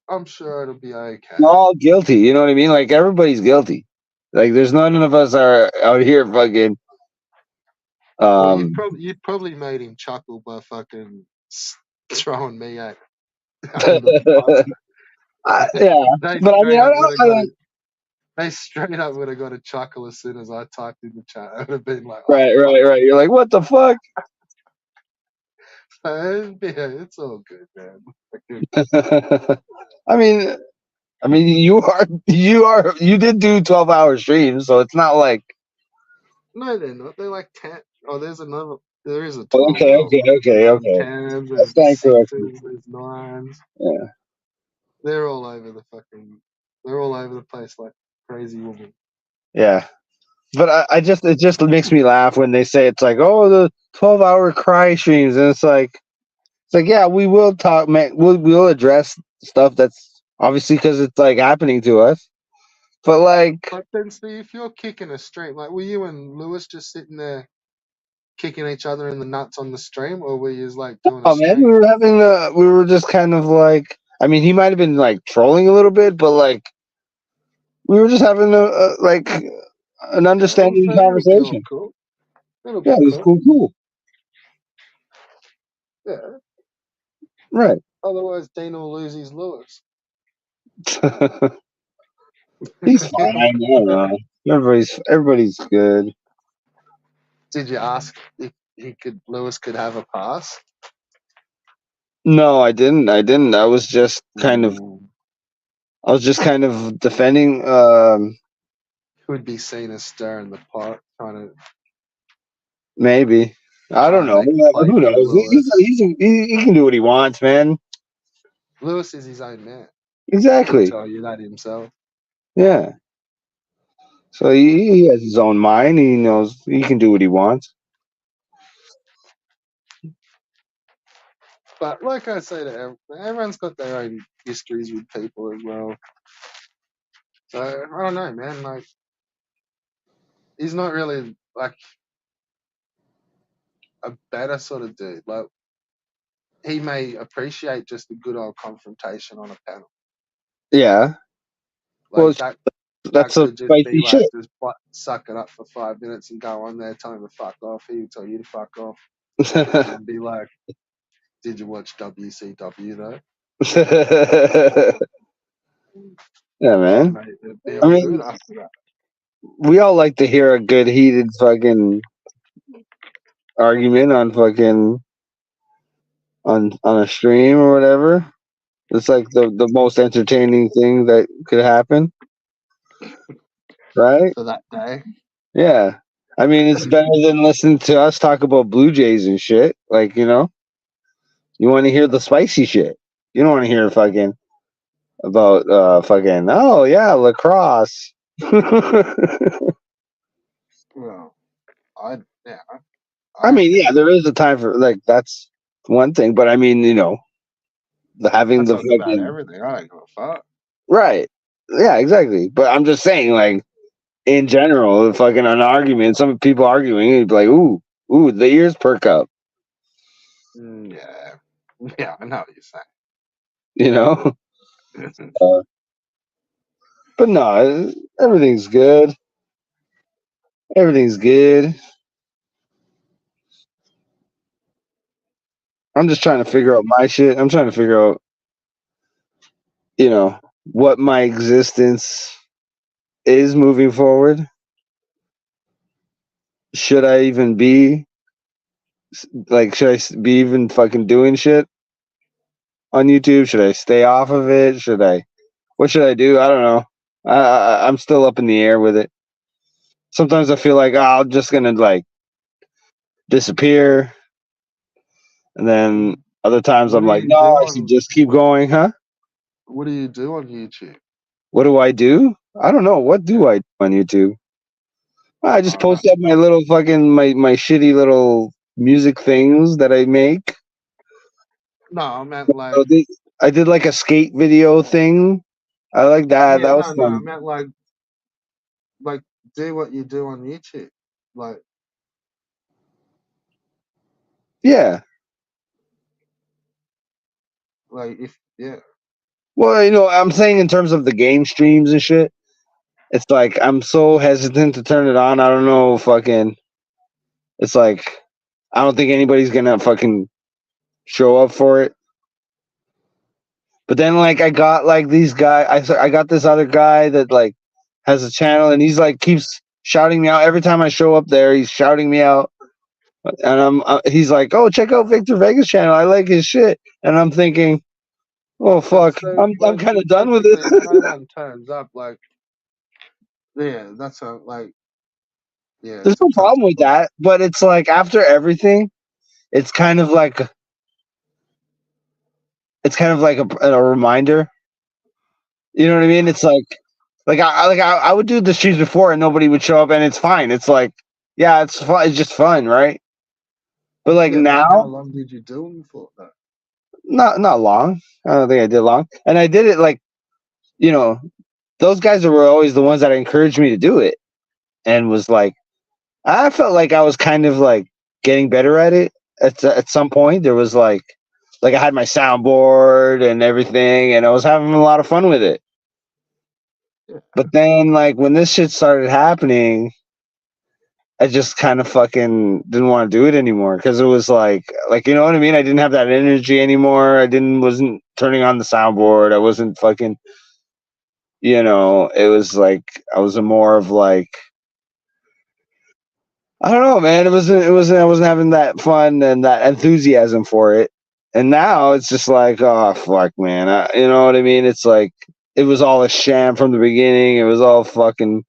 I'm sure it'll be okay. we're all guilty. You know what I mean? Like everybody's guilty. Like there's none of us are out here fucking. Well, Um, you probably made him chuckle by fucking throwing me out under the bus. yeah, They but I mean, straight up would have I got like, a they straight up would have got a chuckle as soon as I typed in the chat. I would have been like, oh right, fuck. right, right. You're like, what the fuck? Yeah, it's all good, man. Fucking- I mean, you did do 12-hour streams, so it's not like No, they're not. They're like 10. Oh, there is a oh, 12 okay, hour okay, one. okay, There's okay. 10s, That's there's not correct. 6s, there's 9s. Yeah, They're all over the fucking. They're all over the place like crazy woman. yeah. But it just makes me laugh when they say it's like, oh, the 12-hour cry streams, and it's like, yeah, we will talk, man. We'll address stuff that's obviously because it's like happening to us. But like, But then, see, if you're kicking a stream, like, were you and Lewis just sitting there kicking each other in the nuts on the stream, or were you like doing a oh man, stream? we were just kind of like, I mean, he might have been like trolling a little bit, but like, we were just having a like an Yeah, well, understanding so it'll be all conversation. cool. It'll Yeah, be it was cool. cool, cool. Yeah. Right. Otherwise, Dean will lose his Lewis. He's fine. I don't know. Everybody's good. Did you ask if Lewis could have a pass? No, I didn't. I didn't. I was just kind of defending. Could be seen as stirring the pot, Maybe. I trying don't to know. make a play Who for knows? Lewis. He can do what he wants, man. Lewis is his own man. He'll Exactly. tell you that himself. Yeah. So he has his own mind. He knows he can do what he wants. But like I say to everyone's got their own histories with people as well. So I don't know, man. Like he's not really like a better sort of dude. Like he may appreciate just a good old confrontation on a panel. Yeah. Well, Like that that's a could just be spicy like shit. just suck it up for 5 minutes and go on there, tell him to fuck off. He would tell you to fuck off, and then be like, "Did you watch WCW though?" Yeah, man. Mate, it'd be I all good mean, after that. we all like to hear a good heated fucking argument on fucking on a stream or whatever. It's like the most entertaining thing that could happen, right? For that day. Yeah. I mean, it's better than listening to us talk about Blue Jays and shit. Like, you want to hear the spicy shit. You don't want to hear fucking about fucking oh yeah, lacrosse. Well, yeah, I I don't mean, yeah, care. there is a time for like that's one thing, but I mean, I having the talk about fucking everything. I don't give a fuck. right. Yeah, exactly. But I'm just saying, like in general, fucking an argument, some people arguing, you'd be like, ooh, the ears perk up, Yeah, yeah, I know what you're you know. saying. Uh, but no, everything's good. Everything's good. I'm just trying to figure out my shit. I'm trying to figure out, what my existence is moving forward. Should I even be like? Should be even fucking doing shit on YouTube? Should I stay off of it? What should I do? I don't know. I'm still up in the air with it. Sometimes I feel like I'm just gonna like disappear, and then other times What I'm do like, you no, do I should on just keep going, huh? What do you do on YouTube? What do I do? I don't know. What do I do on YouTube? I just Oh, no, post up my little fucking my shitty little music things that I make. no, I meant So like, I did like a skate video thing. I like that. yeah, That was no, I fun. meant like do what you do on YouTube. Like, Yeah. Like if Well, I'm saying in terms of the game streams and shit, it's like I'm so hesitant to turn it on. I don't know, fucking. It's like I don't think anybody's gonna fucking show up for it. But then like I got like these I got this other guy that like has a channel and he's like keeps shouting me out every time I show up there. He's shouting me out, and he's like, "Oh, check out Victor Vega's channel. I like his shit." And I'm thinking, "Oh fuck, so I'm like kind of done with basically if it." no one turns up, like that's a like There's it's a no tough problem with spot. that, but it's like after everything, it's kind of like a reminder. You know what I mean? It's like I would do the streams before and nobody would show up and it's fine. It's like yeah, it's fun. It's just fun, right? But like Yeah, but how now, long did you do them for though? not long. I don't think I did long, and I did it like you know those guys were always the ones that encouraged me to do it, and was like I felt like I was kind of like getting better at it. At some point, there was like I had my soundboard and everything, and I was having a lot of fun with it. Yeah. But then, like when this shit started happening, I just kind of fucking didn't want to do it anymore because it was like you know what I mean. I didn't have that energy anymore. Wasn't turning on the soundboard. I wasn't fucking. It was like I was a more of like I don't know, man. I wasn't having that fun and that enthusiasm for it. And now it's just like, oh fuck, man. You know what I mean? It's like it was all a sham from the beginning. It was all fucking.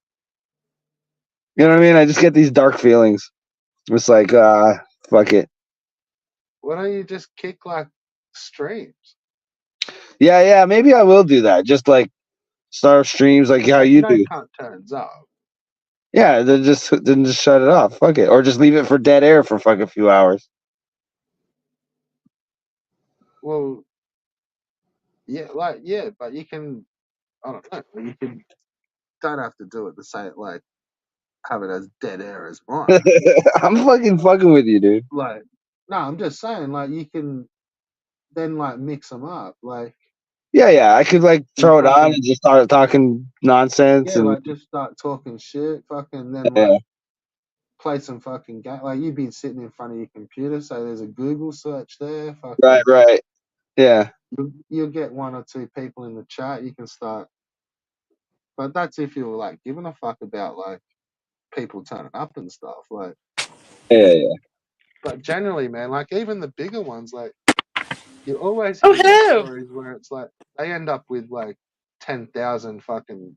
You know what I mean? I just get these dark feelings. It's like, fuck it. Why don't you just kick like streams? Yeah, yeah. Maybe I will do that. Just like start streams like how Like you you don't do. cut turns up. Yeah, then just shut it off. Fuck it, or just leave it for dead air for fucking few hours. Well, yeah, but you can. I don't know. You can. Don't have to do it the same. Like have it as dead air as mine. I'm fucking with you, dude. Like no, I'm just saying. Like you can then like mix them up. Like Yeah, yeah. I could like you throw it on and fucking just start talking nonsense yeah, and like just start talking shit. Fucking then like yeah, play some fucking game. Like you've been sitting in front of your computer, so there's a Google search there. right, Fucking, right. Yeah, you'll get one or two people in the chat. You can start, but that's if you're like giving a fuck about like people turning up and stuff. Like, yeah, yeah. but generally, man, like even the bigger ones, like you always Oh, hear these hello. stories where it's like they end up with like 10,000 fucking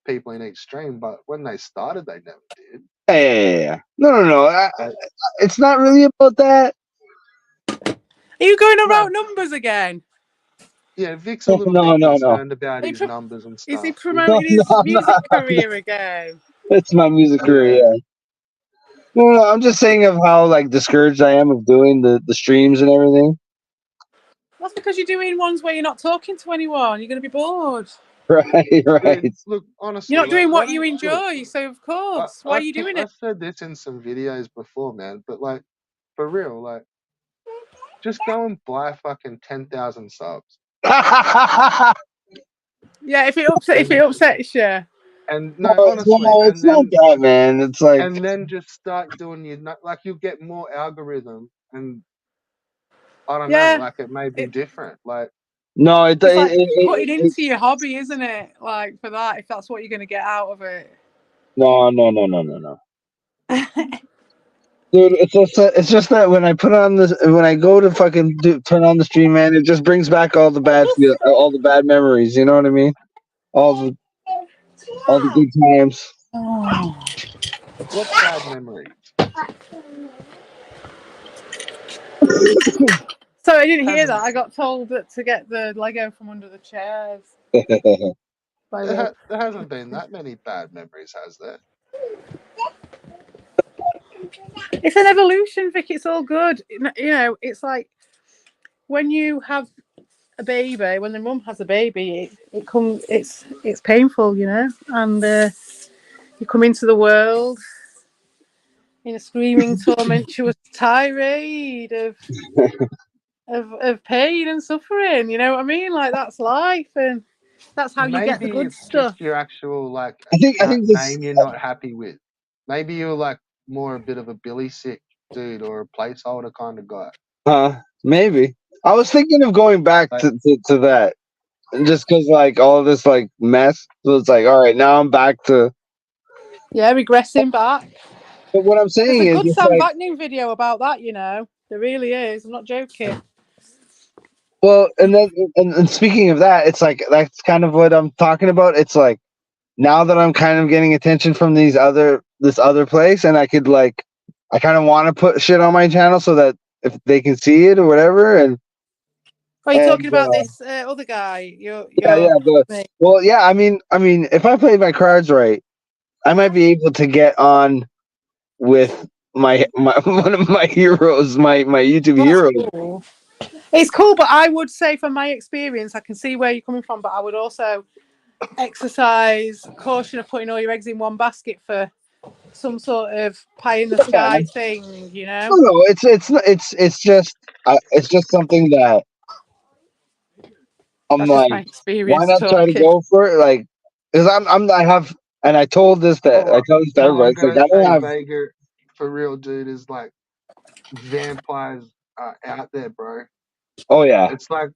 people in each stream, but when they started, they never did. Yeah, yeah, yeah, yeah. No, no, no. Like, It's not really about that. Are you going no, around numbers again? yeah, Vic's a little No, bit no, no. concerned about his numbers and Is he stuff. No, promoting no, his I'm music not. career again? It's my music career. Yeah. Yeah. No, no, I'm just saying of how like discouraged I am of doing the streams and everything. That's because you're doing ones where you're not talking to anyone. You're going to be bored. Right, right. Dude, look, You're honestly, not like, doing why what you don't look? enjoy, so of course. Why are you doing it? I've said this in some videos before, man, but like, for real, like, just go and buy fucking 10,000 subs, Yeah, if it and upsets you. no, honestly, It's not that, man. It's like and then just start doing like you'll get more algorithm, and I don't know, Yeah. like it may be different, like no, It's like putting into your hobby, isn't it? Like for that, if that's what you're going to get out of it. no, no, no, no, no, no. Dude, it's just that when I put on this, when I go to fucking turn on the stream, man, it just brings back all the bad memories. You know what I mean? All the good times. what bad memories So I didn't hear that. hasn't I got told that to get the Lego from under the chairs. By there the... hasn't been that many bad memories, has there? It's an evolution, Vic. It's all good. It's like when you have a baby, when the mum has a baby, it's painful, and you come into the world in a screaming, tormentuous tirade of of pain and suffering. You know what I mean? Like that's life, and that's how you get the Maybe good it's just stuff. your actual like I think this. name you're not happy with. Maybe you're like more a bit of a Billy Sick dude or a placeholder kind of guy. Maybe I was thinking of going back Like, to that, just because like all this like mess. So it's like, all right, now I'm back to. Yeah, regressing back. But what I'm There's saying a is, good it's Sam like, Vaknin video about that. You know, there really is. I'm not joking. well, and then and speaking of that, it's like that's kind of what I'm talking about. It's like now that I'm kind of getting attention from this other place, and I could like, I kind of want to put shit on my channel so that if they can see it or whatever, and Are you talking and about this other guy? yeah, but Mate. well, yeah, I mean, if I play my cards right, I might be able to get on with my one of my heroes, my YouTube Well, that's heroes. cool. It's cool, but I would say from my experience, I can see where you're coming from, but I would also exercise caution of putting all your eggs in one basket for some sort of pie in the Yeah, sky thing, you know? no, it's just something that I'm That's just my like, why experience not try to talking. go for it? Like, because I have, and I told this that I tell this to all everybody. I'm It's like gonna I don't say, have. Vega, for real, dude, is like vampires are out there, bro. Oh yeah, It's like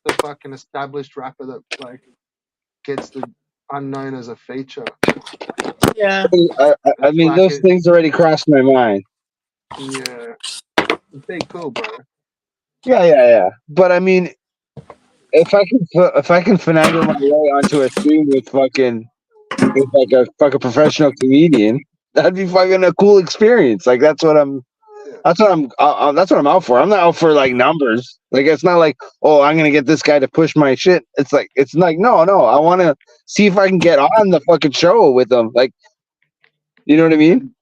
the fucking established rapper that like gets the unknown as a feature. Yeah. I It's mean, like those it, things already crossed my mind. yeah. It'd be cool, bro. Yeah. But I mean, if I can finagle my way onto a stream with like a fucking professional comedian, that'd be fucking a cool experience. Like Yeah. that's what I'm out for. I'm not out for like numbers. Like it's not like, oh, I'm gonna get this guy to push my shit. It's like no. I want to see if I can get on the fucking show with them. Like, you know what I mean?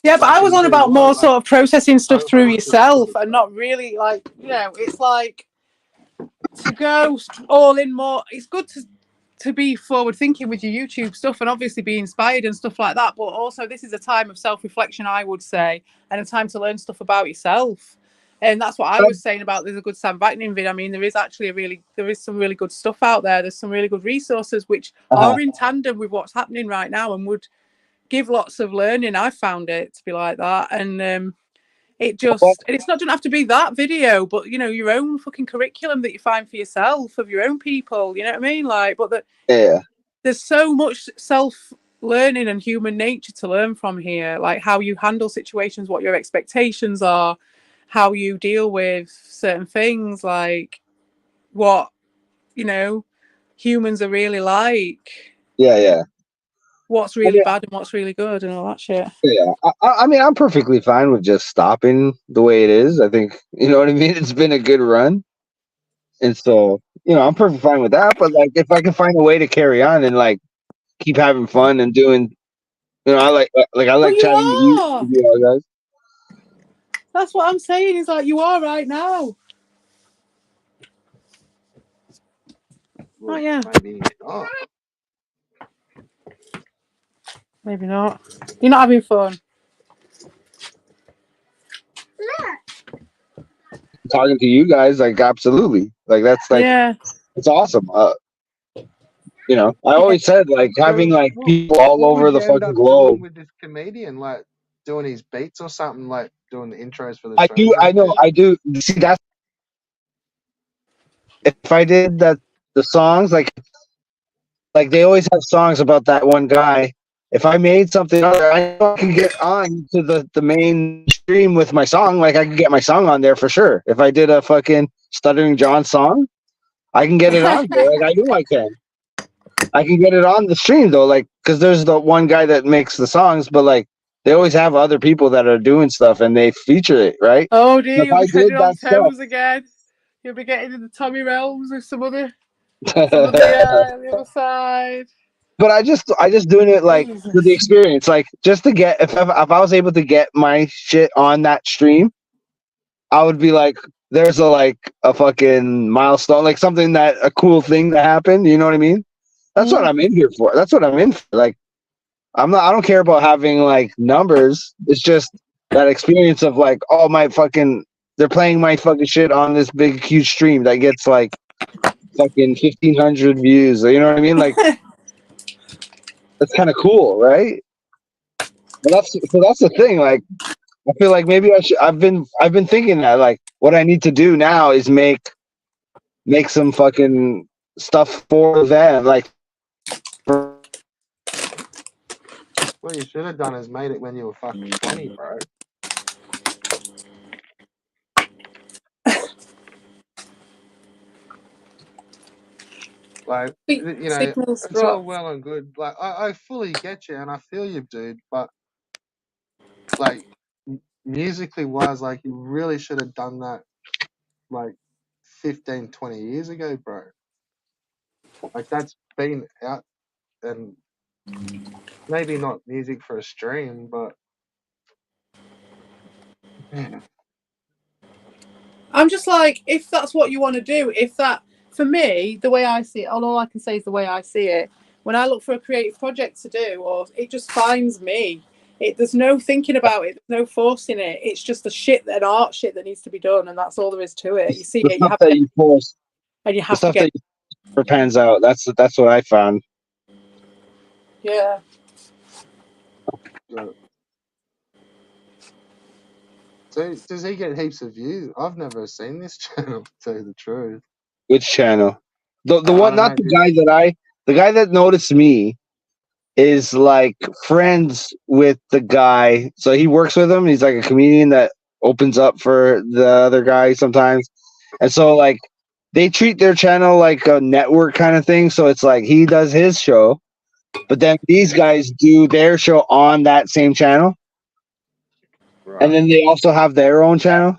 Yeah, but I was Fucking on do about what? more Like sort of processing stuff through co-host of yourself and not really like, you know, it's like to go all in more. It's good to be forward thinking with your YouTube stuff and obviously be inspired and stuff like that. But also, this is a time of self reflection, I would say, and a time to learn stuff about yourself. And that's what I was saying about there's a good Sam Vaknin vid. I mean, there is actually there is some really good stuff out there. There's some really good resources which are in tandem with what's happening right now and would give lots of learning. I found it to be like that. And it's not doesn't have to be that video, but you know, your own fucking curriculum that you find for yourself of your own people, you know what I mean? Like, but Yeah. there's so much self learning and human nature to learn from here, like how you handle situations, what your expectations are, how you deal with certain things, like what, you know, humans are really like, Yeah. what's I really mean, bad and what's really good and all that shit. yeah. I mean, I'm perfectly fine with just stopping the way it is. I think you know what I mean. It's been a good run, and so I'm perfectly fine with that. But like, if I can find a way to carry on and like keep having fun and doing, I But like you chatting are. with you all guys. That's what I'm saying. Is like you are right now. Oh well, yeah. maybe not. Maybe not. You're not having fun. Talking to you guys, like absolutely, like that's like Yeah. it's awesome. I Yeah. always said like having So like people all what over would the you end fucking up doing globe. with this comedian? Like doing his beats or something? Like doing the intros for the I do, shows and I know, shit? I do. See, that's if I did that, the songs like they always have songs about that one guy. If I made something other, I know I could get on to the main stream with my song. Like I could get my song on there for sure. If I did a fucking Stuttering John song, I can get it on there. Like I know I can. I can get it on the stream though, like because there's the one guy that makes the songs, but like they always have other people that are doing stuff and they feature it, right? Oh dear, If you'll I be treading did on that toes again. You'll be getting in the Tommy realms with some of stuff, the on the other side. but I just doing it like for the Jesus. experience, like just to get if I was able to get my shit on that stream, I would be like, there's a fucking milestone, like something that a cool thing that happened. You know what I mean? That's what Mm. I'm in here for. That's what I'm in for. Like I don't care about having like numbers. It's just that experience of like, oh my fucking they're playing my fucking shit on this big huge stream that gets like fucking 1,500 views. You know what I mean? Like that's kind of cool, right? But that's the thing. Like I feel like maybe I should. I've been thinking that like what I need to do now is make some fucking stuff for them. Like What you should have done is made it when you were fucking 20, bro. Like, you know, Signals it's all dropped. well and good. Like, I fully get you and I feel you, dude. But like, musically wise, like, you really should have done that like 15, 20 years ago, bro. Like, that's been out, and maybe not music for a stream, but man, I'm just like, if that's what you want to do, if that, for me, the way I see it, all I can say is the way I see it. When I look for a creative project to do, or it just finds me. There's no thinking about it. There's no forcing it. It's just an art shit that needs to be done, and that's all there is to it. You see the it, you stuff have that to, you force, and you the have to stuff get, that you force pans out. That's what I found. yeah. so does he get heaps of views? I've never seen this channel, to tell you the truth. Which channel? The I one, don't not know, the dude. guy the guy that noticed me is like friends with the guy. So he works with him. He's like a comedian that opens up for the other guy sometimes. And so like they treat their channel like a network kind of thing. So it's like he does his show, but then these guys do their show on that same channel. And Right. then they also have their own channel.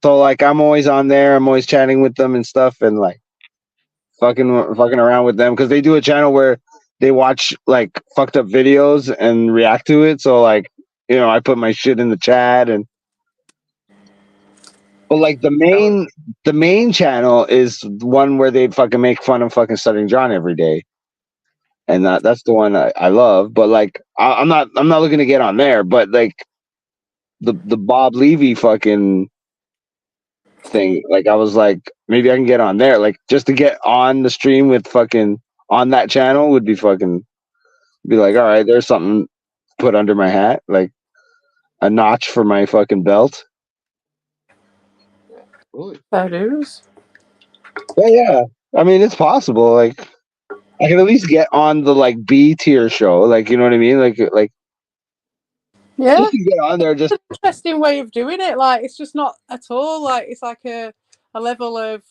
So like I'm always on there. I'm always chatting with them and stuff, and like fucking around with them because they do a channel where they watch like fucked up videos and react to it. So like I put my shit in the chat and but like the main channel is one where they fucking make fun of fucking Stuttering John every day, and that's the one I love. But like I'm not looking to get on there. But like the Bob Levy fucking thing, like I was like maybe I can get on there, like just to get on the stream with fucking on that channel would be fucking be like, all right, there's something put under my hat, like a notch for my fucking belt. Really? That is. But yeah, I mean, it's possible. Like, I can at least get on the like B tier show. Like, you know what I mean? Like Yeah. just to get on there. Just Interesting way of doing it. Like, it's just not at all like, it's like a level of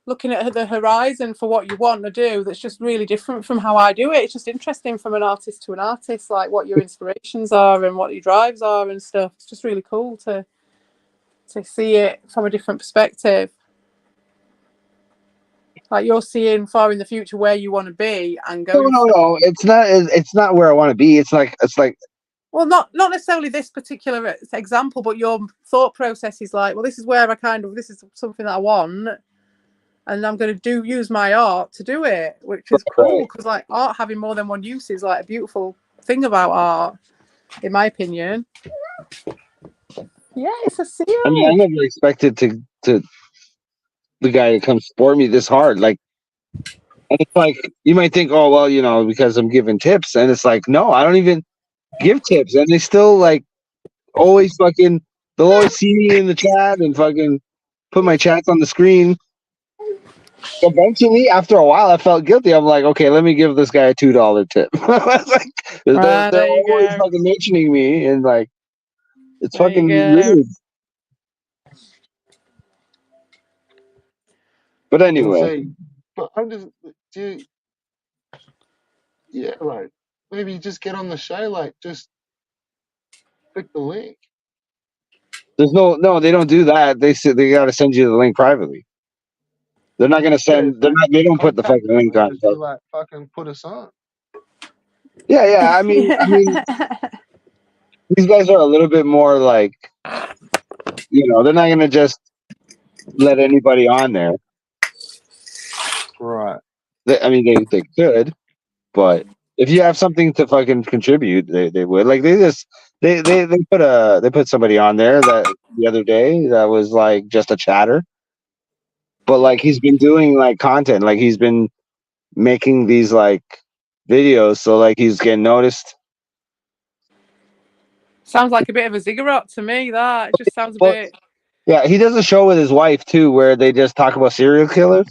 looking at the horizon for what you want to do that's just really different from how I do it. It's just interesting from an artist to an artist, like what your inspirations are and what your drives are and stuff. It's just really cool to see it from a different perspective. Like you're seeing far in the future where you want to be and going. no. It's not where I want to be. It's like well, not necessarily this particular example, but your thought process is like, well, this is where this is something that I want, and I'm going to use my art to do it, which is cool because like art having more than one use is like a beautiful thing about art, in my opinion. Yeah, it's a seal. I mean, I never expected to the guy to come support me this hard. Like, and it's like you might think, oh well, because I'm giving tips, and it's like, no, I don't even give tips, and they still like always fucking. They'll always see me in the chat and fucking put my chats on the screen. Eventually, after a while, I felt guilty. I'm like, okay, let me give this guy a $2 tip. I was like, they're always fucking mentioning me, and like, it's there fucking you go. rude. But anyway, But I'm just yeah, like maybe just get on the show, like just click the link. there's no, they don't do that. They said they got to send you the link privately. They're not gonna Yeah, send. They're not. They don't put the contact fucking us, link man. on. Just be like, fucking put us on. Yeah. I mean, these guys are a little bit more like, they're not gonna just let anybody on there. Right. I mean, they could, but If you have something to fucking contribute, they would. Like they put somebody on there that the other day that was like just a chatter, but like he's been doing like content, like he's been making these like videos, so like he's getting noticed. Sounds like a bit of a ziggurat to me. That it just sounds a But bit. yeah, he does a show with his wife too, where they just talk about serial killers,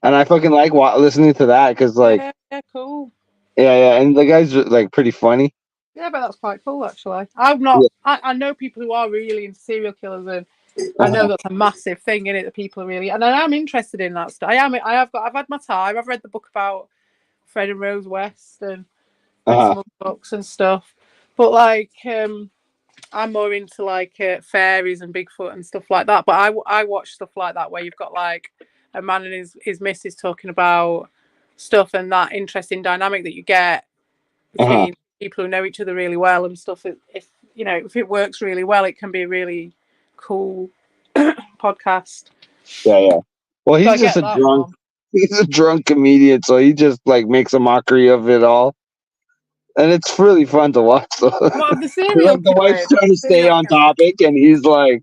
and I fucking like listening to that because like Yeah, cool. yeah, and the guy's like pretty funny. Yeah, but that's quite cool actually. I've not. Yeah. I know people who are really into serial killers, and I know Uh-huh. that's a massive thing in it that people are really. And I am interested in that stuff. I am. I have got. I've had my time. I've read the book about Fred and Rose West and read Uh-huh. some other books and stuff. But like, I'm more into like fairies and Bigfoot and stuff like that. But I watch stuff like that where you've got like a man and his missus talking about stuff and that interesting dynamic that you get Uh-huh. between people who know each other really well and stuff. If you know if it works really well, it can be a really cool podcast. Yeah. Well, So I he's just get a that drunk. one. He's a drunk comedian, so he just like makes a mockery of it all, and it's really fun to watch. So, What of the like serial the wife's killing? trying to stay Serial on killing. topic, and he's like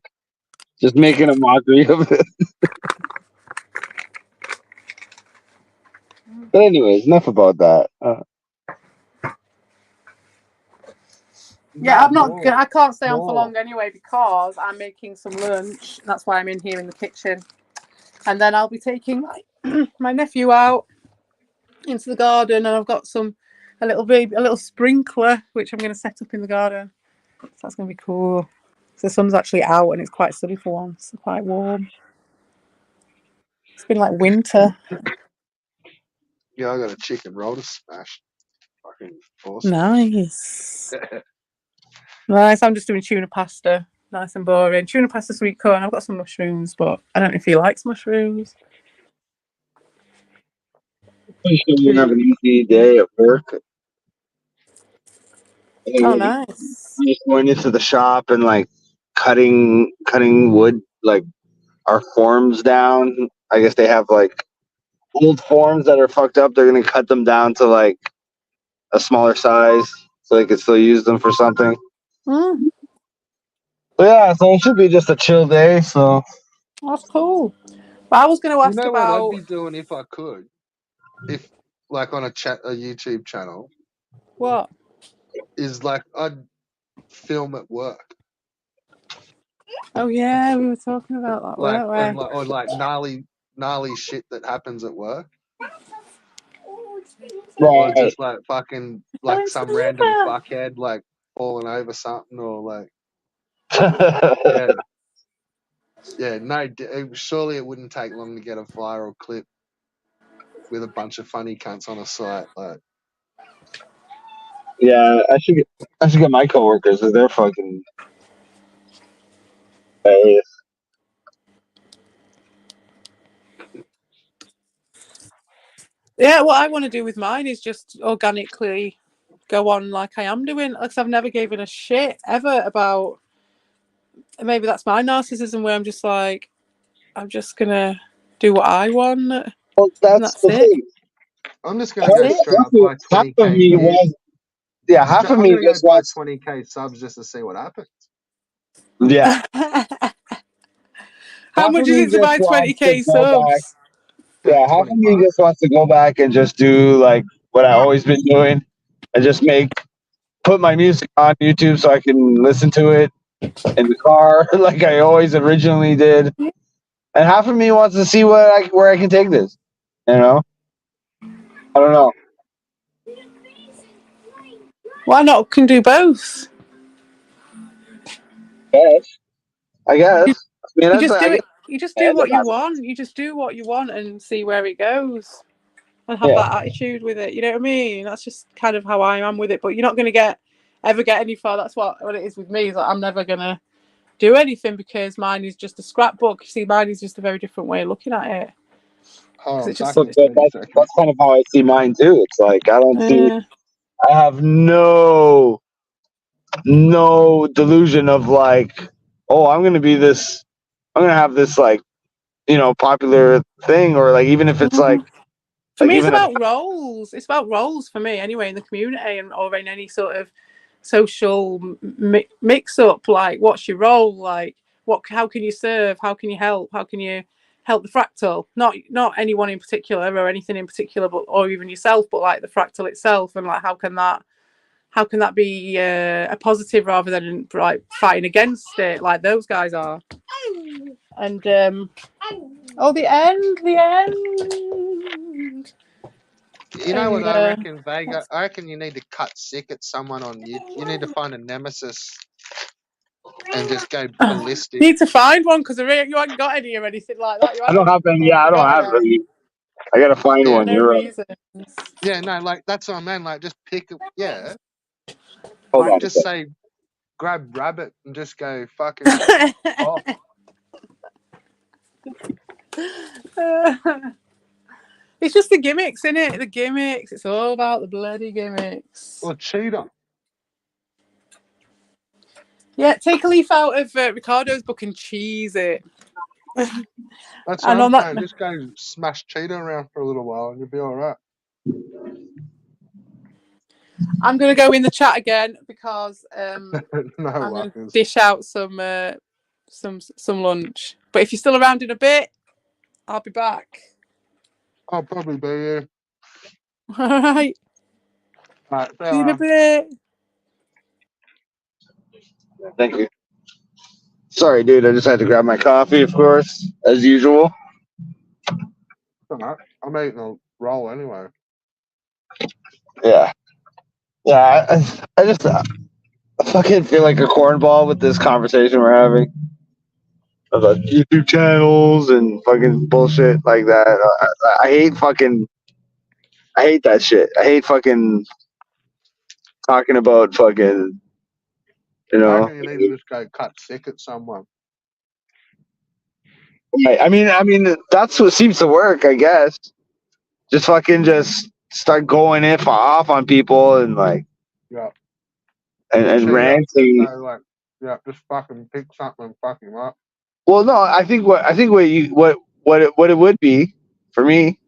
just making a mockery of it. But anyways, enough about that. Yeah, I'm not. More, I can't stay on for more. long anyway because I'm making some lunch. That's why I'm in here in the kitchen, and then I'll be taking my nephew out into the garden, and I've got a little sprinkler which I'm going to set up in the garden. So that's going to be cool. So the sun's actually out, and it's quite sunny for once. Quite warm. It's been like winter. Yeah, I got a chicken roll to smash. Fucking awesome. Nice. Nice. I'm just doing tuna pasta. Nice and boring. Tuna pasta, sweet corn. I've got some mushrooms, but I don't know if he likes mushrooms. Pretty sure you have an easy day at work. Oh, And nice. you're just going into the shop and like cutting wood, like our forms down. I guess they have like old forms that are fucked up. They're gonna cut them down to like a smaller size so they can still use them for something. Mm, But yeah, so it should be just a chill day. So that's cool. But I was going to You ask know what I'd about be doing if I could? If like on a YouTube channel, what? is like I'd film at work. Oh yeah, we were talking about that, Like and weren't like or like gnarly shit that happens at work. Or right, just like fucking we? like some random fuckhead like falling over something or like no, surely it wouldn't take long to get a viral clip with a bunch of funny cunts on a site. Like, yeah, I should get my coworkers because they're fucking hilarious. Yeah, what I want to do with mine is just organically go on like I am doing. Like I've never given a shit ever about. Maybe that's my narcissism where I'm just like, I'm just gonna do what I want, and Well, that's that's the it. thing. I'm just gonna go straight up buy Half of 20K me gear. was half of I'm me gonna go just buy wants 20K subs just to see what happens. yeah. How Half much of is me it to just buy wants to 20K go back. subs? Yeah, half of 20 me bucks. just wants to go back and just do like what I always been doing and just put my music on YouTube so I can listen to it in the car like I always originally did. And half of me wants to see where I can take this. You know? I don't know. Why not? Can do both. I guess. I mean You that's just I do guess it. You just do that's a what you bad want. You just do what you want and see where it goes, and have yeah. that attitude with it. You know what I mean? That's just kind of how I am with it. But you're not going to ever get any far. That's what it is with me. Is that I'm never gonna do anything because mine is just a scrapbook. You see, mine is just a very different way of looking at it. Hold on, It's back just So in but 30 seconds. that's kind of how I see mine too. It's like I have no delusion of like, oh, I'm gonna have this like, popular thing or like even if it's like For me, it's about roles. It's about roles for me, anyway, in the community and or in any sort of social mix-up. Like, what's your role? Like, how can you serve? How can you help? How can you help the fractal? Not anyone in particular or anything in particular, but or even yourself, but like the fractal itself, and like how can that be a positive rather than like fighting against it like those guys are? And the end. You know what I reckon, Vega? I reckon you need to cut sick at someone on you. You need to find a nemesis and just go ballistic. Need to find one because you haven't got any or anything like that. I don't have any. Yeah, I don't have any. I gotta find one. No You're right. reason. Yeah, no, like that's what I mean. Like, just pick. Yeah. Hold like, on. just say, grab rabbit and just go fucking off. It's just the gimmicks, isn't it? The gimmicks. It's all about the bloody gimmicks. Or cheater. Yeah, take a leaf out of Ricardo's book and cheese it. That's what I'm saying. Just go smash cheetah around for a little while and you'll be all right. I'm going to go in the chat again because I'm going to dish out some lunch. But if you're still around in a bit, I'll be back. I'll probably be here. All right. Right, see you in a bit. Thank you. Sorry, dude. I just had to grab my coffee, of course, as usual. All right. I'm eating a roll anyway. Yeah. Yeah, I just I fucking feel like a cornball with this conversation we're having about YouTube channels and fucking bullshit like that. I hate that shit. I hate fucking talking about fucking, you know. I reckon you need to just go cut sick at someone. Right. I mean, that's what seems to work, I guess. Just start going off on people and like, yeah, and ranting. Just fucking pick something and fuck him up. Well, no, I think what it would be for me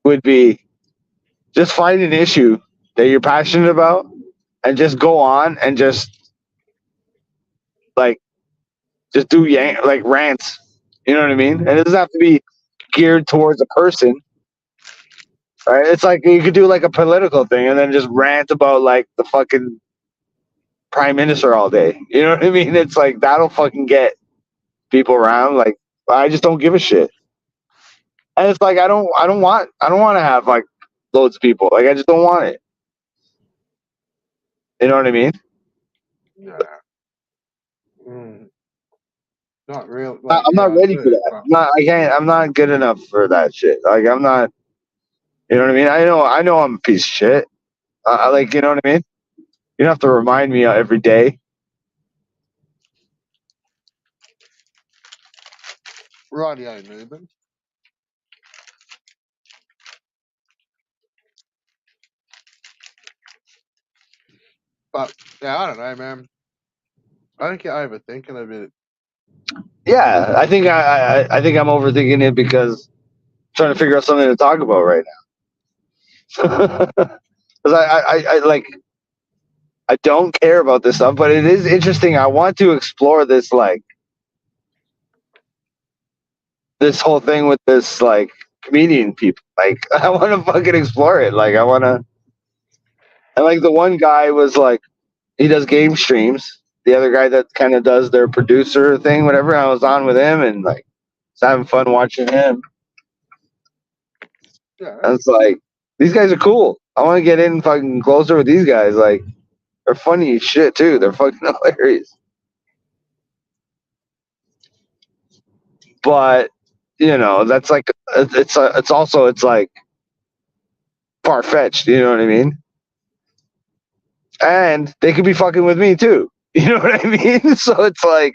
would be just find an issue that you're passionate about and just go on and just do rants. You know what I mean? And it doesn't have to be geared towards a person. Right? It's like you could do like a political thing and then just rant about like the fucking prime minister all day. You know what I mean? It's like that'll fucking get people around. Like I just don't give a shit. And it's like I don't want to have like loads of people. Like I just don't want it. You know what I mean? Yeah. Not real. I'm not ready for that. I'm not good enough for that shit. Like I'm not. You know what I mean? I know I'm a piece of shit. Like you know what I mean? You don't have to remind me every day. Rightio, Newman. But yeah, I don't know, man. I think you're overthinking a bit. Yeah, I think I think I'm overthinking it because I'm trying to figure out something to talk about right now. Because I don't care about this stuff, but it is interesting. I want to explore this this whole thing with this comedian people. Like I want to fucking explore it. Like I want to. And like the one guy was like, he does game streams. The other guy that kind of does their producer thing, whatever. I was on with him and like, was having fun watching him. Yeah. I was like, these guys are cool. I want to get in fucking closer with these guys. Like, they're funny as shit too. They're fucking hilarious. But you know, that's like it's also like far fetched. You know what I mean? And they could be fucking with me too. You know what I mean? So it's like,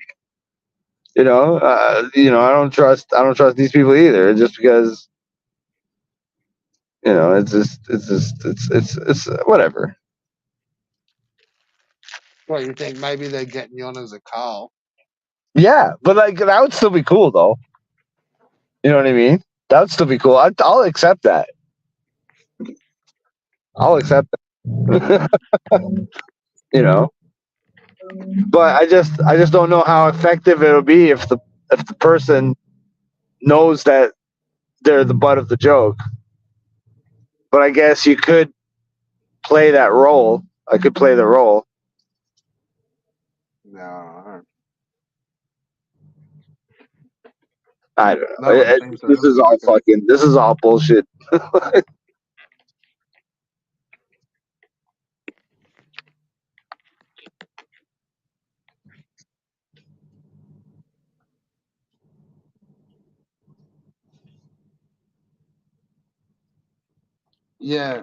I don't trust these people either. Just because, it's whatever. Well, you think maybe they're getting you on as a Carl? Yeah, but like that would still be cool though. You know what I mean? That would still be cool. I'll accept that. I'll accept it. You know, but I just don't know how effective it'll be if the person knows that they're the butt of the joke. But I guess you could play that role. I could play the role. No, I don't know. no one seems to This ever is all like it. fucking. This is all bullshit. Yeah.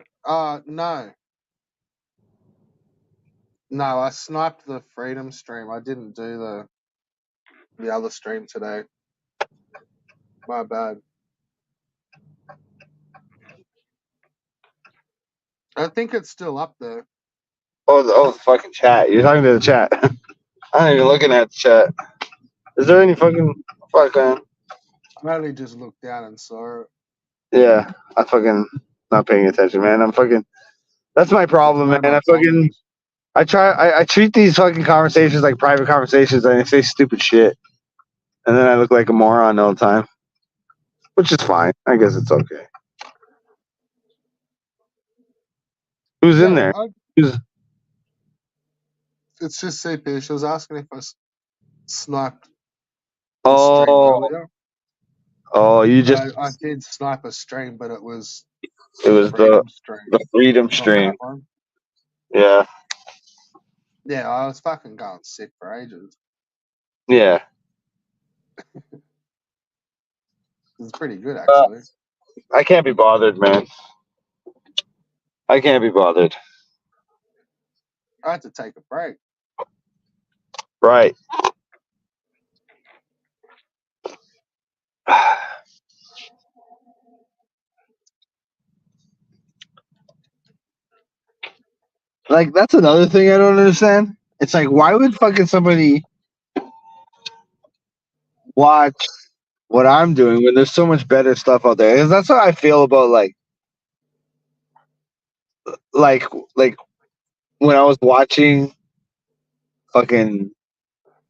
No. No, I sniped the Freedom stream. I didn't do the other stream today. My bad. I think it's still up there. Oh, the fucking chat. You're talking to the chat. I ain't even looking at the chat. Is there any fucking fucking? I only just looked down and saw it. Yeah, I fucking not paying attention, man. I'm fucking. That's my problem, No man. more comments. I treat these fucking conversations like private conversations, and I say stupid shit, and then I look like a moron all the time, which is fine. I guess it's okay. Who's in Yeah, there? Who's? it's just CP. She was asking if I sniped the stream Oh, earlier. oh, you just. I did snipe a stream, but it was It the was Freedom stream, the freedom not stream. that one. Yeah, Yeah, I was fucking going sick for ages. yeah. It's pretty good, actually. I can't be bothered, man. I can't be bothered. I had to take a break. Right. Like that's another thing I don't understand. It's like why would fucking somebody watch what I'm doing when there's so much better stuff out there? Because that's how I feel about like like when I was watching fucking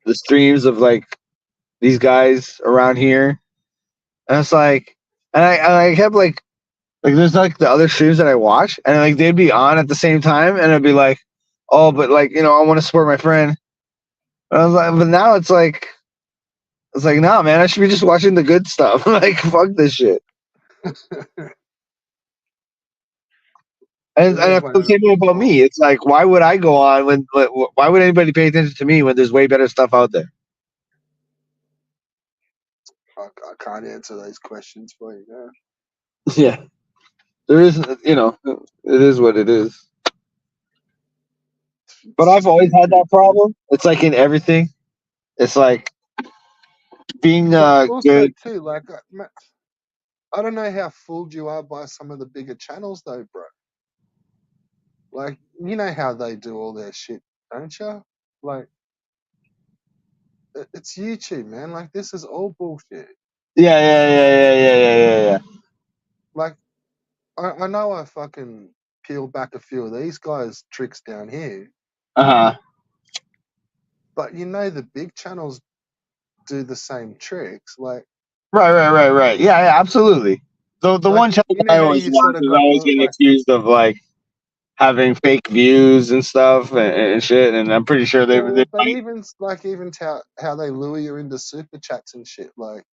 the streams of like these guys around here, and it's like, and I kept like there's like the other streams that I watch, and like they'd be on at the same time, and I'd be like, oh, but like I want to support my friend. And I was like, but now it's like, nah, man, I should be just watching the good stuff. Like, fuck this shit. And It I is feel what the it same way about is. me. It's like, why would I go on when? Why would anybody pay attention to me when there's way better stuff out there? I can't answer those questions for you now. Yeah, there is. It is what it is. But It's I've just always being had that truthful. problem. It's like in everything. It's like being But also, good. too, like, I don't know how fooled you are by some of the bigger channels, though, bro. Like, you know how they do all their shit, don't you? Like, it's YouTube, man. Like, this is all bullshit. Yeah. Like, I know I fucking peel back a few of these guys' tricks down here, Uh huh. but the big channels do the same tricks. Right. Yeah, absolutely. The Like one channel you that know I how always you sort watch of is got always the getting like accused of like having fake views and stuff and shit. And I'm pretty sure they well, but might. even how they lure you into super chats and shit. Like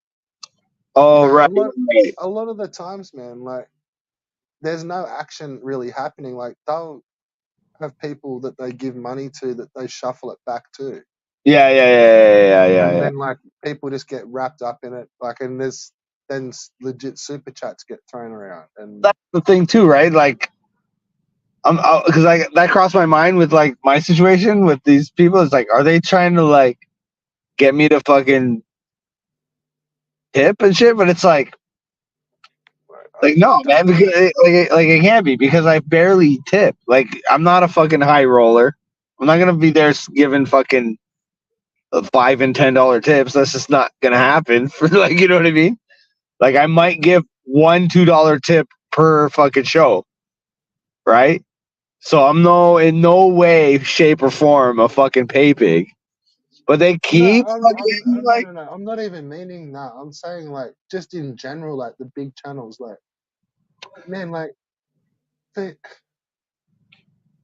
Oh, a right. lot of the times, man, like there's no action really happening. Like they'll have people that they give money to that they shuffle it back to. Yeah. And then like people just get wrapped up in it. Like and there's then legit super chats get thrown around. And That's the thing too, right? Like, because that crossed my mind with like my situation with these people. It's like, are they trying to like get me to fucking tip and shit? But it's like no, man, because it can't be because I barely tip. Like, I'm not a fucking high roller. I'm not gonna be there giving fucking $5 and $10 tips. That's just not gonna happen. For like, you know what I mean? Like, I might give $1, $2 tip per fucking show, right? So I'm in no way, shape, or form a fucking pay pig. But they keep fucking like. No. I'm not even meaning that. I'm saying like just in general, like the big channels, like man, like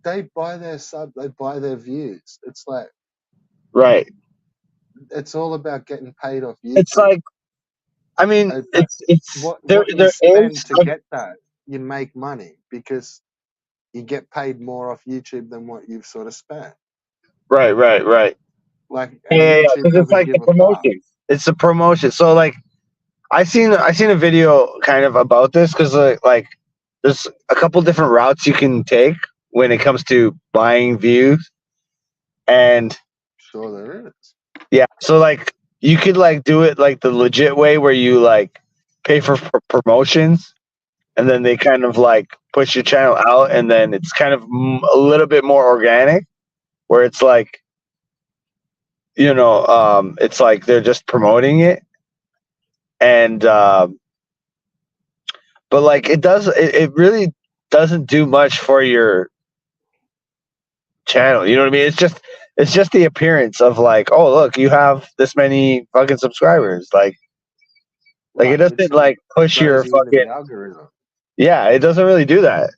they buy their they buy their views. It's like Right. it's all about getting paid off YouTube. It's like, I mean, But it's what you there spend is to get that, you make money because you get paid more off YouTube than what you've sort of spent. right. Like, and Yeah, YouTube because it's doesn't like the give a fuck. promotion. It's the promotion. So like, I seen a video kind of about this because like there's a couple different routes you can take when it comes to buying views, and Sure, there is. yeah, so like you could like do it like the legit way where you like pay for promotions, and then they kind of like push your channel out, and then it's kind of a little bit more organic, where it's like, it's like they're just promoting it, and but like it really doesn't do much for your channel. You know what I mean? It's just the appearance of like, oh look, you have this many fucking subscribers. Like it Right. It doesn't sort of like push throws your you into the fucking. algorithm. Yeah, it doesn't really do that.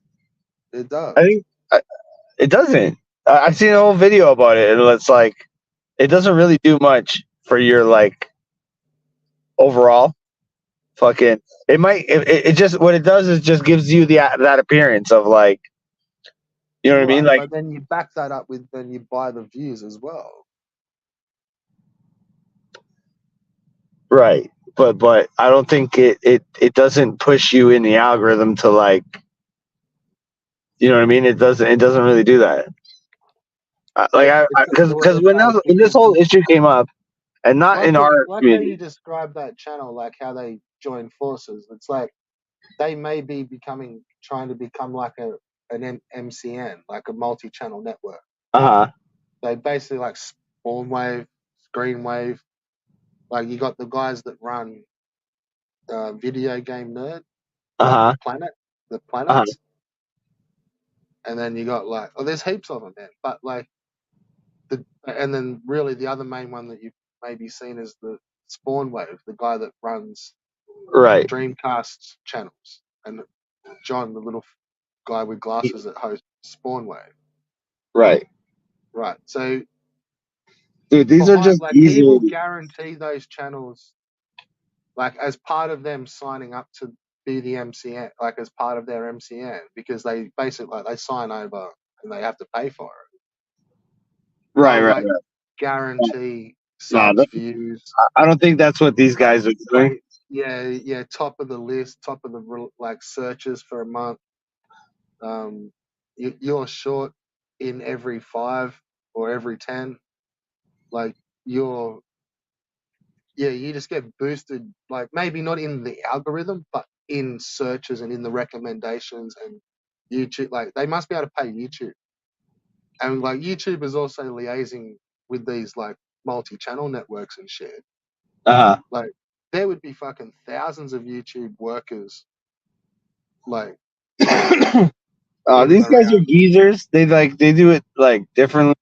It does. I think it doesn't. I've seen a whole video about it, and it's like it doesn't really do much for your like overall fucking. It might. It just what it does is just gives you that appearance of like, you know what I mean? Right. Like But then you back that up with then you buy the views as well. right, but I don't think it doesn't push you in the algorithm to like, you know what I mean? It doesn't really do that. Like because It's like when this whole issue came up, and not in our like how you community. describe that channel, like how they join forces. It's like they may be trying to become like an MCN, like a multi-channel network. Uh-huh. They basically like Spawn Wave, Screen Wave. Like you got the guys that run Video Game Nerd, Uh-huh. the Uh-huh. planets, and then you got like, there's heaps of them, man. But like and then really the other main one that you've maybe seen is the Spawn Wave, the guy that runs Right. Dreamcast channels, and John, the little guy with glasses that hosts Spawn Wave. Right. Right. So Dude, these are just he will easy. guarantee those channels, like as part of them signing up to be the MCN, like as part of their MCN, because they basically like they sign over and they have to pay for it. Right, They'll right, like right. guarantee Nah, subs, views, I don't think that's what these guys are doing. yeah, top of the list, top of the like searches for a month. You're short in every 5 or every 10. Like you just get boosted. Like maybe not in the algorithm, but in searches and in the recommendations and YouTube. Like they must be able to pay YouTube, and like YouTube is also liaising with these like multi-channel networks and shit. Uh-huh. Like there would be fucking thousands of YouTube workers like in and These guys are around. geezers. They do it like differently.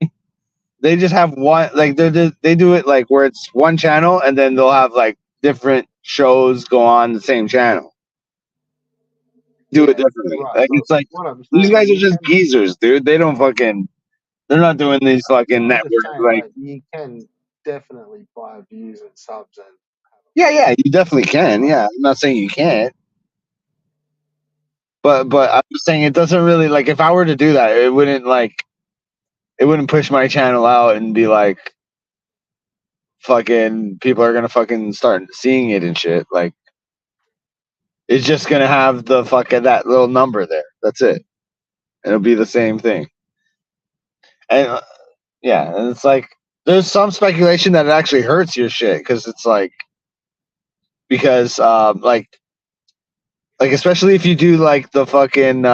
They just have one like they do it like where it's one channel, and then they'll have like different shows go on the same channel. Do it Yeah, differently. right. Like But it's like what I'm these saying, guys are just geezers, dude. They don't fucking. They're not doing these fucking I'm just networks saying, like. like you can definitely buy views and subs and Yeah, you definitely can. Yeah, I'm not saying you can't. But I'm just saying it doesn't really like if I were to do that, it wouldn't push my channel out and be like fucking people are gonna fucking start seeing it and shit. Like it's just gonna have the fucking that little number there. That's it. It'll be the same thing. And yeah, and it's like there's some speculation that it actually hurts your shit because it's because like especially if you do like the fucking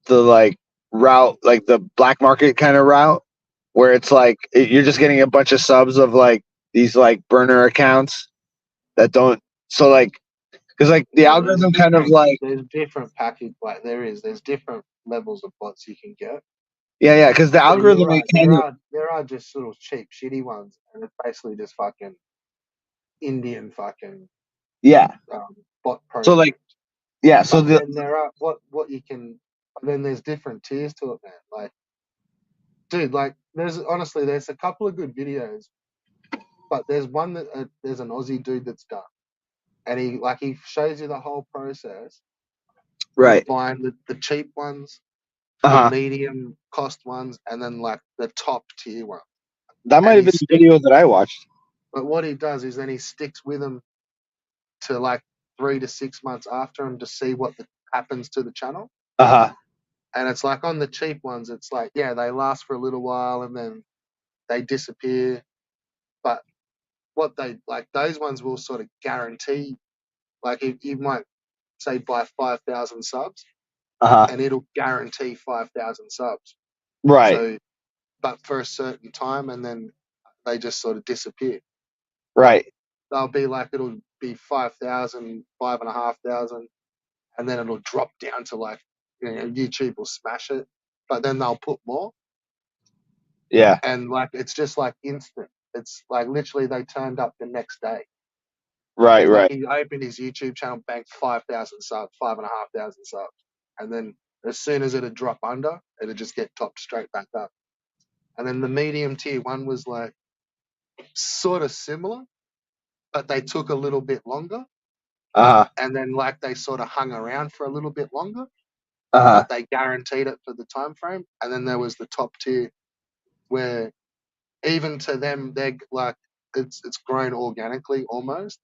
the like route, like the black market kind of route, where it's like you're just getting a bunch of subs of like these like burner accounts that don't. So like Because like the algorithm kind of like there's different package, like there's different levels of bots you can get. yeah, because the So you're algorithm right. kind of There are just sort of cheap, shitty ones, and it's basically just fucking Indian fucking yeah. bot So programs. like yeah, so But the then there are what you can. Then there's different tiers to it, man. Like, dude, like there's a couple of good videos, but there's one that there's an Aussie dude that's done, and he shows you the whole process of right. buying the cheap ones, the Uh-huh. medium cost ones, and then like the top tier one. That might And have been the video that I watched. but what he does is then he sticks with them to like 3 to 6 months after him to see what happens to the channel. Uh-huh. And it's like on the cheap ones, it's like, yeah, they last for a little while and then they disappear. But what they like, those ones will sort of guarantee, like you might say buy 5,000 subs Uh-huh. and it'll guarantee 5,000 subs. Right. So, but for a certain time and then they just sort of disappear. Right. They'll be like, it'll be 5,000, 5,500, and then it'll drop down to like, YouTube will smash it, but then they'll put more. Yeah. And like it's just like instant. It's like literally they turned up the next day. Right, Like right. he opened his YouTube channel, banked 5,000 subs, 5,500 subs, and then as soon as it'd drop under, it'd just get topped straight back up. And then the medium tier one was like sort of similar, but they took a little bit longer. Uh-huh. And then like they sort of hung around for a little bit longer, Uh-huh. but they guaranteed it for the time frame. And then there was the top tier where even to them, they're like, it's grown organically almost.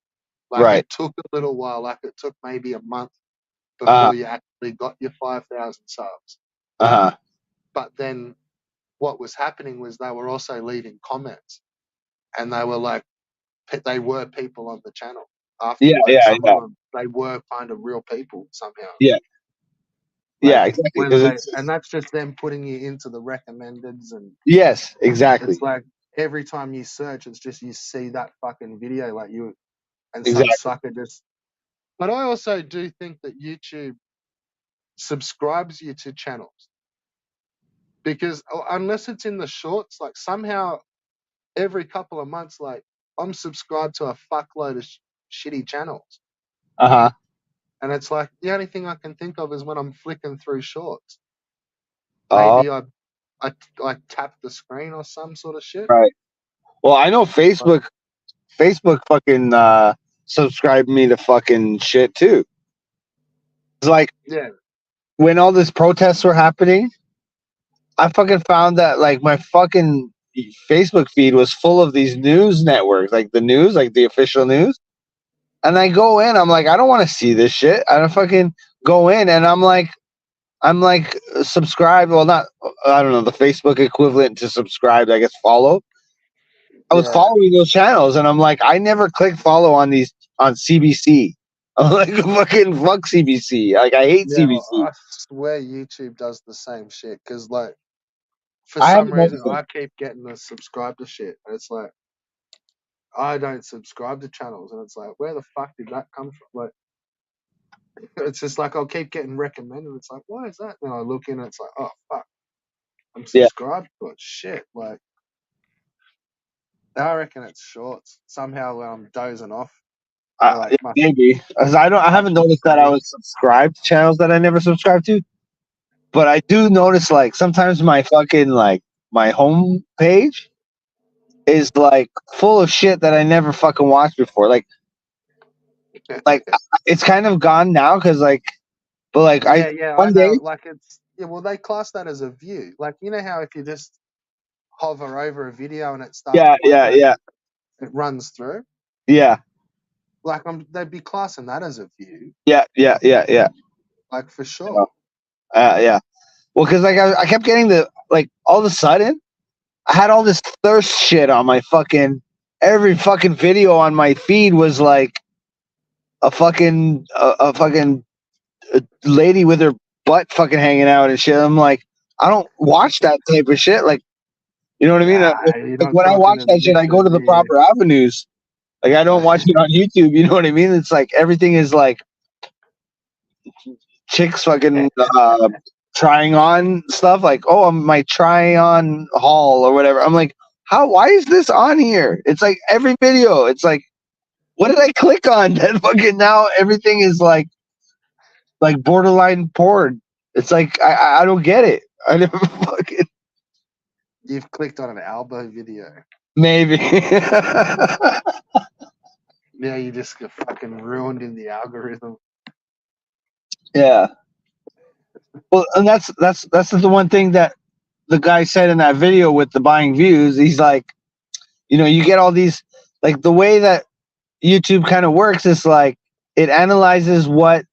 Like Right. it took a little while, like it took maybe a month Uh-huh. before you actually got your 5,000 subs. Uh-huh. But then what was happening was they were also leaving comments and they were like, they were people on the channel after. Yeah, Like yeah, some of yeah. them, they were kind of real people somehow. Yeah. Like Yeah, exactly. whether Because they, it's and that's just them putting you into the recommendeds and yes, exactly. it's like every time you search, it's just you see that fucking video like you and some Exactly. sucker just. But I also do think that YouTube subscribes you to channels because unless it's in the shorts, like somehow every couple of months, like I'm subscribed to a fuckload of shitty channels, Uh-huh. and it's like the only thing I can think of is when I'm flicking through shorts. Oh, Maybe I tap the screen or some sort of shit. right. Well, I know But, Facebook fucking subscribed me to fucking shit too. It's like yeah, when all these protests were happening, I fucking found that like my fucking Facebook feed was full of these news networks, like the news, like the official news. And I go in, I'm like, I don't want to see this shit. I don't fucking go in, and I'm like subscribed. Well, not I don't know the Facebook equivalent to subscribed. I guess follow. I was yeah, following those channels, and I'm like, I never click follow on these on CBC. I'm like, fucking fuck CBC. Like, I hate yeah. CBC. I swear YouTube does the same shit because like for I some haven't reason noticed it. I keep getting the subscribe to shit, and it's like I don't subscribe to channels, and it's like where the fuck did that come from? Like it's just like I'll keep getting recommended. It's like why is that? And I look in, and it's like oh fuck, I'm Yeah, subscribed to it. Shit, like I reckon it's shorts. Somehow when I'm dozing off, yeah, like my maybe. 'Cause I haven't noticed that I screen. was subscribed to channels that I never subscribed to. But I do notice like sometimes my fucking like my home page is like full of shit that I never fucking watched before. Like it's kind of gone now because like, but like I Yeah, I one day, know. Like it's yeah. Well, they class that as a view. Like you know how if you just hover over a video and it starts yeah, playing, yeah, yeah, it runs through. yeah, Like they'd be classing that as a view. yeah, yeah, yeah, yeah, Like for sure. yeah. Well, because like I kept getting the like all of a sudden I had all this thirst shit on my fucking every fucking video on my feed was like a fucking lady with her butt fucking hanging out and shit. I'm like, I don't watch that type of shit. Like, you know what I mean? Nah, you're Like not when I talking watch to the that shit, I go missus, to the do you? proper avenues. Like I don't watch it on YouTube. You know what I mean? It's like everything is like chicks fucking trying on stuff. Like, oh, I'm my try on haul or whatever. I'm like, how? Why is this on here? It's like every video. It's like, what did I click on? That fucking now everything is like borderline porn. It's like I don't get it. I never fucking You've clicked on an Albo video. maybe. Yeah, you just got fucking ruined in the algorithm. Yeah. Well, and that's the one thing that the guy said in that video with the buying views. He's like, you get all these, like the way that YouTube kind of works is like it analyzes what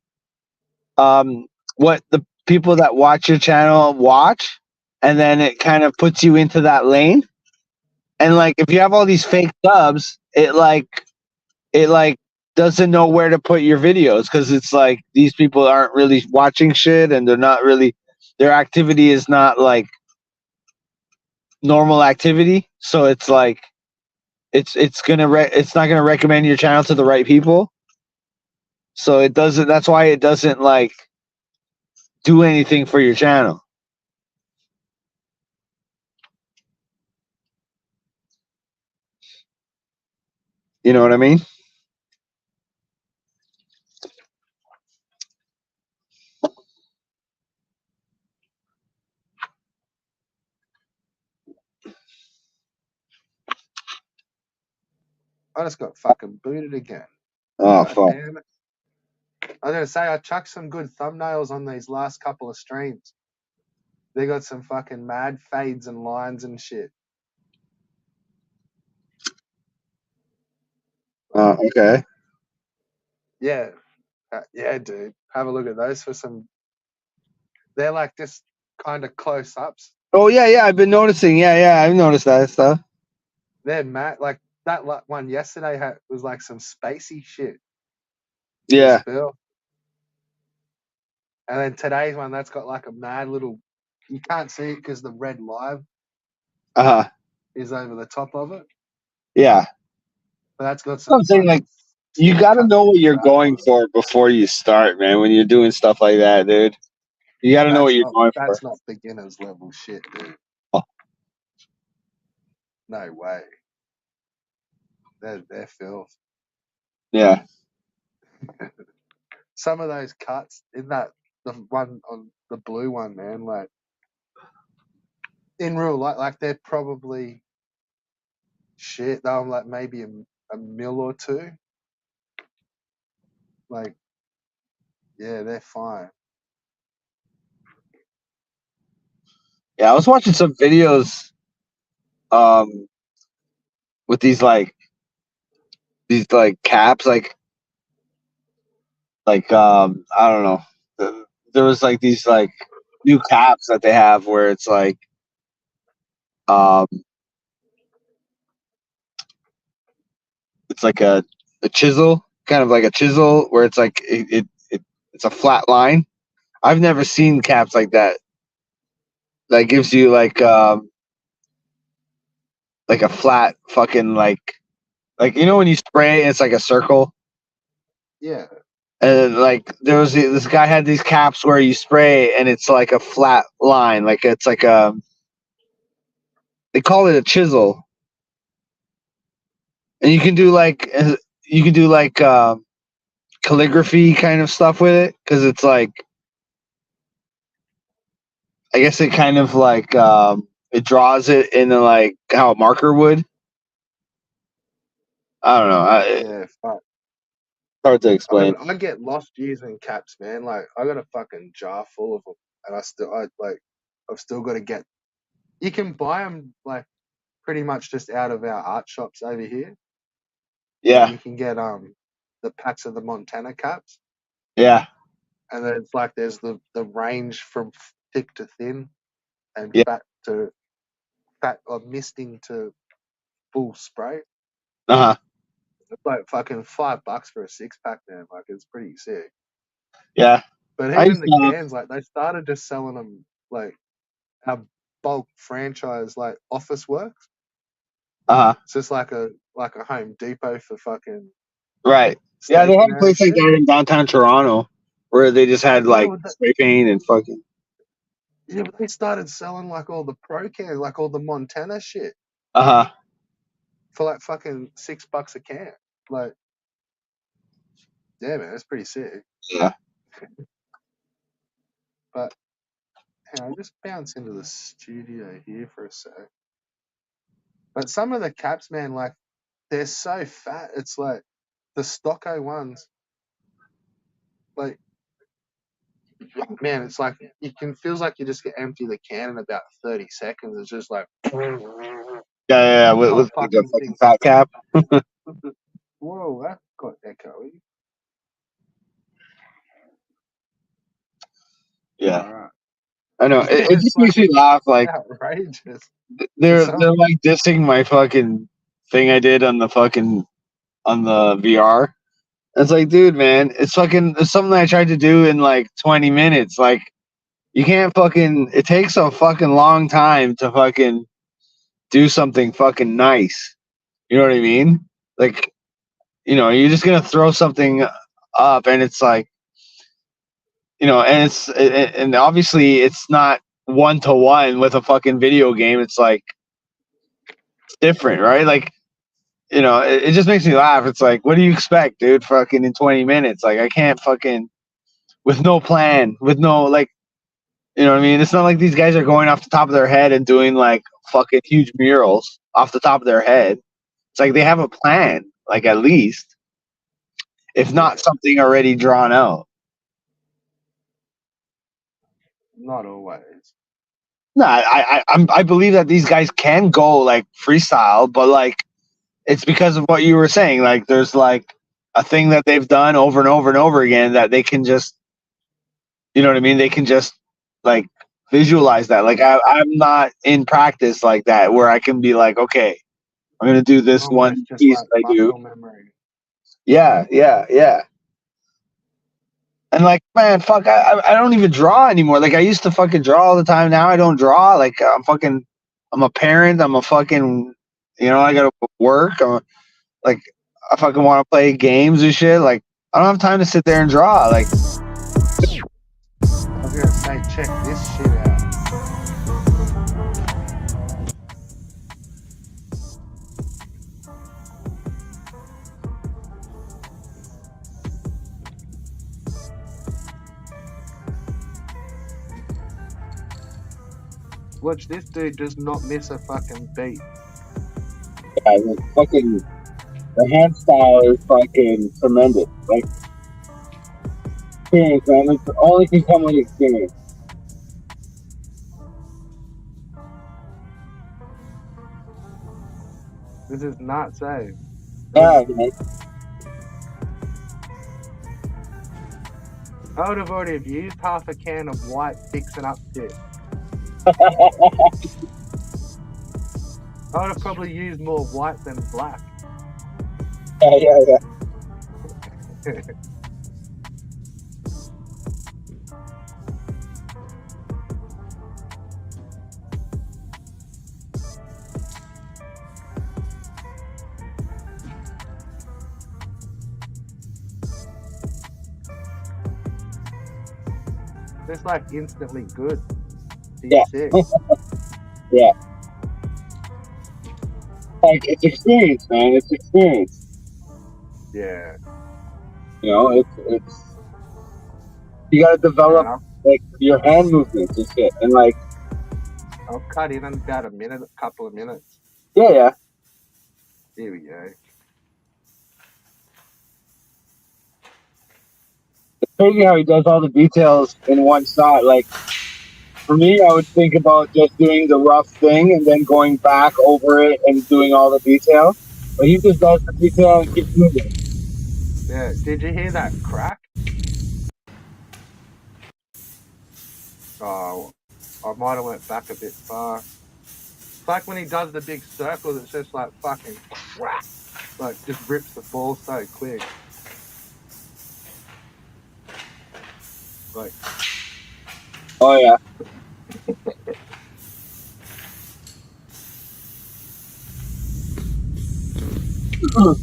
the people that watch your channel watch, and then it kind of puts you into that lane. And like if you have all these fake subs, it doesn't know where to put your videos because it's like these people aren't really watching shit and they're not really, their activity is not like normal activity. So it's like it's it's not gonna recommend your channel to the right people. So it doesn't. That's why it doesn't like do anything for your channel. You know what I mean? I just got fucking booted again. Oh God fuck. damn it. I was gonna say I chucked some good thumbnails on these last couple of streams. They got some fucking mad fades and lines and shit. Okay. Yeah. Yeah, dude. Have a look at those for some. They're like just kind of close ups. Oh yeah. I've been noticing. Yeah. I've noticed that stuff. They're mad. Like that one yesterday was like some spacey shit. Yeah. Just Bill. And then today's one that's got like a mad little. You can't see it because the red live is over the top of it. Yeah. But that's got I'm some saying like fucking. you got to cut know what you're crap on going it. for before you start, man. When you're doing stuff like that, dude, you got to know what you're going for. That's not beginners level shit, dude. Oh, No way. They're filth. yeah. Some of those cuts in that the one on the blue one, man, like in real life, like they're probably shit. They're like maybe a mil or two. Like, yeah, they're fine. Yeah. I was watching some videos um with these caps I don't know. There was like these like new caps that they have where it's like um it's like a chisel, kind of like a chisel where it's like it's a flat line. I've never seen caps like that. That gives you like a flat fucking like when you spray and it's like a circle. Yeah, And like there was this guy had these caps where you spray and it's like a flat line, like it's like they call it a chisel, and you can do calligraphy kind of stuff with it because it's like I guess it kind of like it draws it in like how a marker would. I don't know. It's yeah, fuck. hard to explain. I get lost using caps, man. Like I got a fucking jar full of them, and I've still got to get. You can buy them like pretty much just out of our art shops over here. Like Yeah, you can get the packs of the Montana caps, yeah, and then it's like there's the range from thick to thin and yeah. fat or misting to full spray. Uh huh. It's like fucking $5 for a 6-pack, man. Like it's pretty sick. Yeah. But I even used the to, cans, like they started just selling them like our bulk franchise, like Office Works. It's just like a Home Depot for fucking Right. Yeah, they had a stationary place like shit. that in downtown Toronto where they just had Yeah, like spray paint and fucking. yeah, but they started selling like all the pro can, like all the Montana shit Uh-huh. for like fucking $6 a can. Like, yeah, man, it's pretty sick. Yeah. But hang on, just bounce into the studio here for a sec. But some of the caps, man, like they're so fat. It's like the Stocko ones. Like, man, it's like you can feels like you just get empty the can in about 30 seconds. It's just like Yeah. With, whole with like a fucking fucking thing. fat cap. Whoa, that got echoey. Yeah. All right. I know. It It's just makes me fucking laugh. Like outrageous. they're like dissing my fucking thing I did on the VR. It's like, dude, man, it's something I tried to do in like 20 minutes. Like, you can't fucking. It takes a fucking long time to fucking do something fucking nice. You know what I mean? Like, you're just gonna throw something up, and it's like, and and obviously it's not 1-to-1 with a fucking video game. It's like it's different, right? Like, it just makes me laugh. It's like, what do you expect, dude? Fucking in 20 minutes, like I can't fucking with no plan, with no like, you know what I mean? It's not like these guys are going off the top of their head and doing like fucking huge murals off the top of their head. It's like they have a plan, like at least, if Yeah, not something already drawn out. not always. No, I believe that these guys can go like freestyle, but like it's because of what you were saying. Like there's like a thing that they've done over and over and over again that they can just, you know what I mean? They can just like visualize that. Like I'm not in practice like that where I can be like, okay, I'm gonna do this Almost one just piece like that I do. muscle memory. Yeah. And like, man, fuck, I don't even draw anymore. Like I used to fucking draw all the time. Now I don't draw. Like I'm a parent. I'm a fucking, I gotta work. Like, I fucking want to play games and shit. Like, I don't have time to sit there and draw. Like, I was gonna say, check this shit out. Watch this dude does not miss a fucking beat. yeah, the hand style is fucking tremendous. Like, experience, man. It only can come with experience. This is not safe. Yeah, man. I would have already used half a can of white fixing up shit. I would have probably used more white than black. Yeah. It's like instantly good. Yeah. Sick. Yeah. Like, it's experience, man. It's experience. Yeah. It's you gotta develop like your hand movements and shit, and like, I'll cut in about a couple of minutes. yeah. Here we go. It's crazy how he does all the details in one shot. Like, for me, I would think about just doing the rough thing and then going back over it and doing all the detail. But he just does the detail and keeps moving. Yeah. Did you hear that crack? Oh, I might have went back a bit far. It's like when he does the big circles, it's just like fucking crack. Like just rips the ball so quick. Like, Oh yeah. Like,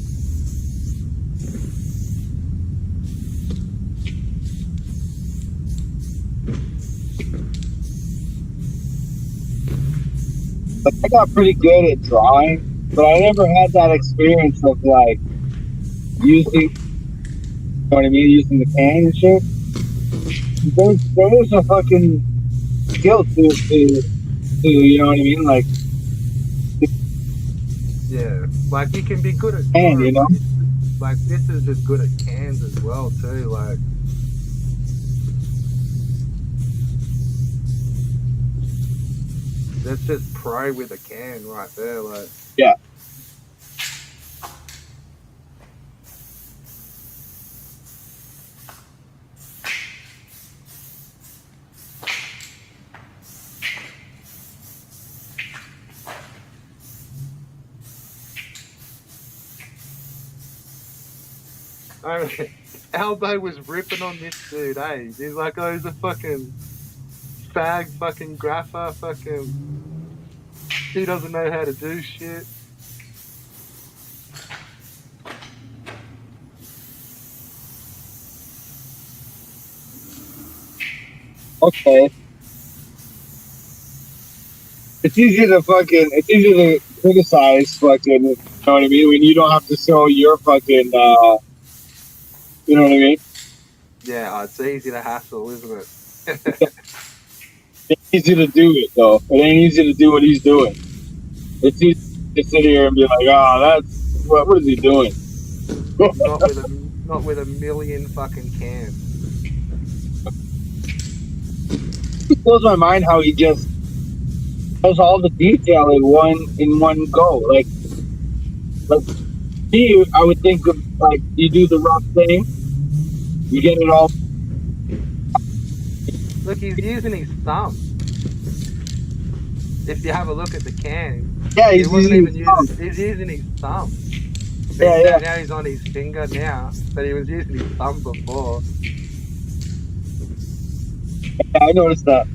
I got pretty good at drawing, but I never had that experience of like using, you know what I mean, using the can and shit. There's a fucking skill to you know what I mean, like Yeah, like you can be good at can, you drawing, know. but like this is just good at cans as well too. Like that's just pro with a can right there. Like Yeah. I Albo was ripping on this dude. Hey, he's like, oh, he's a fucking fag, fucking grapher, fucking. He doesn't know how to do shit. Okay. It's easy to criticize fucking, you know what I mean, when you don't have to show your fucking you know what I mean? Yeah, it's easy to hassle, isn't it? It's easy to do it though. It ain't easy to do what he's doing. It's easy to sit here and be like, oh, that's what is he doing? not with a million fucking cans. It blows my mind how he just does all the detail in one go. Like me, I would think of like you do the rough thing, you get it all. Look, he's using his thumb. If you have a look at the can, Yeah, he he's wasn't using even his thumb. he's using his thumb. Yeah, yeah. Now he's on his finger now, but he was using his thumb before. Yeah, I noticed that.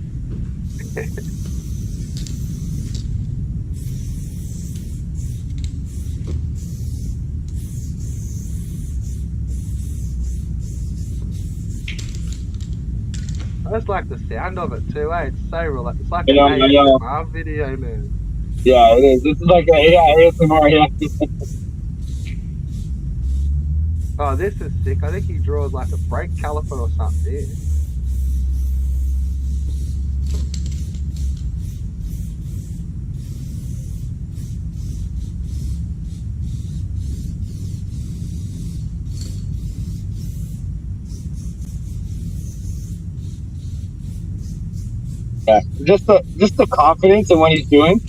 I just like the sound of it too, eh? It's so relaxed. It's like I an know. ASMR video, man. Yeah, it is. This is like a ASMR. Yeah. Oh, this is sick. I think he draws like a brake caliper or something here. Yeah, just the confidence in what he's doing.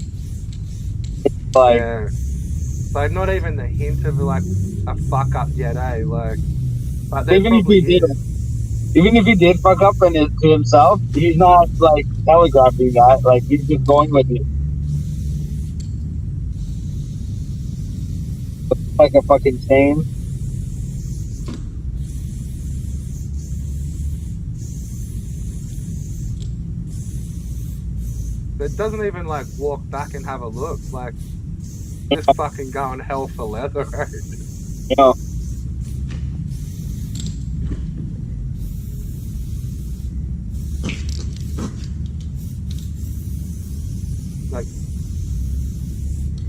Like, Yeah. Like not even the hint of like a fuck up yet, eh? Like there even if probably he did, is. even if he did fuck up and it to himself, he's not like telegraphing that. Like he's just going with it, like a fucking chain. But doesn't even like walk back and have a look. Like just fucking going hell for leather, right? You know, Like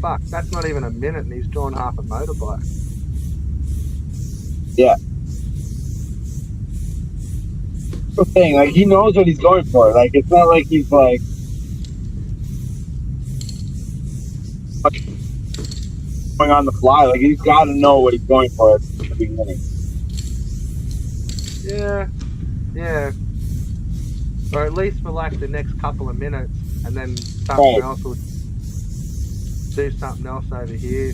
fuck, that's not even a minute and he's drawn half a motorbike. yeah. The thing, like he knows what he's going for. Like it's not like he's like going on the fly. Like he's got to know what he's going for at the beginning. Yeah. Yeah. Or at least for like the next couple of minutes and then something Right. else will do something else over here.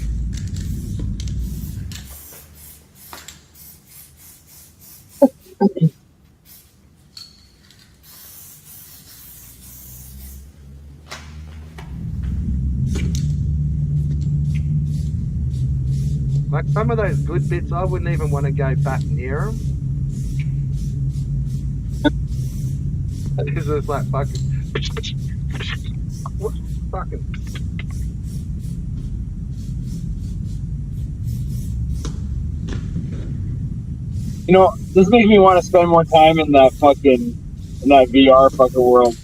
Like some of those good bits, I wouldn't even want to go back near them. It's just like fucking, what fucking. You know, this makes me want to spend more time in that VR fucking world.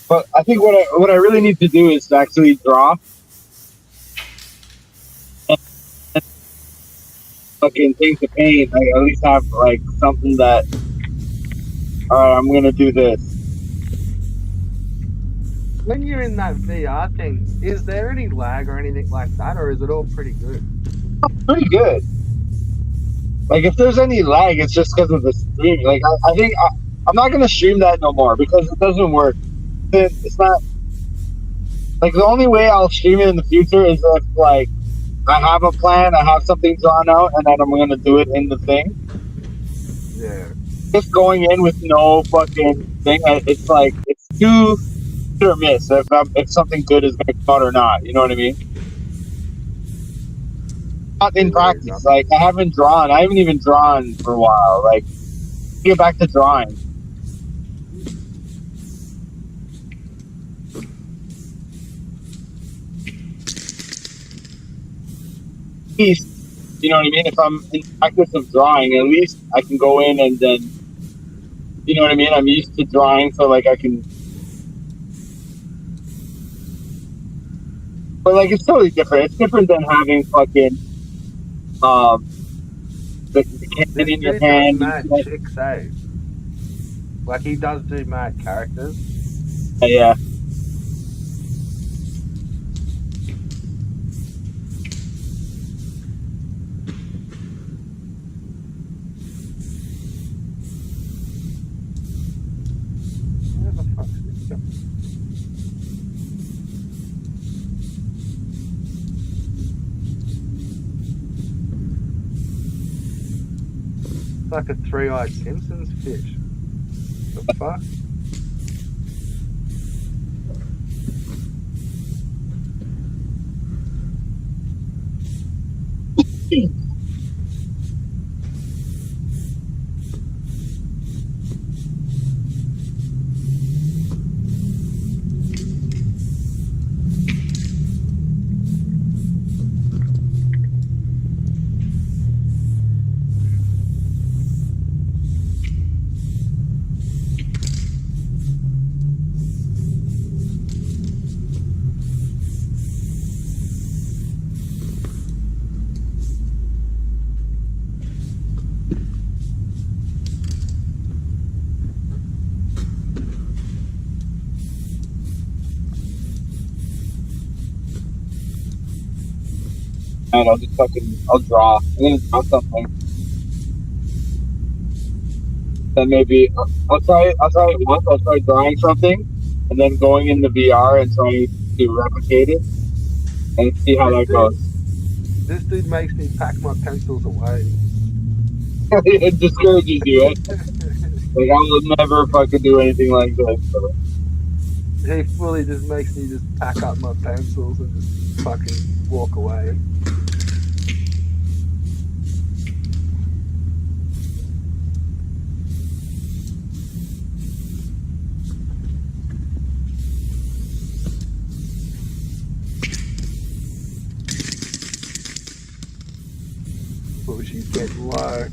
But I think what I really need to do is to actually draw and fucking paint the paint. Like at least have like something that, all right, I'm gonna do this. When you're in that VR thing, is there any lag or anything like that, or is it all pretty good? Pretty good. Like if there's any lag, it's just because of the stream. Like I think I'm not gonna stream that no more because it doesn't work. It's not like the only way I'll stream it in the future is if like I have a plan, I have something drawn out, and then I'm gonna do it in the thing. Yeah. Just going in with no fucking thing, it's like it's too hit or miss if something good is gonna come out or not. You know what I mean? Not See in what he's practice. up. Like I haven't drawn. I haven't even drawn for a while. Like get back to drawing. At least, you know what I mean? If I'm in practice of drawing, at least I can go in and then, you know what I mean? I'm used to drawing, so like I can. But like it's totally different. It's different than having fucking um the This cannon in your dude does hand. mad chicks, eh? Like he does do mad characters. Yeah. Where the fuck's this going? It's like a three-eyed Simpsons fish. The fuck? And I'll draw. I'm gonna draw something. Then maybe I'll try it. I'll try it once. I'll try drawing something, and then going in the VR and trying to replicate it and see how This that dude, goes. this dude makes me pack my pencils away. It discourages you. Eh? Like I will never fucking do anything like this. So. He fully just makes me just pack up my pencils and just fucking walk away. Oh, she's getting low.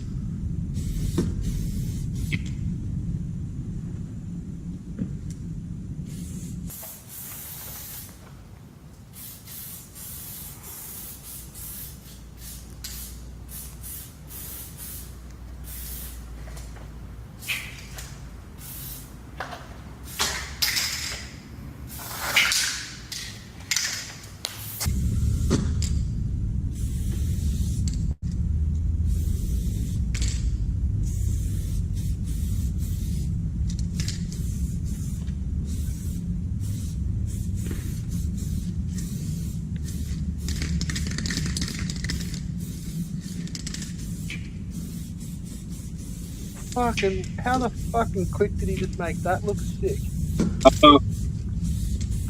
Fucking, how the fucking quick did he just make that look sick? Huh?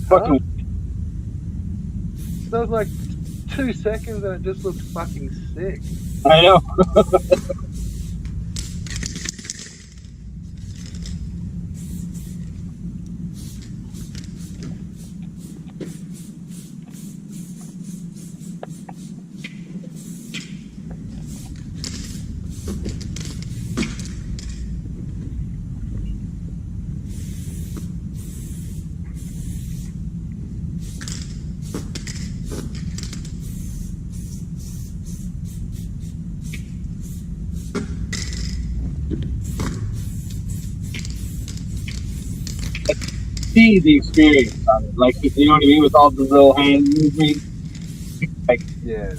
Fucking. That was like 2 seconds and it just looked fucking sick. I know. See the experience of it, like you know what I mean, with all the little hand movements, like Yeah.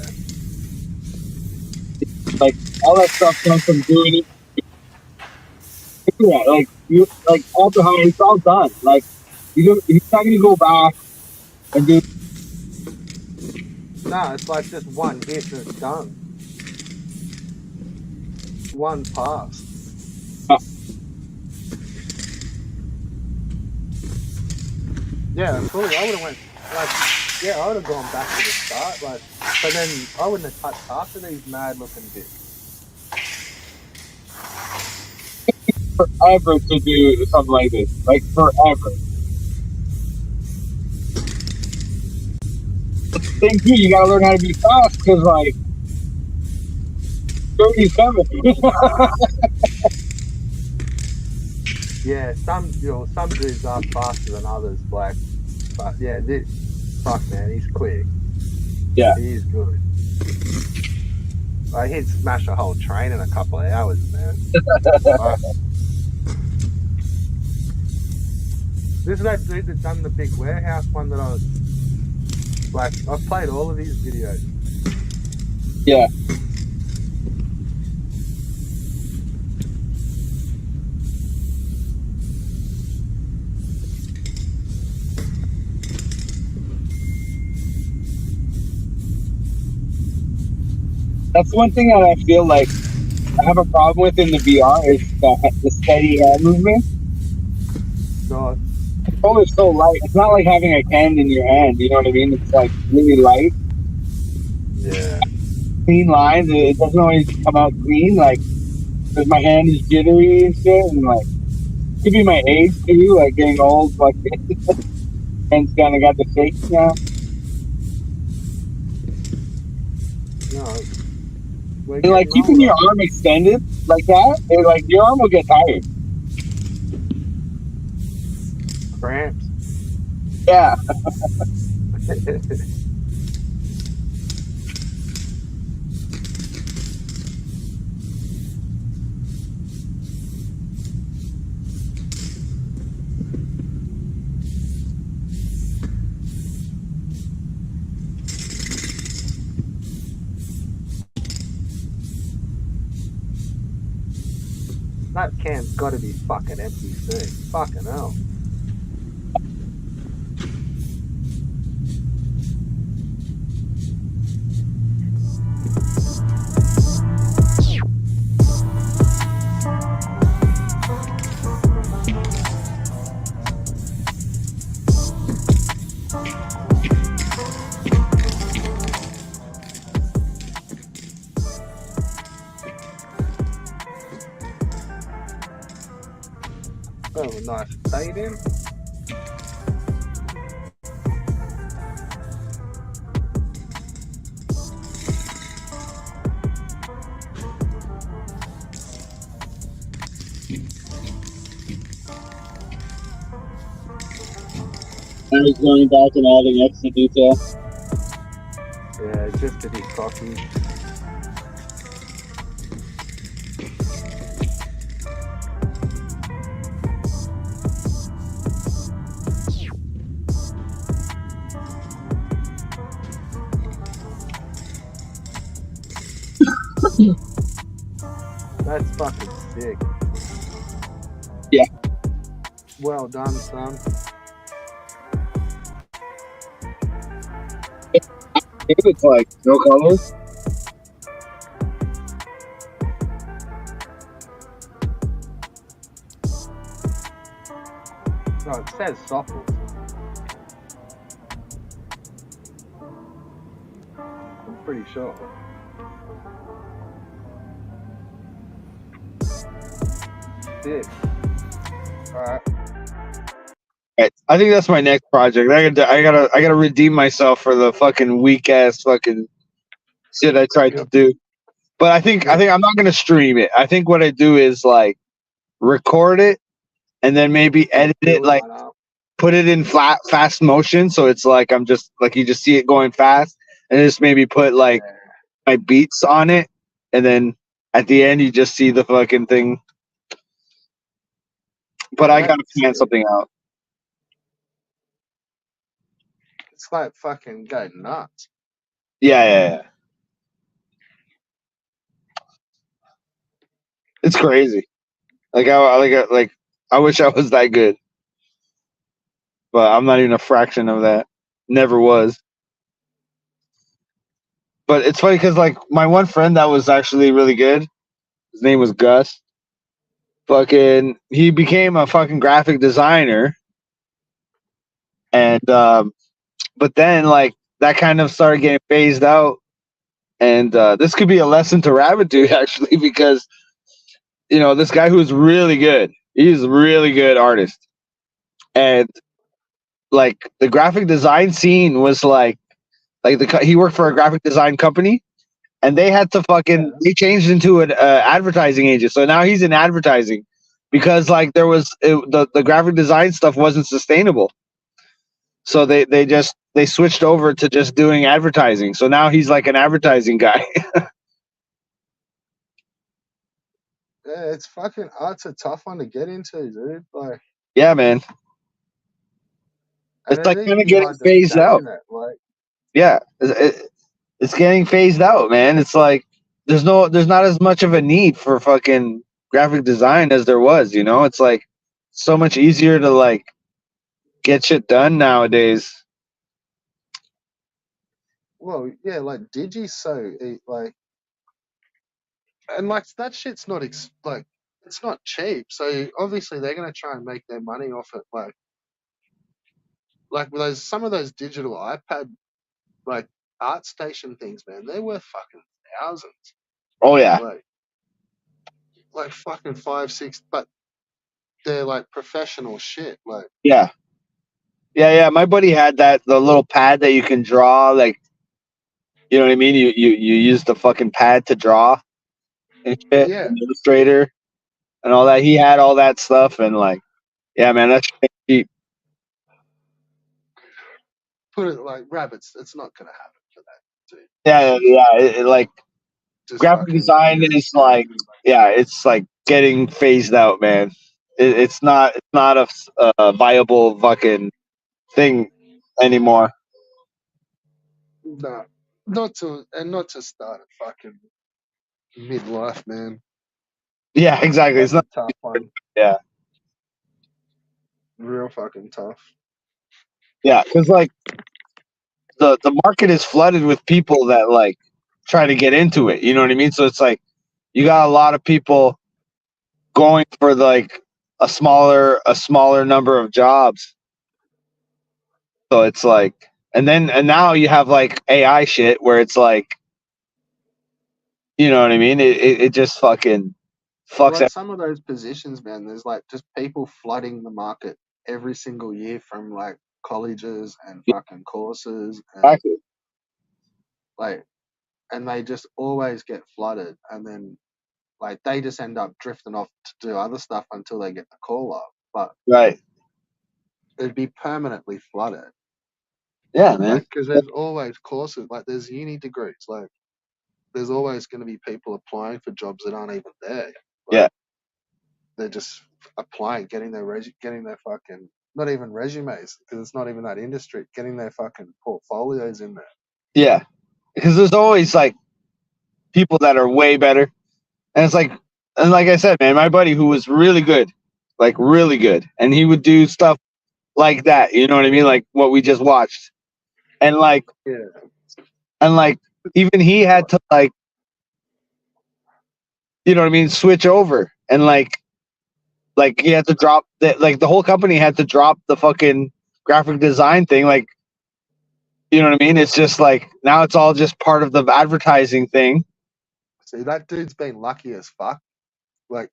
like all that stuff comes from doing it. Yeah, like you like after high, it's all done. Like he's not gonna go back and do. No, it's like just one hit and it's done. One pass. Yeah, fully. I would have went like, yeah, I would have gone back to the start, like, but then I wouldn't have touched half of these mad looking dicks. Forever to do something like this, like forever. Thing too, you gotta learn how to be fast because like 37. Yeah, some dudes are faster than others, like, but yeah, fuck man, he's quick. Yeah, he's good. Like he'd smash a whole train in a couple of hours, man. This is that dude that done the big warehouse one that I was like, I've played all of his videos. Yeah. That's one thing that I feel like I have a problem with in the VR is the steady hand movement. God. The controller is so light. It's not like having a can in your hand. You know what I mean? It's like really light. Yeah. Clean lines. It doesn't always come out clean. Like, because my hand is jittery and shit, and like, could be my age too. Like getting old. Like, hands kind of got the shakes now. No. And like keeping your arm extended like that, like your arm will get tired. Cramps. Yeah. That can's got to be fucking empty soon. Fucking hell. Oh, nice fade in. I was going back and adding extra detail. Yeah, just to be cocky. That's fucking sick. Yeah. Well done, son. It's like no colors. No, it says softball. I'm pretty sure. Sick. Alright. I think that's my next project. I gotta redeem myself for the fucking weak ass fucking shit I tried to do. But I think I'm not gonna stream it. I think what I do is like record it and then maybe edit it, like put it in fast motion, so it's like I'm just like you just see it going fast, and just maybe put like my beats on it, and then at the end you just see the fucking thing But Yeah, I gotta that's plan sick. something out. It's like fucking go nuts. Yeah. It's crazy. I wish I was that good, but I'm not even a fraction of that. Never was. But it's funny because like my one friend that was actually really good, his name was Gus. Fucking, he became a fucking graphic designer, and but then like that kind of started getting phased out. And this could be a lesson to Rabbit Dude actually, because this guy who's really good, he's a really good artist, and like the graphic design scene was he worked for a graphic design company, and they had to fucking they changed into an advertising agent. So now he's in advertising because like the graphic design stuff wasn't sustainable. So they switched over to just doing advertising. So now he's like an advertising guy. Yeah, it's fucking art's a tough one to get into, dude. Like, Yeah, man. and It's like it'd kind even of be getting hard to phased stay out. in it. Like, Yeah, it's getting phased out, man. It's like there's not as much of a need for fucking graphic design as there was. It's like so much easier to like get shit done nowadays. well, yeah, like like, and like that shit's not like it's not cheap. So obviously they're gonna try and make their money off it. Like with those some of those digital iPad like art station things, man, they're worth fucking thousands. Oh yeah, Like fucking 5, 6, but they're like professional shit. Like, yeah, yeah. My buddy had the little pad that you can draw, like you know what I mean. You use the fucking pad to draw and shit, yeah, and Illustrator and all that. He had all that stuff, and like, yeah, man, that's cheap. put it like rabbits. It's not gonna happen for that, dude. That Yeah, shit's yeah. Like just graphic fucking design ended. is like, yeah, it's like getting phased out, man. It's not a viable fucking thing anymore. No, not to start at fucking midlife, man. Yeah, exactly. It's That's a not. tough one. Yeah, Real fucking tough. yeah, because like the market is flooded with people that like try to get into it. You know what I mean? So it's like you got a lot of people going for like a smaller number of jobs. So it's like, and now you have like AI shit where it's like, you know what I mean? It just fucking Well, fucks like it. some of those positions, man, there's like just people flooding the market every single year from like colleges and fucking courses and Exactly. like, and they just always get flooded, and then like they just end up drifting off to do other stuff until they get the call up. But Right. it'd be permanently flooded, Yeah, man. like because there's always courses, like there's uni degrees, like there's always going to be people applying for jobs that aren't even there. Yeah. Like they're just applying, getting their fucking not even resumes because it's not even that industry, getting their fucking portfolios in there. Yeah. Because there's always like people that are way better. And it's like, and like I said, man, my buddy who was really good, like really good, and he would do stuff like that. You know what I mean? Like what we just watched. And like, Yeah, and like, even he had to like, you know what I mean, switch over and like he had to drop like the whole company had to drop the fucking graphic design thing. Like, you know what I mean? It's just like now it's all just part of the advertising thing. see that dude's been lucky as fuck. Like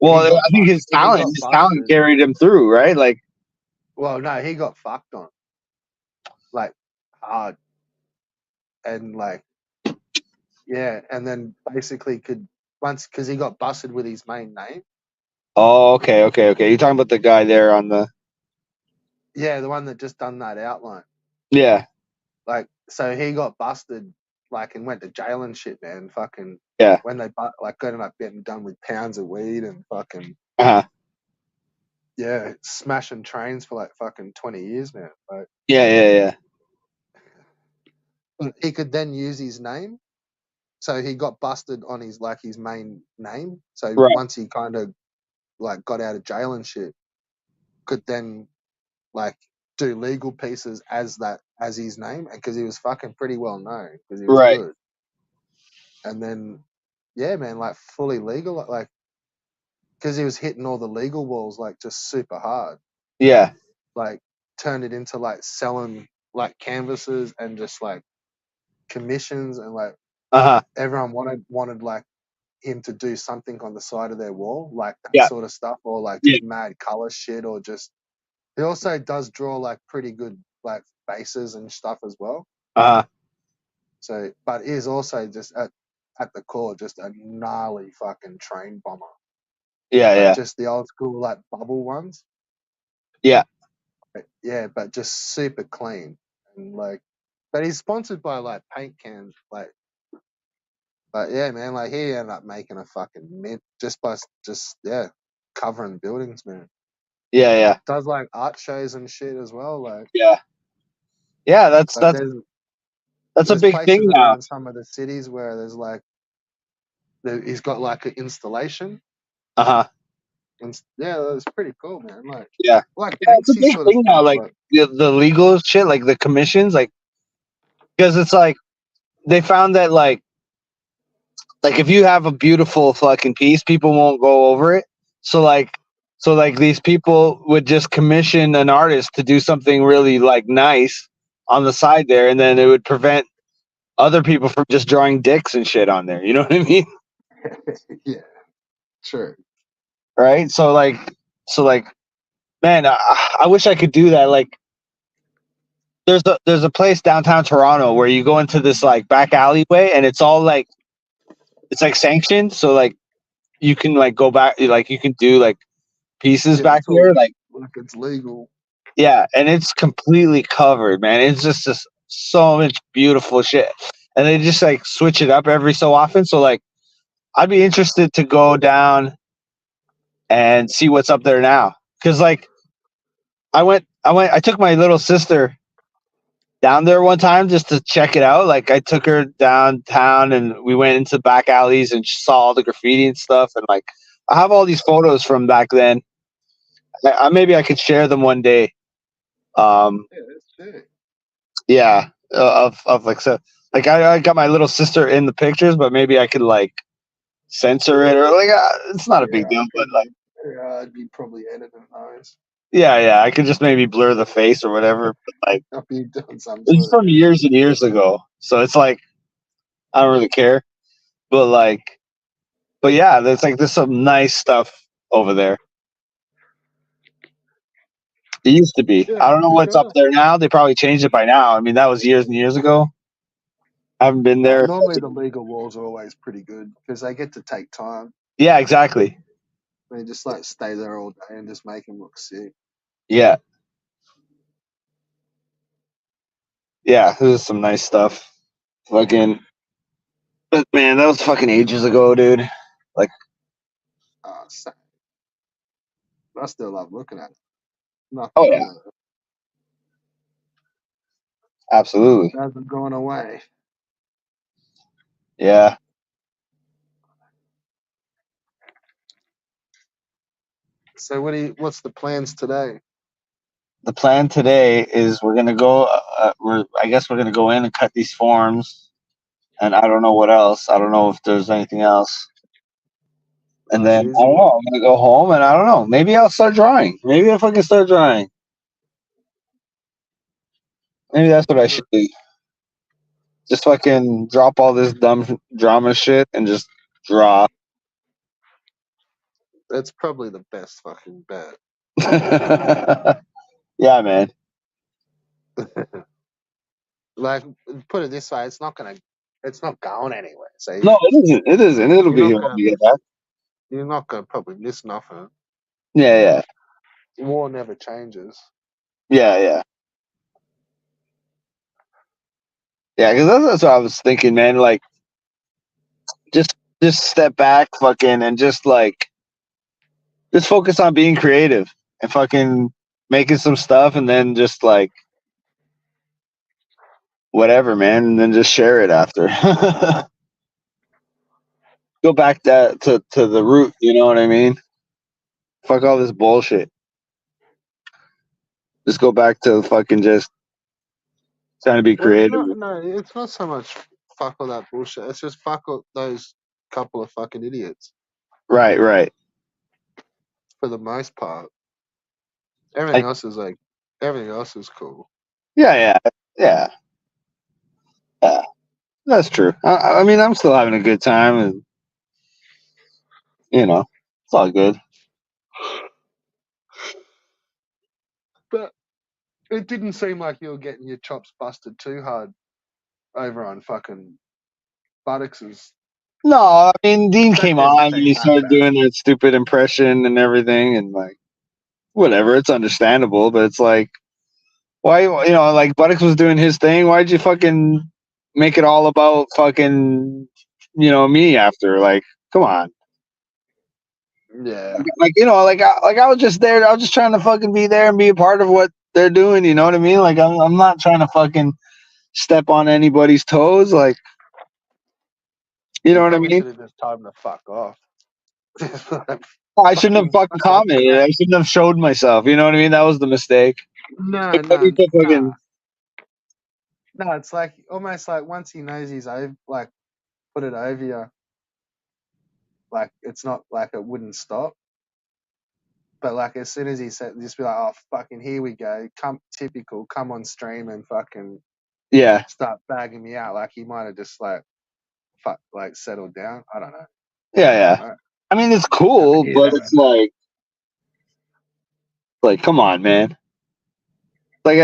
Well, he got I think fucked when he got his talent busted. carried him through, right? Like, Well, no, he got fucked on like hard and like yeah, and then basically could once because he got busted with his main name. oh, okay. You're talking about the guy there on the, Yeah, the one that just done that outline. yeah, Like, so he got busted, like, and went to jail and shit, man. Fucking yeah, when they like ended up getting done with pounds of weed and fucking uh-huh. yeah, smashing trains for like fucking 20 years now. Like, Yeah. he could then use his name. So he got busted on his main name. So Right. once he kind of like got out of jail and shit, could then like do legal pieces as his name, because he was fucking pretty well known because he was Right. good. And then, yeah, man, like fully legal, like because he was hitting all the legal walls like just super hard. Yeah. Like turned it into like selling like canvases and just like commissions, and like Uh-huh. everyone wanted like him to do something on the side of their wall, like that Yeah. sort of stuff, or like Yeah. just mad color shit, or just he also does draw like pretty good like faces and stuff as well. Uh-huh. So, but is also just at the core just a gnarly fucking train bomber. Yeah, Like yeah. just the old school like bubble ones. Yeah. Yeah, but just super clean and like. But he's sponsored by like paint cans, like. But yeah, man, like he ended up making a fucking mint just by covering buildings, man. Yeah. Does like art shows and shit as well, like. Yeah. Yeah, that's Like a there's big thing places now. around some of the cities where there's like he's got like an installation. Uh-huh. And yeah, it's pretty cool, man. Yeah. Like Yeah, it's a Banksy big sort of thing now, stuff. like Like, the legal shit, like the commissions, like because it's like they found that like if you have a beautiful fucking piece, people won't go over it. So like these people would just commission an artist to do something really like nice on the side there, and then it would prevent other people from just drawing dicks and shit on there. You know what I mean? yeah, sure. Right? So like, man, I wish I could do that. Like, there's a place downtown Toronto where you go into this like back alleyway, and it's all like it's like sanctioned. So like you can like go back, like you can do like pieces Yeah, back it's there, all like like it's legal. yeah, and it's completely covered, man. It's just so much beautiful shit, and they just like switch it up every so often. So like, I'd be interested to go down and see what's up there now, because like I took my little sister down there one time just to check it out. Like I took her downtown and we went into back alleys and saw all the graffiti and stuff. And like I have all these photos from back then. Maybe I could share them one day. Yeah, that's sick. Yeah, of like so. Like I got my little sister in the pictures, but maybe I could like censor it or like it's not a big deal. But like I'd be probably editing those. yeah, I could just maybe blur the face or whatever. But like I'd be doing some it's sort of from years and years ago, so it's like I don't really care. But like, but yeah, there's some nice stuff over there. It used to be. yeah, I don't know for what's up sure. there now. They probably changed it by now. I mean, that was years and years ago. I haven't been there. Normally the legal walls are always pretty good because they get to take time. Yeah, exactly. They just like stay there all day and just make them look sick. Yeah, yeah. There's some nice stuff. Fucking, but man, that was fucking ages ago, dude. Like, So I still love looking at it. oh Nothing yeah, absolutely. hasn't gone away. Yeah. So what's the plans today? The plan today is we're gonna go. I guess we're gonna go in and cut these forms, and I don't know what else. I don't know if there's anything else. And then I don't Usual. know. I'm gonna go home, and I don't know. Maybe I'll start drawing. Maybe if I can start drawing. Maybe that's what I should do. Just fucking drop all this dumb drama shit and just draw. That's probably the best fucking bet. Yeah, man. Like, put it this way, it's not going anywhere. So No, it isn't. It isn't. It'll you're be not here when gonna we get back. probably miss nothing. Yeah. War never changes. Yeah. Because that's what I was thinking, man. Like, just step back, fucking, and just focus on being creative. and fucking making some stuff, and then just like whatever, man, and then just share it after. Go back to the root. You know what I mean? Fuck all this bullshit. Just go back to fucking just trying to be Well, creative. it's not so much fuck all that bullshit. It's just fuck all those couple of fucking idiots Right, right. for the most part. I, Everything else is cool. yeah, yeah. Yeah, that's true. I mean, I'm still having a good time, and it's all good. But it didn't seem like you were getting your chops busted too hard over on fucking Buttocks'. No, I mean, Dean That came didn't on and seem he that started bad. doing that stupid impression and everything, and like, whatever. It's understandable, but it's like, why, like Buttocks was doing his thing. Why'd you fucking make it all about fucking, me after? Like, come on. Yeah. Like, like I was just there. I was just trying to fucking be there and be a part of what they're doing. You know what I mean? Like, I'm not trying to fucking step on anybody's toes. Like, you You know what I probably mean? should have just told him to fuck off. I shouldn't have fucking Fuck off, commented. cunt. I shouldn't have showed myself. You know what I mean? That was the mistake. No, Like, I no, need to nah. fucking. No, it's like almost like once he knows he's over, like put it over you, like it's not like it wouldn't stop. But like as soon as he said, just be like, oh fucking here we go, come on stream and fucking Yeah, start bagging me out. Like he might have just like settled down. I don't know. yeah. Right? I mean, it's cool, but Yeah. it's like, come on, man. Like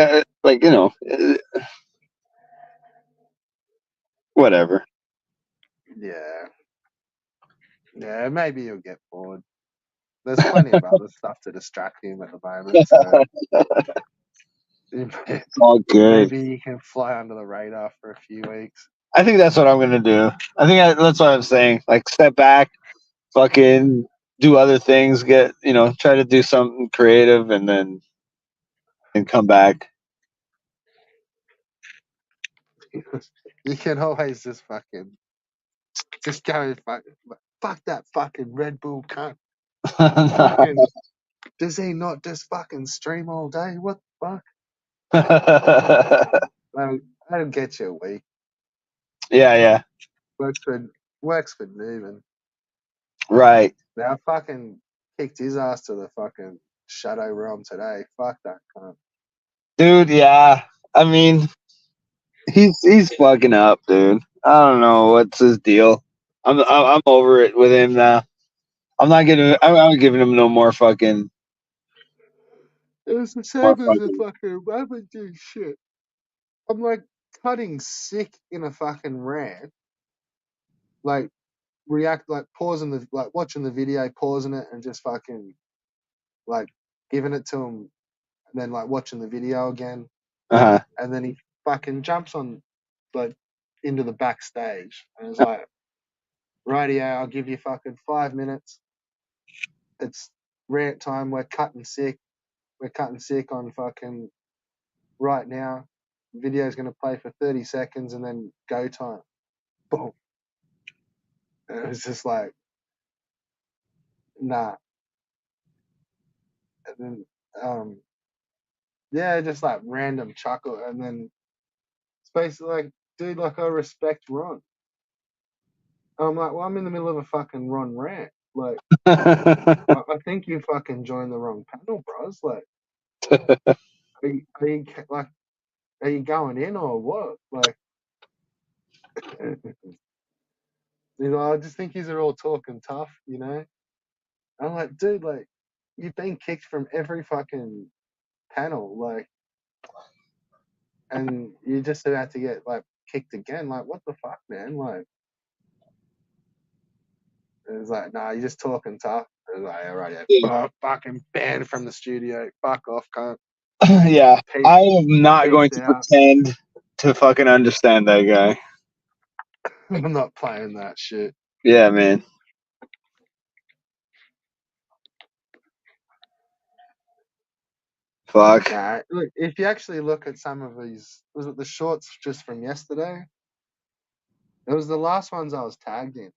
whatever. Yeah. Yeah, maybe he'll get bored. There's plenty of other stuff to distract him at the moment, so It's all good. maybe he can fly under the radar for a few weeks. I think that's what I'm gonna do. I think that's what I'm saying. Like, step back, fucking do other things. Try to do something creative, and then come back. You can always just go and fuck that fucking Red Bull cunt. Fucking does he not just fucking stream all day? What the fuck? That'll get you a week. Yeah. Works for Newman. Right. Now I fucking kicked his ass to the fucking shadow realm today. Fuck that cunt. Dude, yeah. I mean, he's fucking up, dude. I don't know what's his deal. I'm over it with him now. I'm not giving him no more fucking. It's the More same as a fucking. fucking rabbit doing shit. I'm like cutting sick in a fucking rant. Like pausing watching the video, pausing it and just fucking like giving it to him and then like watching the video again. Uh And then he fucking jumps on like into the backstage and it's like, rightio, I'll give you fucking 5 minutes. It's rant time, we're cutting sick. We're cutting sick on fucking right now. Video's gonna play for 30 seconds and then go time. Boom. And it was just like, nah. And then yeah, just like random chuckle and then it's basically like, dude, like I respect Ron. I'm like, well, I'm in the middle of a fucking Ron rant. Like, huh. I think you fucking joined the wrong panel, bros. Like, like, are you going in or what? Like, I just think you're all talking tough, you know. I'm like, dude, like, you've been kicked from every fucking panel, like, and you're just about to get like kicked again. Like, what the fuck, man? Like, it's like, nah, you're just talking tough. It's like, all right, yeah, fucking banned from the studio. Fuck off, cunt. Yeah, I am not going Peace to out. pretend to fucking understand that guy. I'm not playing that shit. Yeah, man. Fuck. Nah, look, if you actually look at some of these, was it the shorts just from yesterday? It was the last ones I was tagged in.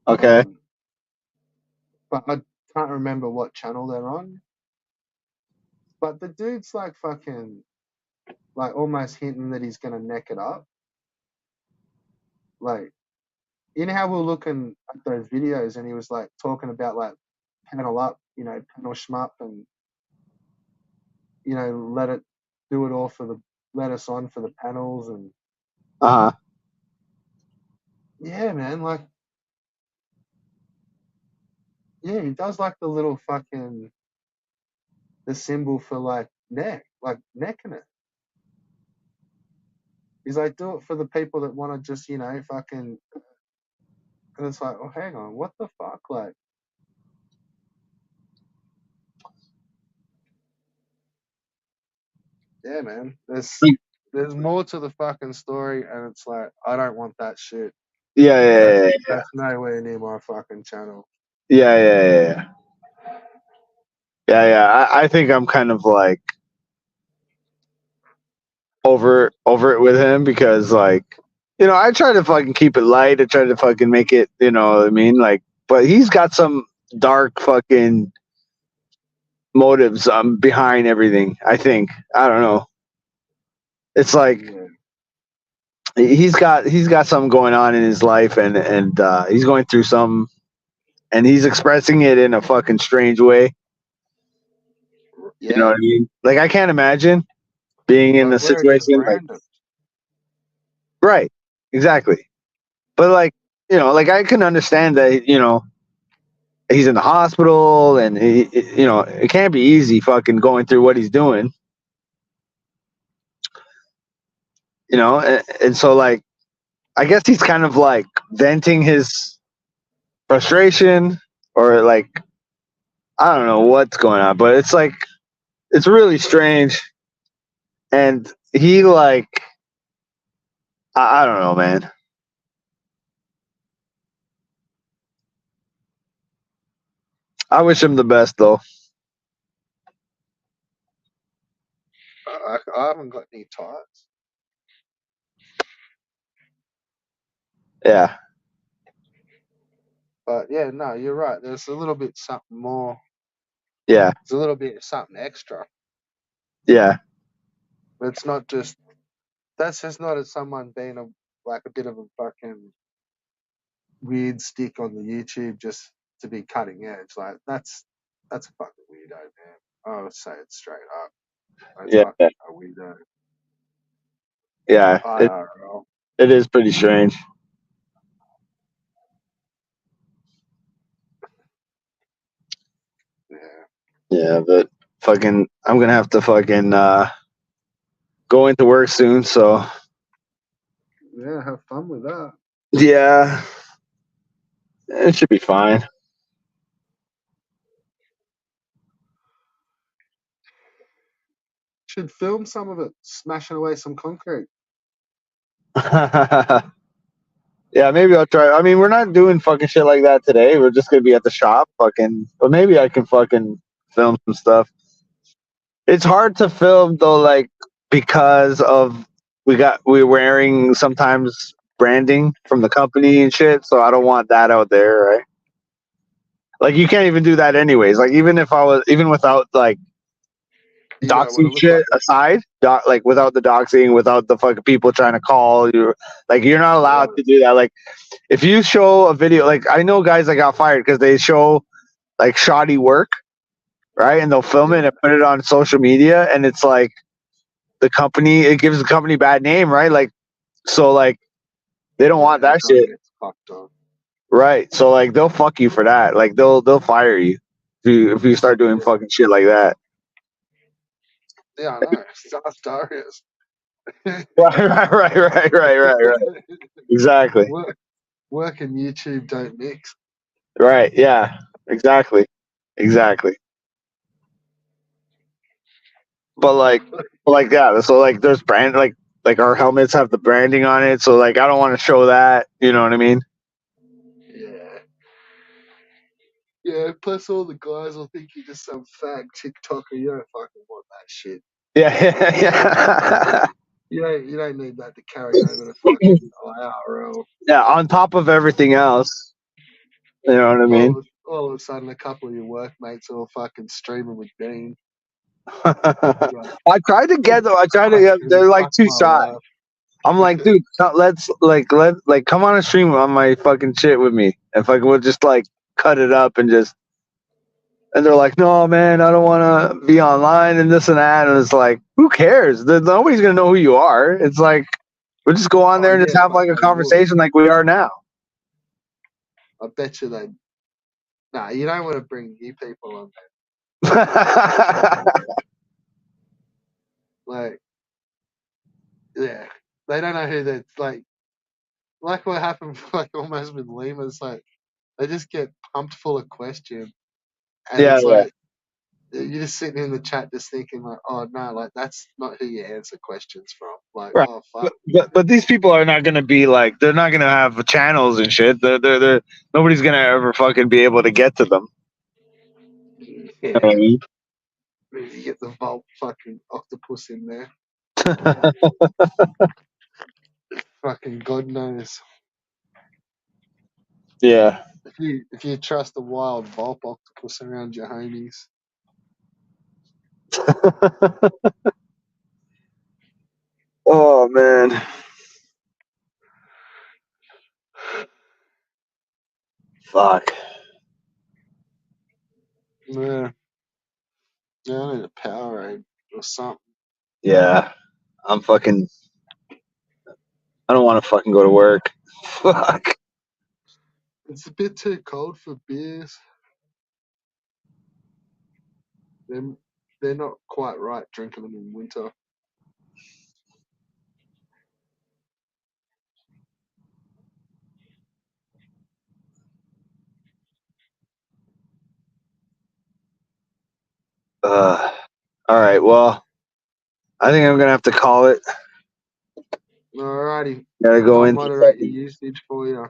Okay. But I can't remember what channel they're on. But the dude's like fucking, like almost hinting that he's gonna neck it up. Like, you know how we were looking at those videos and he was like talking about like panel up, panel shmup and, let it do it all let us on for the panels and Uh huh. yeah, man, like, yeah, he does like the little fucking, the symbol for like necking it. He's like, do it for the people that want to just, fucking, and it's like, oh, hang on, what the fuck? Like, yeah, man, there's more to the fucking story, and it's like, I don't want that shit. Yeah, yeah, That's nowhere near my fucking channel. yeah, yeah, yeah, yeah. Yeah, yeah. I think I'm kind of like over it with him because like, I try to fucking keep it light. I try to fucking make it, you know what I mean? Like, but he's got some dark fucking motives behind everything. I think. I don't know. It's like Yeah, he's got something going on in his life, and he's going through some, and he's expressing it in a fucking strange way. You know yeah, what I mean? Like I can't imagine being in like a where it's just situation like random. right, exactly. But like like I can understand that he's in the hospital and it can't be easy fucking going through what he's doing. And so like I guess he's kind of like venting his frustration or like I don't know what's going on, but it's like it's really strange. And he like I don't know, man. I wish him the best though. I haven't got any ties, Yeah, but yeah, no, you're right. There's a little bit something more. yeah, It's a little bit something extra. yeah, It's not just that's just not as someone being a bit of a fucking weird stick on the YouTube just to be cutting edge. Like that's a fucking weirdo, man. I would say it straight up. That's yeah, fucking a weirdo. yeah. IRL. It is pretty strange. Yeah. Yeah, but fucking, I'm gonna have to fucking go into work soon. So Yeah, have fun with that. yeah, it should be fine. Should film some of it smashing away some concrete. Yeah, maybe I'll try. I mean, we're not doing fucking shit like that today. We're just gonna be at the shop, fucking. But maybe I can fucking film some stuff. It's hard to film though, like because of we're wearing sometimes branding from the company and shit. So I don't want that out there, right? Like you can't even do that anyways. Like even without like You don't want doxing to look shit like it. aside, like without the doxing, without the fucking people trying to call you, like you're not allowed Yeah. to do that. Like if you show a video, like I know guys that got fired because they show like shoddy work, right? And they'll film it Yeah. and put it on social media, and it's like it gives the company bad name, right? Like so, like they don't want Yeah. that Everyone shit, gets fucked up. right? So like they'll fuck you for that. Like they'll fire you if you start doing Yeah. fucking shit like that. Yeah, I know. Ask Darius. Right. Exactly. Work and YouTube don't mix. Right. Yeah. Exactly. Exactly. But like yeah. So like there's brand like our helmets have the branding on it. So like I don't want to show that. You know what I mean? Yeah. Yeah, plus all the guys will think you're just some fag TikToker. You don't fucking want that shit. Yeah. You don't need that to carry over to fucking IRL. Yeah. On top of everything else, you know what I mean. All of a sudden, a couple of your workmates are all fucking streaming with Dean. Like, I tried to get them. I tried to get. They're like fuck too my shy. life. I'm like, dude, let's come on a stream on my fucking shit with me. If I we'll just like cut it up and just. And they're like, no, man, I don't want to be online and this and that. And it's like, who cares? Nobody's gonna know who you are. It's like, we'll just go on Oh there and just yeah, have but like a they would. conversation like we are now. I bet you they. Nah, you don't want to bring new people on there. Like, yeah, they don't know who they're like. Like what happened, like almost with Lima. It's like they just get pumped full of questions, and Yeah, it's yeah. like you're just sitting in the chat, just thinking like, oh no, like that's not who you answer questions from. Like, Right. oh fuck. But these people are not gonna be like they're not gonna have channels and shit. They're nobody's gonna ever fucking be able to get to them. You know what I Yeah, mean? you get the Vault fucking octopus in there. Fucking God knows. Yeah. If you trust the wild Vault octopus around your homies. Oh man. Fuck. Yeah. Yeah, I need a Powerade or something. Yeah. I'm fucking. I don't want to fucking go to work. Fuck. It's a bit too cold for beers. They're, they're not quite right drinking them in winter. All right. Well, I think I'm gonna have to call it. Alrighty. Gotta go I'll into moderate your fucking. usage for you.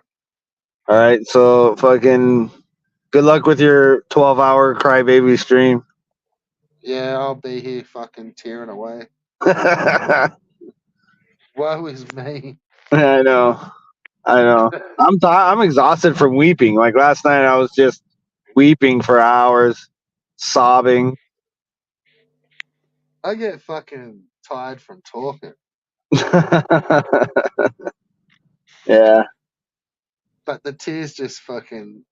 All right. So fucking. Good luck with your 12-hour crybaby stream. Yeah, I'll be here fucking tearing away. I Woe is me. know. I know. I'm exhausted from weeping. Like last night, I was just weeping for hours, sobbing. I get fucking tired from talking. Yeah. But the tears just fucking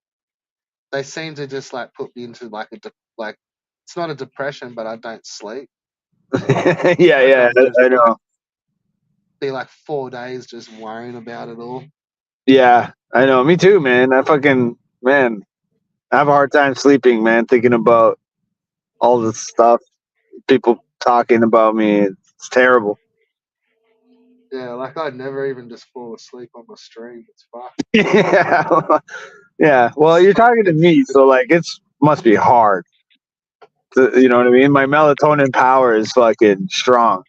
they seem to just like put me into like like it's not a depression, but I don't sleep. Yeah, Like yeah, I'll just I like know. be like 4 days just worrying about it all. Yeah, I know. Me too, man. Man, I have a hard time sleeping, man, thinking about all this stuff, people talking about me. It's terrible. Yeah, like I'd never even just fall asleep on my stream. It's fucked. Yeah. Yeah. Well, you're talking to me, so like it's must be hard. You know what I mean? My melatonin power is fucking strong.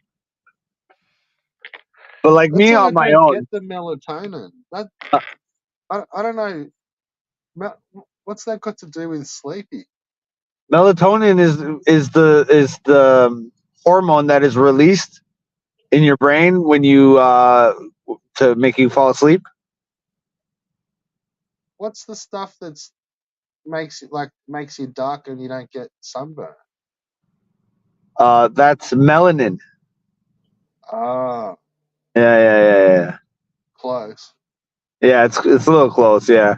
But like That's me why I on my don't get own, the melatonin. That uh, I don't know. What's that got to do with sleepy? melatonin is the hormone that is released in your brain when you to make you fall asleep. What's the stuff that's makes you dark and you don't get sunburn? That's melanin. Ah, Yeah. close. Yeah, it's a little close. Yeah.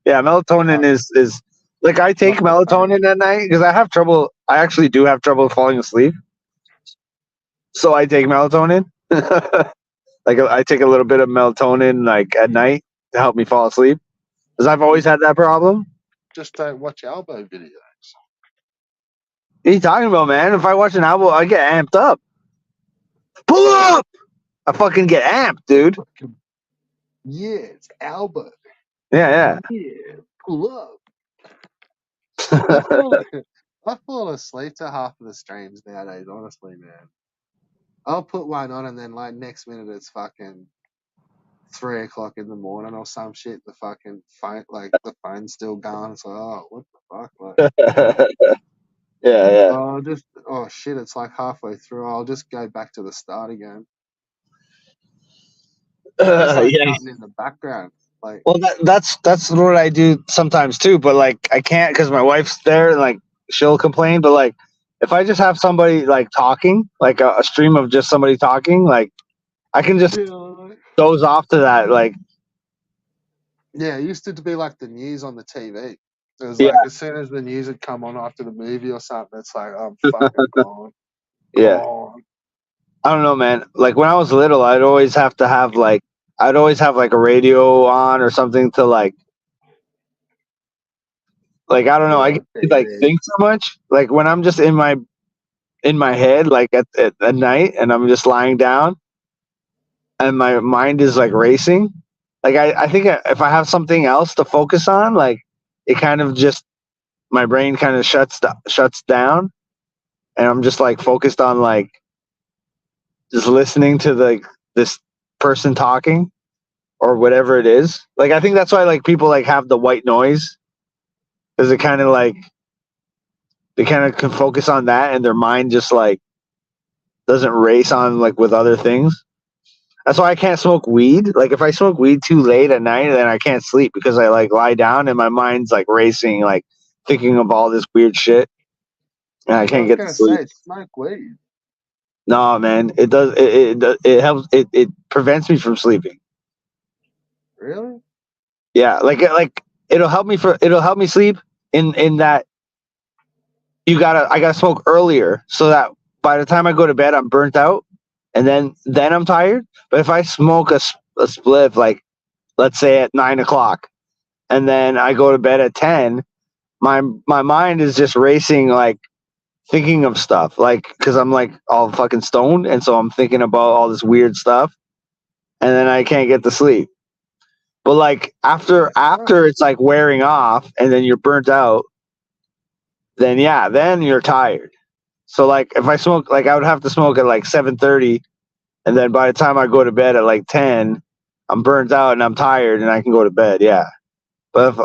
Yeah, melatonin Like, is like I take not the same. melatonin at night because I have trouble. I actually do have trouble falling asleep, so I take melatonin. Like I take a little bit of melatonin like at night to help me fall asleep because I've always had that problem. Just don't watch elbow videos. What are you talking about, man? If I watch an album, I get amped up. Pull up! I fucking get amped, dude. Yeah, it's elbow. Yeah, Yeah, pull up. I yeah. fall, I fall asleep to half of the streams nowadays. Honestly, man. I'll put one on and then like next minute it's fucking 3 o'clock in the morning or some shit. The fucking phone, like the phone's still going. It's like, oh, what the fuck? Like, Yeah. oh shit, it's like halfway through. I'll just go back to the start again. Just like Yeah. cutting in the background. Like, Well, that's what I do sometimes too. But like, I can't because my wife's there, and like she'll complain. But like, if I just have somebody like talking, like a stream of just somebody talking, like I can just doze off to that. Like, yeah, it used to be like the news on the TV. It was yeah, like as soon as the news had come on after the movie or something, it's like I'm fucking gone, yeah. gone. I don't know, man. Like when I was little, I'd always have like a radio on or something to like I don't know. I Yeah, get to like TV. think so much. Like when I'm just in my head, like at night, and I'm just lying down, and my mind is like racing. Like I think if I have something else to focus on, like it kind of just my brain kind of shuts down, and I'm just like focused on like just listening to this person talking or whatever it is. Like I think that's why like people like have the white noise because it kind of like they kind of can focus on that and their mind just like doesn't race on like with other things. That's why I can't smoke weed. Like if I smoke weed too late at night, then I can't sleep because I like lie down and my mind's like racing, like thinking of all this weird shit, and I I can't was get to gonna sleep. say smoke weed. No, man, it does. It helps. It prevents me from sleeping. Really? Yeah, like it'll help me sleep in that I gotta smoke earlier so that by the time I go to bed I'm burnt out and then I'm tired. But if I smoke a spliff like let's say at 9 o'clock and then I go to bed at 10, my mind is just racing like thinking of stuff like because I'm like all fucking stoned and so I'm thinking about all this weird stuff and then I can't get to sleep. But like after it's like wearing off and then you're burnt out, then yeah, then you're tired. So like if I smoke like I would have to smoke at like 7:30 and then by the time I go to bed at like 10, I'm burnt out and I'm tired and I can go to bed. Yeah. But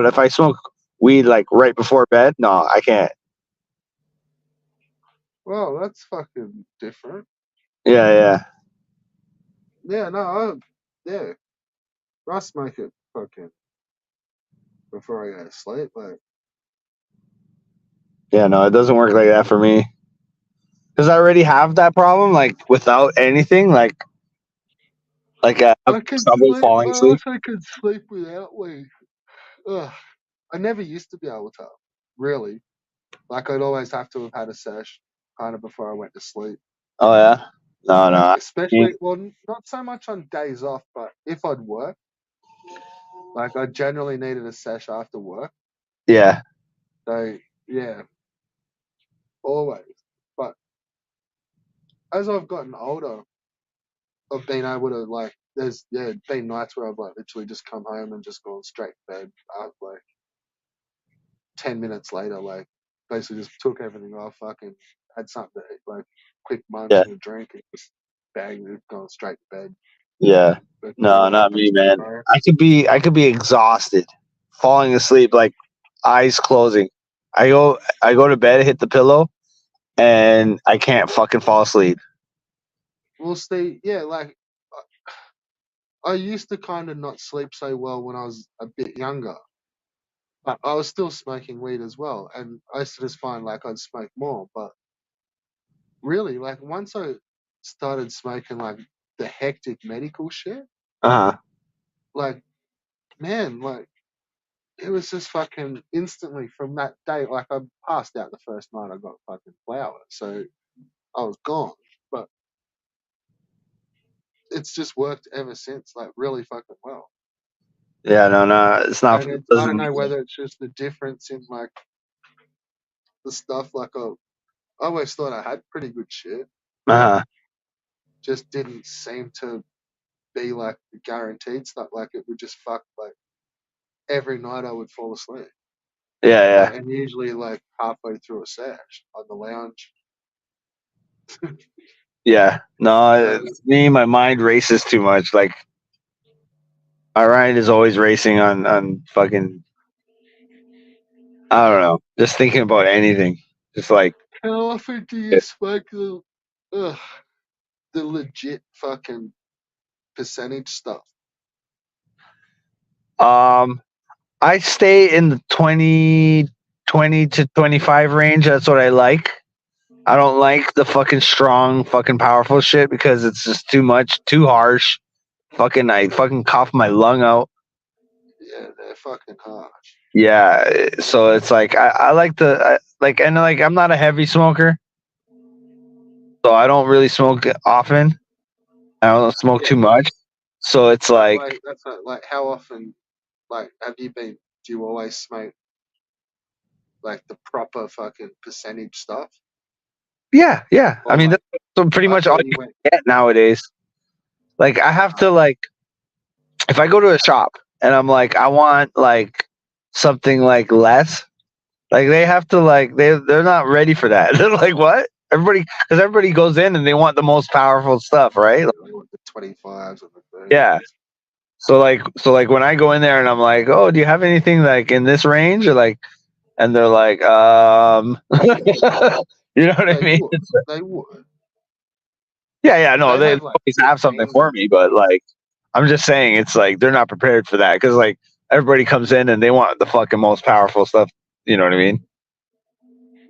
if I smoke weed like right before bed, no, I can't. Well, that's fucking different. Yeah, yeah. Yeah, no, yeah, I smoke it fucking before I go to sleep. Like, Yeah, no, it doesn't work like that for me. Cuz I already have that problem like without anything like I have I can trouble sleep. falling I asleep. also can sleep without weed. Ugh. I never used to be able to. Really, like I'd always have to have had a sesh kind of before I went to sleep. Oh yeah. No, Like, no. especially, well, not so much on days off, but if I'd work, like I generally needed a sesh after work. Yeah. So yeah, always. But as I've gotten older, I've been able to like. There's been nights where I've like literally just come home and just gone straight to bed. Like 10 minutes later, like basically just took everything off, fucking had something to eat, like quick munch Yeah. and a drink, and just bang, and gone straight to bed. Yeah. But No, never not happens me, man. tomorrow. I could be exhausted, falling asleep, like eyes closing. I go to bed, hit the pillow, and I can't fucking fall asleep. We'll see. Yeah, like I used to kind of not sleep so well when I was a bit younger, but I was still smoking weed as well, and I used to just find like I'd smoke more. But really, like once I started smoking like the hectic medical shit, Uh huh. like man, like it was just fucking instantly from that day. Like I passed out the first night I got fucking flower, so I was gone. But it's just worked ever since, like really fucking well. Yeah, no, no, it's not. And It I don't doesn't. know whether it's just the difference in like the stuff. Like I always thought I had pretty good shit, Uh but huh. just didn't seem to be like the guaranteed stuff. Like it would just fuck like every night I would fall asleep. Yeah, yeah, Like and usually like halfway through a sesh on the lounge. yeah. No, So me, my mind races too much. Like My mind is always racing on fucking. I don't know. Just thinking about anything. Just like How often do you smoke ugh, the legit fucking percentage stuff? I stay in the 20 to 25 range. That's what I like. I don't like the fucking strong, fucking powerful shit because it's just too much, too harsh. I fucking cough my lung out. Yeah, they're fucking harsh. Yeah, so it's like I like and like I'm not a heavy smoker, so I don't really smoke often. I don't smoke Yeah, too much, so it's but like like that's not like how often like have you been? Do you always smoke like the proper fucking percentage stuff? yeah. I Or mean, like that's pretty I much all thought you you went. can get nowadays. Like I have to like if I go to a shop and I'm like I want like something like less, like they have to like they're not ready for that. They're like what? Everybody goes in and they want the most powerful stuff, right? Yeah, they want the 25s and the Yeah. 30s. So like when I go in there and I'm like, "Oh, do you have anything like in this range?" Or like and they're like, you know what I They mean? would. They would. Yeah, no, They'd they have like always have something 15s for and me, but like I'm just saying it's like they're not prepared for that cuz like everybody comes in and they want the fucking most powerful stuff, you know what I mean?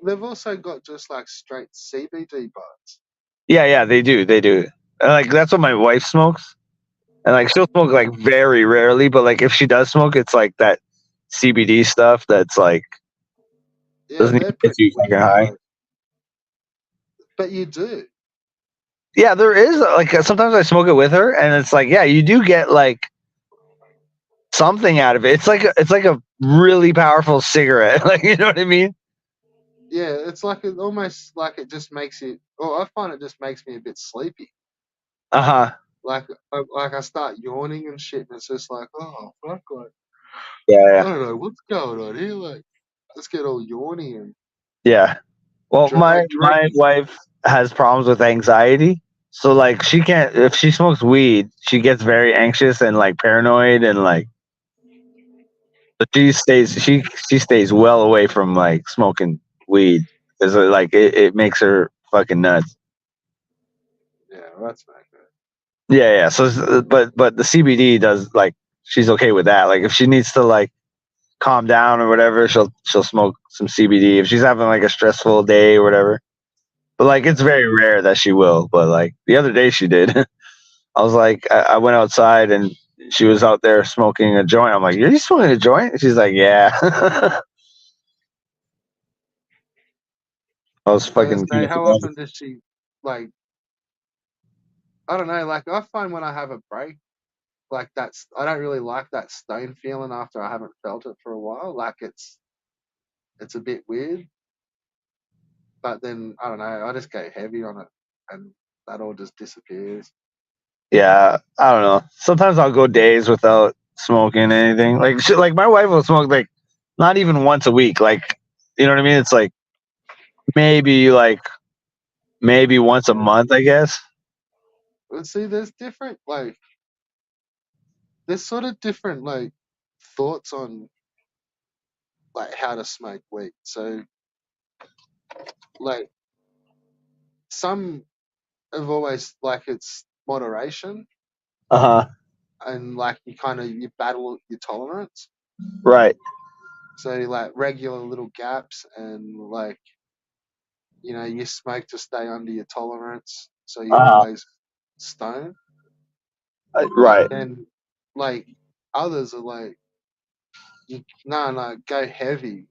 they've also got just like straight CBD buds. Yeah, they do. They do. And like that's what my wife smokes. And like she'll smoke like very rarely, but like if she does smoke, it's like that CBD stuff that's like Yeah, doesn't they're even get pretty you fucking weird. high. Like, but you do. Yeah, there is like sometimes I smoke it with her, and it's like yeah, you do get like something out of it. It's like a really powerful cigarette. Like you know what I mean? Yeah, it's like it almost like it just makes it. Oh, I find it just makes me a bit sleepy. Uh huh. Like I start yawning and shit, and it's just like, oh fuck, like I Yeah, don't know what's going on here. Like, let's get all yawny and yeah. Well, my like my directly. wife has problems with anxiety, so like she can't if she smokes weed, she gets very anxious and like paranoid and like but she stays well away from like smoking weed because like it makes her fucking nuts. Yeah, well, that's not good. Yeah. So but the CBD does like she's okay with that. Like if she needs to like calm down or whatever, she'll smoke some CBD if she's having like a stressful day or whatever. But like it's very rare that she will. But like the other day she did. I was like I went outside and she was out there smoking a joint. I'm like, "Are you smoking a joint?" And she's like, "Yeah." I was I fucking say, kind of how often does she like? I don't know. Like I find when I have a break, like that's I don't really like that stone feeling after I haven't felt it for a while. Like it's a bit weird. But then I don't know. I just go heavy on it, and that all just disappears. yeah, I don't know. Sometimes I'll go days without smoking anything. Like my wife will smoke like not even once a week. Like you know what I mean? It's like maybe like maybe once a Yeah. month, I guess. But see, there's sort of different like thoughts on like how to smoke weed. So like some have always like it's moderation Uh huh. and like you battle your tolerance. Right. So like regular little gaps and like you smoke to stay under your tolerance, so you're Uh always stoned. huh. But Right. then like others are like no go heavy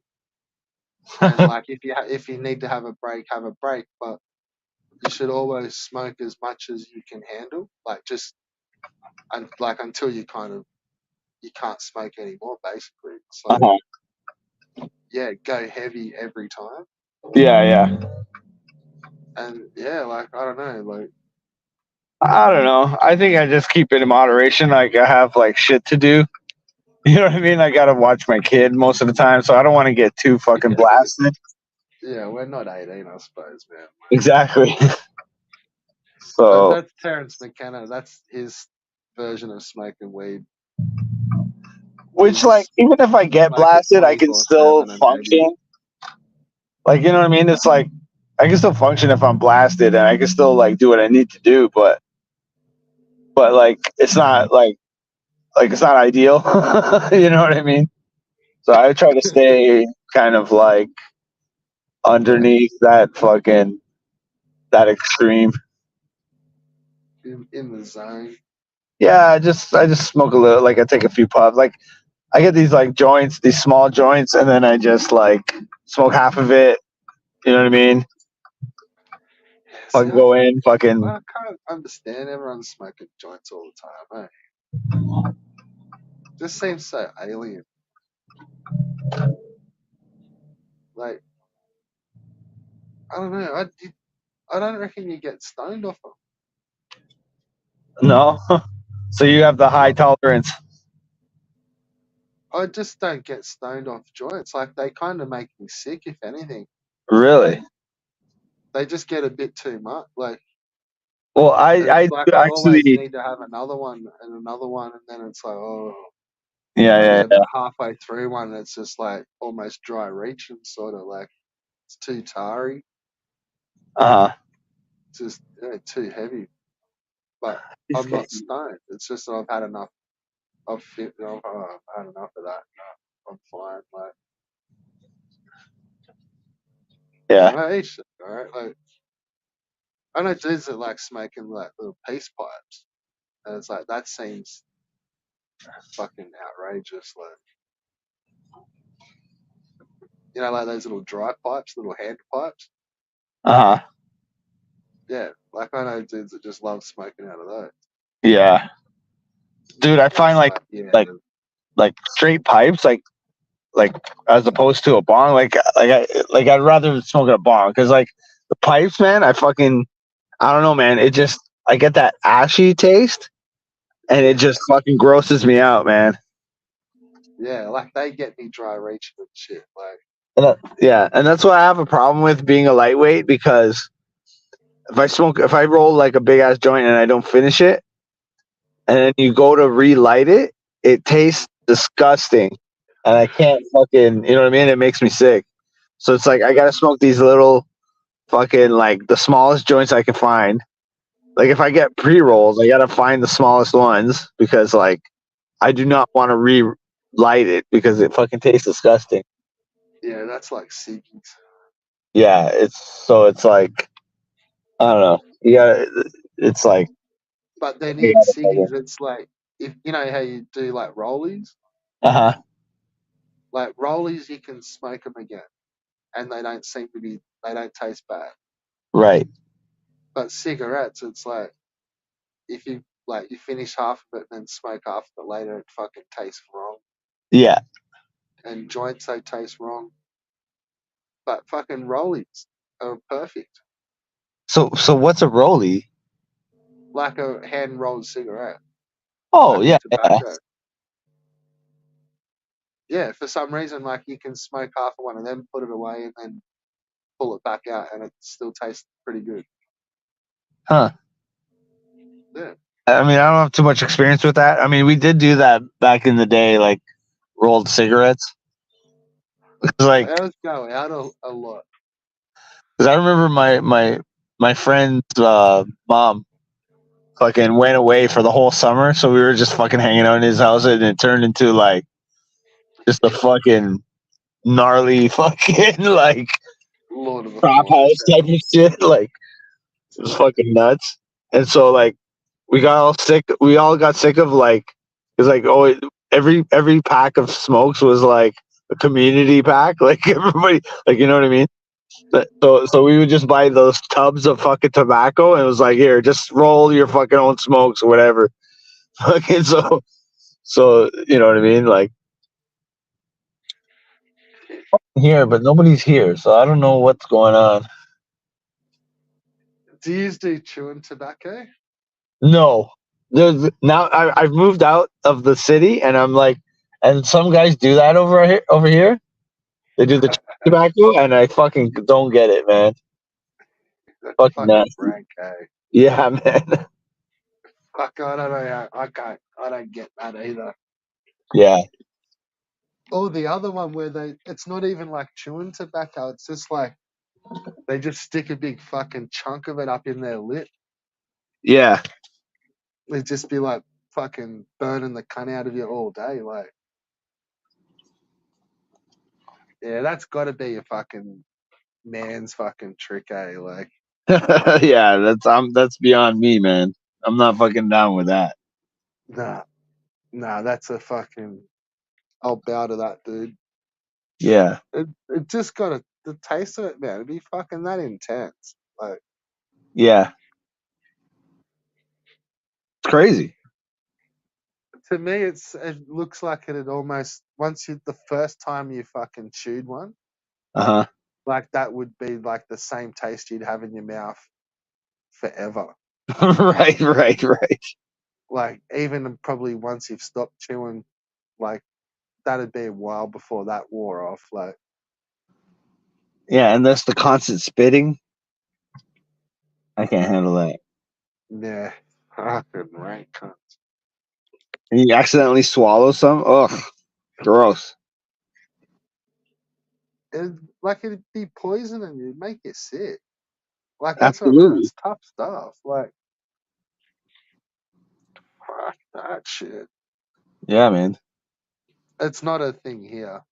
and like if you need to have a break, but you should always smoke as much as you can handle, like just like until you can't smoke anymore. Basically, Uh so huh. yeah, go heavy every time, Yeah. and yeah, like I don't know, like I don't know. I think I just keep it in moderation. Like I have like shit to do. You know what I mean? I gotta watch my kid most of the time, so I don't want to get too fucking yeah, blasted. yeah, we're not 18, I suppose, man. Exactly. But So that's Terrence McKenna. That's his version of smoking weed. Which, like, even if I get blasted, I can still function. Like, you know what I mean? It's like I can still function if I'm blasted, and I can still like do what I need to do. But like, it's not like it's not ideal. You know what I mean? So I try to stay kind of like underneath that extreme. in the zone. Yeah, I just smoke a little. Like I take a few puffs. Like I get these like joints, these small joints, and then I just like smoke half of it. You know what I mean? See, Fucking go in, fucking. I can't understand everyone smoking joints all the time. Just seems so alien. Like I don't know. I don't reckon you get stoned off them. No. So you have the high tolerance. I just don't get stoned off joints. Like they kind of make me sick. If anything, Really? they just get a bit too much. Like Well, I it's like do I always actually. need to have another one and another one, and then it's like Yeah, I get yeah, yeah. about halfway through one, and it's just like almost dry reaching, sort of like it's too tarry, Uh huh. just too heavy. But He's I'm not getting. stoned. It's just that I've had enough. I've had enough of that. No, I'm fine. Like Yeah. each all right. Like I know dudes that like smoking like little peace pipes, and it's like that seems fucking outrageous. Like like those little dry pipes, little hand pipes. Uh huh. Yeah, like I know dudes that just love smoking out of those. Yeah. Dude, I And find it's like like like straight pipes, like as opposed to a bong. Like I'd rather smoke a bong because like the pipes, man. I don't know, man. It just I get that ashy taste, and it just fucking grosses me out, man. yeah, like they get me dry reaching and shit. Like Yeah, and that's why I have a problem with being a lightweight because if I roll like a big ass joint and I don't finish it, and then you go to relight it, it tastes disgusting, and I can't fucking, you know what I mean? It makes me sick. So it's like I gotta smoke these little fucking like the smallest joints I can find. Like if I get pre rolls, I gotta find the smallest ones because like I do not want to relight it because it fucking tastes disgusting. yeah, that's like ciggies. Yeah, it's like I don't know. You gotta. It's like But then you in gotta ciggies, it's like if you know how you do like rollies. Uh huh. Like rollies, you can smoke them again, and they don't taste bad. Right. But cigarettes, it's like if you finish half of it and then smoke half of it later, it fucking tastes wrong. Yeah. And joints, they taste wrong. But fucking rollies are perfect. So what's a rollie? Like a hand rolled cigarette, Oh like a yeah, yeah. tobacco. Yeah, for some reason, like you can smoke half of one and then put it away and then pull it back out, and it still tastes pretty good. Huh. Yeah, I mean, I don't have too much experience with that. I mean, we did do that back in the day, like rolled cigarettes. Like, ours go out a lot. cause I remember my friend's mom fucking went away for the whole summer, so we were just fucking hanging out in his house, and it turned into like just a fucking gnarly fucking like Lord of the trap Flies. house type of shit. Like it was fucking nuts. And so like we got all sick. We all got sick of like it's like every pack of smokes was like a community pack. Like everybody, like you know what I mean. So we would just buy those tubs of fucking tobacco, and it was like here, just roll your fucking own smokes or whatever. Fucking so you know what I mean, like here, but nobody's here, so I don't know what's going on. Do you do chewing tobacco? No, there's now I've moved out of the city, and I'm like, and some guys do that over here. Over here, they do the tobacco, and I fucking don't get it, man. That's Fucking fucking nasty. rank, eh? Yeah, man. Fuck, I don't know. I don't get that either. Yeah. Or the other one where it's not even like chewing tobacco. It's just like they just stick a big fucking chunk of it up in their lip. Yeah. It'd just be like fucking burning the cunt out of you all day. Like, yeah, that's got to be a fucking man's fucking trick, eh? Like, Yeah, that's beyond me, man. I'm not fucking down with that. nah, that's a fucking. I'll bow to that, dude. Yeah. It just got the taste of it, man. It'd be fucking that intense. Like, Yeah. It's crazy. to me, it looks like it'd almost the first time you fucking chewed one, Uh like that would be like the same taste you'd have in your mouth forever. huh. Right. Like even probably once you've stopped chewing, like that'd be a while before that wore off. Like, Yeah, and that's the constant spitting. I can't handle that. yeah, fucking rank cunt. And you accidentally swallow some. Ugh, gross. Like it'd be poison and it'd make you sick. Like that's what I mean. Absolutely. It's tough stuff. Like, fuck that shit. Yeah, man. It's not a thing here.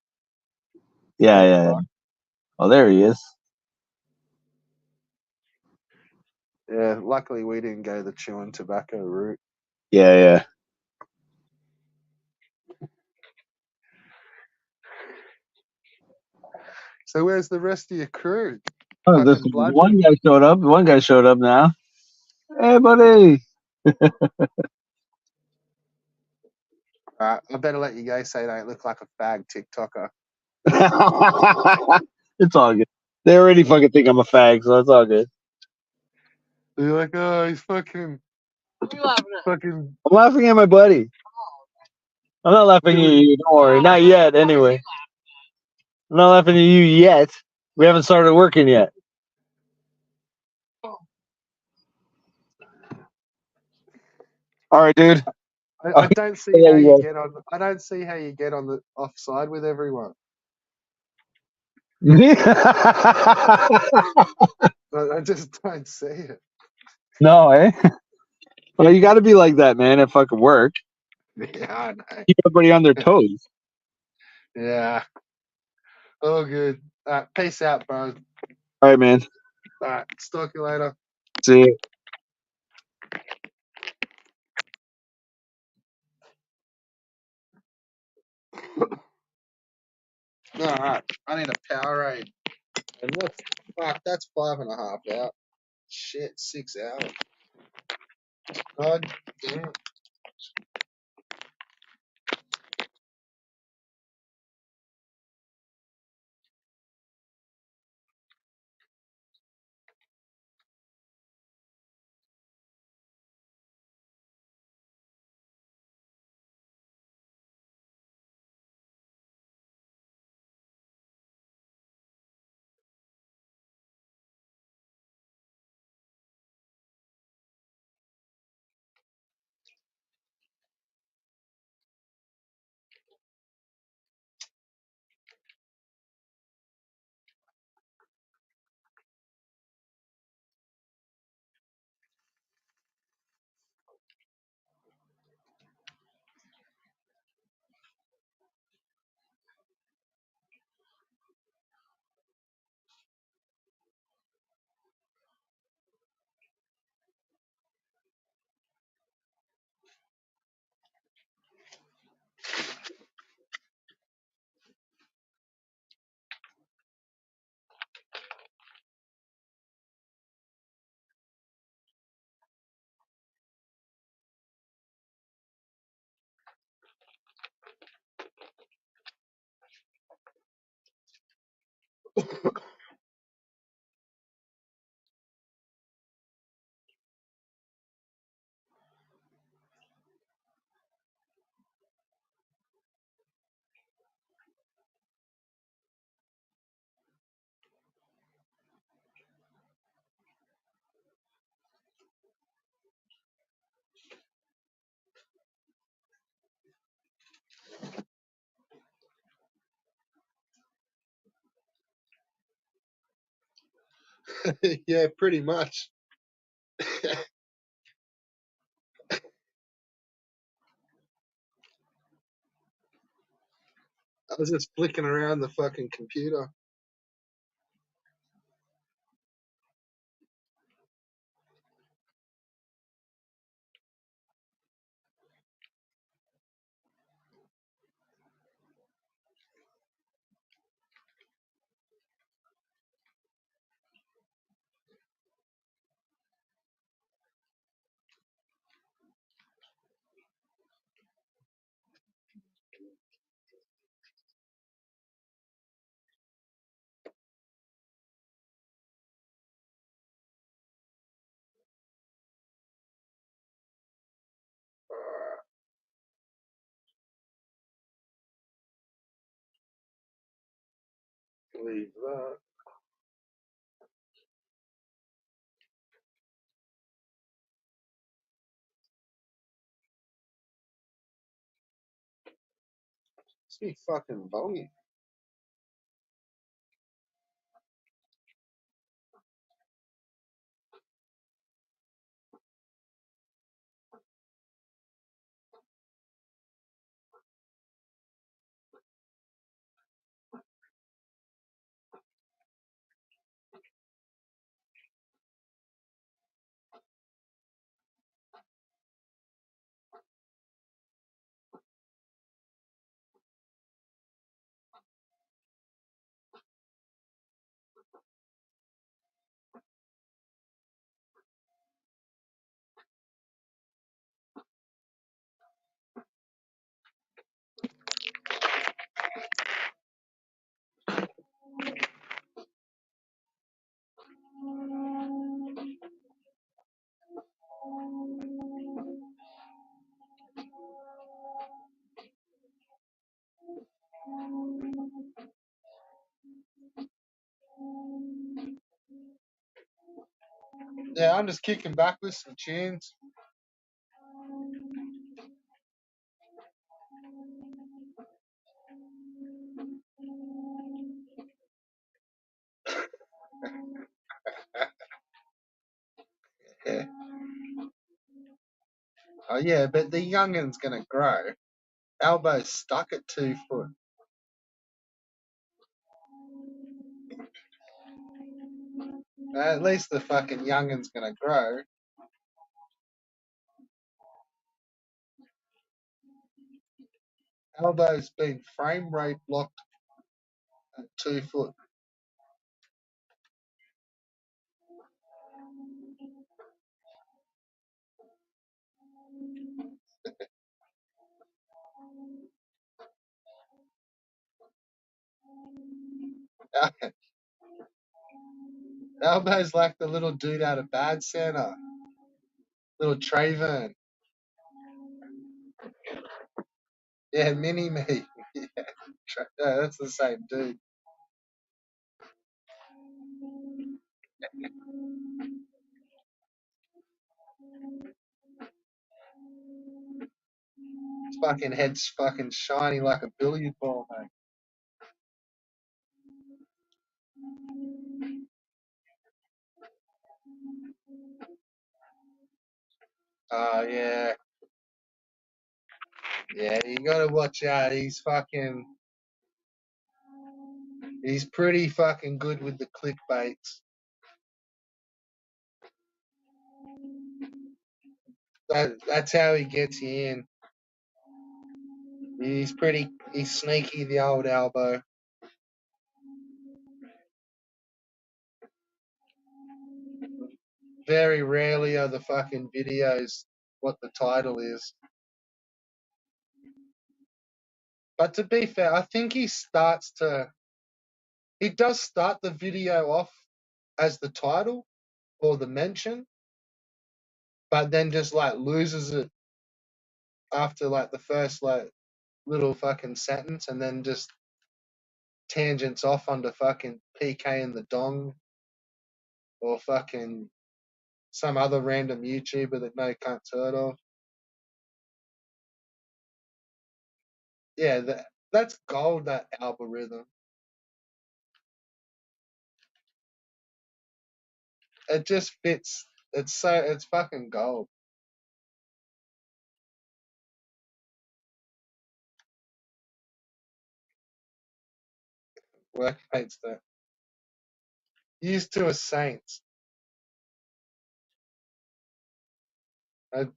Thank Yeah. fuck. Oh, there he is. Yeah, luckily we didn't go the chewing tobacco route. Yeah. So where's the rest of your crew? Oh, this Fucking bludgeon. one guy showed up. One guy showed up now. Hey, buddy. I better let you go so you don't look like a fag TikToker. It's all good. They already fucking think I'm a fag, so it's all good. You're like, oh, he's fucking, What are you laughing at? fucking. I'm laughing at my buddy. I'm not laughing at you. Don't worry. Not yet, anyway. I'm not laughing at you yet. We haven't started working yet. All right, dude. I don't see how you get on. I don't see how you get on the offside with everyone. I just don't see it. No, eh? Well, you got to be like that, man, at fucking work. Yeah, I know. Keep everybody on their toes. Yeah. All good. Peace out, bro. All right, man. All right. Talk to you later. See you. All right. I need a Powerade. And what? Fuck, that's 5.5 out. Shit, 6 hours. God damn. Yeah, pretty much. I was just flicking around the fucking computer. Leave that. It's me fucking bony. Yeah, I'm just kicking back with some tunes. Yeah. Oh yeah, but the youngin's gonna grow. Elbow's stuck at 2 foot. At least the fucking youngin's gonna grow. Elbow's been frame rate blocked at 2 foot. Elbow's like the little dude out of Bad Santa. Little Trayvon. Yeah, mini me. Yeah, yeah, that's the same dude. His fucking head's fucking shiny like a billiard ball, mate. Oh yeah, yeah. You gotta watch out. He's pretty fucking good with the clickbaits. That's how he gets you in. He's sneaky, the old elbow. Very rarely are the fucking videos what the title is. But to be fair, I think he does start the video off as the title or the mention, but then just like loses it after like the first like little fucking sentence and then just tangents off onto fucking PK and the Dong or fucking some other random YouTuber that no cunt's heard of. Yeah, that's gold, that algorithm. It just fits. It's fucking gold. Workmates though. Used to as saints. I'd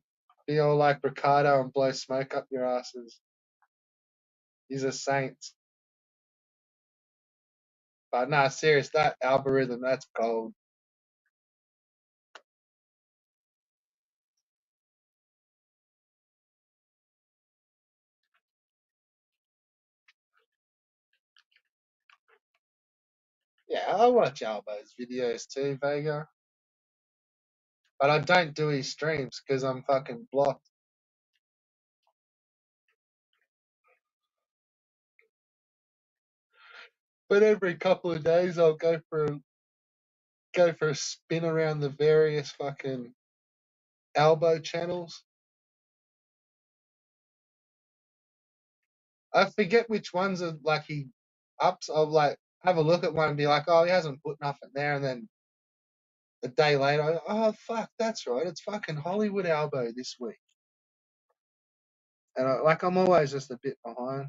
be all like Ricardo and blow smoke up your asses. He's a saint. But nah, serious, that algorithm, that's gold. Yeah, I watch Albo's videos too, Vega. But I don't do his streams because I'm fucking blocked. But every couple of days I'll go for a spin around the various fucking Albo channels. I forget which ones are like he ups. I'll like have a look at one and be like, oh, he hasn't put nothing there, and then a day later, oh fuck, that's right, it's fucking Hollywood Albo this week. And I'm always just a bit behind.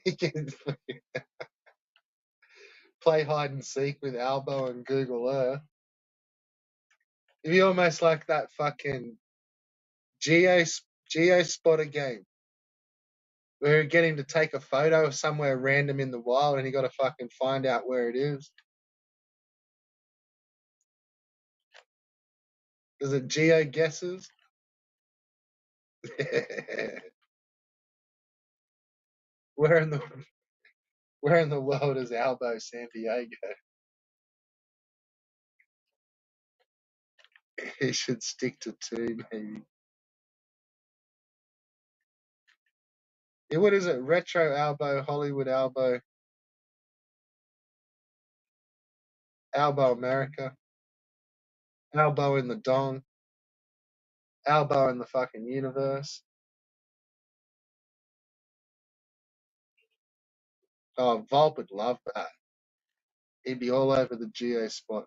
He can play hide and seek with Albo and Google Earth. It'd be almost like that fucking geo spotter game where you get him to take a photo of somewhere random in the wild and you got to fucking find out where it is. Is it geo guesses? where in the where in the world is Albo San Diego? He should stick to two, maybe. Yeah, what is it? Retro Albo, Hollywood Albo, Albo America, Albo in the Dong, Albo in the fucking universe. Oh, Volp would love that. He'd be all over the geo spot.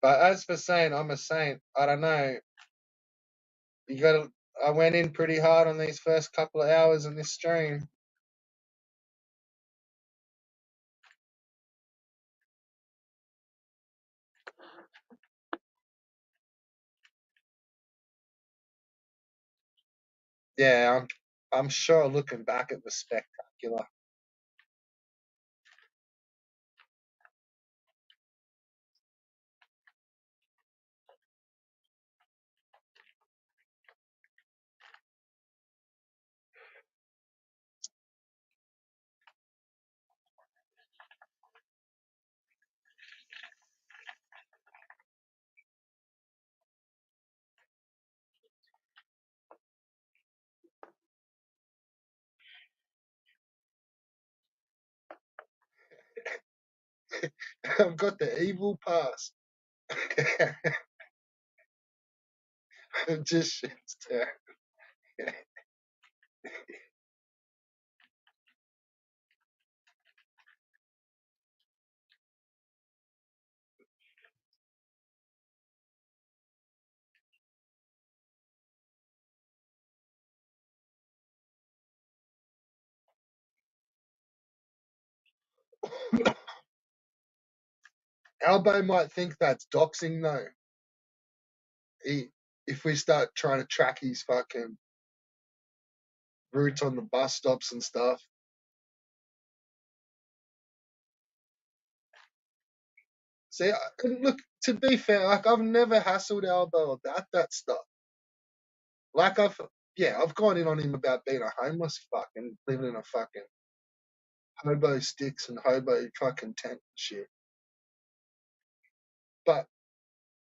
But as for saying I'm a saint, I don't know. You gotta. I went in pretty hard on these first couple of hours in this stream. Yeah, I'm sure looking back it was spectacular. I've got the evil pass. It just shits down. Albo might think that's doxing though. If we start trying to track his fucking routes on the bus stops and stuff. See, and look, to be fair, like I've never hassled Albo about that stuff. Like I've gone in on him about being a homeless fuck and living in a fucking hobo sticks and hobo fucking tent and shit. But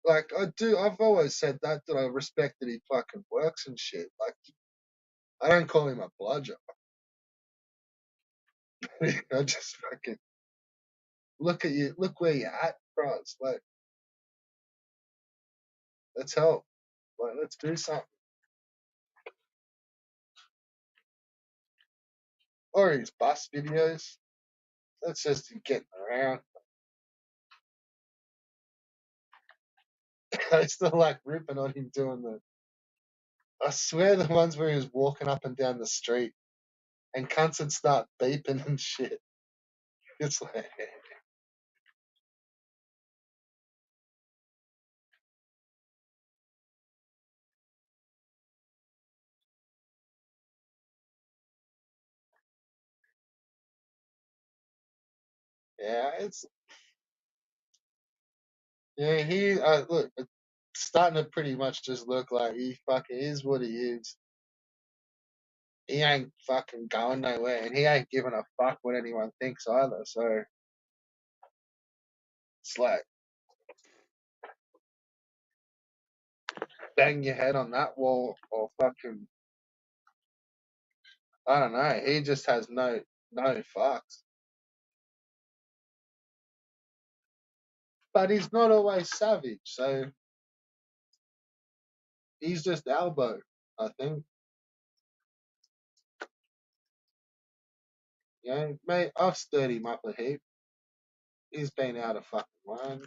like I've always said that I respect that he fucking works and shit. Like I don't call him a bludger. I just fucking look at you, look where you're at, bro. It's like let's help. Like let's do something. Or his bus videos. That's just him getting around. I still like ripping on him doing the. I swear the ones where he was walking up and down the street and cunts would start beeping and shit. It's like, yeah, it's yeah. Look, it's starting to pretty much just look like he fucking is what he is. He ain't fucking going nowhere, and he ain't giving a fuck what anyone thinks either. So it's like bang your head on that wall, or fucking I don't know. He just has no fucks. But he's not always savage, so he's just elbow. I think. Yeah, mate, I've stirred him up a heap. He's been out of fucking line.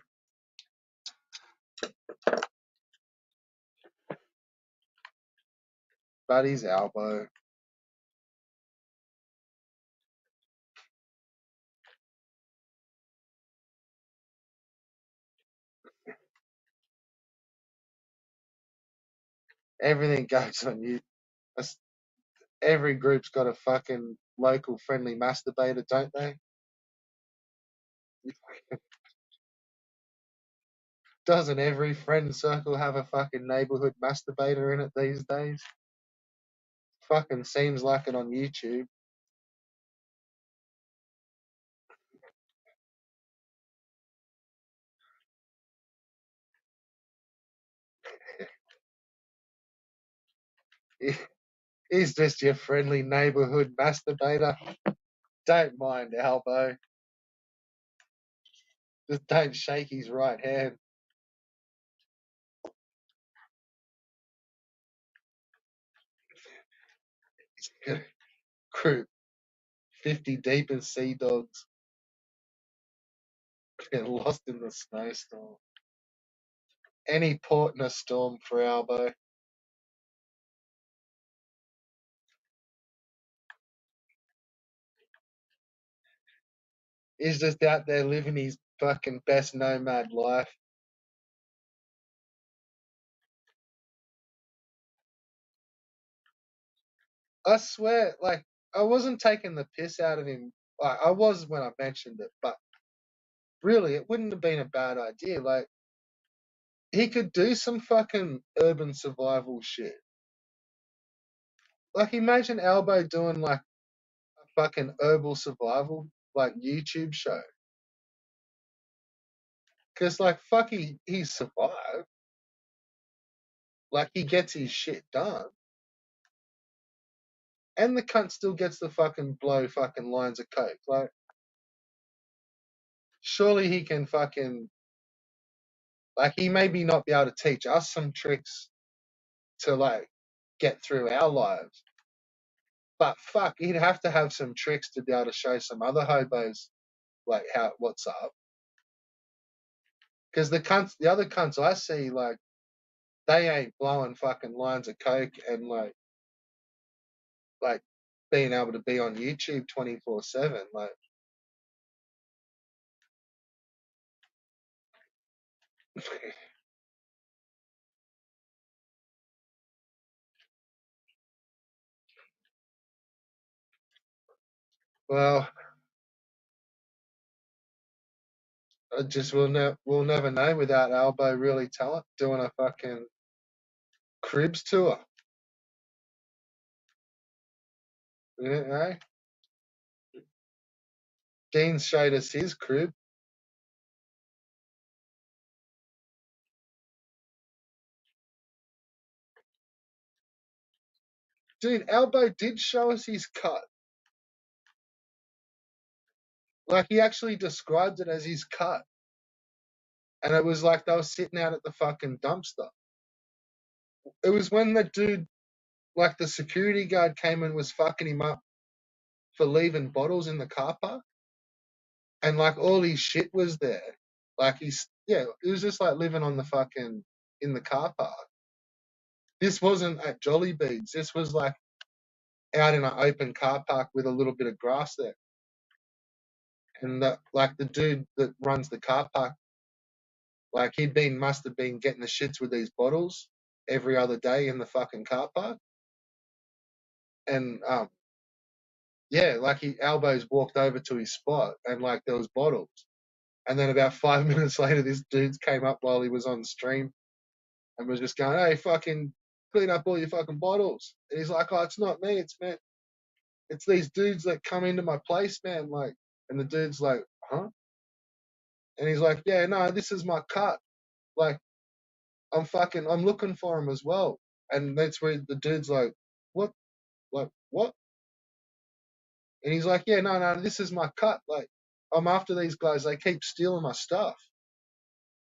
But his elbow. Everything goes on you. Every group's got a fucking local friendly masturbator, don't they? Doesn't every friend circle have a fucking neighborhood masturbator in it these days? Fucking seems like it on YouTube. He's just your friendly neighborhood masturbator. Don't mind elbow. Just don't shake his right hand. Crew 50 deep as sea dogs. Get lost in the snowstorm. Any port in a storm for Albo. He's just out there living his fucking best nomad life. I swear, like, I wasn't taking the piss out of him. Like, I was when I mentioned it, but really, it wouldn't have been a bad idea. Like, he could do some fucking urban survival shit. Like, imagine Albo doing, like, a fucking herbal survival, like, YouTube show. Because, like, fuck, he survived. Like, he gets his shit done. And the cunt still gets to fucking blow fucking lines of coke. Like, surely he can fucking, like, he maybe not be able to teach us some tricks to, like, get through our lives. But fuck, he'd have to have some tricks to be able to show some other hobos, like, what's up. Because the other cunts I see, like, they ain't blowing fucking lines of coke and, like being able to be on YouTube 24/7. Like, well, we'll never know without Albo really doing a fucking Cribs tour. You know? Dean showed us his crib. Dude, Albo did show us his cut. Like, he actually described it as his cut. And it was like they were sitting out at the fucking dumpster. It was when the dude, like the security guard came and was fucking him up for leaving bottles in the car park. And like all his shit was there. Like he was just like living on the fucking, in the car park. This wasn't at Jolly Beads. This was like out in an open car park with a little bit of grass there. And like the dude that runs the car park, like must have been getting the shits with these bottles every other day in the fucking car park. And like Albo's walked over to his spot and like there was bottles. And then about 5 minutes later, this dude came up while he was on stream and was just going, "Hey, fucking clean up all your fucking bottles." And he's like, "Oh, it's not me, it's these dudes that come into my place, man." Like, and the dude's like, "Huh?" And he's like, "Yeah, no, this is my cut. Like, I'm looking for him as well." And that's where the dude's like, "What? Like, what?" And he's like, "Yeah, no, this is my cut. Like, I'm after these guys. They keep stealing my stuff.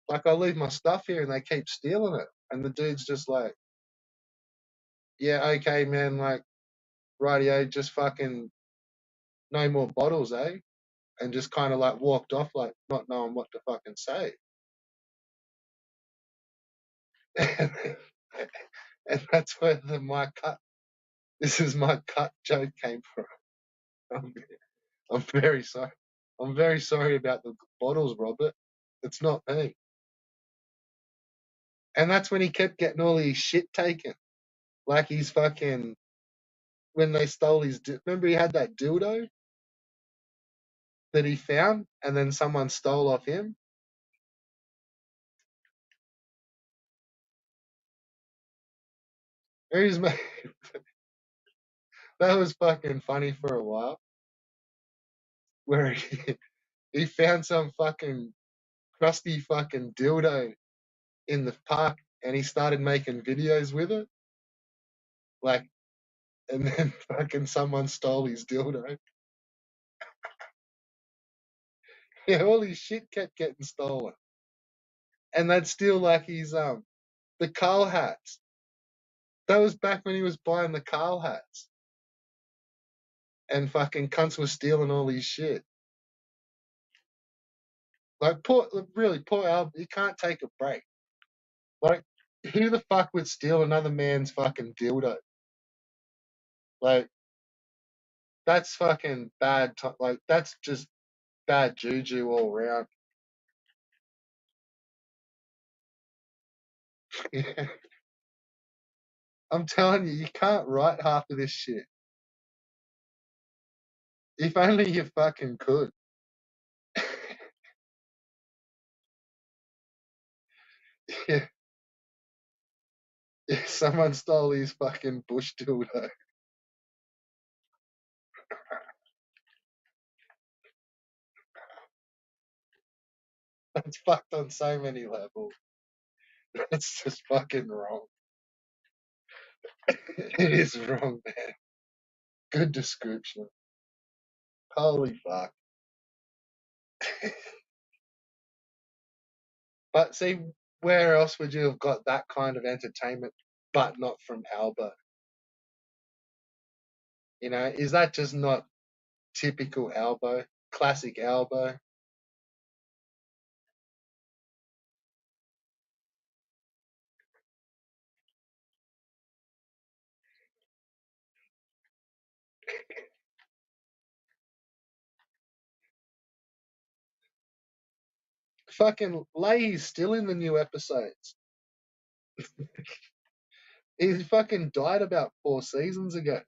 Like, I leave my stuff here and they keep stealing it." And the dude's just like, "Yeah, okay, man. Like, rightio, just fucking no more bottles, eh?" And just kind of like walked off, like not knowing what to fucking say. And that's where my cut. This is my cut joke came from. I'm very sorry. I'm very sorry about the bottles, Robert. It's not me. And that's when he kept getting all his shit taken. Like he's fucking, when they stole his, remember he had that dildo that he found and then someone stole off him? He's, that was fucking funny for a while. Where he found some fucking crusty fucking dildo in the park and he started making videos with it. Like, and then fucking someone stole his dildo. Yeah, all his shit kept getting stolen. And that's still like his the Carl hats. That was back when he was buying the Carl hats. And fucking cunts were stealing all his shit. Like poor Al, he can't take a break. Like, who the fuck would steal another man's fucking dildo? Like, that's fucking bad. Like, that's just bad juju all around. Yeah. I'm telling you can't write half of this shit. If only you fucking could. Yeah, yeah, someone stole his fucking bush dildo. That's fucked on so many levels. That's just fucking wrong. It is wrong, man. Good description. Holy fuck. But see, where else would you have got that kind of entertainment but not from Alba? You know, is that just not typical Albo? Classic Albo? Fucking Leahy's still in the new episodes. He fucking died about 4 seasons ago.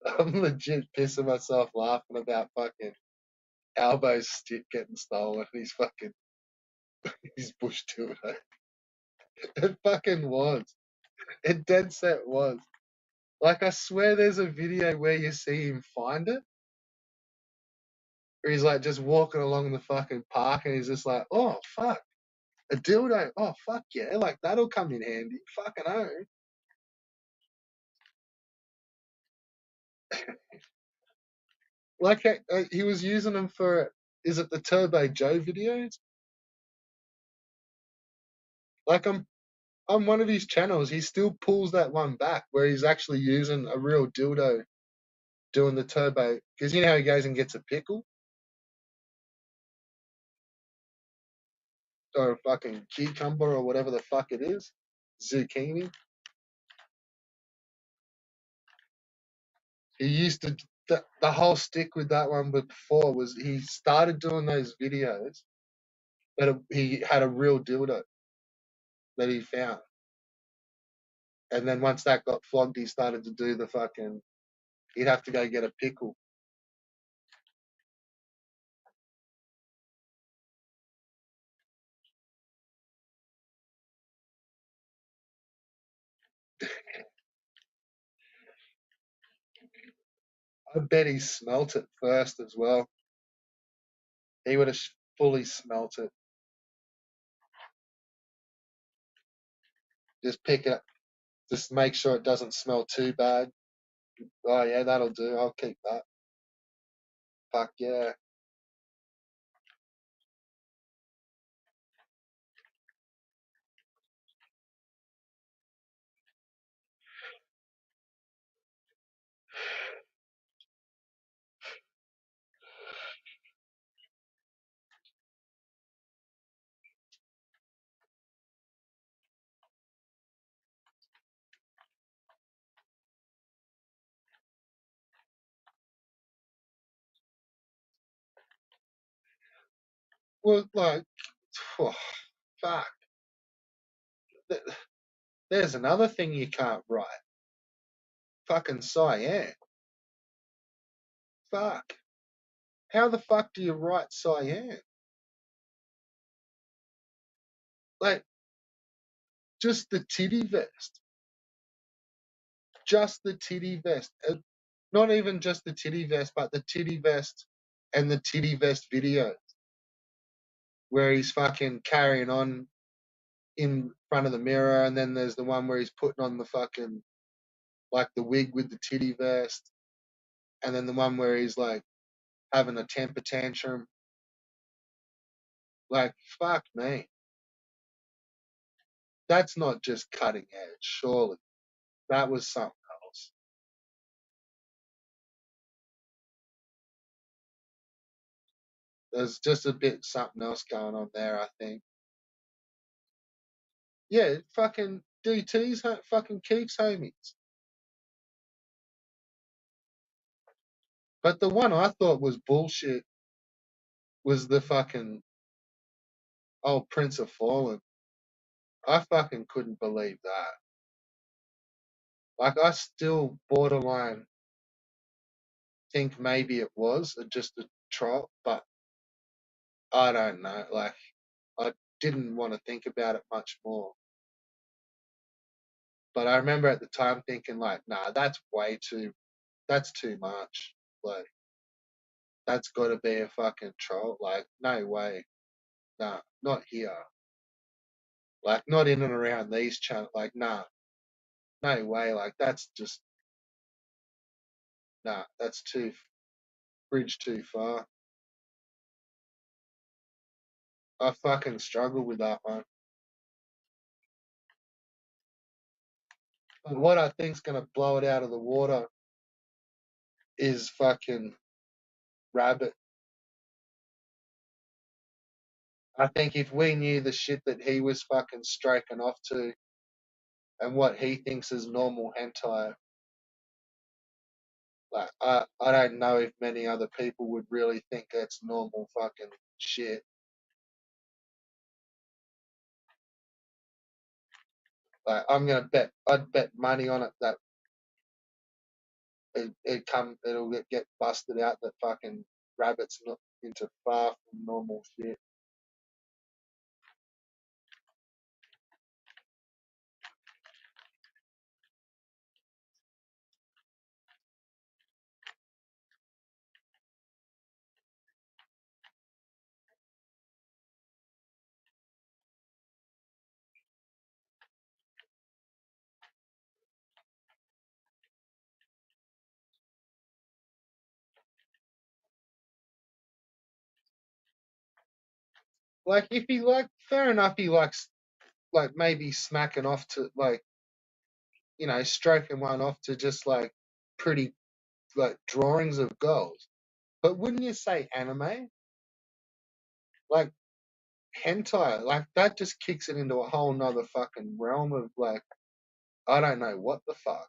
I'm legit pissing myself laughing about fucking Albo's stick getting stolen. He's fucking his bush dildo. It fucking was. It dead set was. Like I swear, there's a video where you see him find it, where he's like just walking along the fucking park, and he's just like, "Oh fuck, a dildo! Oh fuck yeah, like that'll come in handy." Fucking oh. Like he was using them for, is it the Turbo Joe videos? Like on one of his channels, he still pulls that one back where he's actually using a real dildo doing the turbo, because you know how he goes and gets a pickle or a fucking cucumber or whatever the fuck it is, zucchini. He used to the whole stick with that one before was he started doing those videos, but he had a real dildo that he found, and then once that got flogged, he started to do the fucking. He'd have to go get a pickle. I bet he smelt it first as well. He would have fully smelt it. Just pick it up. Just make sure it doesn't smell too bad. Oh yeah, that'll do. I'll keep that. Fuck yeah. Well, like, oh, fuck. There's another thing you can't write. Fucking cyan. Fuck. How the fuck do you write cyan? Like, just the titty vest. Just the titty vest. Not even just the titty vest, but the titty vest and the titty vest video where he's fucking carrying on in front of the mirror, and then there's the one where he's putting on the fucking, like the wig with the titty vest, and then the one where he's like having a temper tantrum. Like, fuck me. That's not just cutting edge, surely. That was something else. There's just a bit something else going on there, I think. Yeah, fucking DT's fucking Keith's homies. But the one I thought was bullshit was the fucking old Prince of Fallen. I fucking couldn't believe that. Like, I still borderline think maybe it was just a troll, but I don't know. Like, I didn't want to think about it much more. But I remember at the time thinking, like, nah, that's too much. Like, that's got to be a fucking troll. Like, no way. Nah, not here. Like, not in and around these channels. Like, nah, no way. Like, that's just, nah, that's too, bridge too far. I fucking struggle with that one. But what I think's going to blow it out of the water is fucking Rabbit. I think if we knew the shit that he was fucking striking off to and what he thinks is normal hentai, like I don't know if many other people would really think that's normal fucking shit. Like I'd bet money on it that it'll get busted out that fucking rabbits not into far from normal shit. Like if he like, fair enough, he likes like maybe smacking off to like, you know, stroking one off to just like pretty like drawings of girls. But wouldn't you say anime? Like hentai, like that just kicks it into a whole nother fucking realm of like, I don't know what the fuck.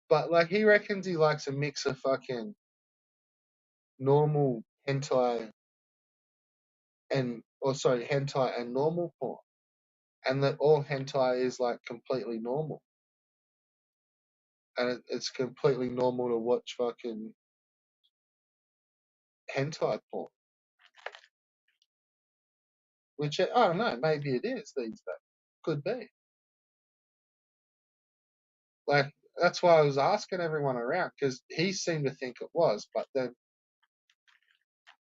But like he reckons he likes a mix of fucking normal hentai hentai and normal porn. And that all hentai is like completely normal. And it's completely normal to watch fucking hentai porn. Which, I don't know, maybe it is these days. Could be. Like, that's why I was asking everyone around, because he seemed to think it was, but then,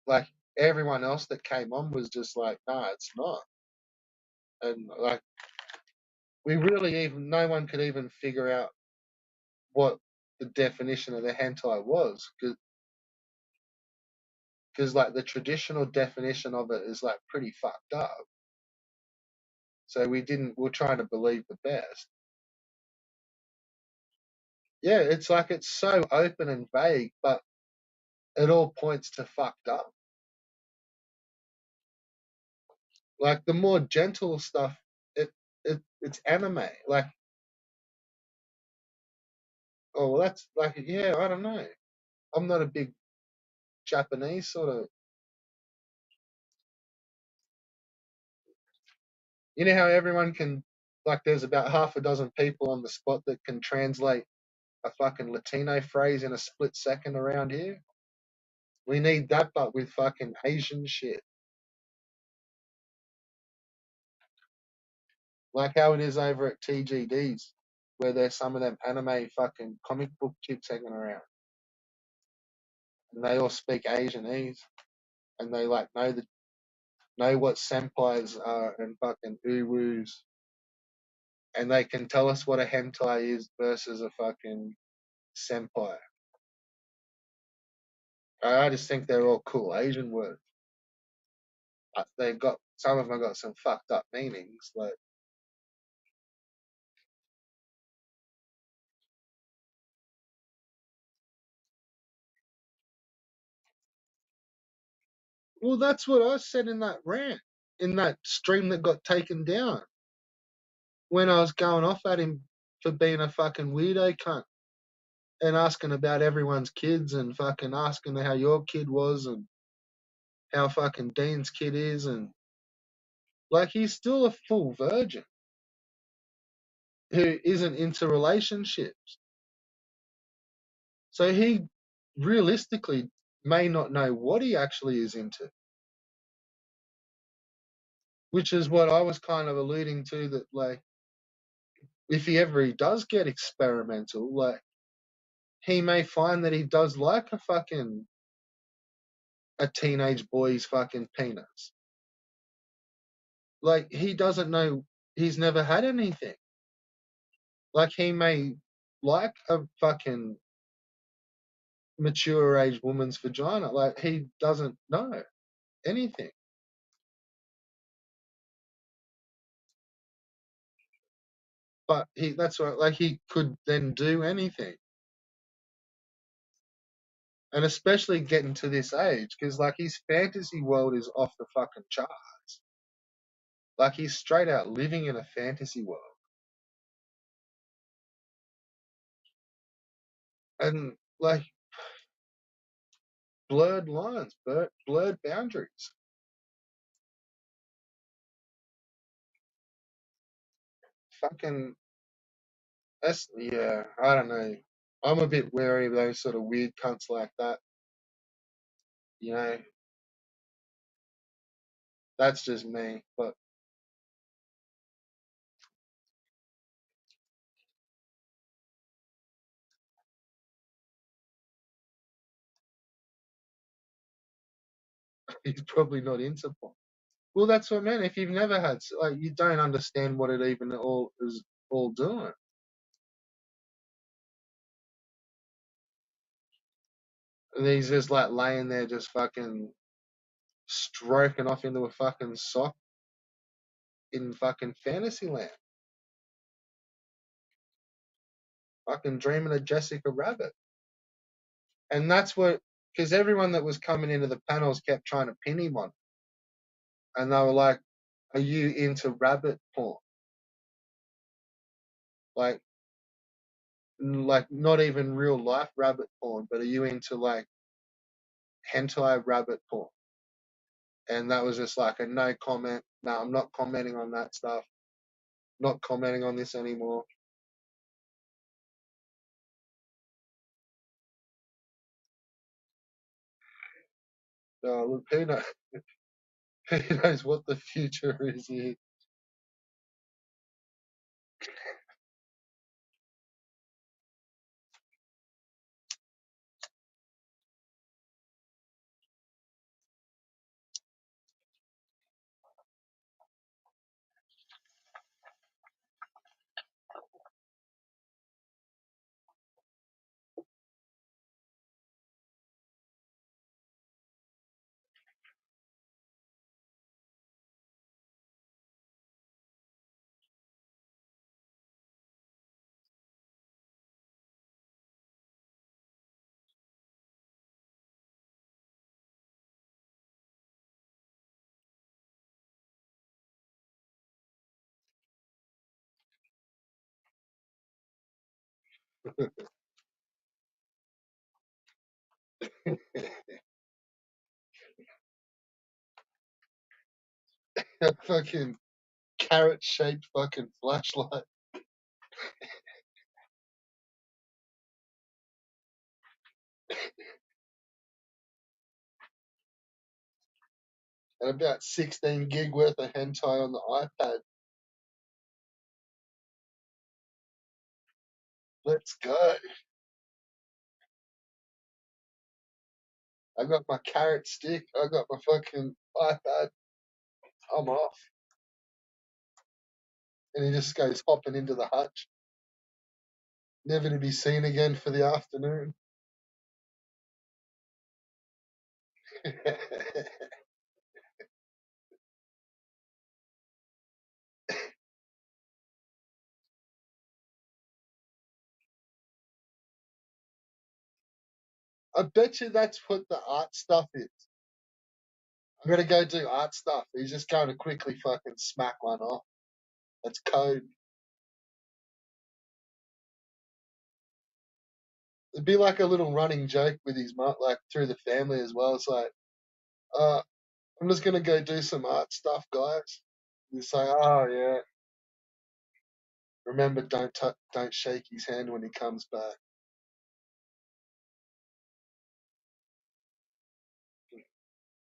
like, everyone else that came on was just like, nah, it's not. And, like, no one could even figure out what the definition of the hentai was, because like, the traditional definition of it is, like, pretty fucked up. So we're trying to believe the best. Yeah, it's like, it's so open and vague, but it all points to fucked up. Like the more gentle stuff, it's anime. Like, oh, well, that's like, yeah, I don't know. I'm not a big Japanese sort of. You know how everyone can, like, there's about half a dozen people on the spot that can translate a fucking Latino phrase in a split second around here. We need that, but with fucking Asian shit. Like how it is over at TGD's, where there's some of them anime fucking comic book chicks hanging around. And they all speak Asianese. And they like know what senpais are and fucking uwus. And they can tell us what a hentai is versus a fucking senpai. I just think they're all cool Asian words. Some of them got some fucked up meanings. Like, well, that's what I said in that rant, in that stream that got taken down, when I was going off at him for being a fucking weirdo cunt and asking about everyone's kids and fucking asking how your kid was and how fucking Dean's kid is, and like, he's still a full virgin who isn't into relationships. So he realistically may not know what he actually is into, which is what I was kind of alluding to, that like, if he does get experimental, like, he may find that he does like a teenage boy's fucking penis. Like, he doesn't know, he's never had anything. Like, he may like a fucking mature age woman's vagina. Like, he doesn't know anything. But that's what, like, he could then do anything. And especially getting to this age, because like, his fantasy world is off the fucking charts. Like, he's straight out living in a fantasy world. And like, blurred lines, blurred boundaries. Fucking, Yeah, I don't know. I'm a bit wary of those sort of weird cunts like that. You know, that's just me. But he's probably not into porn. Well, that's what I mean. If you've never had, like, you don't understand what it even all is all doing. And he's just like laying there, just fucking stroking off into a fucking sock in fucking fantasy land, fucking dreaming of Jessica Rabbit. And that's what, because everyone that was coming into the panels kept trying to pin him on, and they were like, "Are you into rabbit porn? Like, like not even real life rabbit porn, but are you into like hentai rabbit porn?" And that was just like a no comment. No, I'm not commenting on that stuff. Not commenting on this anymore. Look, who knows what the future is here. A fucking carrot shaped fucking flashlight. And about 16 gig worth of hentai on the iPad. Let's go. I got my carrot stick. I got my fucking iPad. I'm off. And he just goes hopping into the hutch, never to be seen again for the afternoon. I bet you that's what the art stuff is. I'm gonna go do art stuff. He's just going to quickly fucking smack one off. That's code. It'd be like a little running joke with his mum, like through the family as well. It's like, uh, I'm just gonna go do some art stuff, guys. You say, oh yeah. Remember, don't shake his hand when he comes back.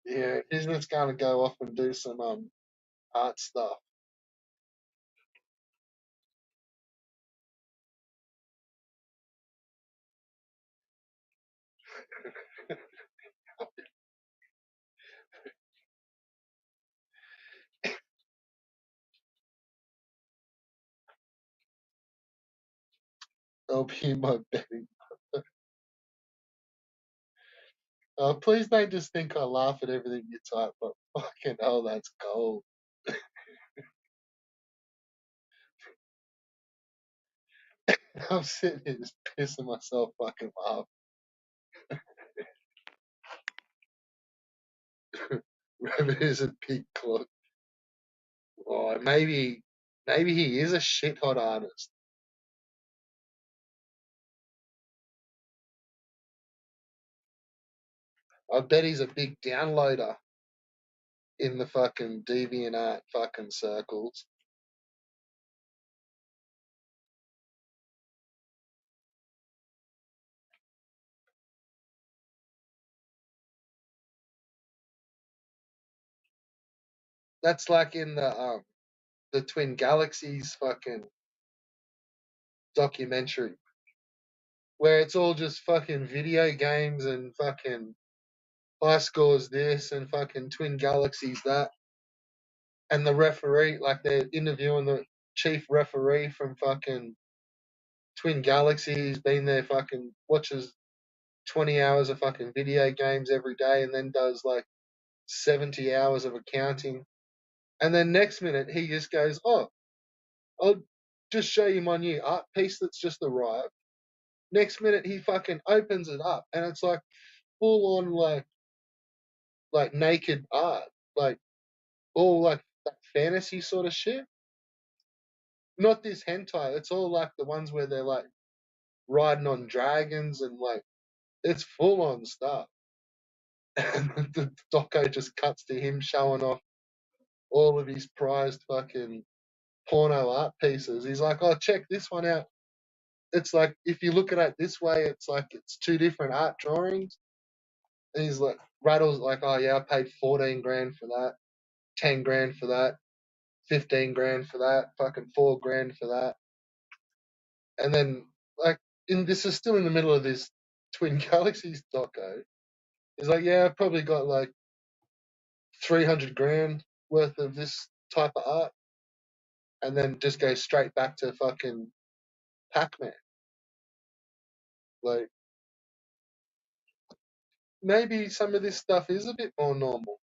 Yeah, he's just gonna go off and do some art stuff. I'll be in my betting. Please don't just think I laugh at everything you type, but fucking hell, that's gold. I'm sitting here just pissing myself fucking laugh. Rabbit is a big clock. Oh, maybe he is a shit hot artist. I bet he's a big downloader in the fucking DeviantArt fucking circles. That's like in the Twin Galaxies fucking documentary, where it's all just fucking video games and fucking high scores this and fucking Twin Galaxies that. And the referee, like they're interviewing the chief referee from fucking Twin Galaxies, been there fucking watches 20 hours of fucking video games every day and then does like 70 hours of accounting. And then next minute he just goes, "Oh, I'll just show you my new art piece that's just arrived." Next minute he fucking opens it up and it's like full on like naked art. Like all like that fantasy sort of shit. Not this hentai. It's all like the ones where they're like riding on dragons and like it's full on stuff. And the doco just cuts to him showing off all of his prized fucking porno art pieces. He's like, "Oh, check this one out." It's like if you look at it this way, it's like it's two different art drawings. And he's like, Rattle's like, "Oh yeah, I paid 14 grand for that, 10 grand for that, 15 grand for that, fucking 4 grand for that." And then like, this is still in the middle of this Twin Galaxies doco. He's like, "Yeah, I've probably got like 300 grand worth of this type of art," and then just goes straight back to fucking Pac-Man. Like, maybe some of this stuff is a bit more normal.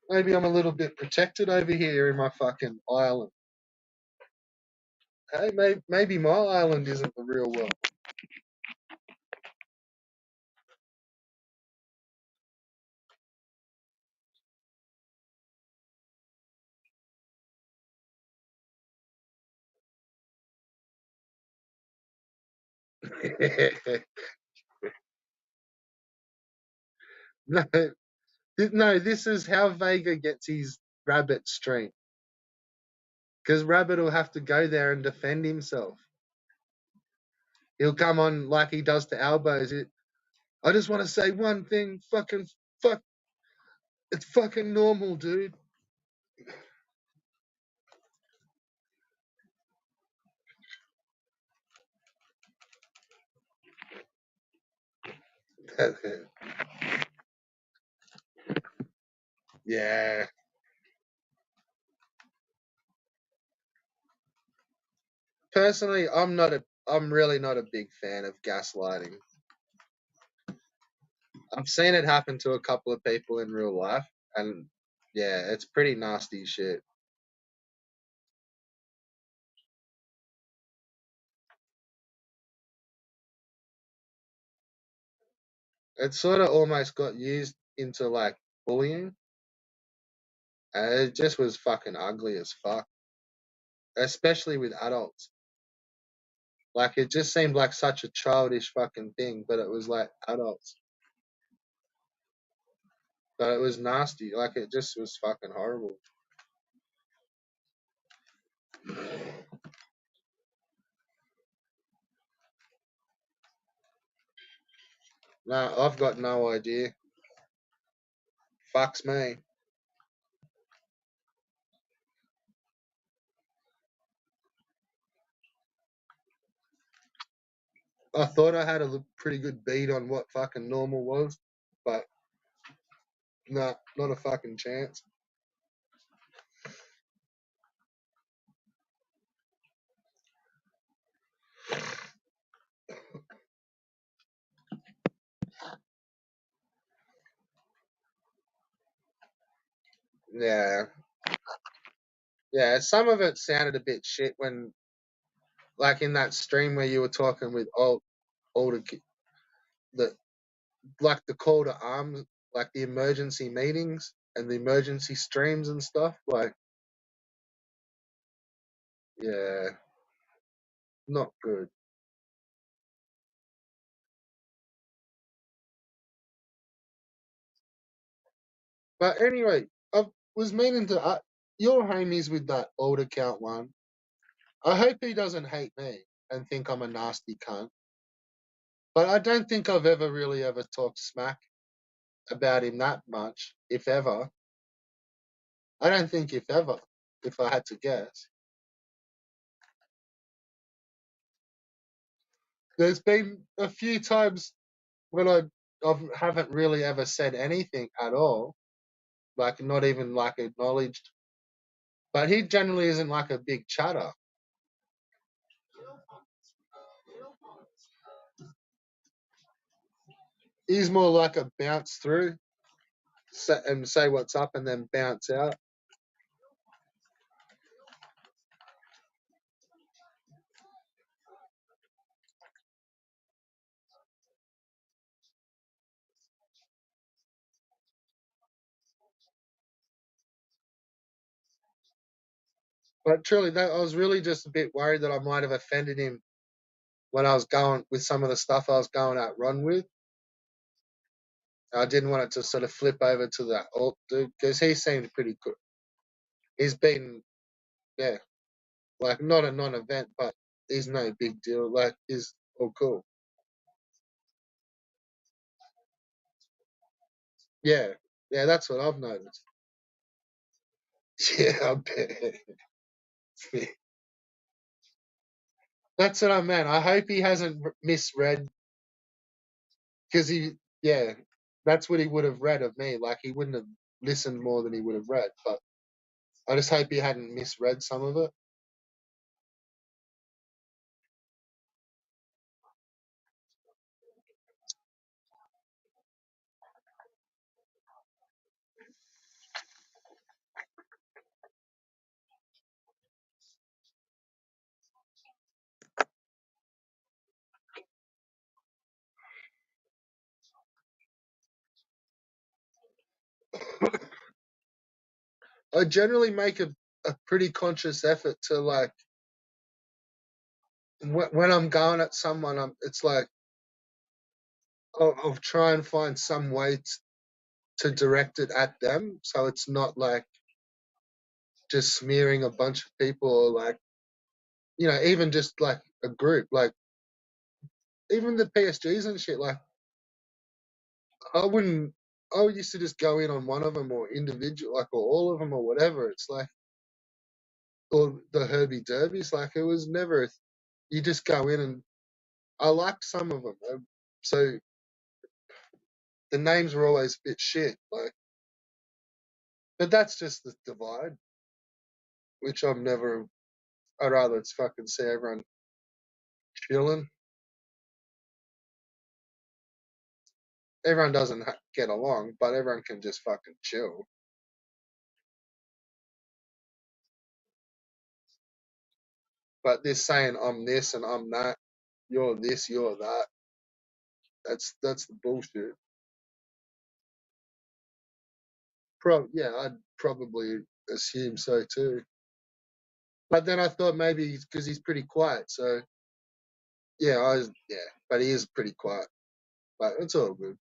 Maybe I'm a little bit protected over here in my fucking island. Hey, maybe my island isn't the real world. No, no, this is how Vega gets his rabbit stream. Because Rabbit will have to go there and defend himself. He'll come on like he does to Albos. I just want to say one thing. Fucking fuck. It's fucking normal, dude. Yeah. Personally, I'm really not a big fan of gaslighting. I've seen it happen to a couple of people in real life, and yeah, it's pretty nasty shit. It sort of almost got used into like bullying, and it just was fucking ugly as fuck, especially with adults. Like it just seemed like such a childish fucking thing, but it was like adults. But it was nasty. Like it just was fucking horrible. No, I've got no idea. Fucks me. I thought I had a pretty good beat on what fucking normal was, but no, not a fucking chance. Yeah, yeah. Some of it sounded a bit shit when, like, in that stream where you were talking with older, the like the call to arms, like the emergency meetings and the emergency streams and stuff. Like, yeah, not good. But anyway, I was meaning to. Your homies with that old account one. I hope he doesn't hate me and think I'm a nasty cunt. But I don't think I've ever really ever talked smack. about him that much, if ever. I don't think if ever, if I had to guess. There's been a few times when I haven't really ever said anything at all, like not even like acknowledged. But he generally isn't like a big chatter. He's more like a bounce through and say what's up and then bounce out. But truly, that I was really just a bit worried that I might have offended him when I was going with some of the stuff I was going out run with. I didn't want it to sort of flip over to that alt dude because he seemed pretty good. He's been, yeah, like not a non-event, but he's no big deal. Like he's all cool. Yeah, yeah, that's what I've noticed. Yeah, I bet. That's what I meant. I hope he hasn't misread because yeah, that's what he would have read of me. Like he wouldn't have listened more than he would have read. But I just hope he hadn't misread some of it. I generally make a pretty conscious effort to like when I'm going at someone, it's like I'll try and find some way to direct it at them, so it's not like just smearing a bunch of people or like even just like a group, like even the PSGs and shit. Like I wouldn't. I used to just go in on one of them or individual, like or all of them or whatever. It's like or the Herbie Derbies. Like it was never. You just go in and I liked some of them. So the names were always a bit shit. Like, but that's just the divide, which I'm never. I'd rather it's fucking see everyone chilling. Everyone doesn't get along, but everyone can just fucking chill. But this saying I'm this and I'm that, you're this, you're that. That's the bullshit. Yeah, I'd probably assume so too. But then I thought maybe because he's pretty quiet, so yeah, but he is pretty quiet. But it's all good.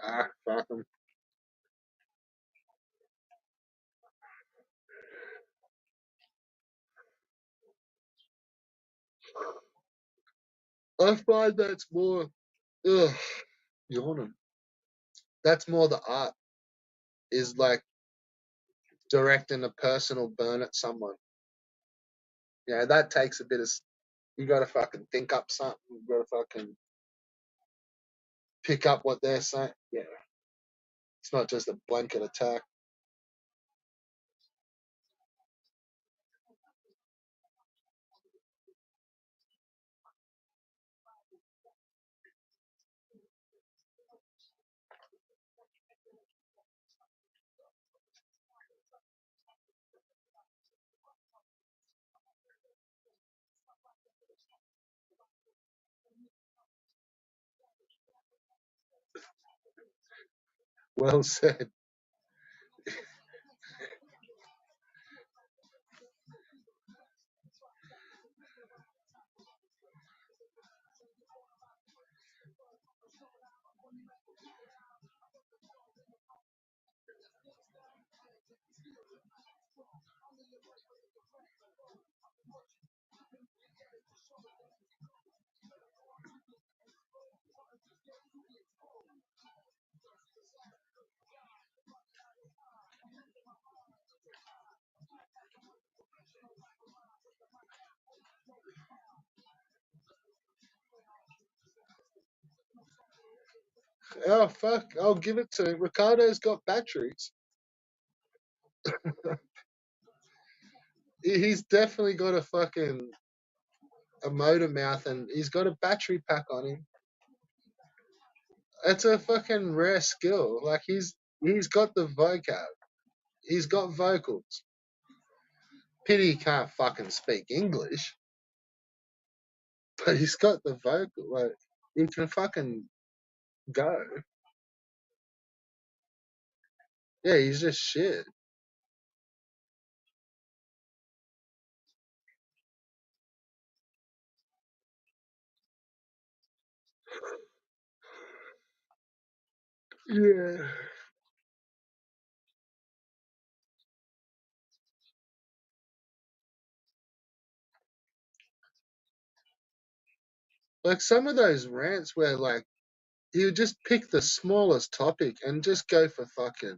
Ah, fuck him. I find that's more, ugh, yawning. That's more the art is like directing a personal burn at someone. Yeah, that takes a bit of. You got to fucking think up something. You got to fucking pick up what they're saying. Yeah, it's not just a blanket attack. Well said. Oh fuck! I'll give it to him. Ricardo's got batteries. He's definitely got a motor mouth, and he's got a battery pack on him. It's a fucking rare skill. Like he's got the vocab. He's got vocals. Pity he can't fucking speak English, but he's got the vocal. Like he can fucking go. Yeah, he's just shit. Yeah. Like some of those rants where like he would just pick the smallest topic and just go for fucking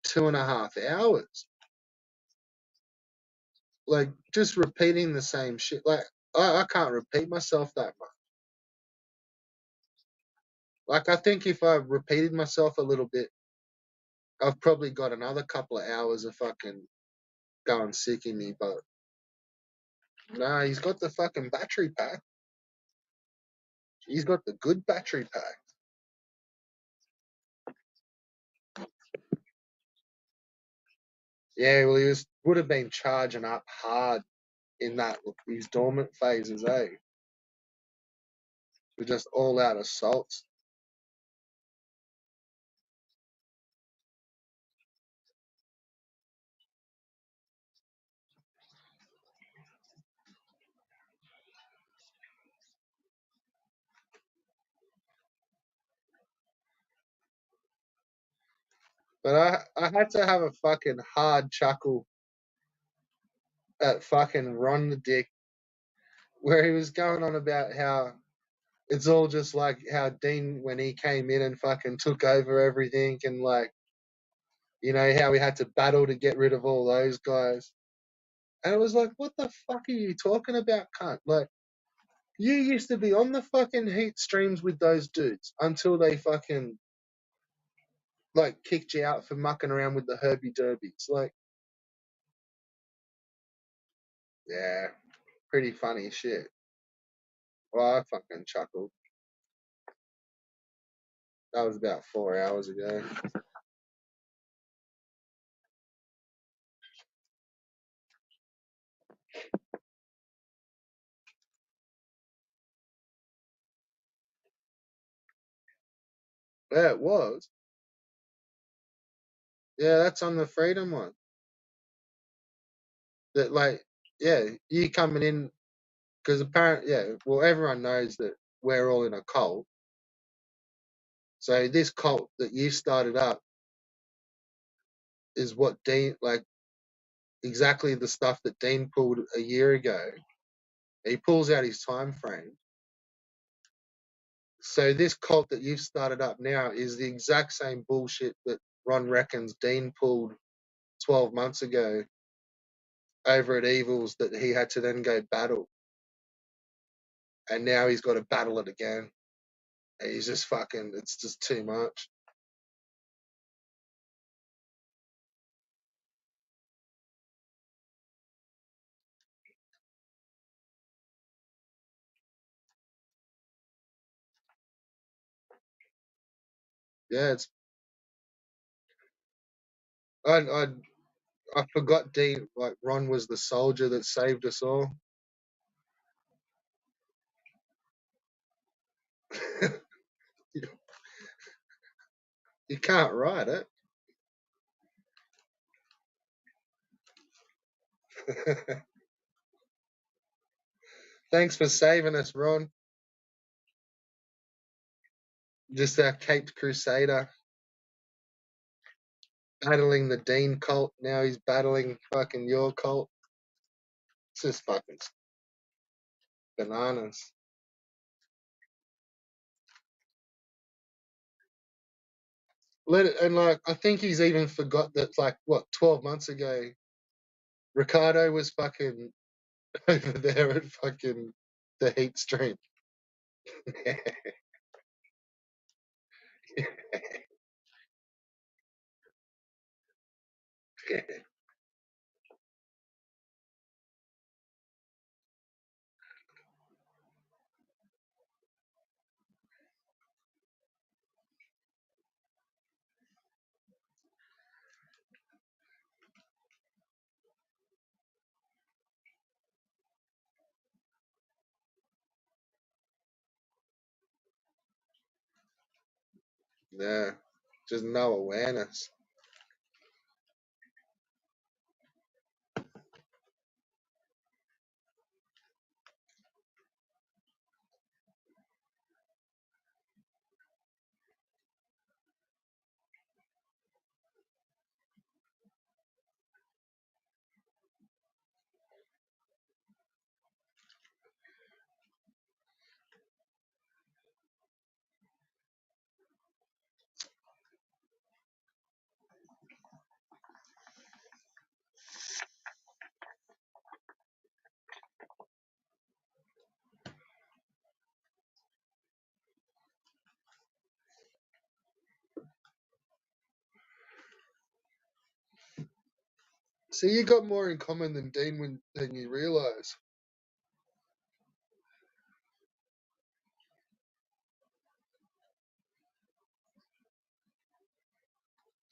2.5 hours. Like just repeating the same shit. Like I can't repeat myself that much. Like I think if I repeated myself a little bit, I've probably got another couple of hours of fucking going sick in me. But nah, he's got the fucking battery pack. He's got the good battery pack. Yeah, well, would have been charging up hard in these dormant phases, eh? With just all out assaults. But I had to have a fucking hard chuckle at fucking Ron the Dick, where he was going on about how it's all just like how Dean, when he came in and fucking took over everything, and like, how we had to battle to get rid of all those guys. And it was like, what the fuck are you talking about, cunt? Like, you used to be on the fucking heat streams with those dudes until they fucking, like, kicked you out for mucking around with the Herbie Derbies. Like, yeah, pretty funny shit. Well, I fucking chuckled. That was about 4 hours ago. Yeah, it was. Yeah, that's on the Freedom one. That, like, yeah, you coming in, because apparently, yeah, well, everyone knows that we're all in a cult. So this cult that you started up is what Dean, like, exactly the stuff that Dean pulled a year ago. He pulls out his time frame. So this cult that you've started up now is the exact same bullshit that Ron reckons Dean pulled 12 months ago over at Evils, that he had to then go battle. And now he's got to battle it again. And he's just fucking, it's just too much. Yeah, I I forgot Dean, like Ron was the soldier that saved us all. You can't write it. Thanks for saving us, Ron. Just our caped crusader. battling the Dean cult. Now he's battling fucking your cult. It's just fucking bananas. Let it, and like I think he's even forgot that like what 12 months ago Ricardo was fucking over there at fucking the heat stream. Yeah, just no awareness. See, you got more in common than Dean than you realise.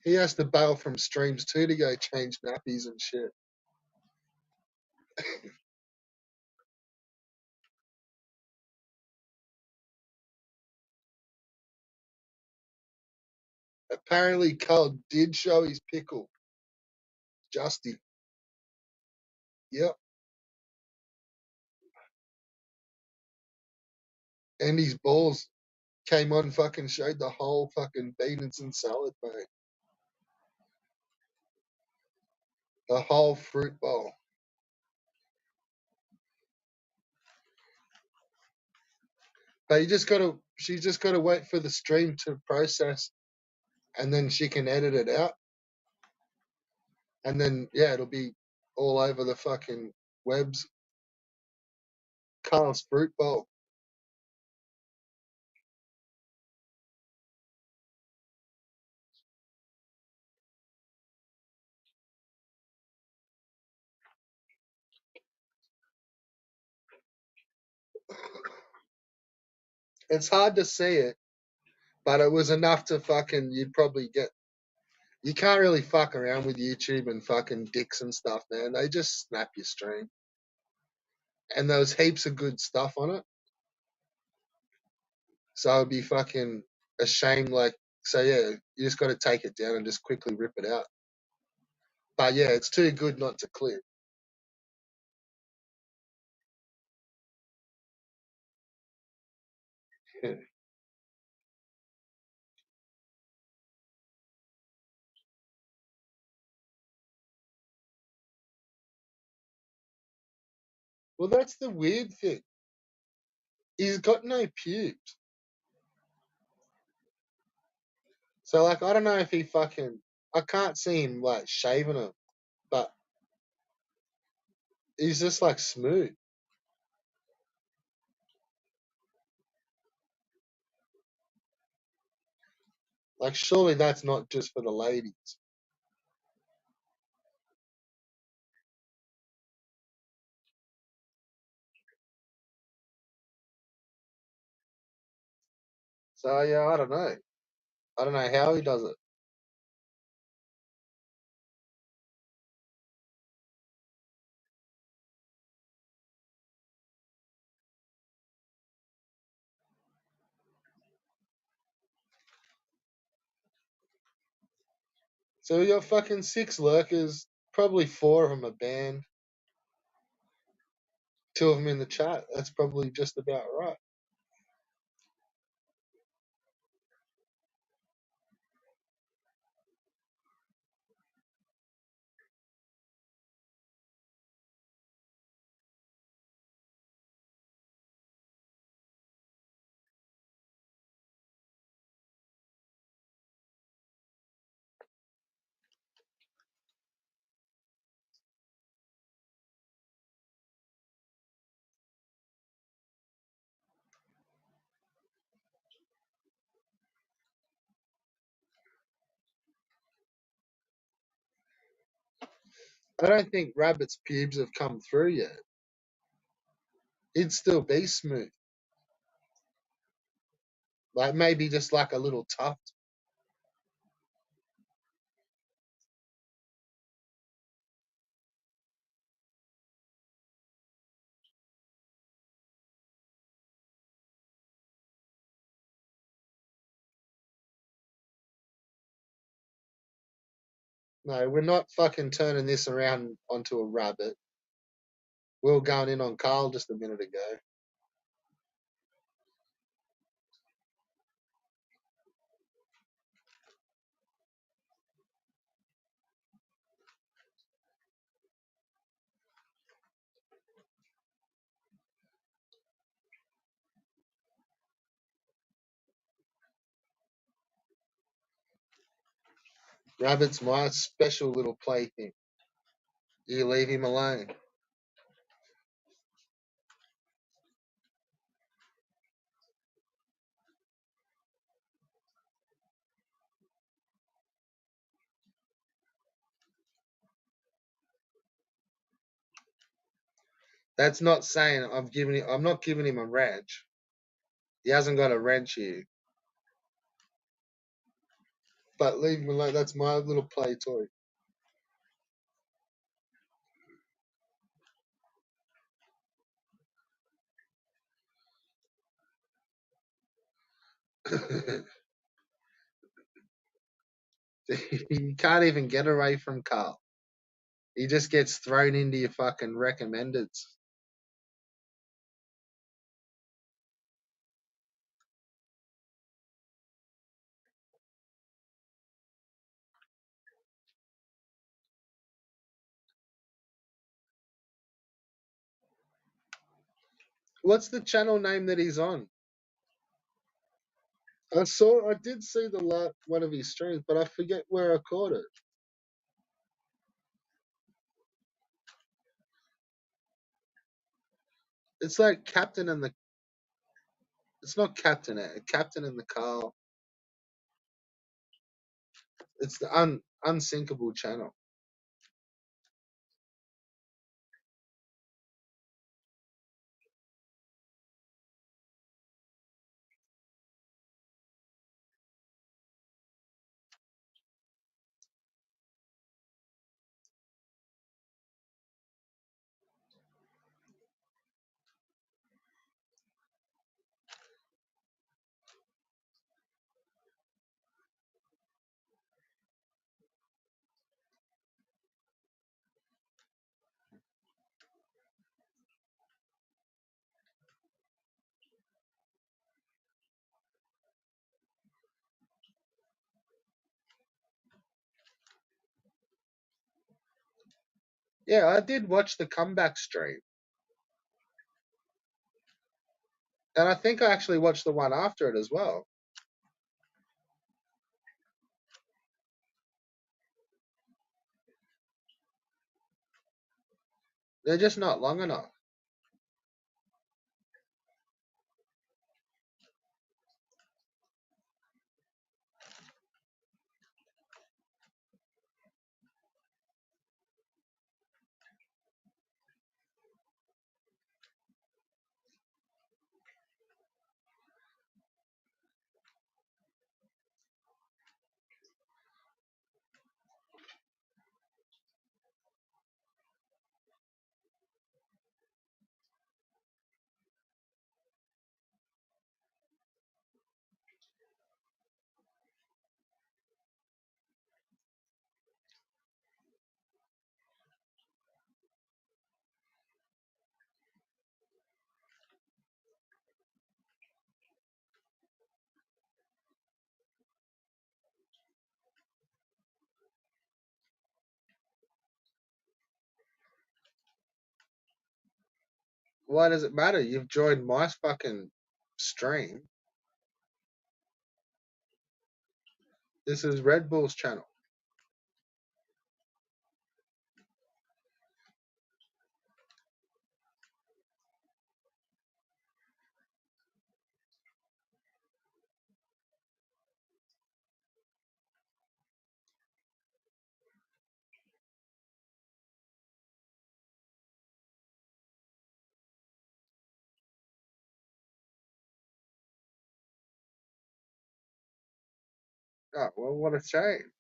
He has to bail from streams too to go change nappies and shit. Apparently, Carl did show his pickle. Justy. Yep. And his balls came on fucking showed the whole fucking beans and salad, mate. The whole fruit bowl. But she's just gotta wait for the stream to process and then she can edit it out. And then yeah, it'll be all over the fucking webs. Carl's fruit bowl. It's hard to see it, but it was enough to fucking you'd probably get you can't really fuck around with YouTube and fucking dicks and stuff, man. They just snap your stream. And there was heaps of good stuff on it. So it'd be fucking a shame, like, so yeah, you just got to take it down and just quickly rip it out. But yeah, it's too good not to clear. Yeah. Well, that's the weird thing. He's got no pubes. So, like, I don't know if he fucking, I can't see him, like, shaving them, but he's just, like, smooth. Like, surely that's not just for the ladies. So, yeah, I don't know. I don't know how he does it. So, we got fucking 6 lurkers, probably 4 of them are banned, 2 of them in the chat. That's probably just about right. I don't think Rabbit's pubes have come through yet. He'd still be smooth. Like maybe just like a little tuft. No, we're not fucking turning this around onto a rabbit. We were going in on Carl just a minute ago. Rabbit's my special little plaything. You leave him alone. That's not saying I'm not giving him a wrench. He hasn't got a wrench here. But leave him alone. That's my little play toy. You can't even get away from Carl. He just gets thrown into your fucking recommendeds. What's the channel name that he's on? I did see the one of his streams, but I forget where I caught it. It's like Captain and the. It's not Captain. Captain and the Carl. It's the unsinkable channel. Yeah, I did watch the comeback stream, and I think I actually watched the one after it as well. They're just not long enough. Why does it matter? You've joined my fucking stream. This is Red Bull's channel. Oh, well, what a shame.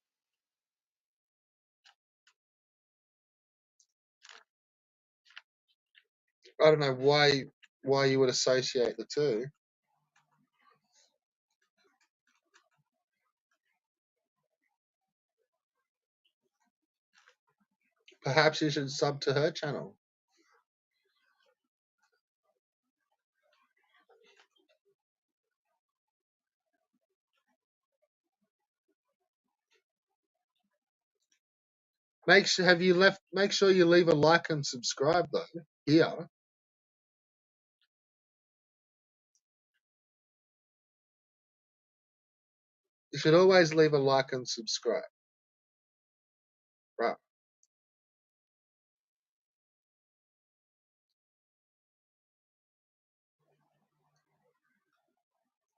I don't know why you would associate the two. Perhaps you should sub to her channel. Make sure you leave a like and subscribe though. Here. You should always leave a like and subscribe. Right.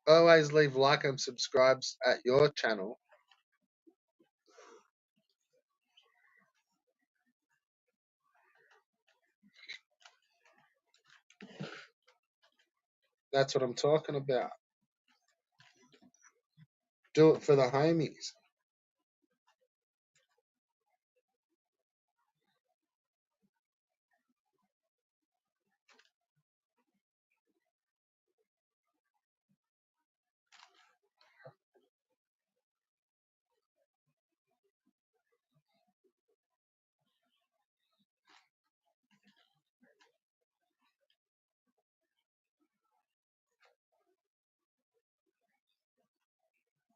Always leave like and subscribes at your channel. That's what I'm talking about. Do it for the homies.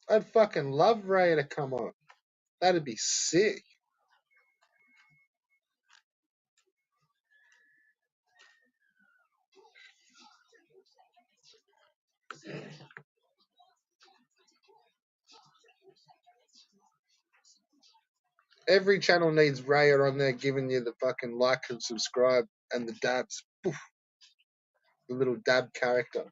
I'd fucking love Ray to come on. That'd be sick. Every channel needs Raya on there giving you the fucking like and subscribe and the dabs. Poof, the little dab character.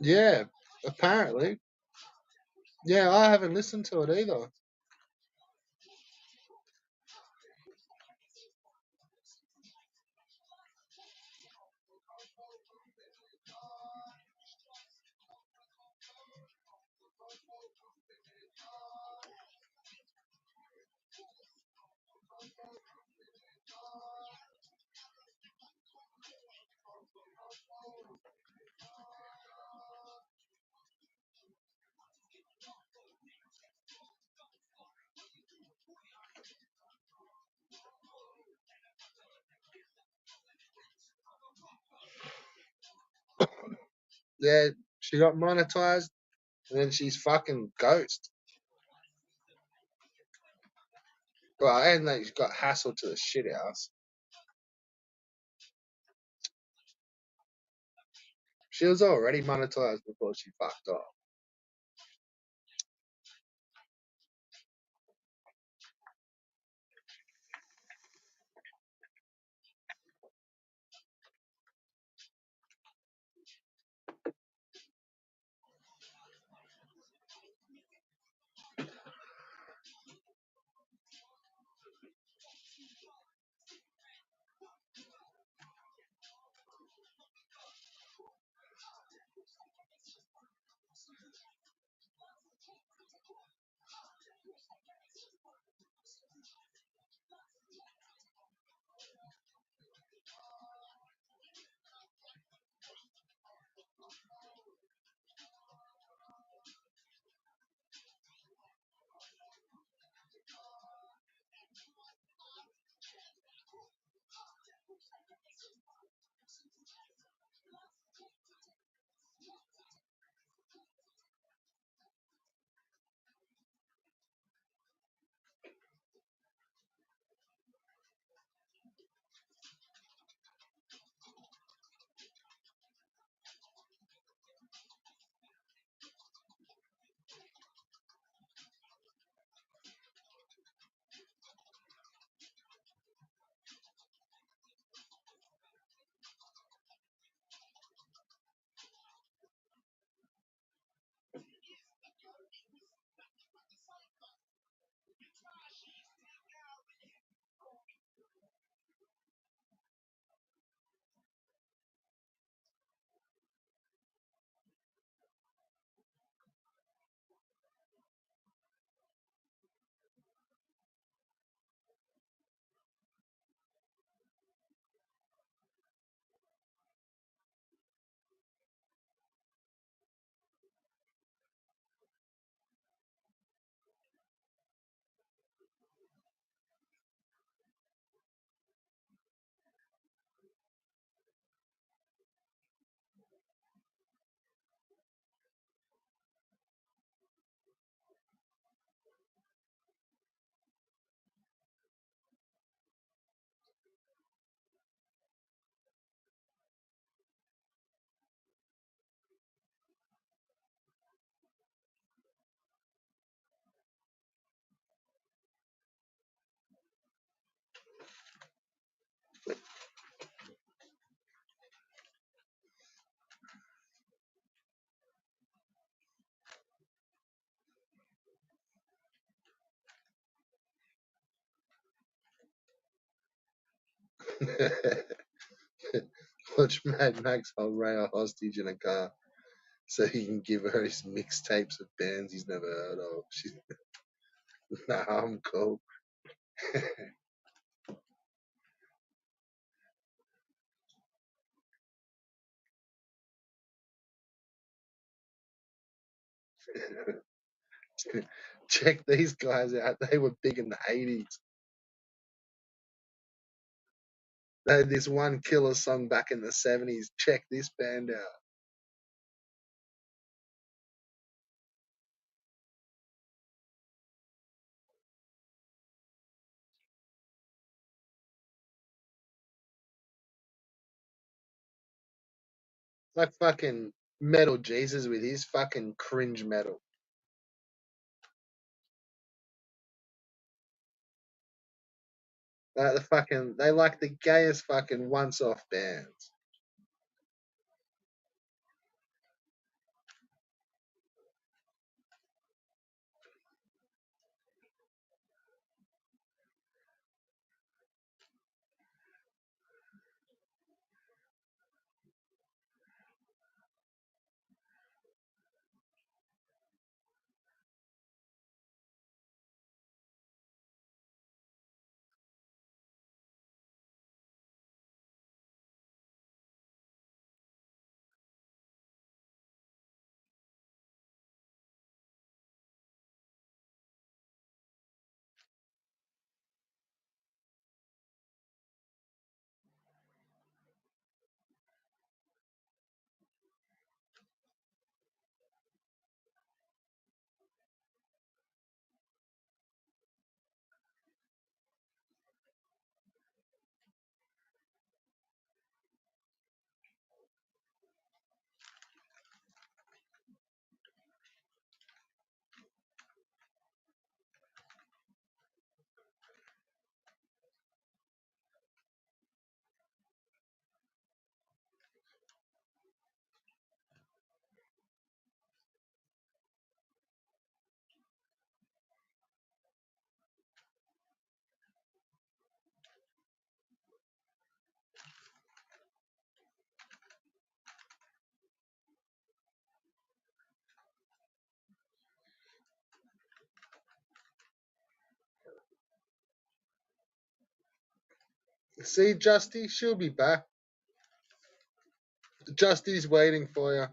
Yeah, apparently. Yeah, I haven't listened to it either. Yeah, she got monetized and then she's fucking ghost. Well, and they got hassled to the shit house. She was already monetized before she fucked off. Watch Mad Max hold Raya hostage in a car so he can give her his mixtapes of bands he's never heard of. She's nah, I'm cool. Check these guys out. They were big in the 80s. They had this one killer song back in the 70s. Check this band out. Like fucking Metal Jesus with his fucking cringe metal. They like the gayest fucking once off bands. See, Justy, she'll be back. Justy's waiting for you.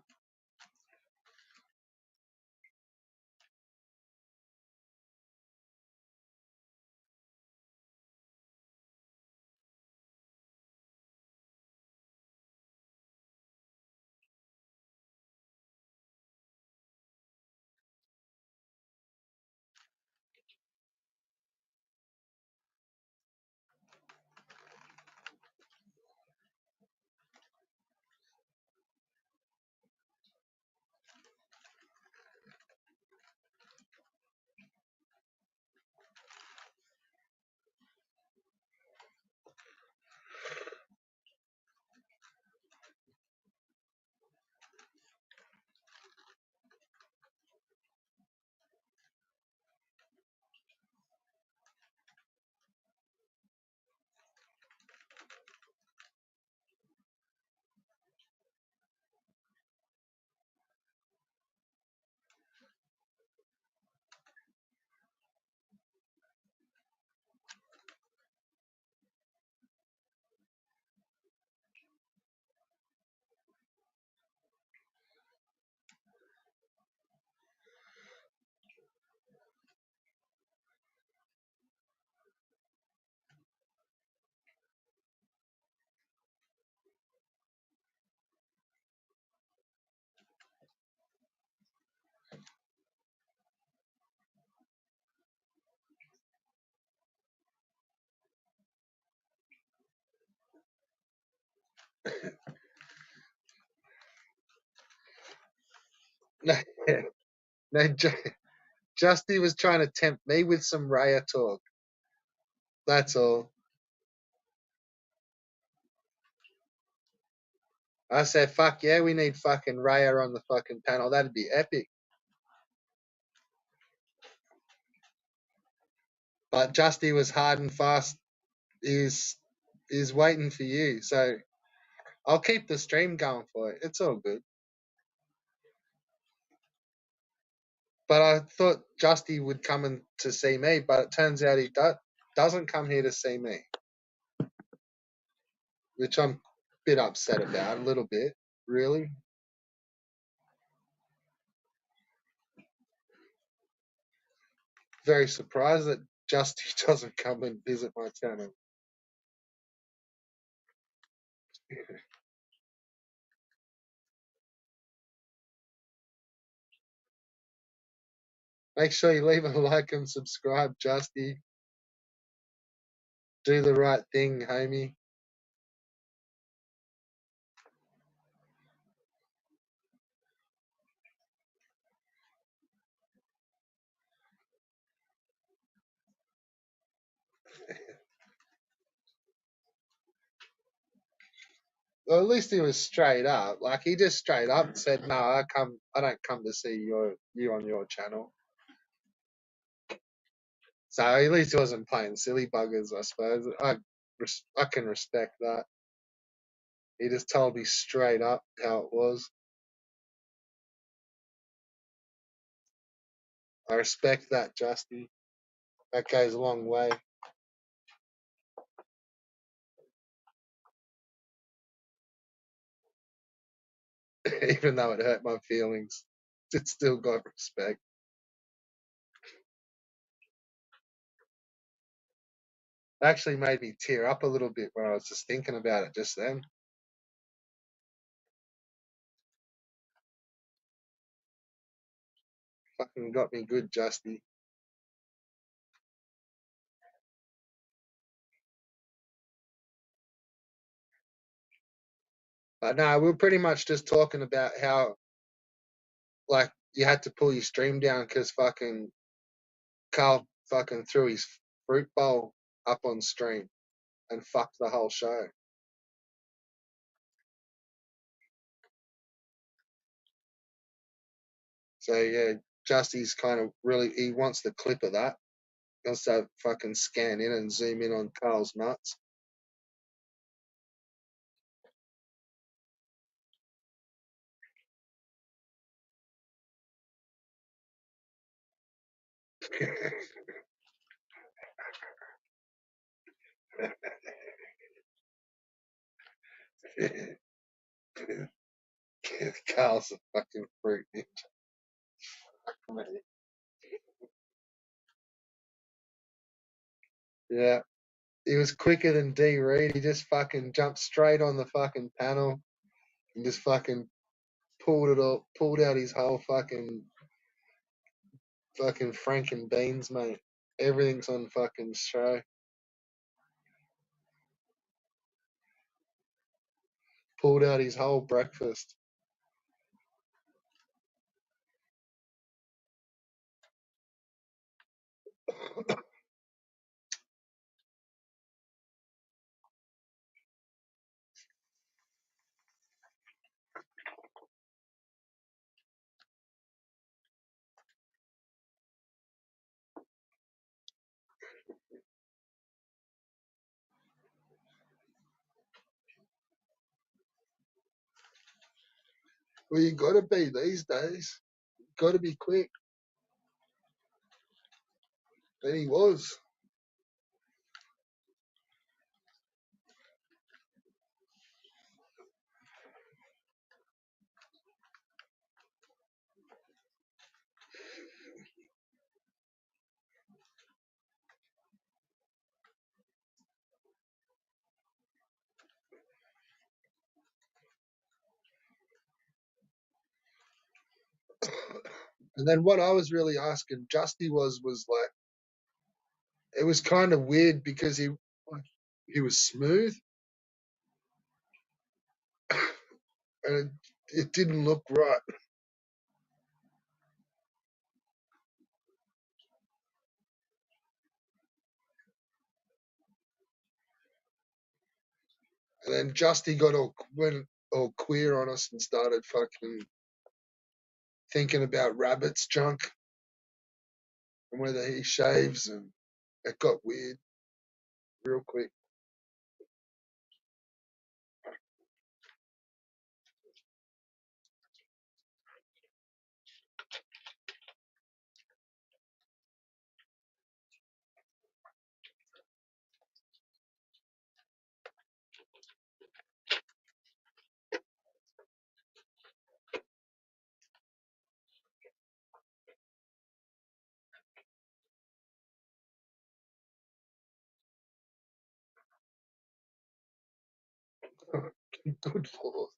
No, no, Justy was trying to tempt me with some Raya talk. That's all. I said, fuck yeah, we need fucking Raya on the fucking panel. That'd be epic. But Justy was hard and fast. He's is waiting for you. So I'll keep the stream going for it. It's all good. But I thought Justy would come in to see me, but it turns out he doesn't come here to see me, which I'm a bit upset about, a little bit, really. Very surprised that Justy doesn't come and visit my channel. Make sure you leave a like and subscribe, Justy. Do the right thing, homie. Well, at least he was straight up. Like he just straight up said, "No, I don't come to see you on your channel." So at least he wasn't playing silly buggers, I suppose. I can respect that. He just told me straight up how it was. I respect that, Justy. That goes a long way. Even though it hurt my feelings, it still got respect. It actually made me tear up a little bit when I was just thinking about it just then. Fucking got me good, Justy. But no, we were pretty much just talking about how, like, you had to pull your stream down because fucking Carl fucking threw his fruit bowl up on stream and fucked the whole show. So yeah, Justy's kind of really, he wants the clip of that. He wants to fucking scan in and zoom in on Carl's nuts. Carl's a fucking fruit ninja. Yeah, he was quicker than D Reed. He just fucking jumped straight on the fucking panel and just fucking pulled out his whole fucking Frank and beans, mate. Everything's on fucking show. Pulled out his whole breakfast. Well, you gotta be these days. Gotta be quick. And he was. And then what I was really asking Justy was like, it was kind of weird because he was smooth and it didn't look right. And then Justy went all queer on us and started fucking thinking about rabbits junk and whether he shaves, and it got weird real quick. Good Lord.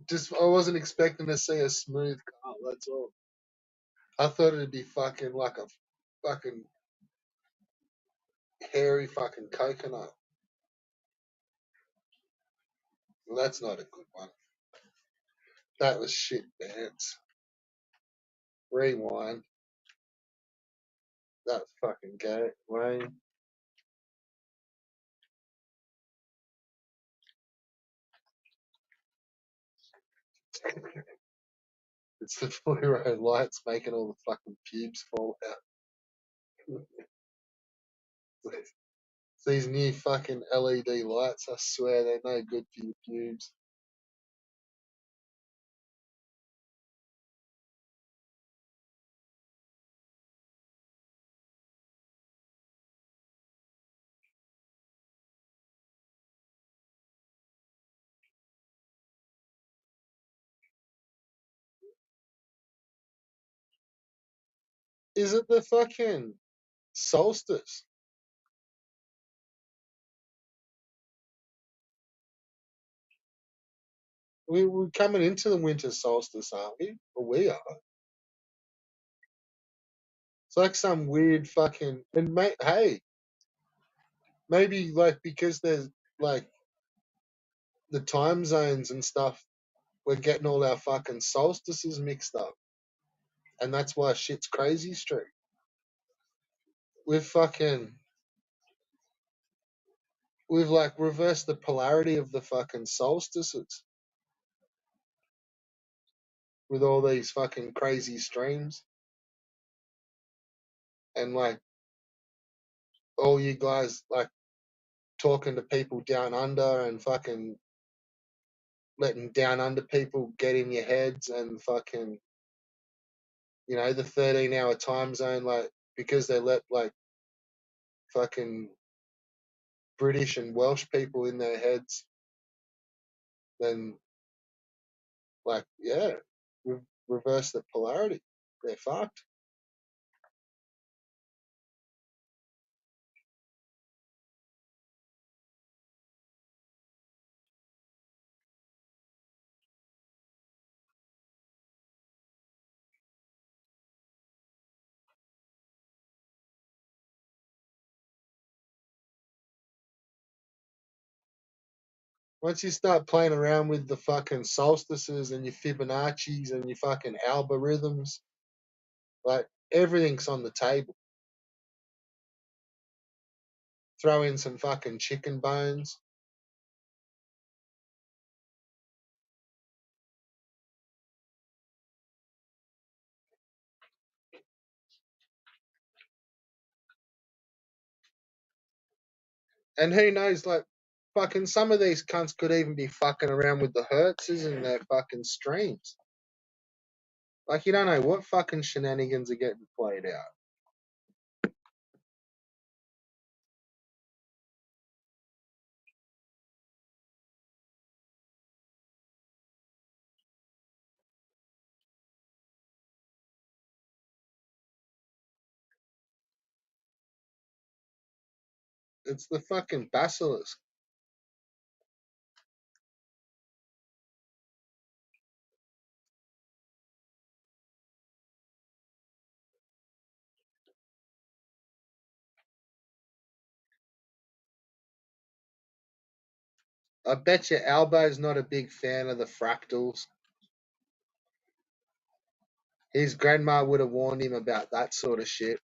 Just I wasn't expecting to see a smooth car. That's all. I thought it'd be fucking like a fucking hairy fucking coconut. Well, that's not a good one. That was shit dance. Rewind. That fucking gay. Wayne. It's the fluoro lights making all the fucking pubes fall out. It's these new fucking LED lights, I swear they're no good for your pubes. Is it the fucking solstice? We're coming into the winter solstice, aren't we? Or we are. It's like some weird fucking. And hey, maybe like because there's like the time zones and stuff, we're getting all our fucking solstices mixed up, and that's why shit's crazy street. We've fucking we've like reversed the polarity of the fucking solstices with all these fucking crazy streams, and like all you guys like talking to people down under and fucking letting down under people get in your heads and fucking the 13-hour time zone, like because they let like fucking British and Welsh people in their heads, then like yeah, we've reversed the polarity. They're fucked. Once you start playing around with the fucking solstices and your Fibonacci's and your fucking algorithms, like everything's on the table. Throw in some fucking chicken bones. And who knows, like, fucking some of these cunts could even be fucking around with the Hertzes in their fucking streams. Like, you don't know what fucking shenanigans are getting played out. It's the fucking basilisk. I bet you Albo's not a big fan of the fractals. His grandma would have warned him about that sort of shit.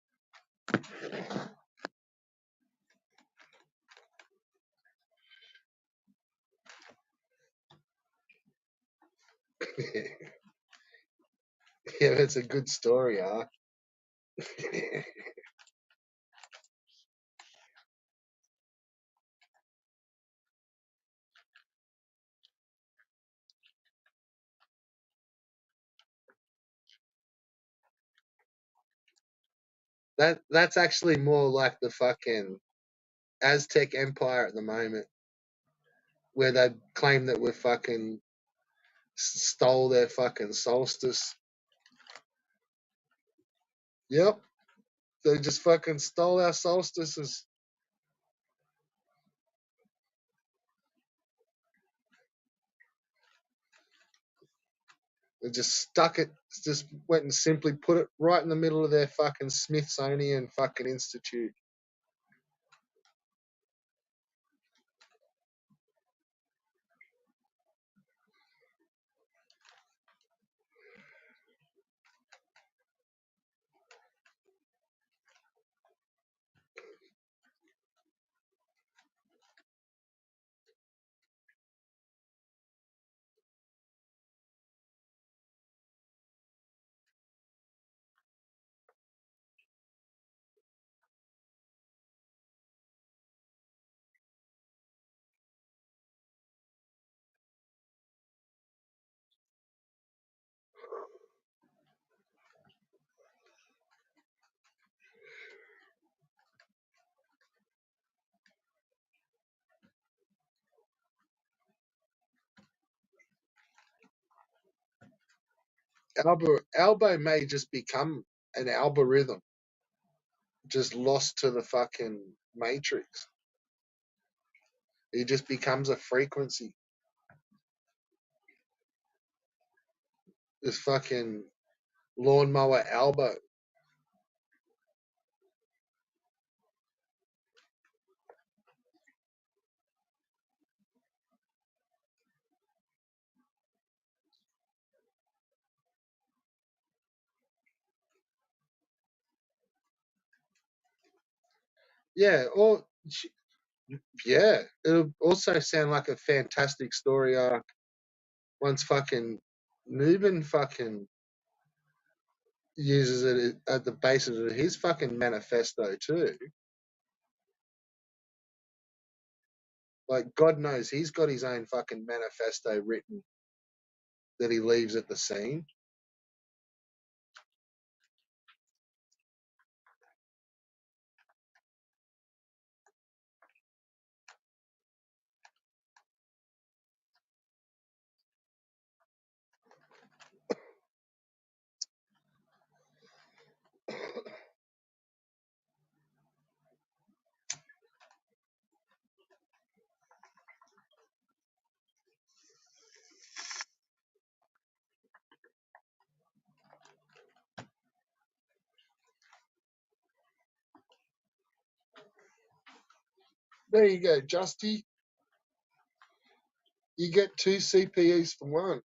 Yeah, that's a good story, huh? That's actually more like the fucking Aztec Empire at the moment, where they claim that we fucking stole their fucking solstice. Yep. They just fucking stole our solstices. They just stuck it, just went and simply put it right in the middle of their fucking Smithsonian fucking institute. Albo may just become an algorithm, just lost to the fucking matrix. He just becomes a frequency. This fucking lawnmower Albo. Yeah, or yeah, it'll also sound like a fantastic story arc once fucking Newman fucking uses it at the basis of his fucking manifesto too. Like God knows he's got his own fucking manifesto written that he leaves at the scene. There you go, Justy. You get 2 CPEs for one.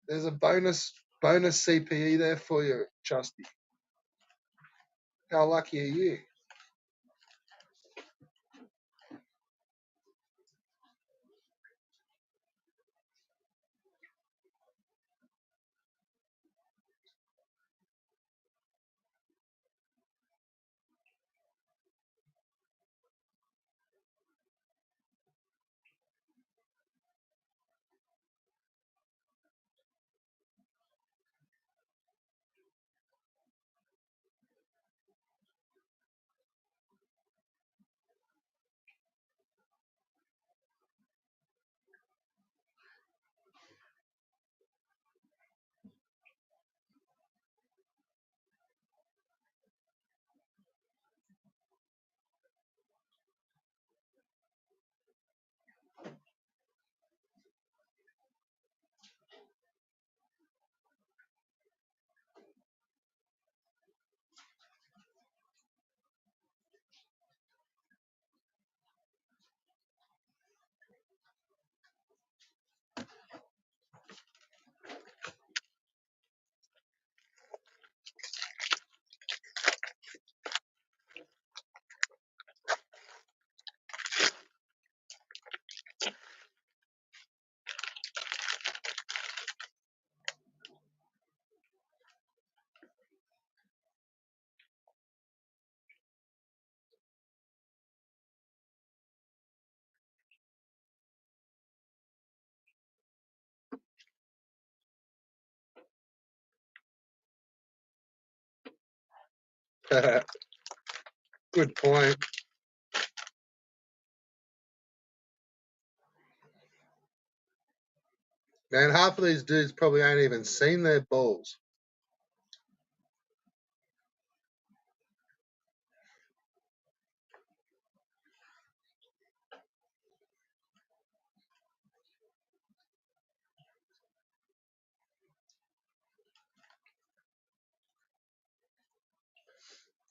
There's a bonus CPE there for you, Justy. How lucky are you? Good point. Man, half of these dudes probably ain't even seen their balls.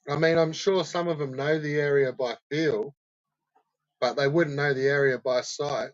I mean, I'm sure some of them know the area by feel, but they wouldn't know the area by sight.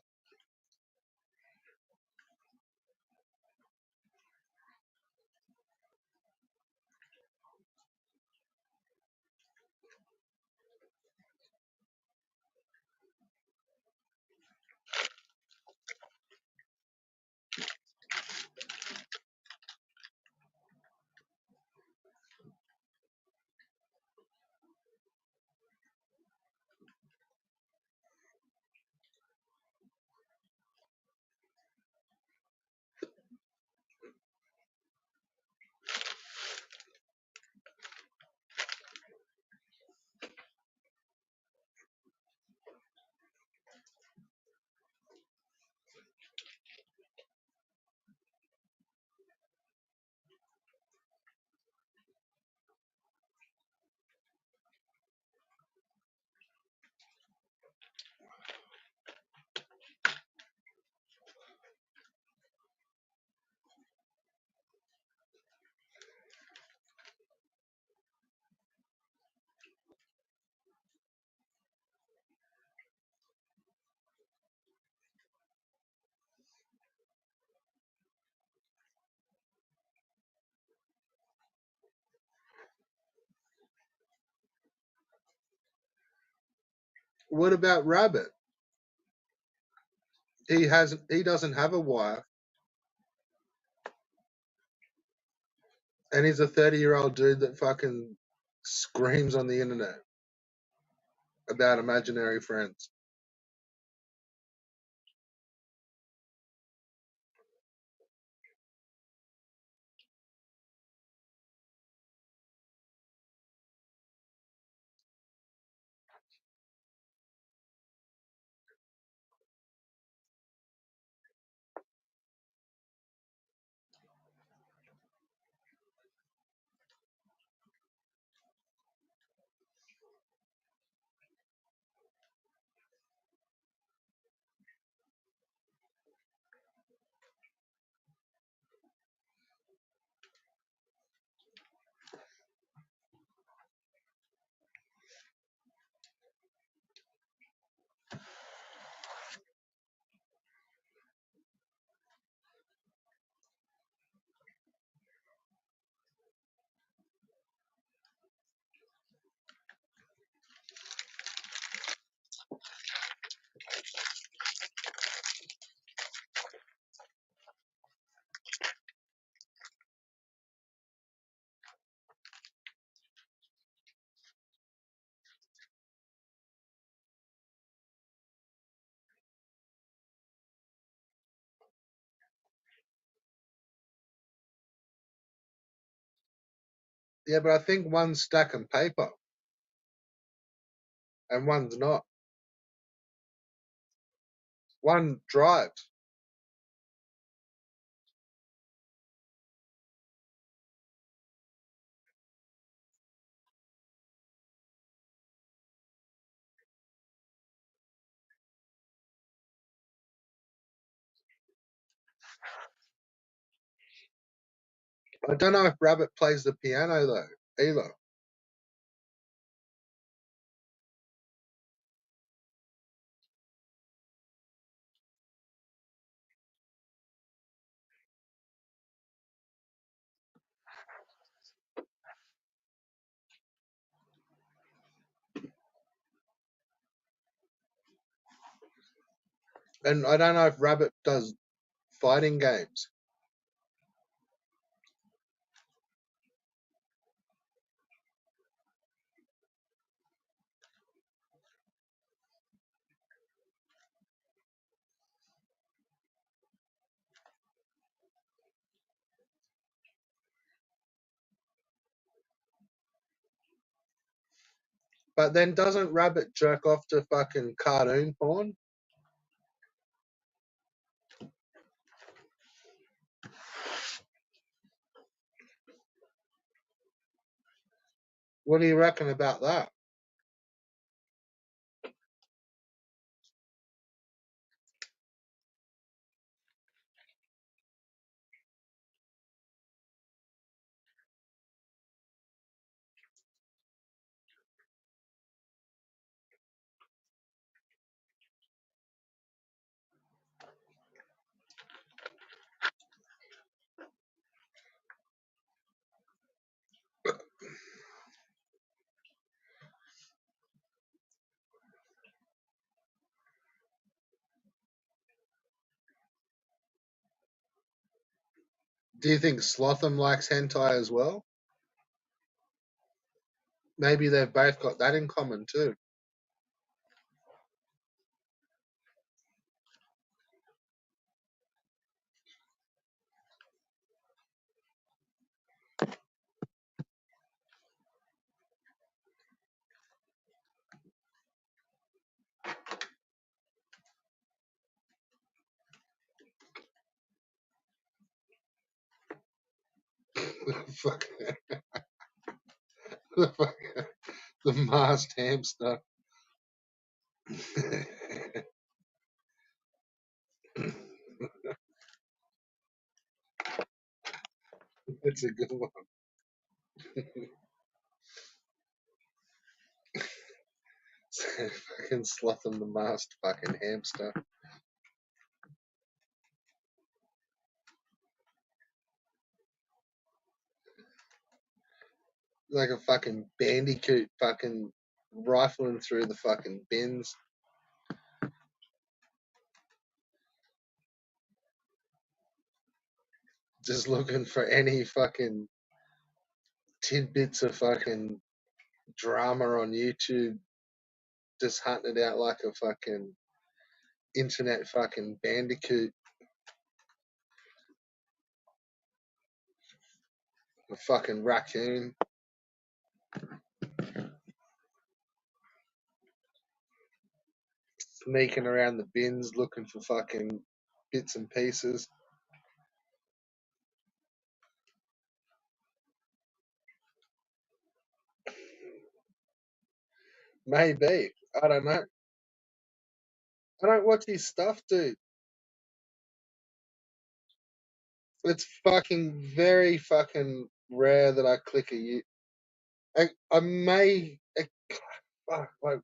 What about Rabbit? He doesn't have a wife, and he's a 30-year-old dude that fucking screams on the internet about imaginary friends. Yeah, but I think one's stacking paper and one's not. One drives. I don't know if Rabbit plays the piano though, either. And I don't know if Rabbit does fighting games. But then doesn't Rabbit jerk off to fucking cartoon porn? What do you reckon about that? Do you think Slotham likes hentai as well? Maybe they've both got that in common too. Fuck, the masked hamster. That's a good one. Fucking Slotham the masked fucking hamster. Like a fucking bandicoot fucking rifling through the fucking bins. Just looking for any fucking tidbits of fucking drama on YouTube. Just hunting it out like a fucking internet fucking bandicoot. A fucking raccoon. Sneaking around the bins looking for fucking bits and pieces. Maybe. I don't know. I don't watch his stuff, dude. It's fucking very fucking rare that I click I may. Fuck, like,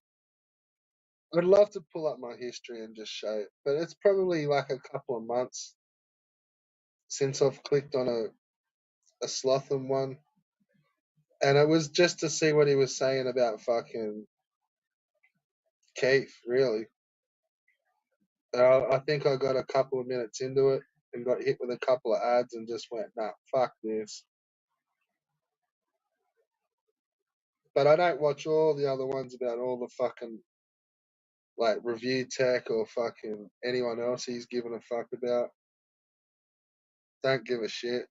I'd love to pull up my history and just show it, but it's probably like a couple of months since I've clicked on a Slotham one. And it was just to see what he was saying about fucking Keith, really. I think I got a couple of minutes into it and got hit with a couple of ads and just went, nah, fuck this. But I don't watch all the other ones about all the fucking, like, review tech or fucking anyone else he's giving a fuck about. Don't give a shit.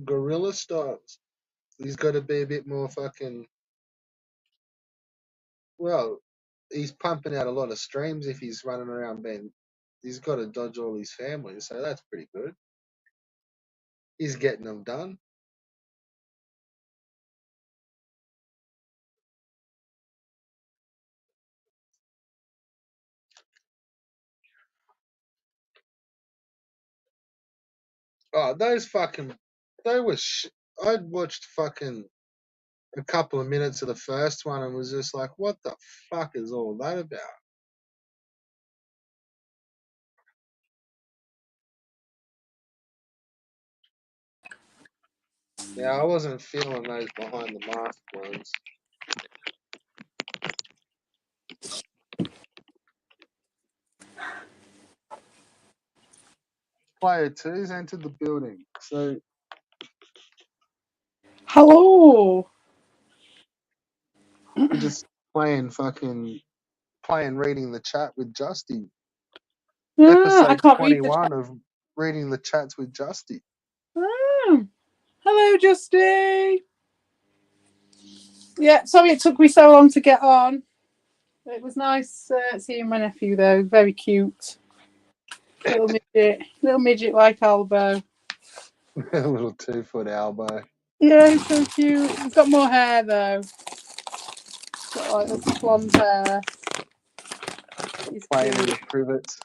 Gorilla styles. He's got to be a bit more fucking. Well, he's pumping out a lot of streams if he's running around being. He's got to dodge all his family, so that's pretty good. He's getting them done. Oh, those fucking. They were. I'd watched fucking a couple of minutes of the first one and was just like, what the fuck is all that about? Yeah, I wasn't feeling those behind the mask ones. Player two's entered the building, so Hello. I'm just playing reading the chat with Justy. I Episode can't read the 21 chat. of Reading the Chats with Justy. Hello, Justy. Yeah, sorry it took me so long to get on. It was nice seeing my nephew, though. Very cute. Little midget like Albo. A little 2-foot elbow. Yeah, he's so cute. He's got more hair, though. He's got like this blonde hair. He's Playing in cute. the privets.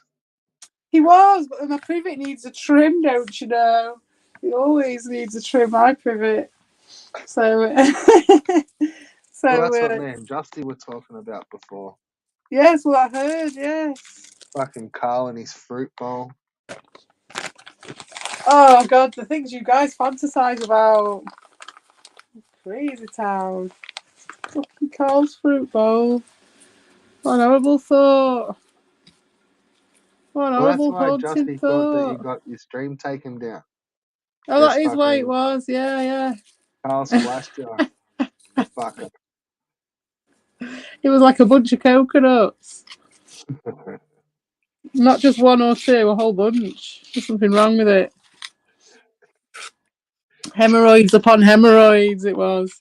He was, but my privet needs a trim, don't you know? He always needs a trim, my privet. So, Well, that's what so me and Justy were talking about before. yes, well, I heard, yes. Fucking Carl and his fruit bowl. Oh, God, the things you guys fantasize about. Crazy town. Fucking Carl's fruit bowl. What an horrible thought. What an Well, that's horrible why haunting Justy thought that you thought. got your stream taken down. Oh, Just that is why it fucking was. Yeah. Carl splashed you. You fucker. It was like a bunch of coconuts. Not just one or two, a whole bunch. There's something wrong with it. Hemorrhoids upon hemorrhoids, it was.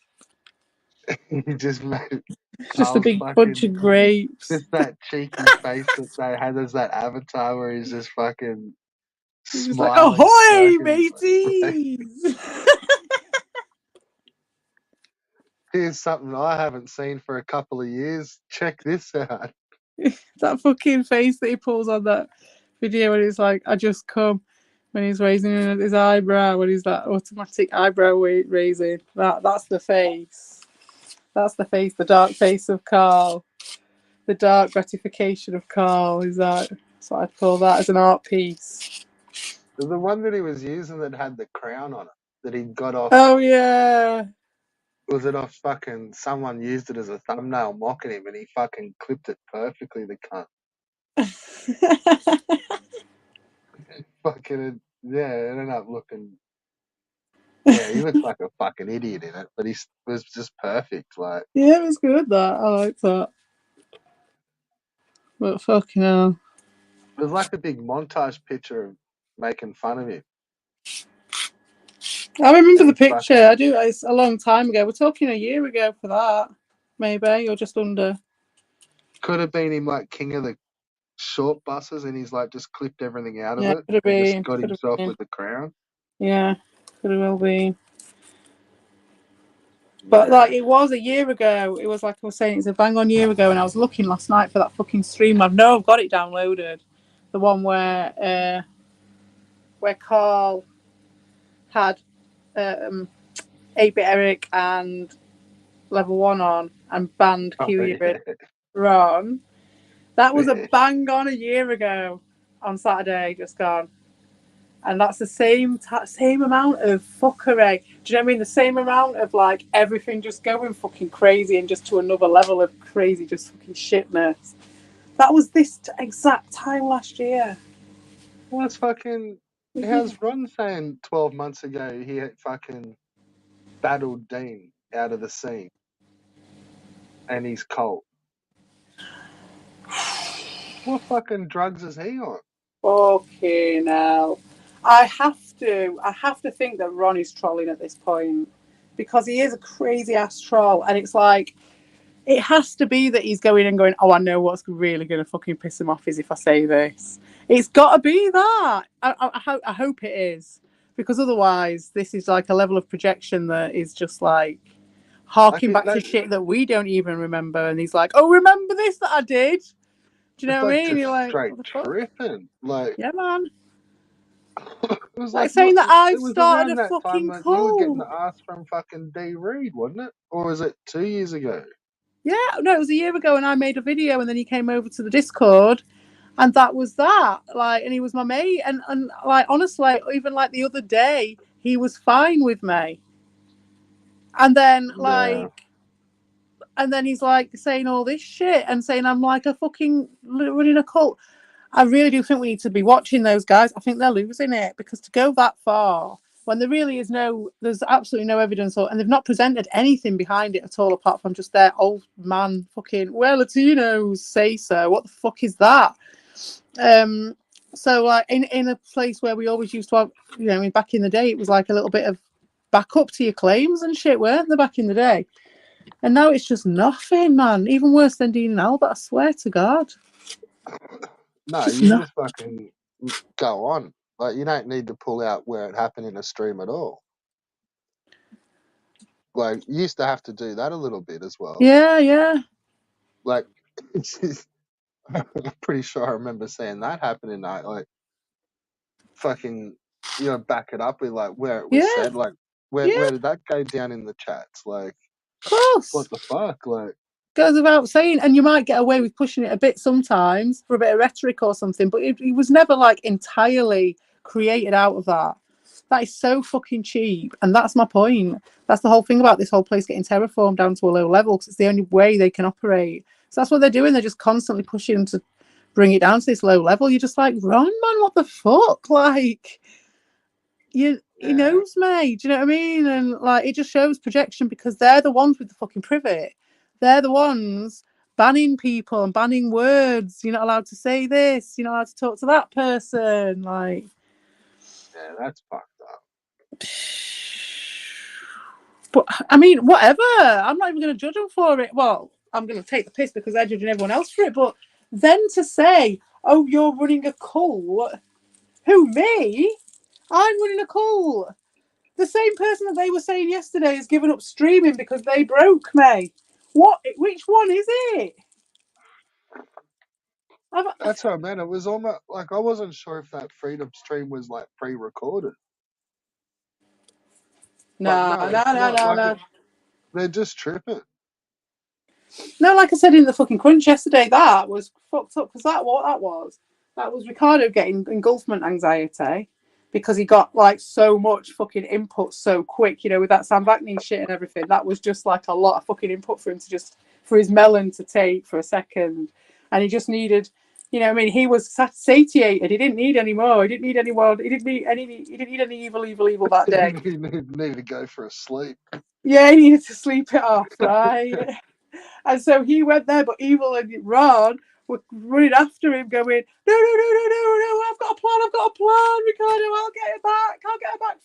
You just made It's just a Carl's big bunch fucking, of grapes. just that cheeky face that they had as that avatar where he's just fucking It's just like, smiling, ahoy, smirking. mateys! Here's something I haven't seen for a couple of years. Check this out. That fucking face that he pulls on that video when he's like, I just come, when he's raising his eyebrow, when he's that automatic eyebrow raising. That's the face. That's the face, the dark face of Carl. The dark gratification of Carl is that. That's what I'd call that, as an art piece. The one that he was using that had the crown on it, that he got off. Oh, yeah. Was it off fucking, someone used it as a thumbnail mocking him and he fucking clipped it perfectly, the cunt. Fucking, yeah, it ended up looking, yeah, he looks like a fucking idiot in it, but he was just perfect, like. Yeah, it was good, that. I liked that. But fucking hell. It was like a big montage picture of making fun of him. I remember And the he's picture. fucking, I do. It's a long time ago. We're talking a year ago for that, maybe, or just under. could have been him like king of the short buses and he's like just clipped everything out of Yeah, it could have and just been. got Could have himself been. with the crown. Yeah, could have well been. But Yeah. like, it was a year ago. It was like I was saying, it's a bang on year ago, and I was looking last night for that fucking stream. I've got it downloaded. The one where Carl had 8-Bit Eric and Level 1 on and banned Oh, Q yeah. Ron. That was a bang on a year ago on Saturday, just gone. And that's the same amount of fuckery. Do you know what I mean? The same amount of like everything just going fucking crazy and just to another level of crazy, just fucking shitness. That was this exact time last year. Well, that's fucking, how's Ron saying 12 months ago he had fucking battled Dean out of the scene and he's cold? What fucking drugs is he on? Okay, now I have to think that Ron is trolling at this point because he is a crazy ass troll, and it's like it has to be that he's going, oh, I know what's really going to fucking piss him off is if I say this. It's got to be that. I hope it is, because otherwise this is like a level of projection that is just like I harking think back to that shit that we don't even remember, and he's like, oh, remember this that I did? Do you it's know what I like mean? just You're like, straight what the fuck? tripping. Like, Yeah, man. it was Like like saying not. that It I've was started around a that time fucking that you were getting cult. the ass from fucking D Reed, wasn't it? Or was it 2 years ago? Yeah, no, it was a year ago, and I made a video, and then he came over to the Discord, and that was that. Like, and he was my mate, and like honestly, even like the other day, he was fine with me. And then Yeah. he's like saying all this shit and saying I'm like a fucking running a cult. I really do think we need to be watching those guys. I think they're losing it, because to go that far when there really is there's absolutely no evidence, and they've not presented anything behind it at all apart from just their old man fucking, well, Latinos say so. What the fuck is that? So like in a place where we always used to have, you know, I mean, back in the day, it was like a little bit of backup to your claims and shit, weren't there, back in the day? And now it's just nothing, man. Even worse than Dean and Albert, I swear to God. No, Just you just fucking go on. Like, you don't need to pull out where it happened in a stream at all. Like, you used to have to do that a little bit as well. Yeah. Like, I'm pretty sure I remember seeing that happen in that. Like, fucking, you know, back it up with like where it was said. Like, where did that go down in the chats? Like, of course. what the fuck? Like, goes without saying, and you might get away with pushing it a bit sometimes for a bit of rhetoric or something, but it was never like entirely created out of that. That is so fucking cheap, and that's my point. That's the whole thing about this whole place getting terraformed down to a low level, because it's the only way they can operate. So that's what they're doing. They're just constantly pushing to bring it down to this low level. You're just like, run, man, what the fuck? Like, he knows me. Do you know what I mean? And like, it just shows projection, because they're the ones with the fucking privet. They're the ones banning people and banning words. You're not allowed to say this. You're not allowed to talk to that person. Like, yeah, that's fucked up. But I mean, whatever. I'm not even going to judge them for it. Well, I'm going to take the piss because they're judging everyone else for it. But then to say, "Oh, you're running a cult," who, me? I'm running a cult. The same person that they were saying yesterday has given up streaming because they broke me. What? Which one is it? That's what I meant. It was almost like I wasn't sure if that freedom stream was like pre-recorded. No. They're just tripping. No, like I said in the fucking crunch yesterday, that was fucked up, because that was Ricardo getting engulfment anxiety because he got like so much fucking input so quick, you know, with that Sam Vaknin shit and everything. That was just like a lot of fucking input for him to just, for his melon to take for a second. And he just needed, you know, I mean, he was satiated. He didn't need any more. He didn't need any more. He didn't need any evil that day. He needed to go for a sleep. Yeah, he needed to sleep it off, right? And so he went there, but Evil and Ron were running after him, going, no, I've got a plan, Ricardo, I'll get it back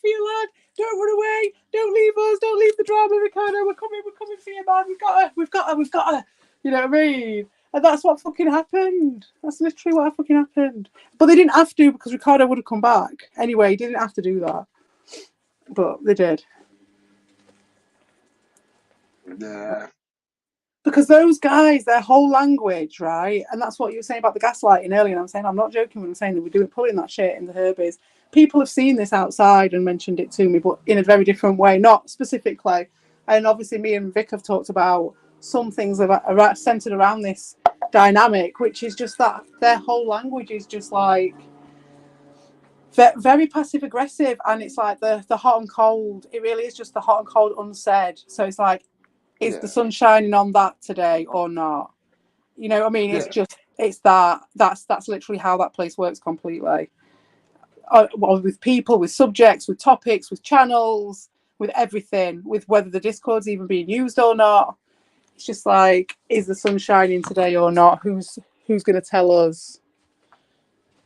for you, lad. Don't run away, don't leave us, don't leave the drama, Ricardo, we're coming for you, man, we've got her, you know what I mean? And that's what fucking happened. That's literally what fucking happened. But they didn't have to, because Ricardo would have come back. Anyway, he didn't have to do that. But they did. Yeah. Because those guys, their whole language, right? And that's what you were saying about the gaslighting earlier. And I'm saying, I'm not joking when I'm saying that we're pulling that shit in the Herbies. People have seen this outside and mentioned it to me, but in a very different way, not specifically. And obviously, me and Vic have talked about some things that are centered around this dynamic, which is just that their whole language is just like very passive aggressive. And it's like the hot and cold. It really is just the hot and cold unsaid. So it's like, is the sun shining on that today or not? You know what I mean? It's just, it's that's literally how that place works completely. With people, with subjects, with topics, with channels, with everything, with whether the Discord's even being used or not. It's just like, is the sun shining today or not? Who's going to tell us?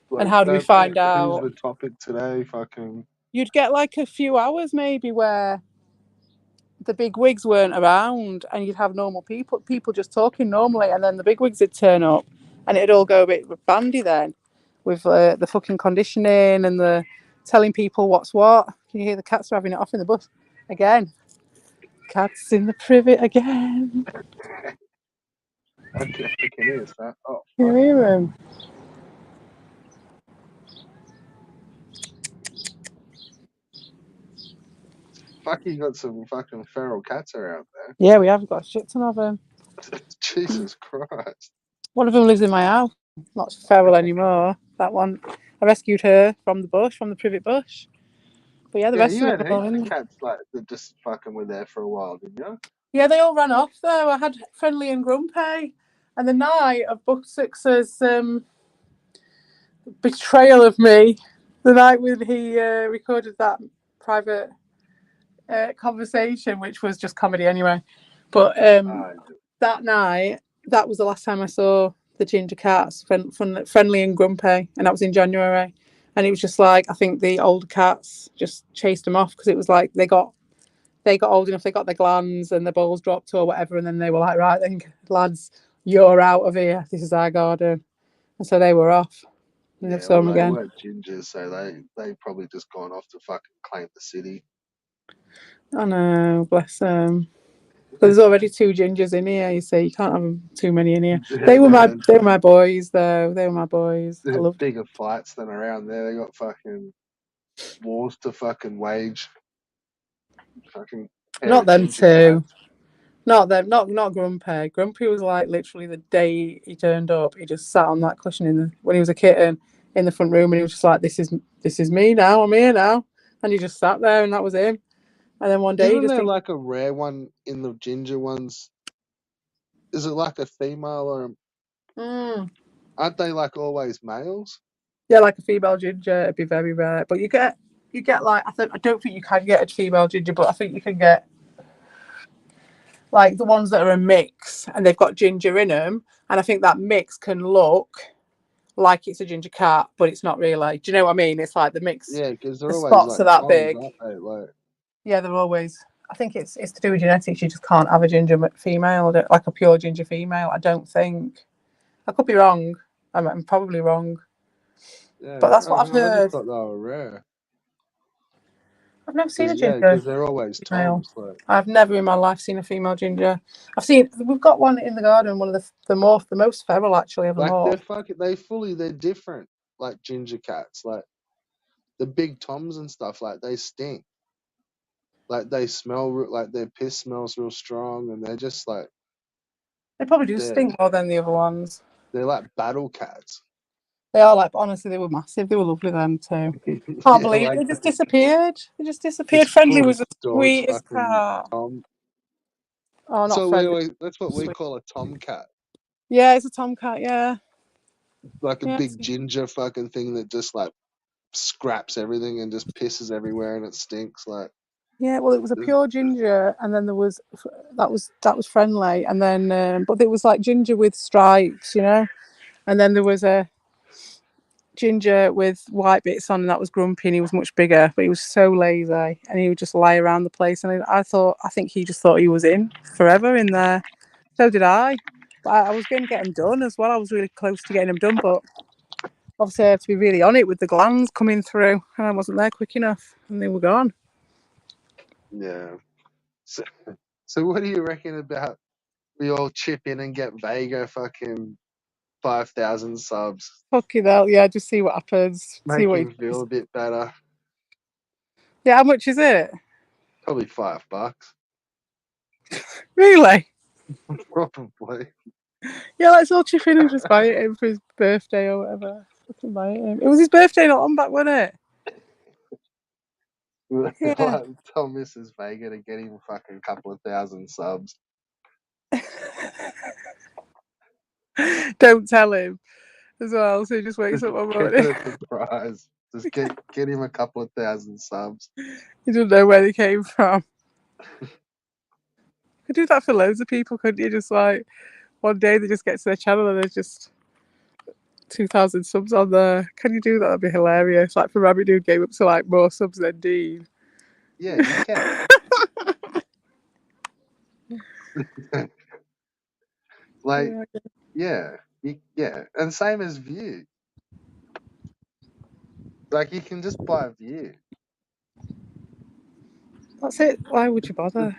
Like, and how do we find out? Who's the topic today? Fucking. You'd get like a few hours maybe where the big wigs weren't around, and you'd have normal people just talking normally, and then the big wigs would turn up, and it'd all go a bit bandy then, with the fucking conditioning and the telling people what's what. Can you hear the cats having it off in the bus again? Cats in the privet again. I think it is that. Oh, Can you hear them? fuck, you got some fucking feral cats around there. Yeah, we have got a shit ton of them. Jesus Christ. One of them lives in my house. Not feral anymore. That one, I rescued her from the bush, from the privet bush. But yeah, the rest you of had them are heaps in. of cats like that just fucking were there for a while, didn't you? Yeah, they all ran off though. I had Friendly and Grumpy. And the night of Book Six's betrayal of me, the night when he recorded that private conversation, which was just comedy anyway. But that night, that was the last time I saw the ginger cats, Friendly and Grumpy, and that was in January. And it was just like, I think the older cats just chased them off because it was like they got old enough, they got their glands and their balls dropped or whatever, and then they were like, right then, lads, you're out of here. This is our garden. And so they were off. We never Yeah, saw well, them they again. weren't gingers, so they probably just gone off to fucking claim the city. I know, bless them. But there's already 2 gingers in here. You see, you can't have too many in here. They were my boys, though. They were my boys. I There's loved. bigger fights than around there. They got fucking wars to fucking wage. Fucking pair Not of them ginger two. cats. Not them. Not Grumpy. Grumpy was like literally the day he turned up, he just sat on that cushion when he was a kitten in the front room, and he was just like, "This is me now. I'm here now," and he just sat there, and that was him. And then one day he Isn't just there thinks, like a rare one in the ginger ones? Is it like a female or aren't they like always males? yeah, like a female ginger, it'd be very rare. But you get like I don't think you can get a female ginger, but I think you can get like the ones that are a mix and they've got ginger in them, and I think that mix can look like it's a ginger cat, but it's not really. Do you know what I mean? It's like the mix, Yeah, because the they're always spots like are that toms, big. aren't they? Like, Yeah, they're always. I think it's to do with genetics. You just can't have a ginger female, like a pure ginger female. I don't think. I could be wrong. I'm probably wrong, but yeah, that's what I've I just heard. thought they were rare. I've never seen a Because yeah, ginger because they're always female. toms. Like, I've never in my life seen a female ginger. We've got one in the garden, one of the most feral actually of them they're all. fucking they're different. Like ginger cats, like the big toms and stuff. Like they stink. Like they smell like their piss smells real strong, and they're just like They probably do they're stink more than the other ones. they're like battle cats. They are like, honestly, they were massive. They were lovely then too. Can't Yeah, believe like they just disappeared. They just disappeared. this Friendly full was the staunch sweetest fucking cat. tom. Oh, not So friendly. that's what we Sweet. call a tomcat. Yeah, it's a tomcat. Yeah, Like a yeah, big ginger fucking thing that just like scraps everything and just pisses everywhere and it stinks. Like, yeah. Well, it was a pure ginger, and then there was that was friendly, and then but it was like ginger with stripes, and then there was a ginger with white bits on, and that was Grumpy, and he was much bigger, but he was so lazy, and he would just lie around the place. And I think he just thought he was in forever in there. So did I. But I was going to get him done as well. I was really close to getting him done, but obviously I have to be really on it with the glands coming through, and I wasn't there quick enough, and they were gone. yeah. So what do you reckon about we all chip in and get Vega fucking 5,000 subs? Fucking hell, yeah, just see what happens. See Make what he him feel does. a bit better. Yeah, how much is it? Probably $5. Really? Probably. Yeah, let's all chip in and just buy it him for his birthday or whatever. Fucking buy it him. It was his birthday not long back, wasn't it? Yeah. Like, tell Mrs. Vega to get him fucking couple of thousand subs. Don't tell him as well, so he just wakes Just up one keep morning. it a surprise. Just get him a couple of thousand subs. He doesn't know where they came from. Could do that for loads of people, couldn't you? Just like one day they just get to their channel and there's just 2,000 subs on there. Can you do that? That'd be hilarious. Like for Rabbit Dude gave up to like more subs than Dean. Yeah, you can. Like, Yeah. yeah. And same as View. Like, you can just buy View. That's it. Why would you bother?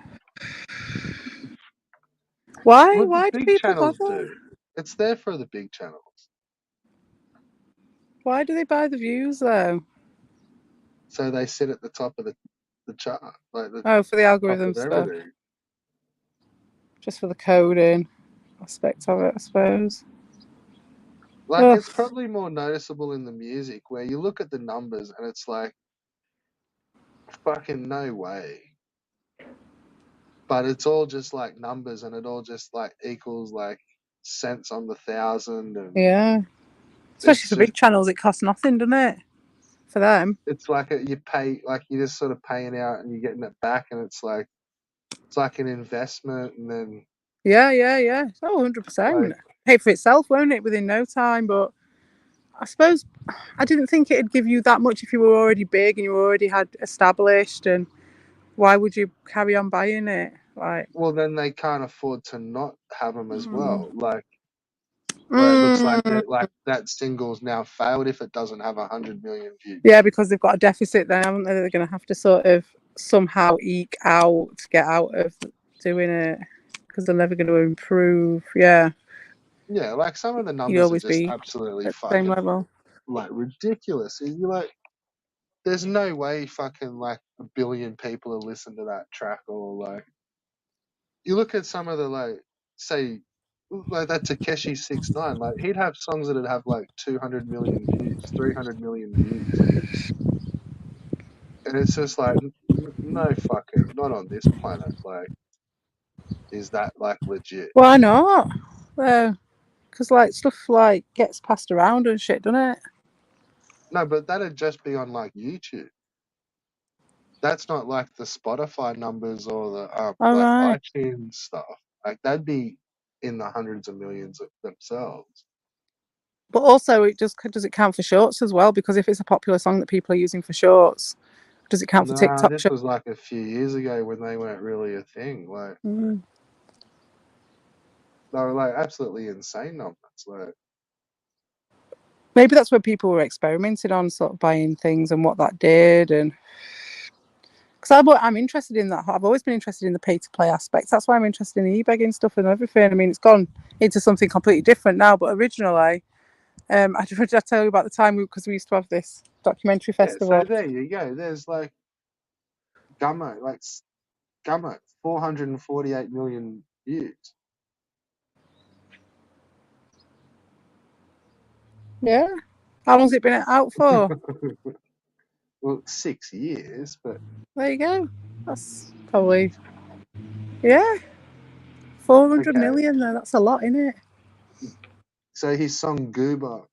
Why? What the Why do big people channels bother? do. It's there for the big channels. Why do they buy the views though? So they sit at the top of the chart, like the Oh, for the top algorithm of stuff. everything. Just for the coding aspect of it, I suppose. Like, Ugh. it's probably more noticeable in the music where you look at the numbers and it's like, fucking no way. But it's all just like numbers and it all just like equals like cents on the thousand. And Yeah. Especially it's for just, big channels, it costs nothing, doesn't it? For them. it's like you pay, like you're just sort of paying out and you're getting it back. And it's like an investment. And then Yeah. Oh, 100%. like, pay for itself, won't it, within no time? But I suppose I didn't think it'd give you that much if you were already big and you already had established. And why would you carry on buying it? Like, Well, then they can't afford to not have them as mm, well. Like, where it looks like mm, that single's now failed if it doesn't have 100 million views. yeah, because they've got a deficit there, haven't they? They're going to have to sort of somehow eke out, get out of doing it because they're never going to improve. Yeah, Yeah, like some of the you'd numbers are always just be absolutely at the same fucking level. like ridiculous. And you're like, there's no way fucking like 1 billion people will listen to that track, or like you look at some of the like say like that Takeshi 69, like he'd have songs that'd have like 200 million views, 300 million views, and it's just like no fucking not on this planet. Like, is that like legit? Why not? Because like stuff like gets passed around and shit, doesn't it? No, but that'd just be on like YouTube. That's not like the Spotify numbers or the All like right. iTunes stuff. Like that'd be in the hundreds of millions of themselves. But also, does it count for shorts as well? Because if it's a popular song that people are using for shorts, does it count for Nah, TikTok this shorts? was like a few years ago when they weren't really a thing. Like Mm. they were like absolutely insane numbers. Like Maybe that's where people were experimenting on sort of buying things and what that did. And because I'm interested in that. I've always been interested in the pay to play aspects. That's why I'm interested in e-begging stuff and everything. I mean, it's gone into something completely different now, but originally, did I tell you about the time because we used to have this documentary yeah, so festival? there you go. There's like Gummo, like Gummo, 448 million views. Yeah. How long's it been out for? Well, 6 years, but There you go. That's probably, yeah, 400 okay. million though. That's a lot, isn't it? So his song Goober,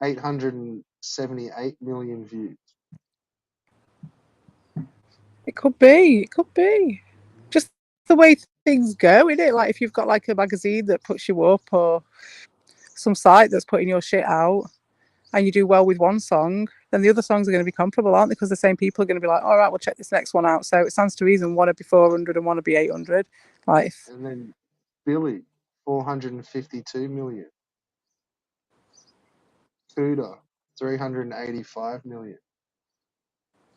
878 million views. It could be. It could be. Just the way things go, isn't it? Like if you've got like a magazine that puts you up or some site that's putting your shit out and you do well with one song, then the other songs are going to be comparable, aren't they? Because the same people are going to be like, all right, we'll check this next one out. So it stands to reason one would be 400 and one would be 800. Like, And then Billy, 452 million. Cuda, 385 million.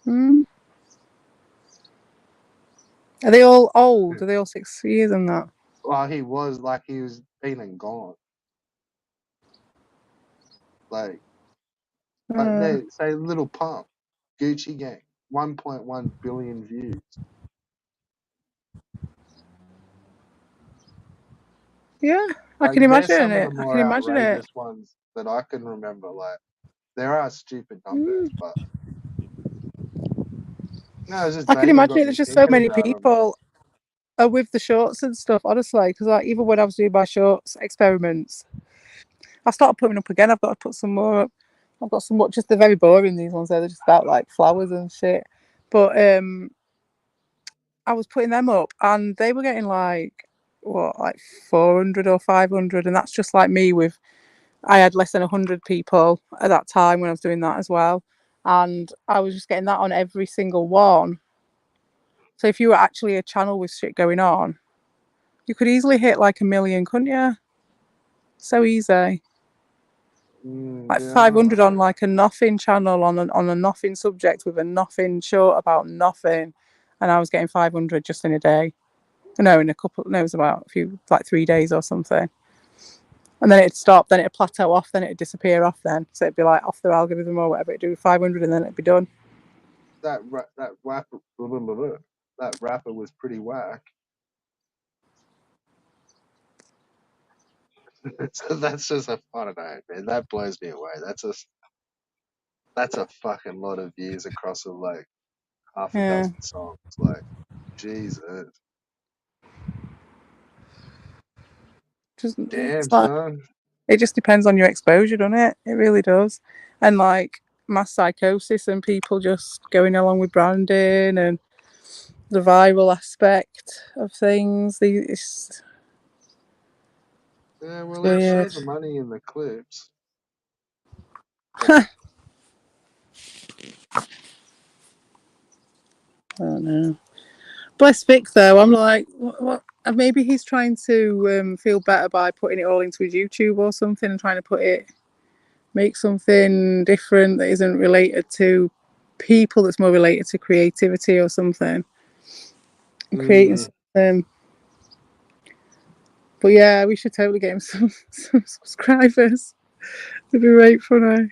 hmm. Are they all old? Are they all 6 years and that? Well, he was like he was been and gone. Like, but Uh, they say Little Pump, Gucci Gang, 1.1 billion views. yeah, I Like, can they're imagine some of the it. I can more imagine it. outrageous ones that I can remember. Like, there are stupid numbers, Mm. but no, it's just I can Vega imagine got it. me There's just so thinking many about them. people are with the shorts and stuff, honestly. Because like even when I was doing my shorts experiments, I started putting up again. I've got to put some more up. I've got some more, just they're very boring. These ones, they're just about like flowers and shit. But I was putting them up, and they were getting like what, like 400 or 500, and that's just like me with. I had less than 100 people at that time when I was doing that as well, and I was just getting that on every single one. So if you were actually a channel with shit going on, you could easily hit like 1 million, couldn't you? So easy. Like Yeah, 500 on like a nothing channel on a nothing subject with a nothing short about nothing, and I was getting 500 just in a day. No, in a couple. No, it was about a few, like 3 days or something. And then it'd stop, then it'd plateau off, then it'd disappear off. Then so it'd be like off their algorithm or whatever. It'd do 500, and then it'd be done. that rapper, blah, blah, blah, blah. That rapper was pretty whack. That's just a, I don't know, man. That blows me away. That's a fucking lot of views across like half a Yeah, dozen songs. Like, Jesus, just damn it's like son. it just depends on your exposure, doesn't it? It really does. And like mass psychosis and people just going along with branding and the viral aspect of things. Yeah, well, It's he'd say weird. the money in the clips. I don't know. Bless Vic though. I'm like, what? Maybe he's trying to feel better by putting it all into his YouTube or something, and trying to make something different that isn't related to people. That's more related to creativity or something. And creating something. But yeah, we should totally get him some subscribers. It'd be right funny.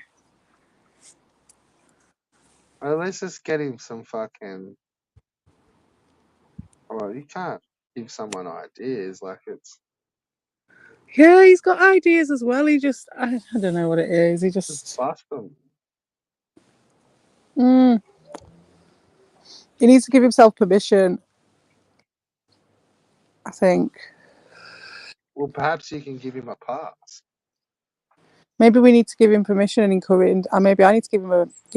Well, let's just get him some fucking. Well, you can't give someone ideas like it's Yeah, he's got ideas as well. I don't know what it is. He just just, bust them. mm, he needs to give himself permission, I think. Well, perhaps you can give him a pass. Maybe we need to give him permission and encourage, and maybe I need to give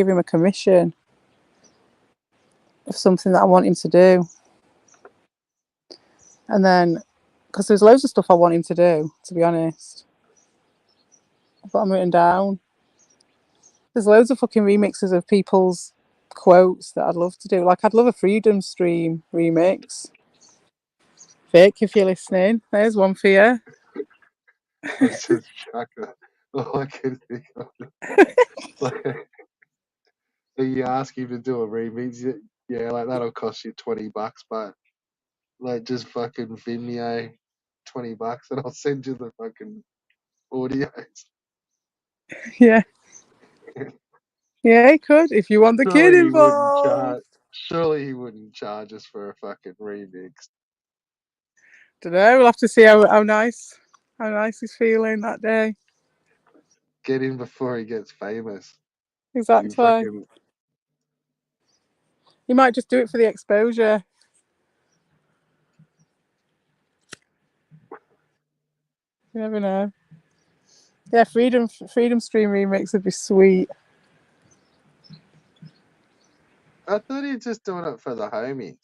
him a commission of something that I want him to do. And then, because there's loads of stuff I want him to do, to be honest. I've got them written down. There's loads of fucking remixes of people's quotes that I'd love to do. Like, I'd love a Freedom Stream remix. Vic, if you're listening, there's one for you. I was just chuckling. All I could think of, like, you ask him to do a remix, yeah, like that'll cost you $20, but like just fucking Vimeo, $20, and I'll send you the fucking audios. Yeah. Yeah, he could, if you want the kid Surely he wouldn't involved. charge. Surely he wouldn't charge us for a fucking remix. Don't know, we'll have to see how nice he's feeling that day. Get him before he gets famous. You Exactly. fucking He might just do it for the exposure. You never know. Yeah, Freedom Stream remix would be sweet. I thought he was just doing it for the homies.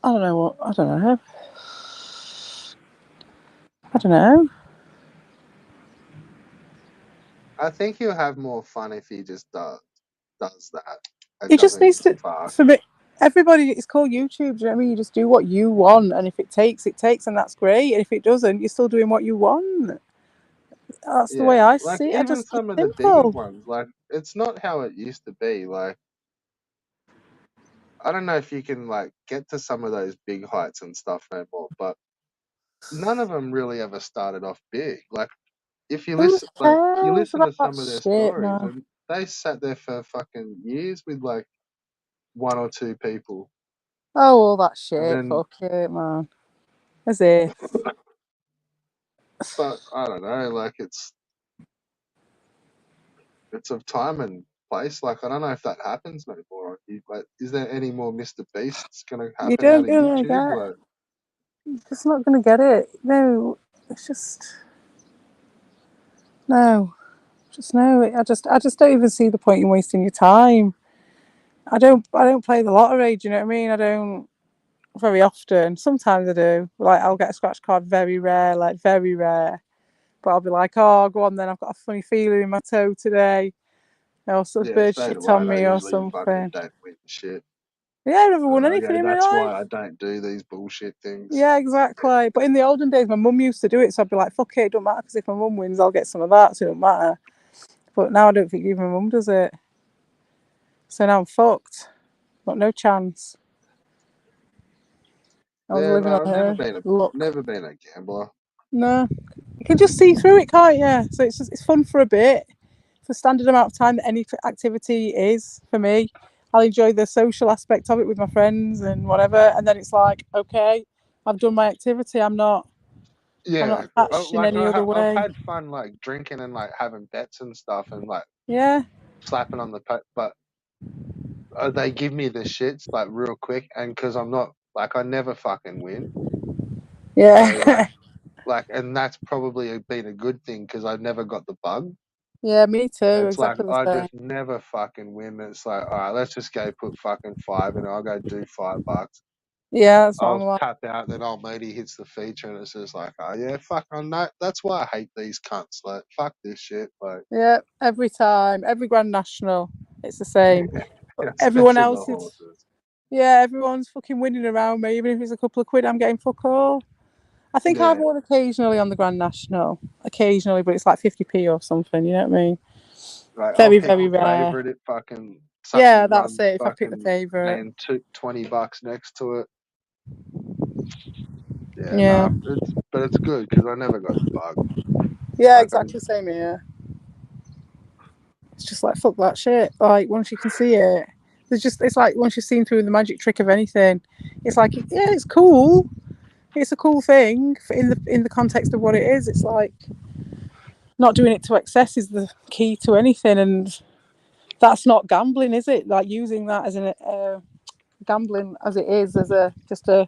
I don't know. I don't know. I think he'll have more fun if he just does that and He just doesn't needs give to. a fuck. For me, everybody, it's called YouTube. Do you know what I mean? You just do what you want, and if it takes, it takes, and that's great. And if it doesn't, you're still doing what you want. That's the way Yeah, I like see it. I even just keep some of it the bigger simple. ones, like it's not how it used to be. Like I don't know if you can like get to some of those big heights and stuff no more, but none of them really ever started off big. Like if you Who you cares listen about to that some of their shit, stories, man? and they sat there for fucking years with like one or two people, Oh, all that and shit. then Fuck it, man. As if. but I don't know, like it's of time and place. Like I don't know if that happens no more. Like, is there any more Mr. Beasts gonna You happen out don't of gonna YouTube? get. Like, Just not gonna get it. No, it's just no. Just no. I just don't even see the point in wasting your time. I don't play the lottery. Do you know what I mean? I don't very often. Sometimes I do. Like I'll get a scratch card, very rare, like very rare. But I'll be like, oh, go on then. I've got a funny feeling in my toe today. Or some yeah, bird so do shit I. on And I me or usually fucking something. don't win shit. Yeah, I've never won anything Okay, in my that's life. why I don't do these bullshit things. Yeah, exactly. But in the olden days, my mum used to do it, so I'd be like, fuck it, it don't matter, because if my mum wins, I'll get some of that, so it don't matter. But now I don't think even my mum does it. So now I'm fucked. Got no chance. I was Yeah, living on no, I've her luck. never been a gambler. No. You can just see through it, can't you? So it's fun for a bit. For standard amount of time that any activity is for me. I'll enjoy the social aspect of it with my friends and whatever. And then it's like, okay, I've done my activity. I'm Yeah, not attached in like any other I've way. had fun like drinking and like having bets and stuff and like Yeah. slapping on the but they give me the shits like real quick, and because I'm not like I never fucking win, so Yeah. and that's probably been a good thing because I never got the bug. Yeah, me too. It's like Exactly the I same. just never fucking win. It's like all right, let's just go put fucking five and I'll go do $5. Yeah, that's what I'm I'll like. tap out, then old matey hits the feature, and it's just like, oh yeah, fuck, I know. That's why I hate these cunts. Like, fuck this shit. Like, Yeah, every time, every Grand National, it's the same. Everyone especially the else is, horses. yeah, everyone's fucking winning around me. Even if it's a couple of quid, I'm getting fuck all. I think I've Yeah, won occasionally on the Grand National, occasionally, but it's like 50p or something. You know what I mean? like I'll Very, pick very the rare. favorite. It fucking Yeah, something that's runs it. If I pick the fucking favourite, paying $20 next to it. Yeah, yeah, nah, it's good because I never got the bug. yeah, Like I exactly the same here. It's just like fuck that shit. Like once you can see it, it's like once you've seen through the magic trick of anything, it's like yeah, it's cool. It's a cool thing in the context of what it is. It's like not doing it to excess is the key to anything, and that's not gambling, is it? Like using that as an gambling as it is as a just a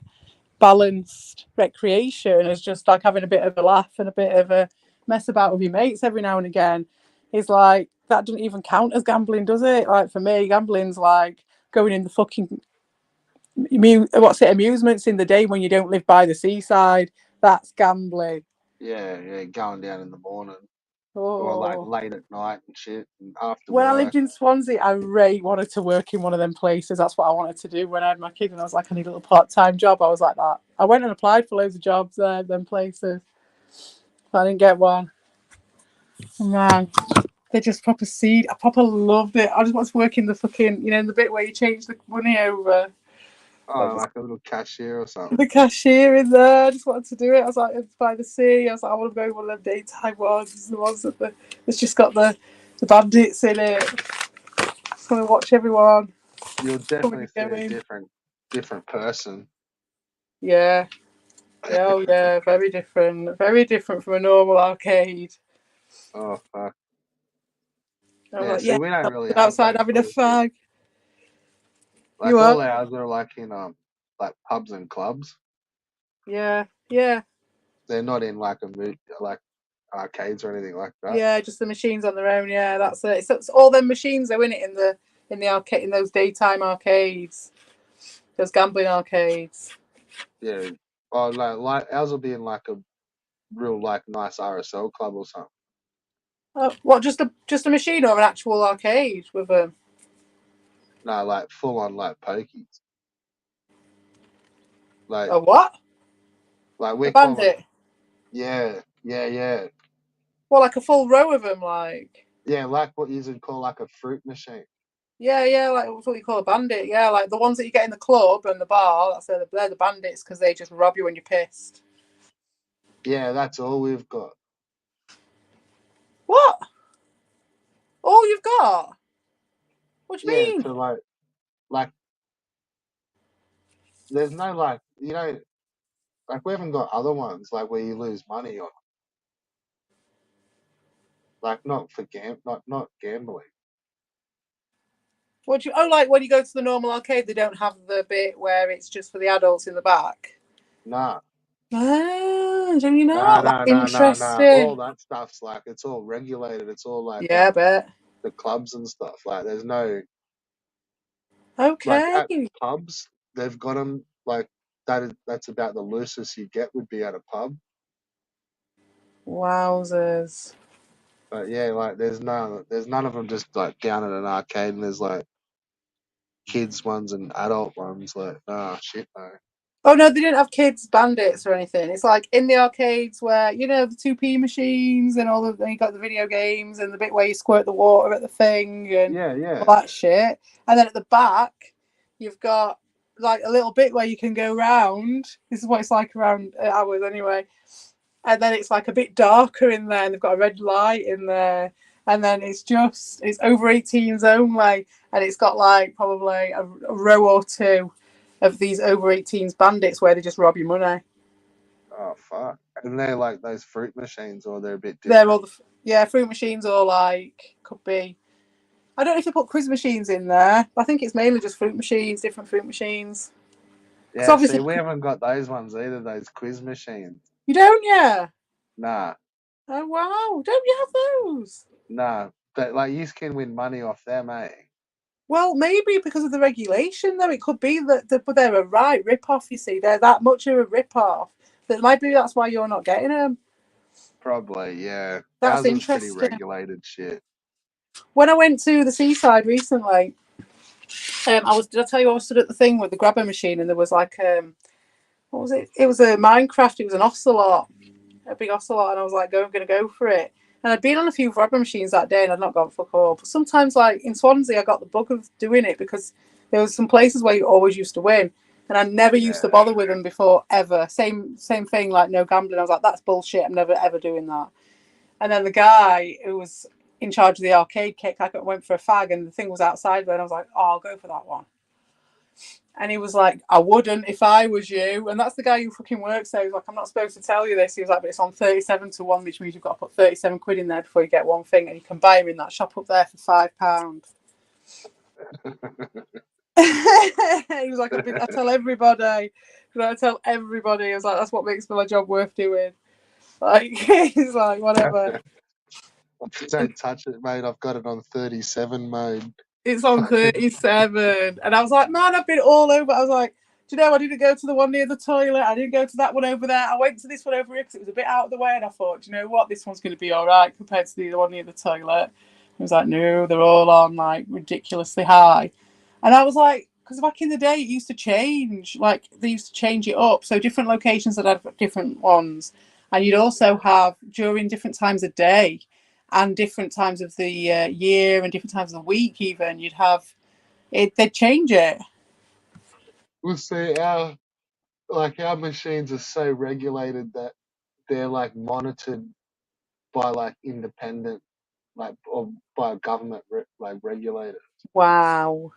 balanced recreation, as just like having a bit of a laugh and a bit of a mess about with your mates every now and again. Is like that doesn't even count as gambling, does it? Like for me, gambling's like going in the fucking amusements in the day when you don't live by the seaside. That's gambling. yeah, going down in the morning or like Oh. late at night and shit and after When I work. lived in Swansea, I really wanted to work in one of them places. That's what I wanted to do when I had my kid, and I was like, I need a little part-time job. I was like that. I went and applied for loads of jobs there, them places. But I didn't get one. Man, they just proper seed. I proper loved it. I just want to work in the fucking, in the bit where you change the money over. Oh, like a little cashier or something. The cashier in there. I just wanted to do it. I was like, it's by the sea. I was like, I want to go one of them daytime ones. The ones that's just got the bandits in it. Just want to watch everyone You'll coming definitely see and a going. different person. Yeah. Yeah, oh yeah, very different. Very different from a normal arcade. Oh fuck. I was Yeah, like, see, yeah, we don't really have outside that having a sort of shit. fag. You Like are? all ours are like in like pubs and clubs. Yeah, yeah, They're not in like like arcades or anything like that. yeah. Just the machines on their own. Yeah, that's it. So it's all them machines though, in it in the arcade in those daytime arcades, those gambling arcades. Yeah. Oh, like ours will be in like a real like nice RSL club or something. Oh, what? Just a machine or an actual arcade with a No, like full on like pokies. Like what? we A call them. bandit? Yeah. Well, like a full row of them, like. Yeah, like what you would call like a fruit machine. Yeah, yeah, like what you call a bandit. Yeah, like the ones that you get in the club and the bar. They're the bandits because they just rob you when you're pissed. Yeah, that's all we've got. What? All you've got? What do you Yeah, mean? to like there's no like like we haven't got other ones like where you lose money on like not for not gambling. What do you? Oh, like when you go to the normal arcade, they don't have the bit where it's just for the adults in the back. Nah. Ah, do you Nah, not? That's nah, nah, nah, nah. All interesting. that stuff's like it's all regulated. It's all like Yeah, I bet. the clubs and stuff. Like there's no like Okay. at pubs they've got them like that's about the loosest you get would be at a pub. Wowzers. But yeah, like there's none of them just like down at an arcade and there's like kids ones and adult ones. Like nah, shit no. Oh no, they didn't have kids bandits or anything. It's like in the arcades where the 2p machines and then you got the video games and the bit where you squirt the water at the thing and Yeah. all that shit. And then at the back, you've got like a little bit where you can go round. This is what it's like around ours anyway. And then it's like a bit darker in there, and they've got a red light in there. And then it's over 18s only, and it's got like probably a row or two of these over 18s bandits where they just rob your money. Oh fuck. And they're like those fruit machines or they're a bit They're all different. fruit machines or like could be. I don't know if they put quiz machines in there, but I think it's mainly just fruit machines, different fruit machines. Because Yeah, see obviously we haven't got those ones either, those quiz machines. you don't, yeah. Nah. Oh wow, don't you have those? Nah. But like you can win money off them, eh? Well, maybe because of the regulation, though. It could be that but they're a right rip-off, you see. They're that much of a rip-off. That might be that's why you're not getting them. Probably, yeah. That's Ours is pretty interesting. regulated shit. When I went to the seaside recently, did I tell you I was stood at the thing with the grabber machine and there was like what was it? It was a Minecraft, it was an ocelot, a big ocelot, and I was like, I'm gonna go for it. And I'd been on a few grabber machines that day and I'd not gone fuck all. But sometimes like in Swansea I got the bug of doing it because there was some places where you always used to win. And I never used to bother with them before ever. Same thing, like no gambling. I was like, that's bullshit. I'm never ever doing that. And then the guy who was in charge of the arcade kick, I went for a fag and the thing was outside there and I was like, oh, I'll go for that one. And he was like, I wouldn't if I was you. And that's the guy who fucking works there. He was like, I'm not supposed to tell you this. He was like, but it's on 37 to 1, which means you've got to put 37 quid in there before you get one thing. And you can buy them in that shop up there for £5. He was like, I tell everybody. I tell everybody. I was like, that's what makes my job worth doing. Like, he's like, whatever. Don't touch it, mate. I've got it on 37 mode. It's on 37. And I was like, man, I've been all over. I was like, do you know, I didn't go to the one near the toilet. I didn't go to that one over there. I went to this one over here because it was a bit out of the way. And I thought, do you know what? This one's going to be all right compared to the one near the toilet. I was like, no, they're all on like ridiculously high. And I was like, because back in the day, it used to change. Like, they used to change it up. So different locations that had different ones. And you'd also have during different times of day and different times of the year and different times of the week even, you'd have it, they'd change it. We'll see, our machines are so regulated that they're like monitored by like independent, like, or by government like regulators. Wow.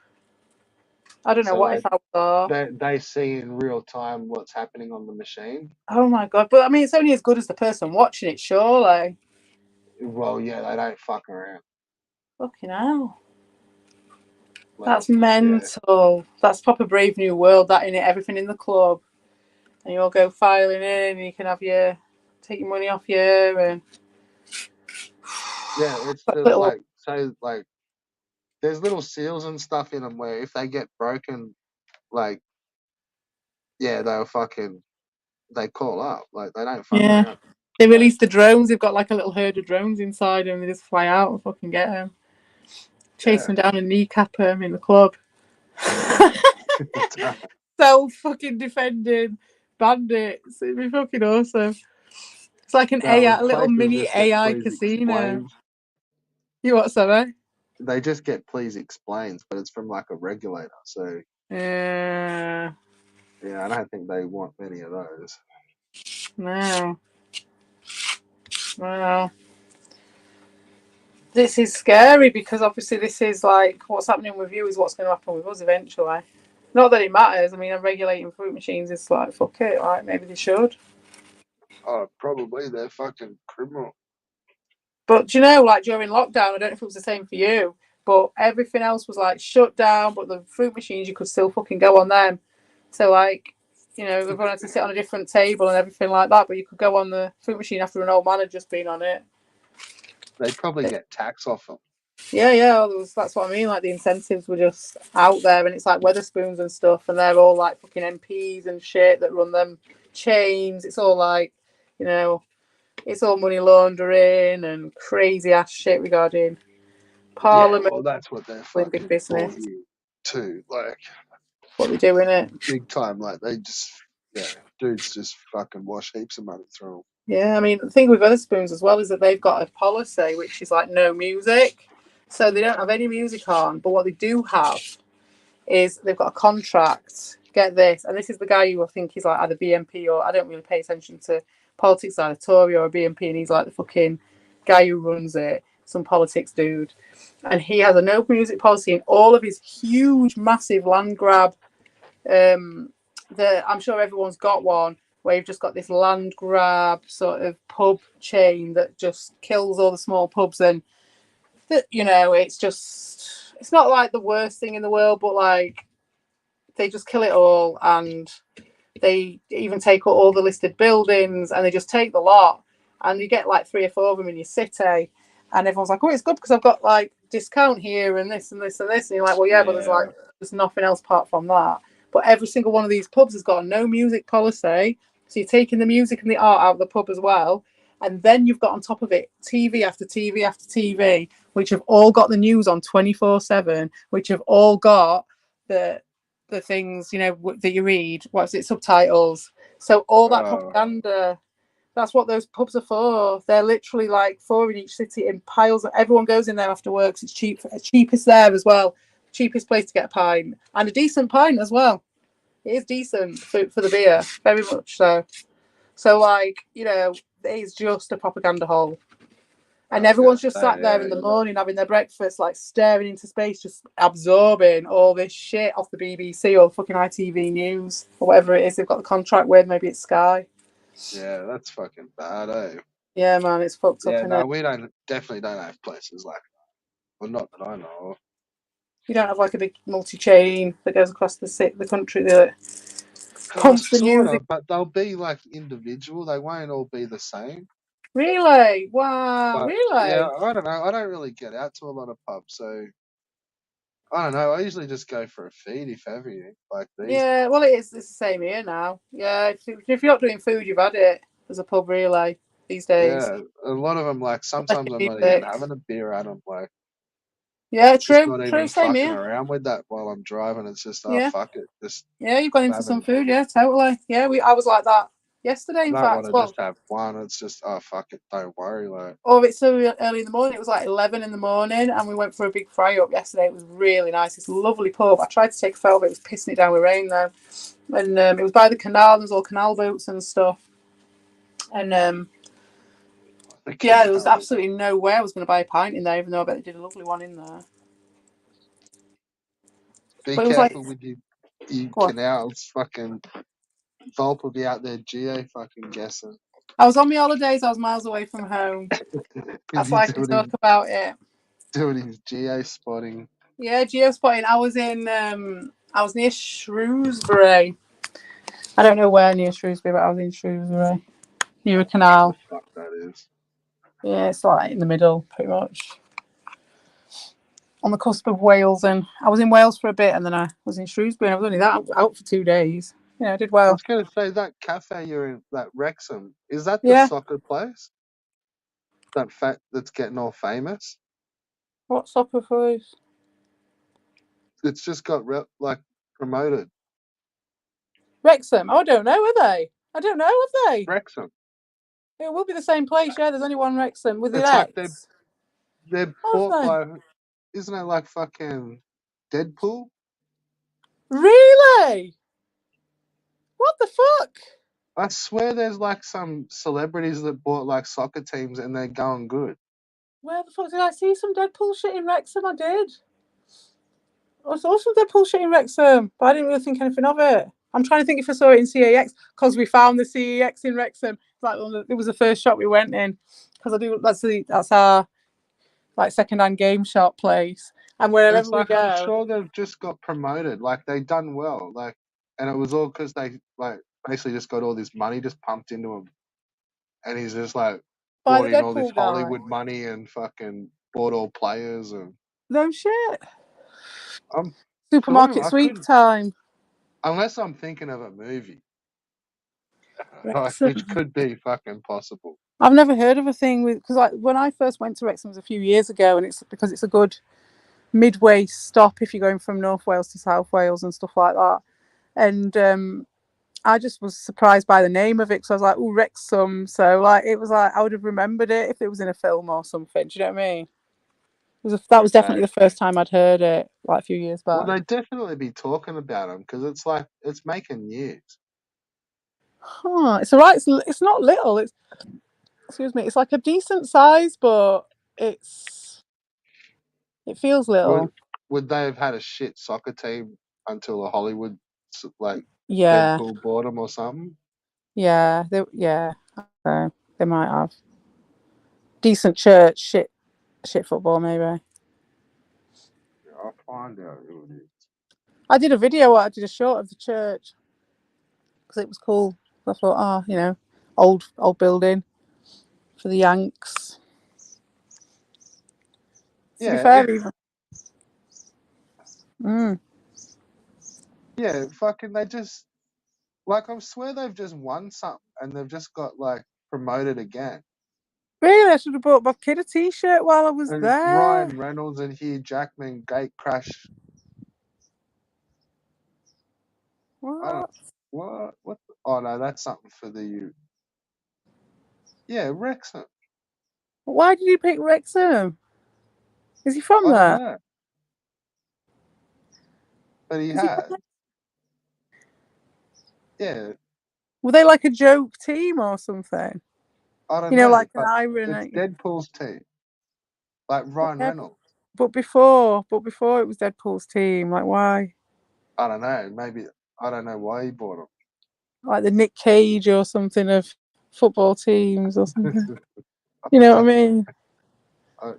I don't know So what like if I was. they see in real time what's happening on the machine. Oh my God. But I mean, it's only as good as the person watching it, surely. Well, yeah, they don't fuck around. Fucking hell. Like, That's mental. Yeah. That's proper Brave New World, that in it, everything in the club. And you all go filing in and you can have take your money off you and yeah, it's just little... like, so like there's little seals and stuff in them where if they get broken, like, yeah, they call up. Like, they don't fuck around. They release the drones. They've got like a little herd of drones inside and they just fly out and fucking get them. Chase them down and kneecap them in the club. Fucking defending bandits. It'd be fucking awesome. It's like an AI, a little mini AI casino. Explained. You what, sorry? They just get please explains, but it's from like a regulator. So yeah, I don't think they want many of those. No. Wow. This is scary because obviously this is like what's happening with you is what's going to happen with us eventually. Not that it matters. I mean, I'm regulating fruit machines. It's like, fuck it. Like, maybe they should. Oh, probably. They're fucking criminal. But do you know, like during lockdown, I don't know if it was the same for you, but everything else was like shut down. But the fruit machines, you could still fucking go on them. So like, everyone had to sit on a different table and everything like that. But you could go on the fruit machine after an old man had just been on it. They'd probably get tax off them. Yeah, that's what I mean. Like the incentives were just out there, and it's like Weatherspoons and stuff, and they're all like fucking MPs and shit that run them chains. It's all like, it's all money laundering and crazy ass shit regarding Parliament. Yeah, well, that's what they're fucking big business too. Like, what they do in it, big time. Like they just, dudes just fucking wash heaps of money through them. Yeah, I mean, the thing with Weatherspoons as well is that they've got a policy which is like no music, so they don't have any music on. But what they do have is they've got a contract. Get this, and this is the guy who I think he's like either BNP or I don't really pay attention to politics, either Tory or a BNP, and he's like the fucking guy who runs it, some politics dude, and he has a no music policy in all of his huge, massive land grab. I'm sure everyone's got one where you've just got this land grab sort of pub chain that just kills all the small pubs, and it's not like the worst thing in the world, but like they just kill it all, and they even take all the listed buildings and they just take the lot, and you get like 3 or 4 of them in your city, and everyone's like, oh, it's good because I've got like discount here and this and this and this. And you're like, well, yeah, but there's nothing else apart from that. But every single one of these pubs has got a no music policy. So you're taking the music and the art out of the pub as well. And then you've got on top of it TV after TV after TV, which have all got the news on 24/7, which have all got the things, you know, that you read. What's it? Subtitles. So all that propaganda. That's what those pubs are for. They're literally like 4 in each city in piles. Everyone goes in there after work. It's cheap, cheapest there as well. Cheapest place to get a pint and a decent pint as well. It is decent for the beer, very much so. So like, you know, it is just a propaganda hole. And everyone's just sat there in the morning having their breakfast, like staring into space, just absorbing all this shit off the BBC or the fucking ITV News or whatever it is they've got the contract with. Maybe it's Sky. Yeah, that's fucking bad, eh? Yeah, man, it's fucked up, Yeah, innit? no, we definitely don't have places like that. Well, not that I know of. You don't have like a big multi-chain that goes across the country that pumps the Sort music. of, but they'll be like individual. They won't all be the same. Really? Wow, But yeah, really? I don't know. I don't really get out to a lot of pubs, so I don't know. I usually just go for a feed, if ever, like these. Yeah, well, it's the same here now. Yeah, if you're not doing food, you've had it. There's a pub relay these days. Yeah, a lot of them, like, Unless sometimes I'm you not even music. having a beer at them. Like, Yeah, just true, not true, even same fucking here. around with that while I'm driving. It's just, oh, Yeah, fuck it. Just yeah, you've gone into some having, food. Yeah, totally. Yeah, I was like that yesterday, in don't want fact. to Well, just have one. It's just, oh, fuck it. Don't worry. Like, oh, it's so early in the morning. It was like 11 in the morning, and we went for a big fry up yesterday. It was really nice. It's a lovely pub. I tried to take a photo, but it was pissing it down with rain though. And it was by the canal. There's all canal boats and stuff. And the yeah, there was canal. absolutely no way I was going to buy a pint in there, even though I bet they did a lovely one in there. Be But it was like, careful with you go on. canals. Fucking Volp will be out there geo fucking guessing. I was on my holidays. I was miles away from home. Because That's you why I can talk about it. doing his geo spotting. Yeah, geospotting. I was near Shrewsbury. I don't know where near Shrewsbury, but I was in Shrewsbury near a canal. Fuck that is. Yeah, it's like in the middle, pretty much. On the cusp of Wales, and I was in Wales for a bit, and then I was in Shrewsbury, and I was only out for 2 days. Yeah, I did I well. was going to say that cafe you're in, that Wrexham, is that the Yeah. soccer place? That's getting all famous. What soccer place? It's just got like promoted. Wrexham. Oh, I don't know. Are they? I don't know. Have they? Wrexham. It will be the same place. Yeah, there's only one Wrexham with the It's like X. they're Have bought they? by, isn't it like fucking Deadpool? Really? What the fuck? I swear there's like some celebrities that bought like soccer teams and they're going good. Where the fuck did I see some Deadpool shit in Wrexham? I did. I saw some Deadpool shit in Wrexham, but I didn't really think anything of it. I'm trying to think if I saw it in CAX because we found the CAX in Wrexham. Like it was the first shop we went in because that's our like second-hand game shop place, and And wherever it's we like, I'm go, sure they've just got promoted. Like they done well. Like, and it was all because they like basically just got all this money just pumped into him. And he's just like by the brought in all this Deadpool guy. Hollywood money and fucking bought all players. And No shit. I'm sure Supermarket I sweep could, time. unless I'm thinking of a movie, like, Wrexham. which could be fucking possible. I've never heard of a thing with because like when I first went to Wrexham was a few years ago, and it's because it's a good midway stop if you're going from North Wales to South Wales and stuff like that. And I just was surprised by the name of it because I was like, "Oh, Wrexham." So like, it was like I would have remembered it if it was in a film or something. Do you know what I mean? That was definitely the first time I'd heard it, like a few years Well, back. they'd definitely be talking about him because it's like it's making news. Huh? It's alright. It's not little. It's excuse me. It's like a decent size, but it feels Would little. would they have had a shit soccer team until the Hollywood like Yeah, Deadpool bought them or something? yeah, they might have decent church, shit football maybe. Yeah, I'll find out who it is. I did a video. I did a short of the church because it was cool. I thought, old building for the Yanks. To be Yeah, fair, even. Mm. yeah, fucking, they just, like, I swear they've just won something and they've just got, like, promoted again. Really, I should have bought my kid a T-shirt while I was And there. Ryan Reynolds and Hugh Jackman gate crash. I don't, what? Oh, no, that's something for the, yeah, Wrexham. Why did you pick Wrexham? Is he from I don't there? know, but he Is he had, from there? yeah, Were they like a joke team or something? I don't You know, know, like an but it's irony. Deadpool's team, like Ryan Yeah, Reynolds. but before it was Deadpool's team. Like why? I don't know, maybe, I don't know why he bought him. Like the Nick Cage or something of football teams or something. You know what I mean?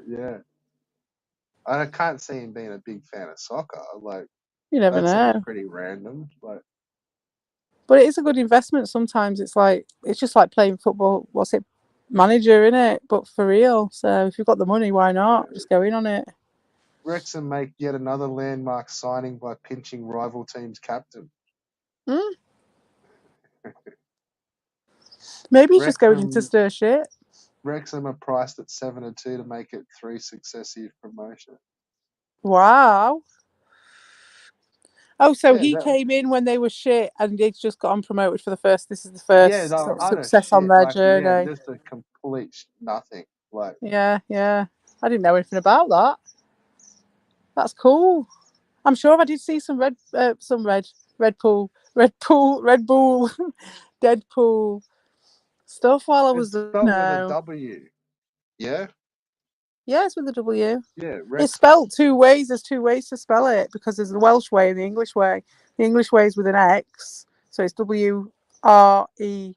Yeah, I can't see him being a big fan of soccer. Like, You never that seems know. pretty random. Like, But it is a good investment. Sometimes it's just like playing football. What's it? Manager, in it, but for real. So if you've got the money, why not? Just go in on it. Wrexham make yet another landmark signing by pinching rival team's captain. Mm. Maybe he's just going in to Wrexham, stir shit. Wrexham are priced at 7-2 to make it 3 successive promotions. Wow. Oh, so Yeah, he that, came in when they were shit and they've just got promoted for the first. This is the yeah, first they sort were of utter success on shit. their Like, yeah, journey. just a complete nothing. Like, Yeah, yeah. I didn't know anything about that. That's cool. I'm sure I did see some Red Bull, Deadpool stuff while I was it's there. spelled with a No. W. Yeah, Yeah, it's with a W. yeah, It's Wrexham. spelled two ways. There's two ways to spell it because there's the Welsh way and the English way. The English way is with an X, so it's WREXA.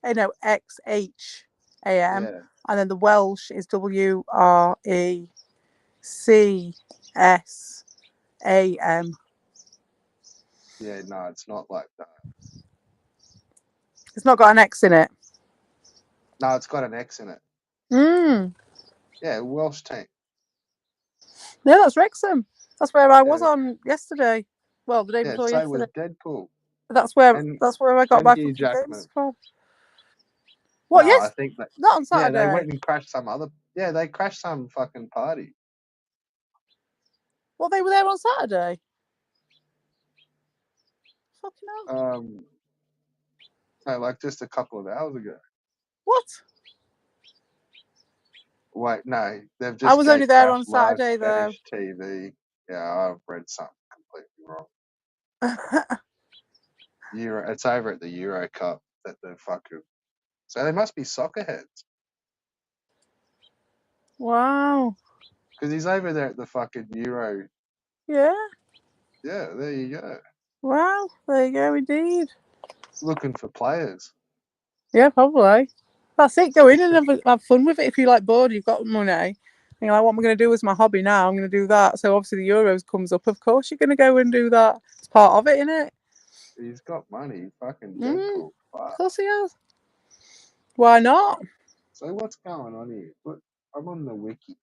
No, XHAM, Yeah, and then the Welsh is WRECSAM. yeah, no, it's not like that. It's not got an X in it. No, it's got an X in it. Mm. Yeah, Welsh team. No, that's Wrexham. That's where I was Yeah, on yesterday. Well, the day yeah. before So was yesterday. Deadpool That's where and I got my Hugh fucking things Jackman. from. No, What? I Yes, think that. not on Yeah, they Saturday. went and crashed some other. Yeah, they crashed some fucking party. Well, they were there on Saturday. Fucking hell. No, like just a couple of hours ago. What? Wait, no, they've I just was gate only there on crashed live Saturday though. Spanish TV. Yeah, I've read something completely wrong. It's over at the Euro Cup that they're fucking. So they must be soccer heads Wow. because he's over there at the fucking Euro. Yeah. Yeah, there you go. Wow. There you go. Indeed. Looking for players. Yeah, probably. That's it. Go in and have fun with it. If you're like bored, you've got money. And you're like, what am I going to do as my hobby now? I'm going to do that. So obviously the Euros comes up. Of course you're going to go and do that. It's part of it, isn't it? He's got money. Fucking Mm, Deadpool. of Fuck. course he has. Why not? So what's going on here? What, I'm on the wiki.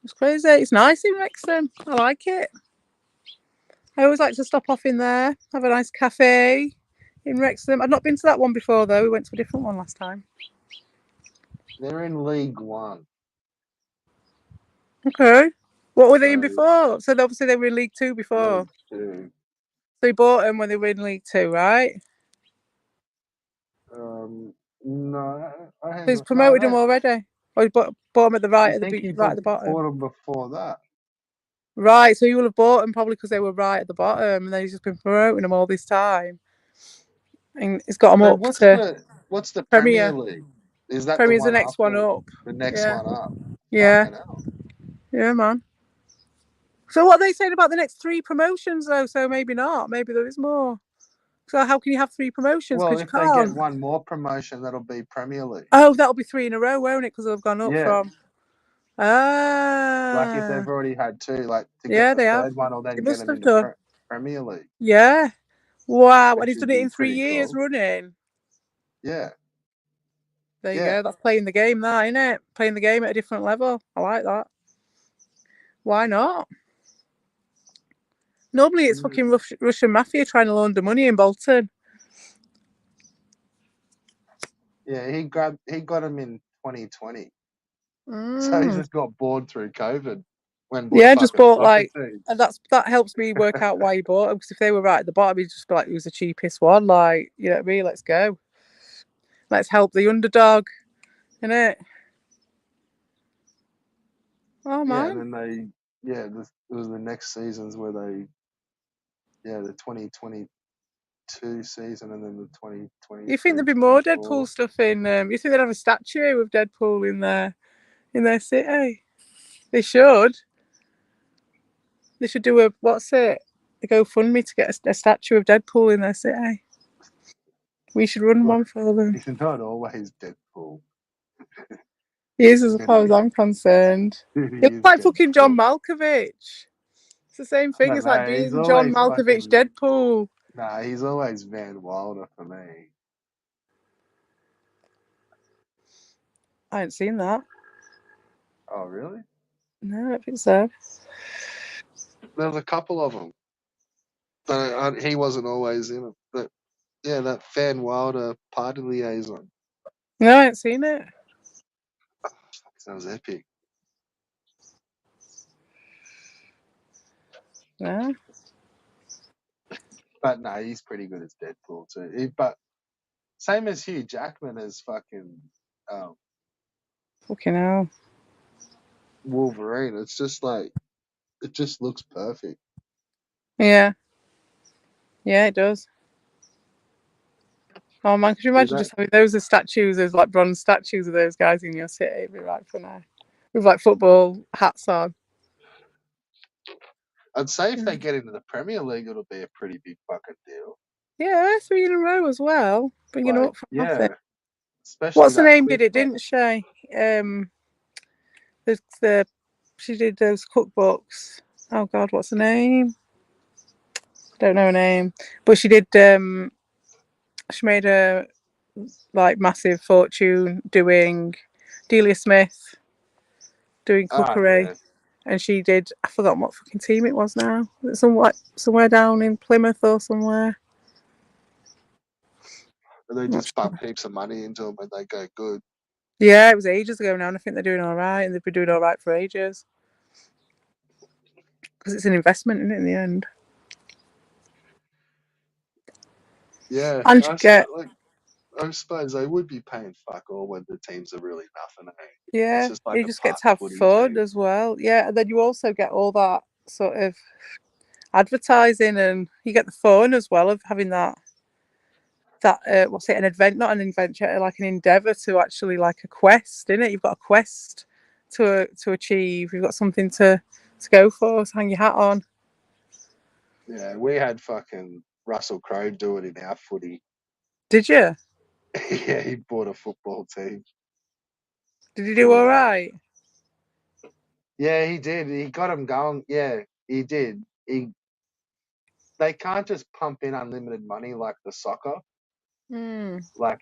It's crazy. It's nice in Wrexham. I like it. I always like to stop off in there, have a nice cafe in Wrexham. I've not been to that one before though. We went to a different one last time. They're in League One. Okay. What were they in So before? So obviously they were in League Two before. League Two. So you bought them when they were in League Two, right? No, I So he's haven't. No, I promoted them don't. already. Or you bought them at the I think he right at the bottom. bought them before that. Right. So you will have bought them probably because they were right at the bottom, and then he's just been promoting them all this time, and he's got them So up to what's the Premier Premier. League? Is that the Premier's the one next one after up. the next Yeah. one up? Yeah. Fucking hell. Yeah, man. So what are they saying about the next three promotions though? So maybe not. Maybe there is more. So how can you have three promotions? Well, Because you if they get can't. one more promotion, that'll be Premier League. Oh, that'll be three in a row, won't it? Because they've gone up Yeah. from. Like if Ah. they've already had two, like to get Yeah, the they have. third one, or They then get must them have into done. Premier League, Yeah. Wow. And which he's done would it be in 3 pretty years cool. running. Yeah. There you go. That's playing the game, that, isn't it? Playing the game at a different level. I like that. Why not? Normally it's fucking Russian mafia trying to launder money in Bolton. Yeah, he got him in 2020. So he Mm. just got bored through COVID. When Yeah, fucking just bought soccer like, teams. and that helps me work out why he bought them. Because if they were right at the bottom, he'd just be like, he was the cheapest one. Like, you know what I mean? Let's go. Let's help the underdog, innit? Oh Yeah, man. and then it was the next seasons where the 2022 season and then the 2023. You think there'd be more Deadpool stuff in? You think they'd have a statue of Deadpool in their city? They should. They should do a a GoFundMe to get a statue of Deadpool in their city. We should run one for them. He's not always Deadpool. He is, as far as I'm concerned. He looks like fucking John Malkovich. It's the same thing. It's like being John Malkovich Deadpool. Nah, he's always Van Wilder for me. I ain't seen that. Oh, really? No, I don't think so. There's a couple of them. But he wasn't always in it. But yeah, that Van Wilder party liaison. No, I ain't seen it. Sounds epic. No. But no, he's pretty good as Deadpool too. But same as Hugh Jackman as fucking Fucking hell. Wolverine. It's just like it just looks perfect. Yeah. Yeah, it does. Oh man, could you imagine just having those as statues, as like bronze statues of those guys in your city? It'd be right for now. With like football hats on. I'd say if they get into the Premier League, it'll be a pretty big fucking deal. Yeah, 3 in a row as well. Bringing them up from nothing. Especially What's the name did it, didn't she? She did those cookbooks. Oh God, what's her name? Don't know her name, but she did. She made a like massive fortune doing Delia Smith doing cookery, and she did. I forgot what fucking team it was now. Somewhere down in Plymouth or somewhere. And they just pump heaps of money into them when they go good. Yeah, it was ages ago now, and I think they're doing all right, and they've been doing all right for ages. Because it's an investment, isn't it, in the end? Yeah, And I suppose they would be paying fuck all when the teams are really nothing. Yeah, it's just like you just get to have fun as well. Yeah, and then you also get all that sort of advertising, and you get the fun as well of having that what's it, an event, not an adventure, like an endeavour to actually like a quest, isn't it? You've got a quest to achieve. You've got something to go for, to hang your hat on. Yeah, we had fucking Russell Crowe do it in our footy. Did you? Yeah, he bought a football team. Did he do all right? Yeah, he did. He got him going. Yeah, he did. They can't just pump in unlimited money like the soccer. Like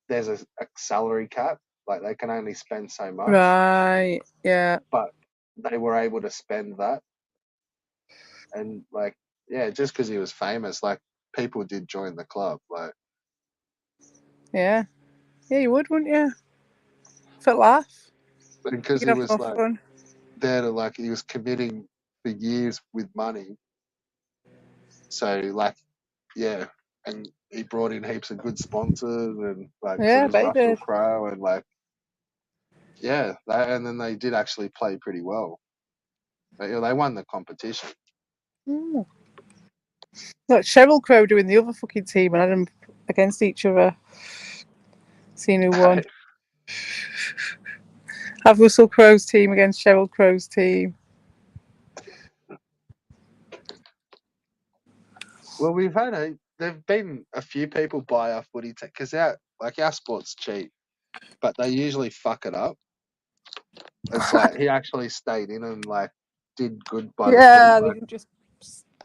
there's a salary cap. Like they can only spend so much. Right. Yeah. But they were able to spend that, and like just because he was famous, like people did join the club. Like yeah, you would, wouldn't you? For laugh. Because he was like fun. There to like he was committing for years with money. So like and he brought in heaps of good sponsors and like Russell Crowe and like and then they did actually play pretty well. They won the competition. Like Sheryl Crow doing the other fucking team and had them against each other. Seeing who won. Have Russell Crowe's team against Sheryl Crow's team. Well, there've been a few people buy our footy because our sport's cheap, but they usually fuck it up. It's like he actually stayed in and like did good by the footy. Yeah, they didn't just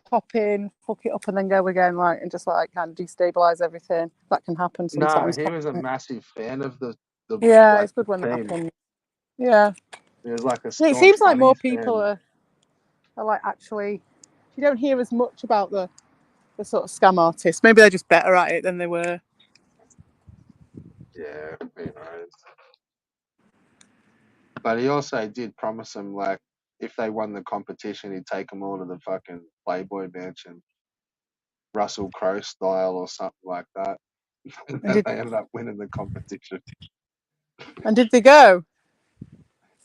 pop in, fuck it up, and then go again, and just like kind of destabilize everything. That can happen sometimes. No, he was a massive fan of the Yeah, like it's good the when that team. happens. Yeah. There's like a Yeah, it staunch seems like more Bunnies people fan. are like actually. You don't hear as much about the sort of scam artists. Maybe they're just better at it than they were. Yeah, who knows? But he also did promise them, like, if they won the competition, he'd take them all to the fucking Playboy Mansion, Russell Crowe style or something like that. And And then did they ended up winning the competition, and did they go?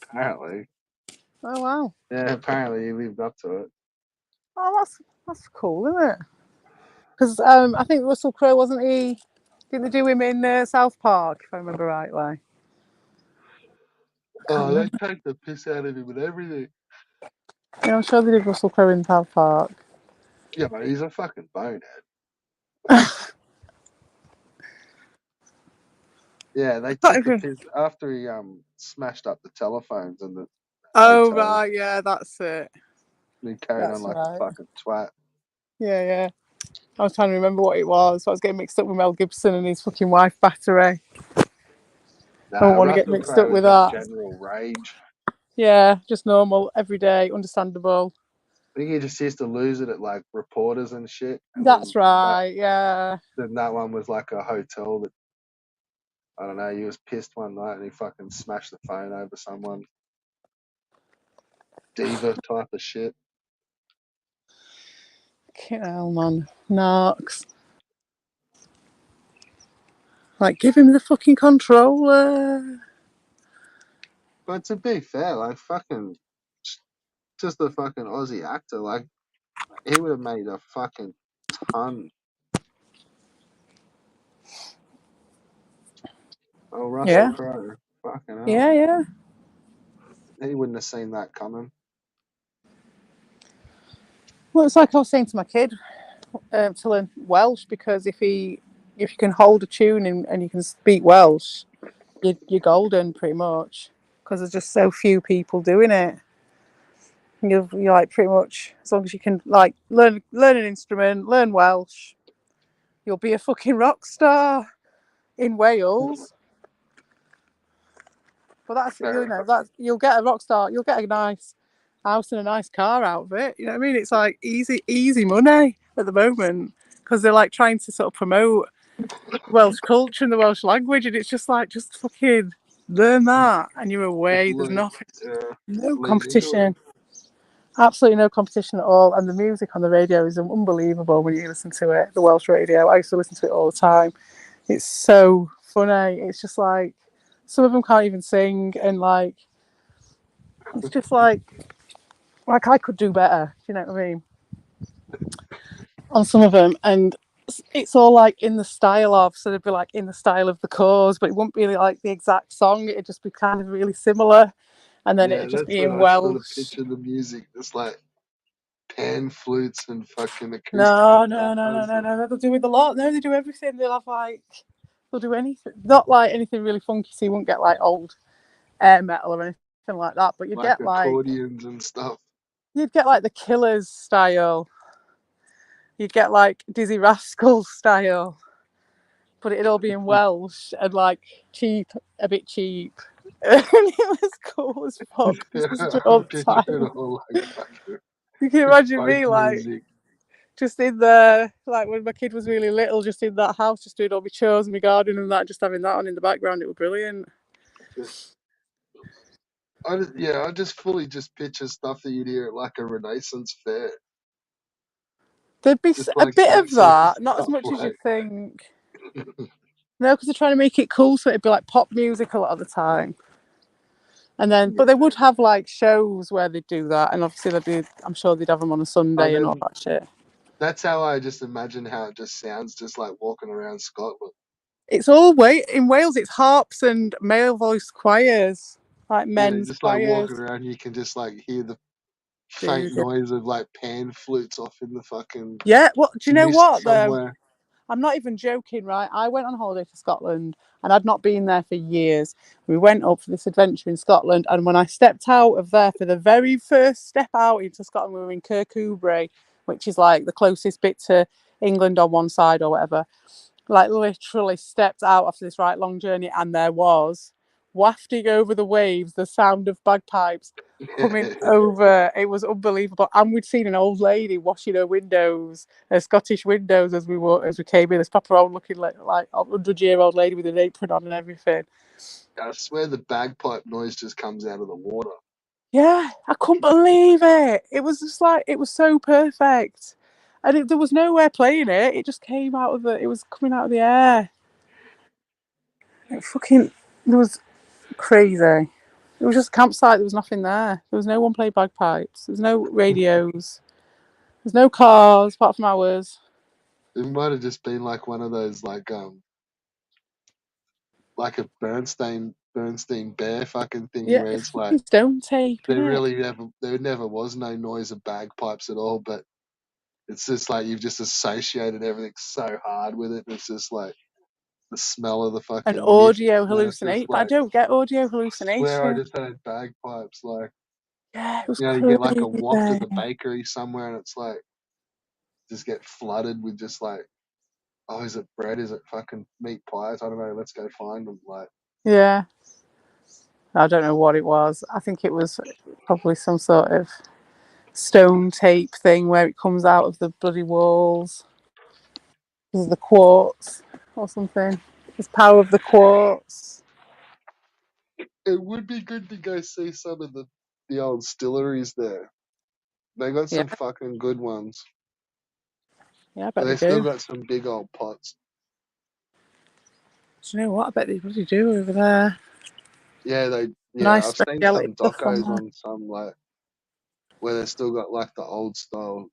apparently. Oh wow. Yeah, apparently he lived up to it. Oh, that's cool, isn't it? Because I think Russell Crowe wasn't he? Didn't they do him in South Park, if I remember rightly? I can't Oh, they remember. take the piss out of him and everything. Yeah, I'm sure they did Russell Crowe in South Park. Yeah, but he's a fucking bonehead. Yeah, they Not took the even. piss after he smashed up the telephones in the Oh hotel. right, yeah, that's it. And he carried on That's like a right. fucking twat. Yeah, yeah. I was trying to remember what it was. So I was getting mixed up with Mel Gibson and his fucking wife Battery. I don't Nah, want to get Russell mixed up Crowe was with just that. general rage. Yeah, just normal, everyday, understandable. I think he just used to lose it at like reporters and shit, and That's right. Yeah. then that one was like a hotel that I don't know. He was pissed one night and he fucking smashed the phone over someone diva type of shit. Fucking hell, man. Narcs. Like, give him the fucking controller. But to be fair, like fucking just a fucking Aussie actor, like he would have made a fucking ton. Oh, Russell Yeah. Crowe, fucking hell, Yeah, yeah. he wouldn't have seen that coming. Well, it's like I was saying to my kid to learn Welsh because if you can hold a tune and you can speak Welsh, you're golden pretty much because there's just so few people doing it. You're like pretty much as long as you can like learn an instrument, learn Welsh, you'll be a fucking rock star in Wales. But that's Fair you know enough. that you'll get a rock star, you'll get a nice house and a nice car out of it. You know what I mean? It's like easy money at the moment because they're like trying to sort of promote Welsh culture and the Welsh language, and it's just like just fucking learn that and you're Just away. There's lean, nothing, just no lean into it. competition. Absolutely no competition at all. And the music on the radio is unbelievable when you listen to it. The Welsh radio, I used to listen to it all the time. It's so funny. It's just like some of them can't even sing, and like it's just like I could do better. You know what I mean? On some of them, and it's all like in the style of, so they'd be like in the style of the cause, but it wouldn't be like the exact song. It'd just be kind of really similar, and then Yeah, it'd just that's be what in I sort of Welsh. picture the music. It's like pan flutes and fucking acoustic No, no, no, no, guitars. no, no. They'll do with a lot. No, they do everything. They'll have like they'll do anything. Not like anything really funky, so you won't get like old air metal or anything like that. But Like accordions and stuff. you'd get like the Killers style. You'd get like Dizzy Rascals style. But it'd all be in Welsh and like cheap, a bit cheap. And it was cool as fuck. I used to listen to it all I'm the picturing time. all like fucking You can imagine folk me like music. just in there, like when my kid was really little, just in that house, just doing all my chores and my garden and that, just having that on in the background. It was brilliant. I just fully just picture stuff that you'd hear at like a Renaissance fair. There'd be Just a like bit that of sort of that, not as stuff. much as Like, you'd think. No, because they're trying to make it cool, so it'd be like pop music a lot of the time. And then, yeah. but they would have like shows where they'd do that, and obviously they'd be, I'm sure they'd have them on a Oh, Sunday and all then that shit. that's how I just imagine how it just sounds, just like walking around Scotland. It's all in Wales. It's harps and male voice choirs, like Yeah, men's just like choirs. walking around, you can just like hear the faint Dude, yeah. noise of like pan flutes off in the fucking Yeah. Well, do you know mist what though? somewhere. I'm not even joking, right? I went on holiday to Scotland and I'd not been there for years. We went up for this adventure in Scotland, and when I stepped out of there for the very first step out into Scotland, we were in Kirkcudbright, which is like the closest bit to England on one side or whatever. Like literally stepped out after this right long journey, and there was wafting over the waves, the sound of bagpipes coming over. It was unbelievable. And we'd seen an old lady washing her windows, her Scottish windows, as we came in. This proper old looking like 100-year-old lady with an apron on and everything. I swear the bagpipe noise just comes out of the water. Yeah, I couldn't believe it. It was just like, it was so perfect. And there was nowhere playing it. It just came out of it was coming out of the air. It was crazy. It was just a campsite. There was nothing there. There was no one playing bagpipes. There was no radios. There's no cars apart from ours. It might have just been like one of those like a Bernstein Bear fucking thing Yeah, where it's it's like fucking stone tape, innit? there never was no noise of bagpipes at all, but it's just like you've just associated everything so hard with it. It's just like the smell of the An fucking mist, audio and then it's just hallucination. But I like don't get audio swear I hallucination. just heard bagpipes. Like Yeah, it was you get like a crazy. waft of the bakery somewhere, and it's like just get flooded with just like, oh, is it bread? Is it fucking meat pies? I don't know. Let's go find them. Like Yeah. I don't know what it was. I think it was probably some sort of stone tape thing where it comes out of the bloody walls. Because of the quartz or something. This power of the quartz. it would be good to go see some of the old distilleries there. They got Yeah, some fucking good ones. yeah, I bet But they they still do. got some big old pots. Do you know what? I bet they bloody do over there. Yeah, Nice I've seen speciality some stuff on docos there. on some like where they still got like the old style,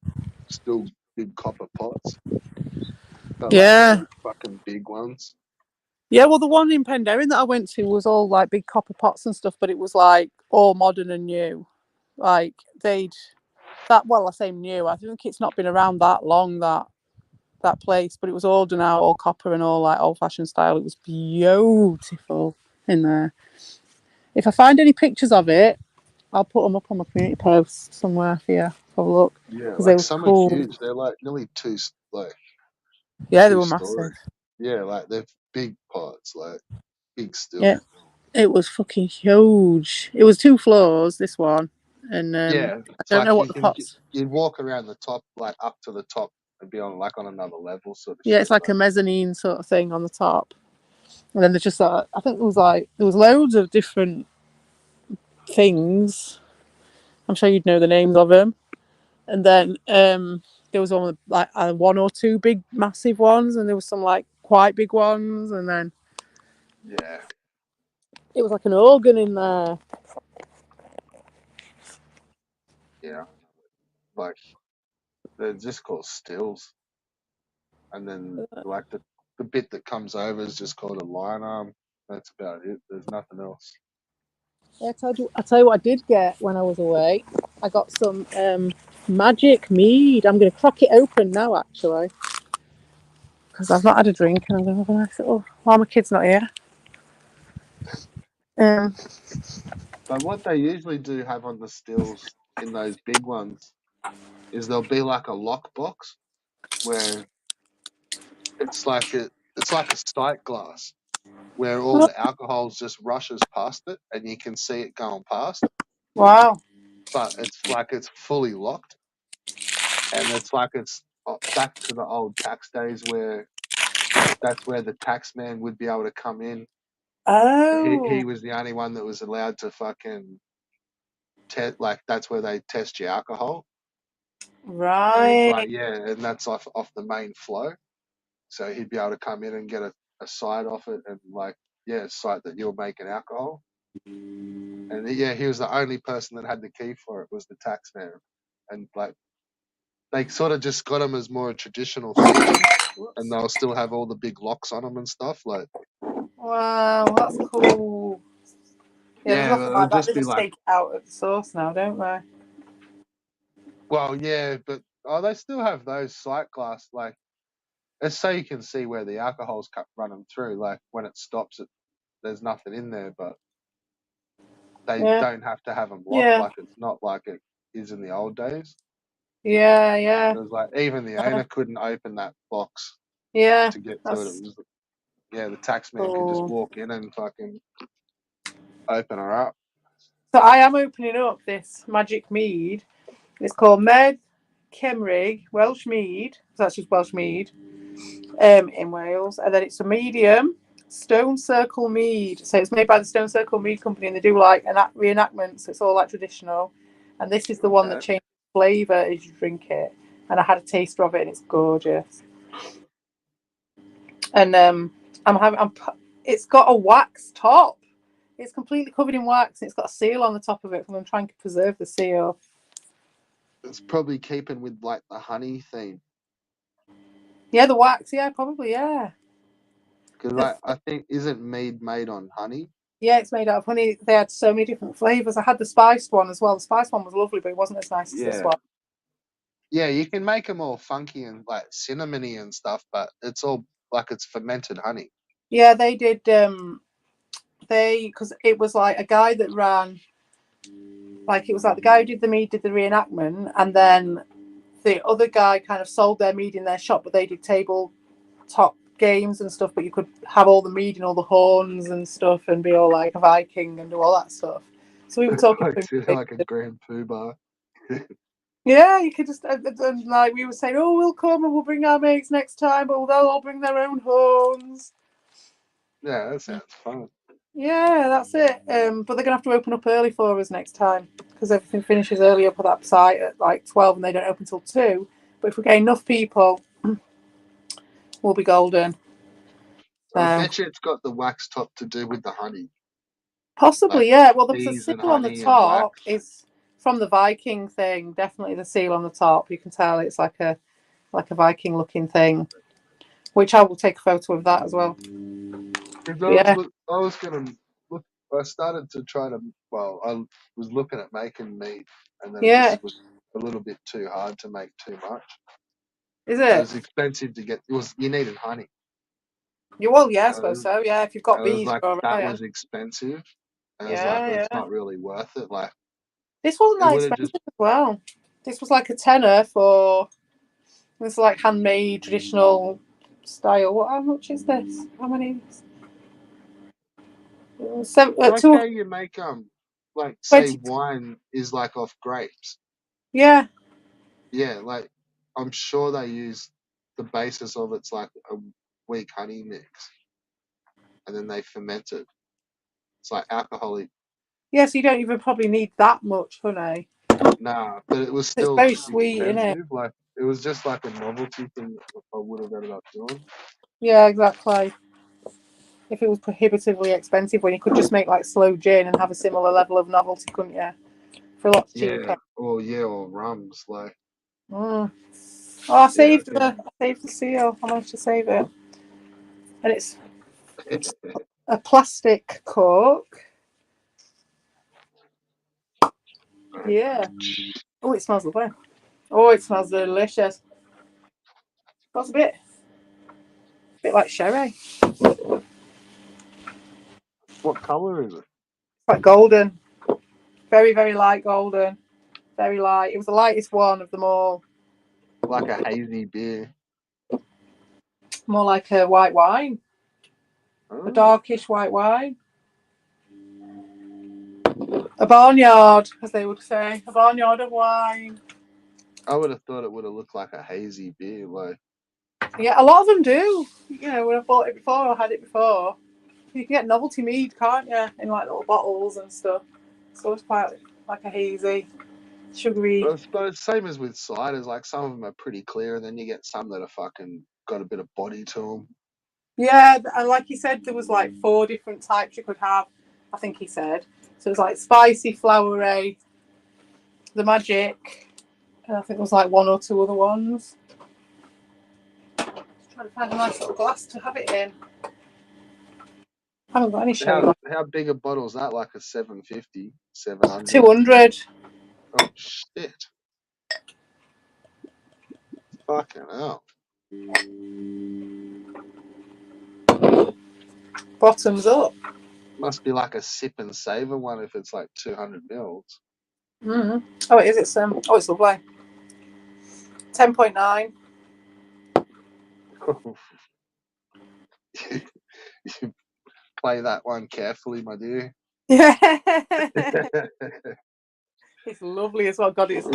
still big copper pots. Got like Yeah. some fucking big ones. Yeah, well, the one in Penderyn that I went to was all like big copper pots and stuff, but it was like all modern and new. Like I say new. I think it's not been around that long, that place, but it was old and out, all copper and all like old fashioned style. It was beautiful in there. If I find any pictures of it, I'll put them up on my community post somewhere for you. Have a look Yeah, because they like were some are cool. huge. They're like nearly Yeah, they two were massive. story. Yeah, like they're big pots, like big still. Yeah, it was fucking huge. It was 2 floors. This one, and Yeah, I it's don't know like what the pots. you'd walk around the top, like up to the top, and be on another level, sort of Yeah, it's shit. like Like a mezzanine sort of thing on the top, and then there's just I think there was loads of different things. I'm sure you'd know the names of them. And then there was only like one or two big massive ones, and there was some like quite big ones, and then yeah, it was like an organ in there. yeah, like they're just called stills, and then like the bit that comes over is just called a line arm. That's about it. There's nothing else. Yeah, I tell you what I did get when I was away. I got some magic mead. I'm going to crack it open now, actually, because I've not had a drink, and I'm going to have a nice little. While my kid's not here. Um, But what they usually do have on the stills in those big ones is there'll be like a lockbox where it's like a sight glass where all oh, the alcohols just rushes past it and you can see it going past, wow. but it's fully locked, and it's like it's back to the old tax days where that's where the tax man would be able to come in. Oh, He was the only one that was allowed to fucking test, like that's where they test your alcohol, and it's right. like and that's off the main flow, so he'd be able to come in and get a sight off it, and like sight that you're making alcohol. And he was the only person that had the key for it, was the tax man. And like they sort of just got them as more a traditional feature, and Whoops. they'll still have all the big locks on them and stuff. Like Wow, that's cool. Yeah, there's nothing it'll like that. just They be just like, take it out at the source now, don't they? well, yeah, but they still have those sight glass. Like let's say you can see where the alcohol's running through. Like when it stops, there's nothing in there, but they Yeah, don't have to have them locked. yeah, Like it's not like it is in the old days. yeah, yeah, It was like even the owner couldn't open that box yeah. to get to it. It That's was the tax man could just cool. walk in and fucking Open her up. So I am opening up this magic mead. It's called Med Cymru Welsh Mead. So that's just Welsh mead in Wales. And then it's a medium Stone Circle mead. So it's made by the Stone Circle Mead Company, and they do like reenactments. It's all like traditional. And this is the one that changes flavour as you drink it. And I had a taster of it, and it's gorgeous. And it's got a wax top. It's completely covered in wax, and it's got a seal on the top of it. And I'm trying to preserve the seal. It's probably keeping with like the honey theme. Yeah, the wax. Yeah, probably. Yeah. Because I think isn't mead made on honey? Yeah, it's made out of honey. They had so many different flavors. I had the spiced one as well. The spiced one was lovely, but it wasn't as nice as this one. Yeah, you can make them all funky and like cinnamony and stuff, but it's all like it's fermented honey. Yeah, they did. Because it was like a guy that ran. Like it was like the guy who did the mead did the reenactment, and then the other guy kind of sold their mead in their shop, but they did tabletop games and stuff. But you could have all the mead and all the horns and stuff, and be all like a Viking and do all that stuff. So we were talking like a Grand Poobah. Yeah, you could just and like we were saying, oh, we'll come and we'll bring our mates next time, but they'll all bring their own horns. Yeah, that sounds fun. Yeah, that's it. But they're gonna have to open up early for us next time because everything finishes early up at that site at like 12, and they don't open till 2. But if we get enough people, we'll be golden. I bet you it's got the wax top to do with the honey. Possibly, like yeah. Well, there's a bees and seal on the honey and top. wax. It's from the Viking thing. Definitely the seal on the top. You can tell it's like a Viking looking thing. Which I will take a photo of that as well. I was gonna look. I started to try to. Well, I was looking at making meat, and then it just was a little bit too hard to make too much. Is It it? was expensive to get. You needed honey. I suppose so. Yeah, if you've got bees, like that was expensive. And I was like, it's not really worth it. Like this wasn't that expensive as well. This was like a tenner for this like handmade traditional style. How much is this? How many? Like how you make like say wine is like off grapes. Yeah. Yeah, like I'm sure they use the basis of it's like a weak honey mix, and then they ferment it. It's like alcoholic. Yeah, so you don't even probably need that much honey. Nah, but it was It's still very sweet, isn't it? Like it was just like a novelty thing that I would have ended up doing. Yeah, exactly. If it was prohibitively expensive, when you could just make like slow gin and have a similar level of novelty, couldn't you? For a lot cheaper. Or rums like. Oh, I saved the seal. I managed to save it, and it's a plastic cork. Yeah. Oh, it smells lovely. Oh, it smells delicious. Smells a bit like sherry. What colour is it? It's like golden. Very, very light golden. Very light. It was the lightest one of them all. Like a hazy beer. More like a white wine. A darkish white wine. A barnyard, as they would say. A barnyard of wine. I would have thought it would have looked like a hazy beer, like. Yeah, a lot of them do. You know, when I bought it before, I had it before. You can get novelty mead, can't you? In like little bottles and stuff. So it's quite like a hazy, sugary. I suppose same as with ciders, like some of them are pretty clear, and then you get some that are fucking got a bit of body to them. Yeah, and like he said, there was like 4 different types you could have. I think he said. So it was like spicy, flowery, the magic, and I think there was like 1 or 2 other ones. Just trying to find a nice little glass to have it in. I haven't got any show. How big a bottle is that? Like a 750, 700? 200. Oh shit! Fucking hell. Bottoms up. Must be like a sip and savor one if it's like 200 mils. Mm-hmm. Oh, it is. It's it's lovely. 10.9. You play that one carefully, my dear. Yeah. It's lovely as well. God, it's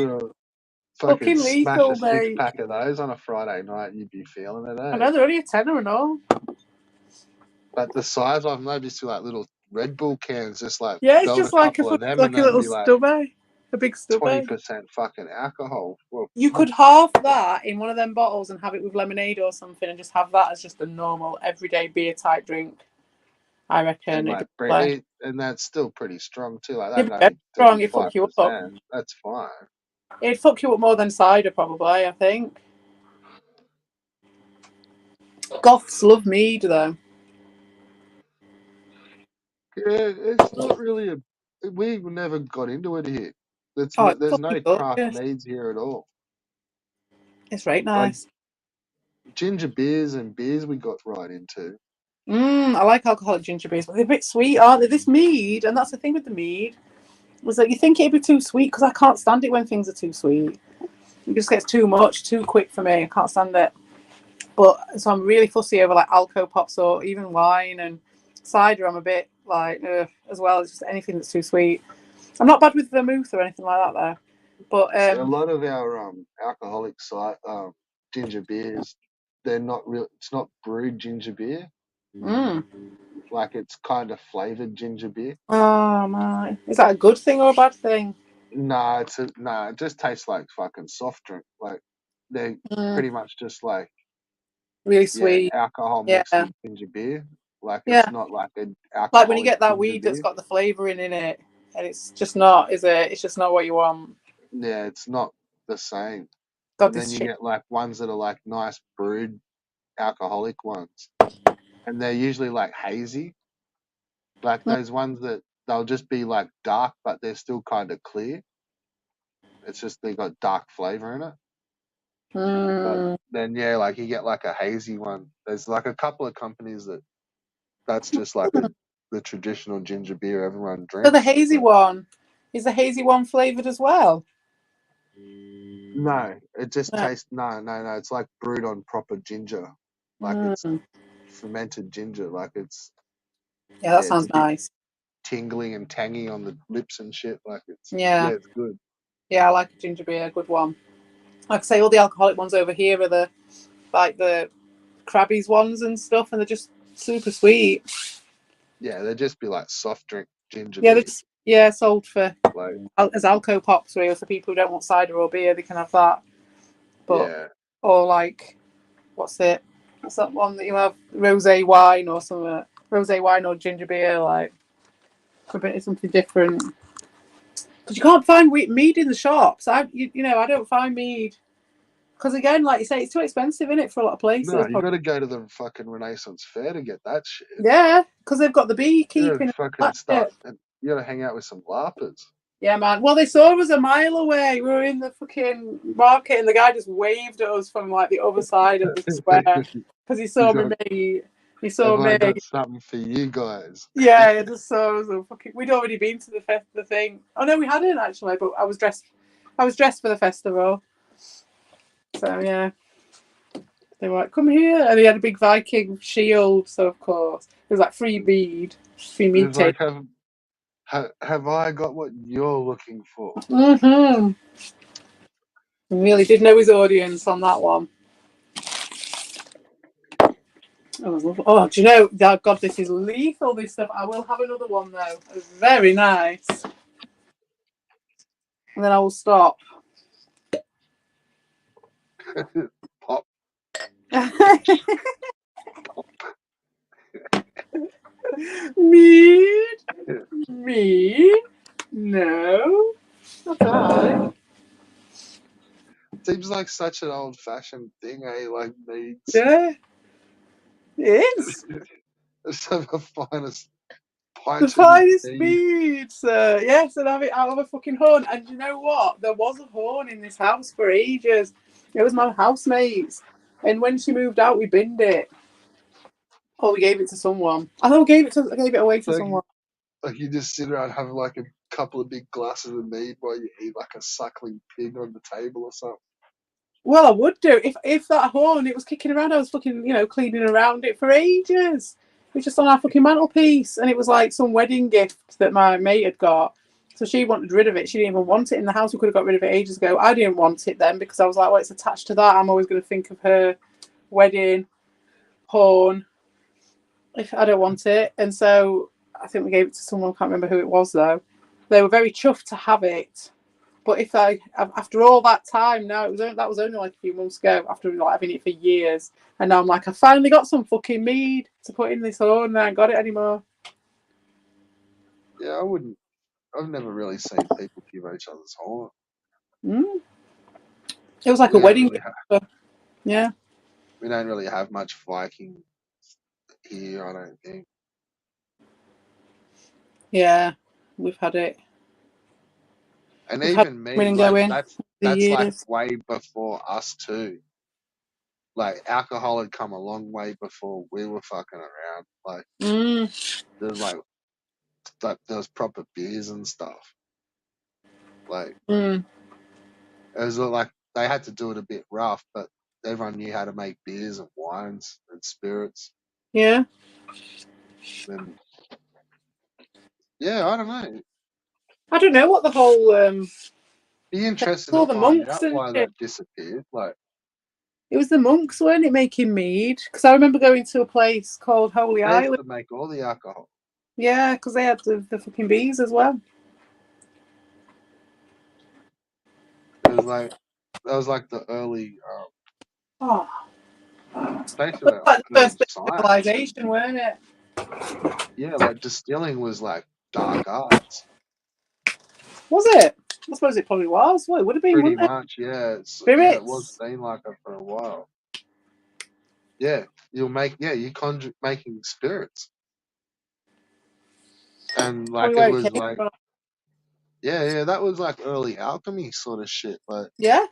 Fucking fucking smash a lethal, six mate. pack of those on a Friday night, you'd be feeling it, I eh? know they're only a tenner and all. But the size of them, they'd be like little Red Bull cans, just like Yeah, it's build a just like couple of them and like a they'd little be like stubby, a big stubby. 20% fucking alcohol. Well, You could halve that in one of them bottles and have it with lemonade or something, and just have that as just a normal everyday beer type drink. I and reckon it'd like be lovely. and that's still pretty strong too. Like It'd that'd be very only do strong. It'd fuck you up. 5%. That's fine. It'd fuck you up more than cider, probably. I think. Goths love mead, though. Yeah, it's not really a. We never got into it here. Oh, it's There's fucking no craft gorgeous. meads here at all. It's right Like nice. ginger beers and beers we got right into. I like alcoholic ginger beers, but they're a bit sweet, aren't they? This mead, and that's the thing with the mead, was that you think it'd be too sweet because I can't stand it when things are too sweet. It just gets too much, too quick for me. I can't stand it. But so I'm really fussy over like alco pops or even wine and cider. I'm a bit like as well. It's just anything that's too sweet. I'm not bad with vermouth or anything like that though. But See, a lot of our alcoholic ginger beers, they're not real. It's not brewed ginger beer. mm, Like it's kind of flavored ginger beer. oh my, is that a good thing or a bad thing? It just tastes like fucking soft drink. Like they're Mm, pretty much just like really yeah, sweet. alcohol mixed Yeah, with ginger beer. Like it's yeah. not like an Like when you alcoholic get that ginger weed that's beer. got the flavouring in it, and it's just not, is it? It's just not what you want. Yeah, it's not the same. God, And then this you shit. get like ones that are like nice brewed alcoholic ones, and they're usually like hazy. Like those ones that they'll just be like dark, but they're still kind of clear. It's just they got dark flavor in it. But Mm. then yeah, like you get like a hazy one. There's like a couple of companies that's just like the traditional ginger beer everyone So the drinks. hazy But one, is the hazy one flavoured as well? no, it just No. tastes no. It's like brewed on proper ginger, like it's Mm. fermented ginger. Like it's Yeah, that yeah, it's a sounds bit nice. tingly and tangy on the lips and shit. Like it's Yeah, yeah, it's good. yeah, I like a ginger beer, a good one. Like I say, all the alcoholic ones over here are the Krabby's ones and stuff, and they're just super sweet. Yeah, they'd just be like soft drink ginger Yeah, they're beers. just sold for Like as alco pops, really, for people who don't want cider or beer, they can have that. But yeah, or like what's it? What's that one that you have? Rosé wine or something? Rosé wine or ginger beer, like a bit of something different. Because you can't find mead in the shops. I don't find mead because again, like you say, it's too expensive in it for a lot of no, places. you got Probably. to go to the fucking Renaissance Fair to get that shit. Yeah, because they've got the You got to beekeeping and fucking that start, shit. and you got to hang out with some larpers. Yeah, man. Well, they saw us a mile away. We were in the fucking market, and the guy just waved at us from like the other side of the square because he saw He's me. like, He saw have I me. got something for you guys? Yeah, it just saw us. Fucking. We'd already been to the thing. Oh no, we hadn't actually. But I was dressed. I was dressed for the festival. So yeah, they were like, "Come here," and he had a big Viking shield. So of course, it was like free mead It's tape. like, have I got what you're looking for? Mm-hmm. He really did know his audience on that one. Oh, do you know? Oh, God, this is lethal. This stuff. I will have another one though. It's very nice. And then I will stop. Pop. Mead, mead. No, that's alright. Seems like such an old-fashioned thing, eh? Like meads. Yeah, it is It's the finest the pint of finest mead. mead, sir. Yes, and have it out of a fucking horn. And you know what? There was a horn in this house for ages. It was my housemate's, and when she moved out, we binned it. Or we gave it to someone. I thought I gave it away to Like, someone. like you just sit around having like a couple of big glasses of mead while you eat like a suckling pig on the table or something. Well, I would do if that horn it was kicking around. I was fucking cleaning around it for ages. was just on our fucking mantelpiece, and it was like some wedding gift that my mate had got. So she wanted rid of it. She didn't even want it in the house. We could have got rid of it ages ago. I didn't want it then because I was like, well, it's attached to that. I'm always going to think of her wedding porn if I don't want it. And so I think we gave it to someone. I can't remember who it was though. They were very chuffed to have it. But if after all that time, now that was only like a few months ago. After like having it for years, and now I'm like, I finally got some fucking mead to put in this horn, and I ain't got it anymore. Yeah, I wouldn't. I've never really seen people give each other's horn. Mm. It was like We a don't wedding. really Yeah. we don't really have much Viking here, I don't think. Yeah, we've had it. And We've had even coming me, and like going the that's like years. way before us too. Like alcohol had come a long way before we were fucking around. Like there's like there was proper beers and stuff. Like Mm. it was like they had to do it a bit rough, but everyone knew how to make beers and wines and spirits. Yeah. And yeah, I don't know. I don't know what the whole Be interesting to all the find monks out and why shit. that disappeared. Like It was the monks, weren't it, making mead? Because I remember going to a place called Holy they used Island. to make all the alcohol. Yeah, because they had the fucking bees as well. It was like that was like the early, Oh, basically like like the early first bit of science. And civilization, weren't it? yeah, like distilling was like dark arts. Was it? I suppose it probably was. Well, it would have been, Pretty wouldn't it? much, yeah. It was Spirits. been like it for a while. Yeah, you conjure making spirits, and Probably like it where it was came like from. yeah, that was like early alchemy sort of shit. Like Yeah.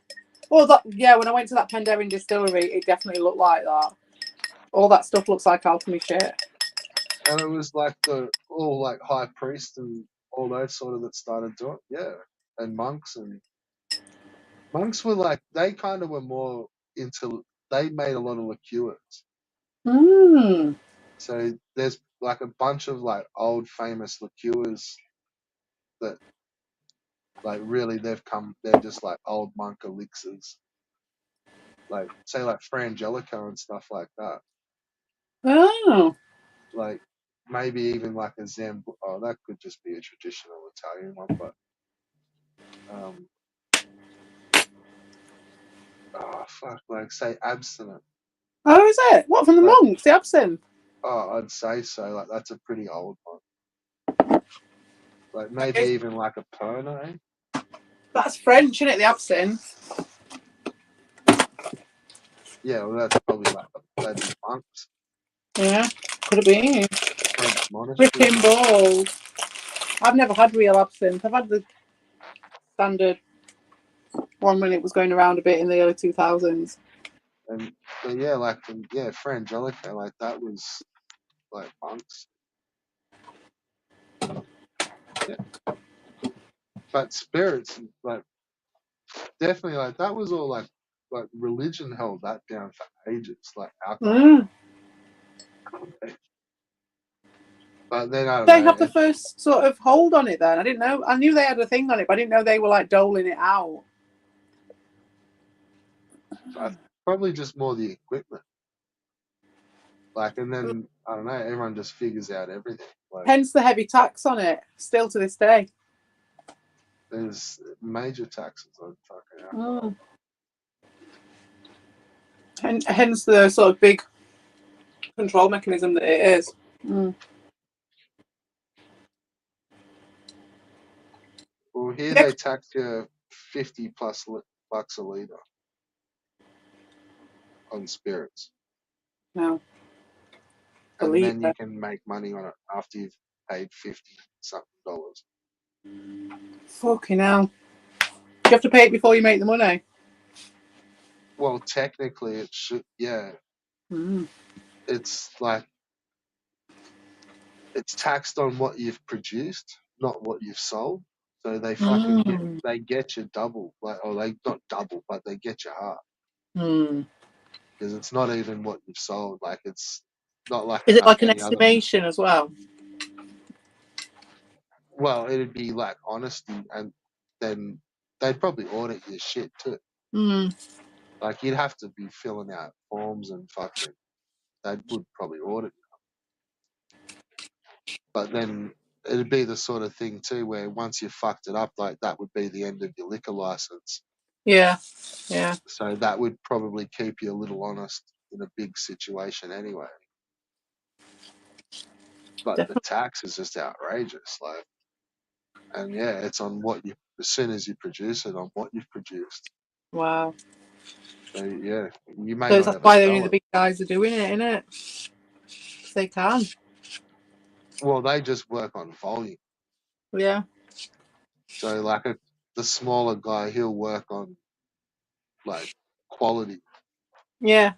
Well, when I went to that Penderyn distillery, it definitely looked like that. All that stuff looks like alchemy shit. and it was like the all like high priests and all those sort of that started doing yeah, and monks were like they kind of were more into they made a lot of liqueurs. Mm. So there's like a bunch of like old famous liqueurs that like really they're just like old monk elixirs. Like say like Frangelico and stuff like that. Oh. Like maybe even like a Zem oh that could just be a traditional Italian one, but oh fuck like say abstinent. Oh, is it? What, from the Like monks? The absinthe? oh I'd say so. Like that's a pretty old one. Like maybe Okay. even like a Pernod. Eh? That's French, isn't it? The absinthe. Yeah, well that's probably like that'd be monks. Yeah, could have been. French monastery Ripping monks. balls. I've never had real absinthe. I've had the standard one when it was going around a bit in the early 2000s. And but yeah, like yeah, Frangelico, like that was like monks. Yeah. But spirits, like definitely, like that was all like religion held that down for ages, like alcohol. Mm. But then I don't They have know. the first sort of hold on it then. I didn't know. I knew they had a thing on it, but I didn't know they were like doling it out. Probably just more the equipment. Like, and then I don't know. Everyone just figures out everything. Like, Hence the heavy tax on it, still to this day. there's major taxes on fucking alcohol. And hence the sort of big control mechanism that it is. Mm. Well, here they tax you 50 plus bucks a liter on spirits. No. And then you can make money on it after you've paid $50 something. Fucking hell. Do you have to pay it before you make the money? Well, technically it should, yeah. Mm. It's like, it's taxed on what you've produced, not what you've sold. So they fucking get you double, like, or they not double, but they get you half. Mm. Because it's not even what you've sold. Like, it's not like Is it like an any other. estimation as well? Well, it'd be like honesty, and then they'd probably audit your shit too. Hmm. Like you'd have to be filling out forms and fucking. They would probably audit you. But then it'd be the sort of thing too where once you fucked it up, like that would be the end of your liquor license. Yeah. Yeah. So that would probably keep you a little honest in a big situation anyway. But the Definitely. tax is just outrageous. Like, and yeah, it's on what you, as soon as you produce it, on what you've produced. Wow. So yeah, you may So not that's ever why only sell the it. big guys are doing it, innit? 'Cause they can. Well, they just work on volume. Yeah. So like the smaller guy, he'll work on like quality, Yeah.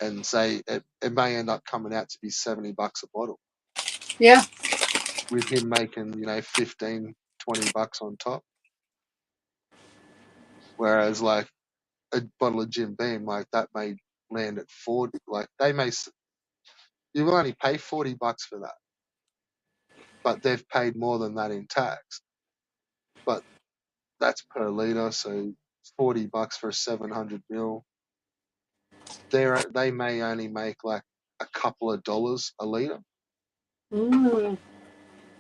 and say it may end up coming out to be $70 a bottle, Yeah. with him making 15, $20 on top. Whereas like a bottle of Jim Beam, like that may land at 40. Like you will only pay $40 for that, but they've paid more than that in tax. But that's per liter, so $40 for a 700 mil. They may only make like a couple of dollars a liter, Mm.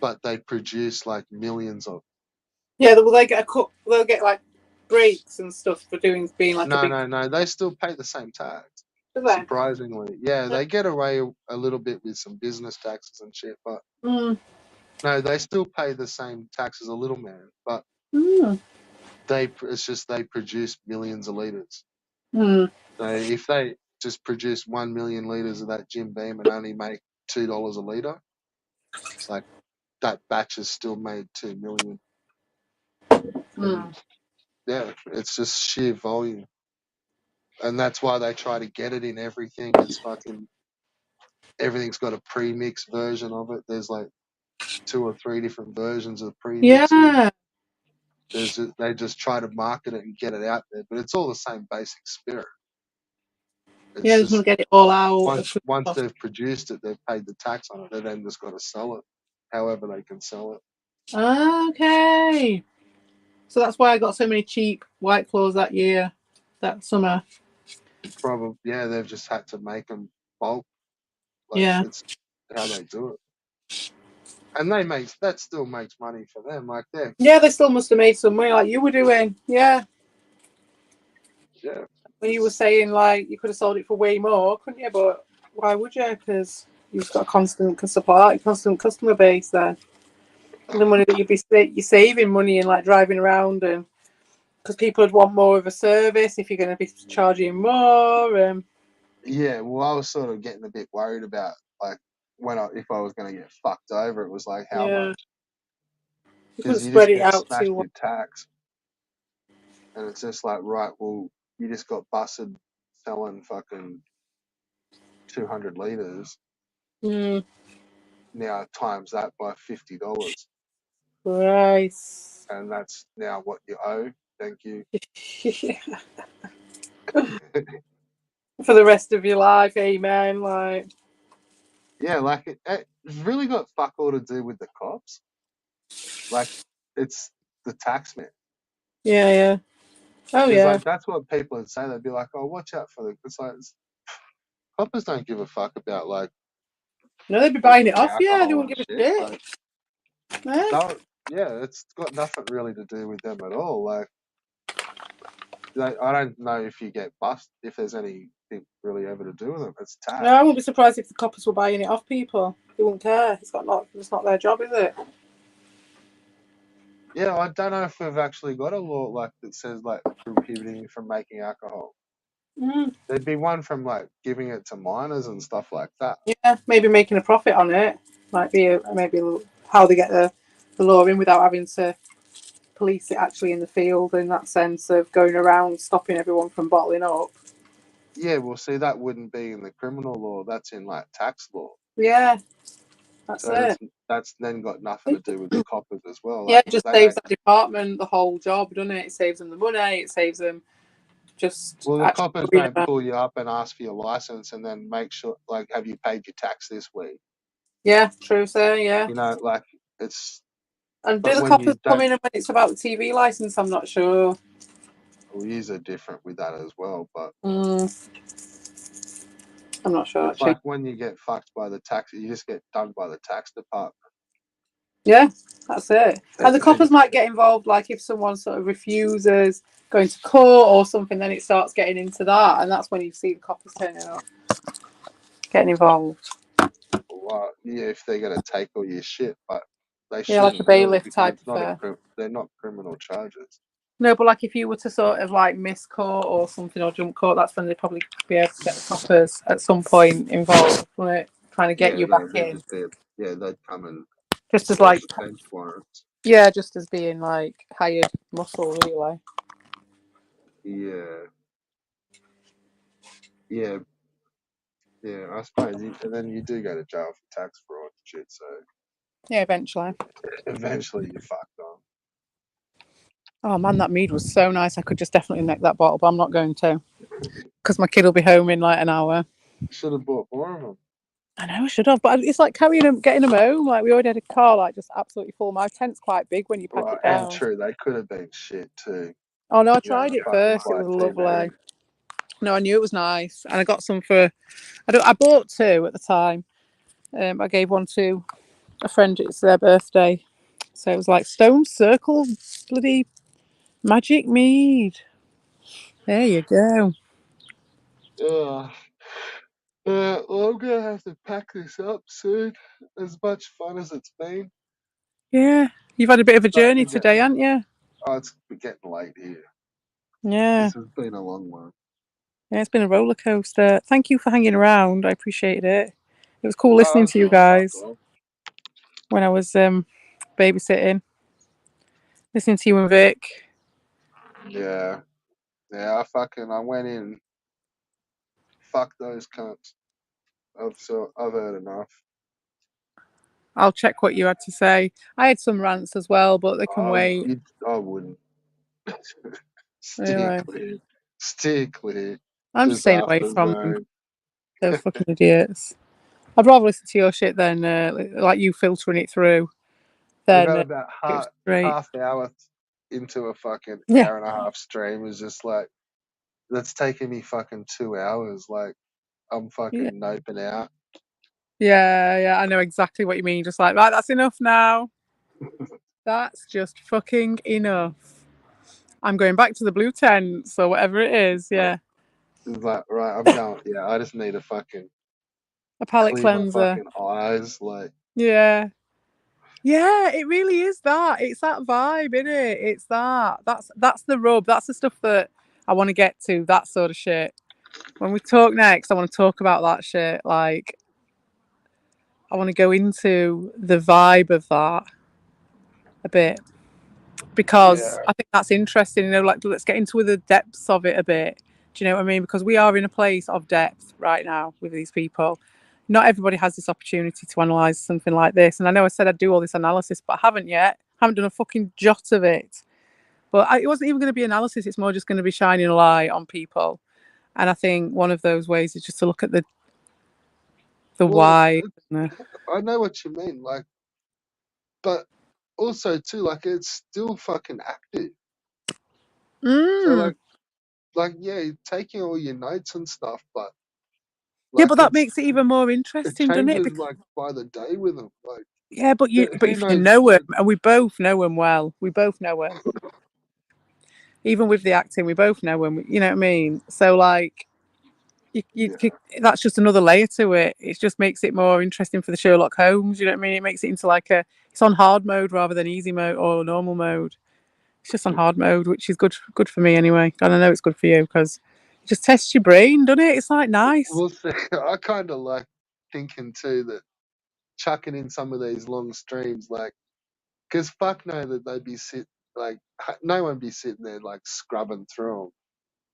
but they produce like millions of. Yeah. Will they get a cut? They'll get like breaks and stuff for being like a No, big. no, no. They still pay the same tax. Do they? Surprisingly, yeah, they get away a little bit with some business taxes and shit, but Mm. no, they still pay the same tax as a little man. But Mm. it's just they produce millions of liters. Mm. So if they just produce 1 million liters of that Jim Beam and only make $2 a liter, like that batch has still made 2 million. And Mm. yeah, it's just sheer volume, and that's why they try to get it in everything. It's fucking everything's got a pre-mix version of it. There's like 2 or 3 different versions of pre-mixing. Yeah. They just try to market it and get it out there, but it's all the same basic spirit. Yeah. It's Just want just to get it all out as once quick as once possible. they've produced it, they've paid the tax on it. They then just got to sell it, however they can sell it. Okay. So that's why I got so many cheap White Claws that summer. Probably, yeah, they've just had to make them bulk. Like Yeah. it's how they do it, and that still makes money for them. Like Yeah, they still must have made some money like you were doing. Yeah. yeah, When you were saying like you could have sold it for way more, couldn't you? But why would you? Because you've got a constant supply, constant customer base there. And the money that you're saving money and like driving around, and because people would want more of a service if you're going to be charging more. yeah. Well, I was sort of getting a bit worried about like if I was going to get fucked over. It was like how Yeah, much, you couldn't because you spread just it get out smashed too much. with tax, and it's just like right. Well, you just got busted selling fucking 200 liters. Mm, Now times that by $50, right. and that's now what you owe. Thank you. For the rest of your life, amen. Like, Yeah, like it's really got fuck all to do with the cops. Like it's the taxman, yeah, yeah. Oh because yeah. like that's what people would say. They'd be like, "Oh, watch out for the." It's like coppers don't give a fuck about like No, they'd be buying it the off. Yeah, they alcohol wouldn't and give a shit. shit. Like Eh? yeah, it's got nothing really to do with them at all. Like I don't know if you get bust if there's anything really ever to do with them. It's No, tax. I wouldn't be surprised if the coppers were buying it off people. They wouldn't care. It's not their job, is it? Yeah, I don't know if we've actually got a law like that says like prohibiting you from making alcohol. Mm. There'd be one from like giving it to minors and stuff like that. Yeah, maybe making a profit on it might be maybe how they get the law in without having to police it actually in the field, in that sense of going around stopping everyone from bottling up. Yeah, well, see, that wouldn't be in the criminal law. That's in like tax law. Yeah, that's So it. that's then got nothing to do with the coppers as well. Yeah, Like it just they saves don't. that department the whole job, doesn't it? It saves them the money. It saves them just Well, the actually coppers worrying don't about. pull you up and ask for your license and then make sure, like, have you paid your tax this week? Yeah, true, sir. Yeah. You know, like it's. And do But the when coppers you come don't, in and when it's about the TV license? I'm not sure. we use are different with that as well. But Mm, I'm not sure it's actually. like when you get fucked by the tax, you just get done by the tax department. Yeah, that's it. And the And coppers might get involved, like if someone sort of refuses going to court or something, then it starts getting into that, and that's when you see the coppers turning up, getting involved. well, yeah, if they're gonna take all your shit, but they Yeah, like a shouldn't really bailiff because type it's not of. they're not criminal charges. No, but like if you were to sort of like miss court or something or jump court, that's when they'd probably be able to get the coppers at some point involved, wouldn't it? Trying to get Yeah, you back in. they'd come and Just as like, enforce the bench warrants. yeah, just as being like hired muscle, really. Yeah, yeah, yeah. I suppose, and then you do go to jail for tax fraud and shit. So Yeah, eventually. eventually you're fucked on. Oh man, that mead was so nice. I could just definitely neck that bottle, but I'm not going to because my kid will be home in like an hour. Should have bought more of them. I know I should have, but it's like carrying them, getting them home. Like we already had a car, like just absolutely full. My tent's quite big when you pack Right, it and down. true, they could have been shit too. Oh no, I You know, tried it fucking first. It quite was tender. lovely. No, I knew it was nice, and I got some for. I bought two at the time. I gave one to a friend. It's their birthday, so it was like Stone Circle, bloody magic mead. There you go. Ugh. Well, I'm gonna have to pack this up soon. As much fun as it's been, Yeah, you've had a bit of a starting journey to get. today, haven't you? Oh, it's getting late here. Yeah. This has been a long one. Yeah, it's been a roller coaster. Thank you for hanging around. I appreciated it. It was cool Oh, listening it's to you not fuck guys all. when I was babysitting, listening to you and Vic. Yeah, yeah. I went in. Fuck those cunts. I've heard enough. I'll check what you had to say. I had some rants as well, but they can wait. I wouldn't. Steer Really. clear. Steer clear. I'm just staying away Disaster from them. zone. They're fucking idiots. I'd rather listen to your shit than like you filtering it through We've than had about it straight. half hour into a fucking Yeah. hour and a half stream. Is just like that's taking me fucking 2 hours. Like I'm Yeah. fucking noping out. Yeah, I know exactly what you mean. Just like, right, that's enough now. That's just fucking enough. I'm going back to the blue tent, so whatever it is, yeah. It's like right, I'm going. Yeah, I just need a fucking A palate clear my cleanser. fucking eyes. Like Yeah. Yeah, it really is that. It's that vibe, isn't it? It's that. That's the rub. That's the stuff that I want to get to, that sort of shit. When we talk next, I want to talk about that shit. Like I want to go into the vibe of that a bit. yeah, Because I think that's interesting. You know, like let's get into the depths of it a bit. Do you know what I mean? Because we are in a place of depth right now with these people. Not everybody has this opportunity to analyze something like this. And I know I said I'd do all this analysis, but I haven't yet. I haven't done a fucking jot of it. But it wasn't even going to be analysis. It's more just going to be shining a light on people. And I think one of those ways is just to look at the well, why. I know what you mean. Like, but also too, like it's still fucking active. So Mm. like yeah, you're taking all your notes and stuff, but Yeah, like but that makes it even more it interesting, doesn't it? changes like by the day with them. Like Yeah, but who if you knows? know him, and we both know him well, we both know him. Even with the acting, we both know him. You know what I mean? So like, Yeah. that's just another layer to it. It just makes it more interesting for the Sherlock Holmes. You know what I mean? It makes it into like it's on hard mode rather than easy mode or normal mode. It's just on hard mode, which is good for me anyway. And I know it's good for you because it just tests your brain, doesn't it? It's like nice. We'll see. I kind of like thinking too that chucking in some of these long streams, like, because fuck no that they'd be no one be sitting there like scrubbing through them.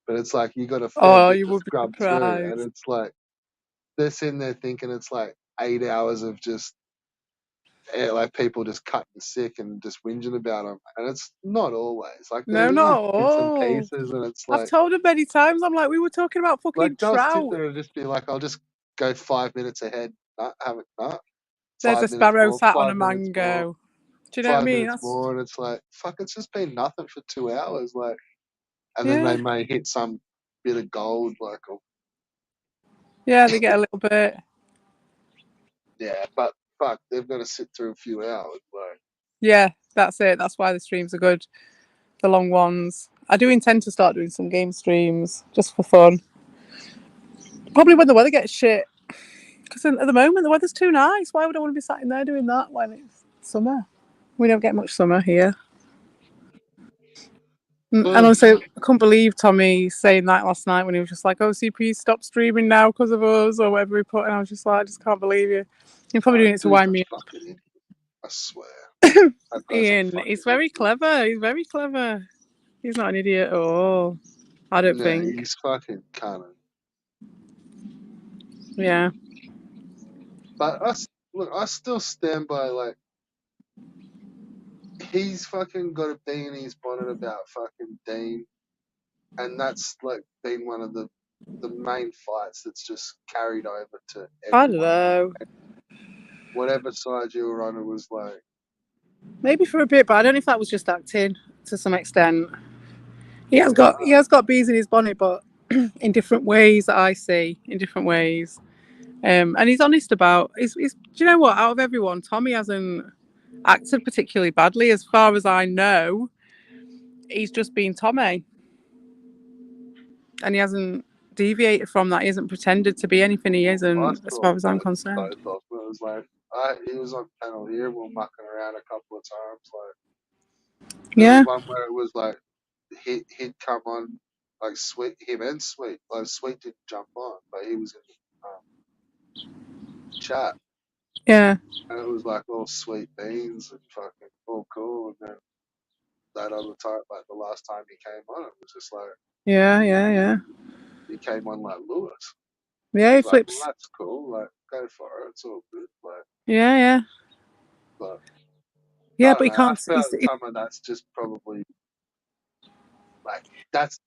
But it's like you got a fair Oh, bit you to would be scrub through, and surprised. it's like they're sitting there thinking it's like 8 hours of just like people just cutting sick and just whinging about them, and it's not always like they're No, not little at bits and all. pieces, and it's I've like told him many times. I'm like, we were talking about fucking they'll sit trout. there and just be like, I'll just go 5 minutes ahead, have it, nah. There's a 5 minutes sparrow more, sat on a 5 minutes more, mango. Do you know what I five mean? minutes That's more, and it's like fuck, it's just been nothing for 2 hours, like, and then yeah, they may hit some bit of gold, like, or, yeah. They get a little bit. yeah, but fuck, they've got to sit through a few hours, like. Yeah, that's it. That's why the streams are good. The long ones. I do intend to start doing some game streams just for fun. Probably when the weather gets shit. Because at the moment the weather's too nice. Why would I want to be sat in there doing that when it's summer? We don't get much summer here. And also, I couldn't believe Tommy saying that last night when he was just like, OCP, stop streaming now because of us, or whatever he put. And I was just like, I just can't believe you. You're probably doing it to Dude's wind a me up. fucking idiot, I swear. That guy's a Ian, fucking he's very idiot. clever. He's very clever. He's not an idiot at all. I don't Yeah, think. he's fucking cunning. Yeah. But look, I still stand by, like, he's fucking got a bee in his bonnet about fucking Dean, and that's like been one of the main fights that's just carried over to I don't everyone. know. Whatever side you were on, it was like, Maybe for a bit, but I don't know if that was just acting to some extent. He has yeah, got bees in his bonnet, but in different ways that I see, in different ways. And he's honest about. Do you know what? Out of everyone, Tommy hasn't acted particularly badly, as far as I know. He's just been Tommy, and he hasn't deviated from that. He hasn't pretended to be anything he I isn't, as saw far as I'm both concerned. of them. It was like, he was on panel here, we were mucking around a couple of times. Like, there was Yeah, one where it was like, he'd come on, like, him and Sweet. Like, Sweet didn't jump on, but he was in the chat. yeah, And it was like all sweet beans and fucking all cool. And then that other time, like the last time he came on, it was just like, yeah. he came on like Lewis. Yeah, I he was like, well, flips. that's cool. Like, go for it. It's all good. Like, Yeah. but Yeah, I but don't he know. I can't. felt some of that's just probably like, that's,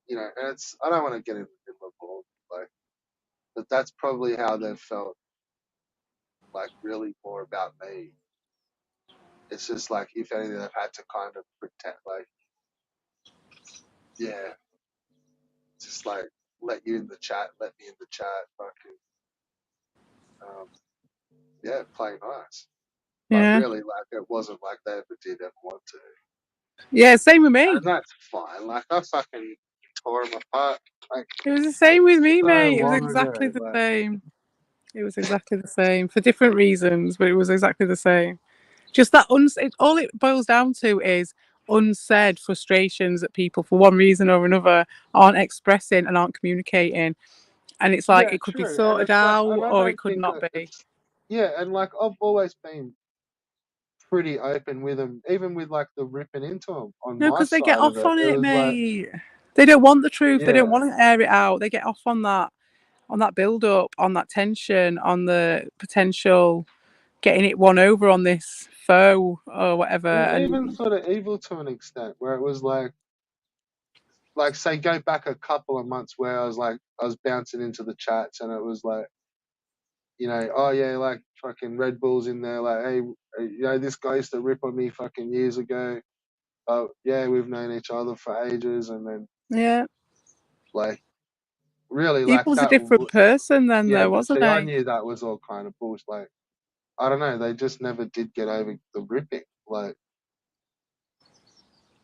you know, and it's, I don't want to get into Liverpool, like, but that's probably how they've felt, like, really more about me. It's just like, if anything, they've had to kind of pretend, like, yeah, just like, let you in the chat, let me in the chat, fucking, yeah, play nice. But Yeah, really, like, it wasn't like they ever did ever want to. yeah. Same with me. And that's fine. Like, I fucking tore them apart, like, It was the same with me, so mate. It was long ago. exactly the Like, same. It was exactly the same for different reasons, but it was exactly the same. Just that all it boils down to is unsaid frustrations that people, for one reason or another, aren't expressing and aren't communicating. And it's like yeah, it could be true. And sorted it's like, out and I or it don't could think not that be. it's, yeah, and like, I've always been pretty open with them, even with like the ripping into them on No, my because they get side of off it. on It it, was like, mate. They don't want the truth. They don't yeah, want to air it out. They get off on that build up, on that tension, on the potential getting it won over on this foe or whatever. even And sort of evil to an extent, where it was like say go back a couple of months where I was bouncing into the chats and it was like, you know, oh yeah, like fucking Red Bull's in there, like, hey, you know, this guy used to rip on me fucking years ago. Oh yeah, we've known each other for ages, and then yeah, like really he like was a that, different person then, yeah. though, But wasn't see, I he? knew that was all kind of bullshit. Like, I don't know, they just never did get over the ripping. Like,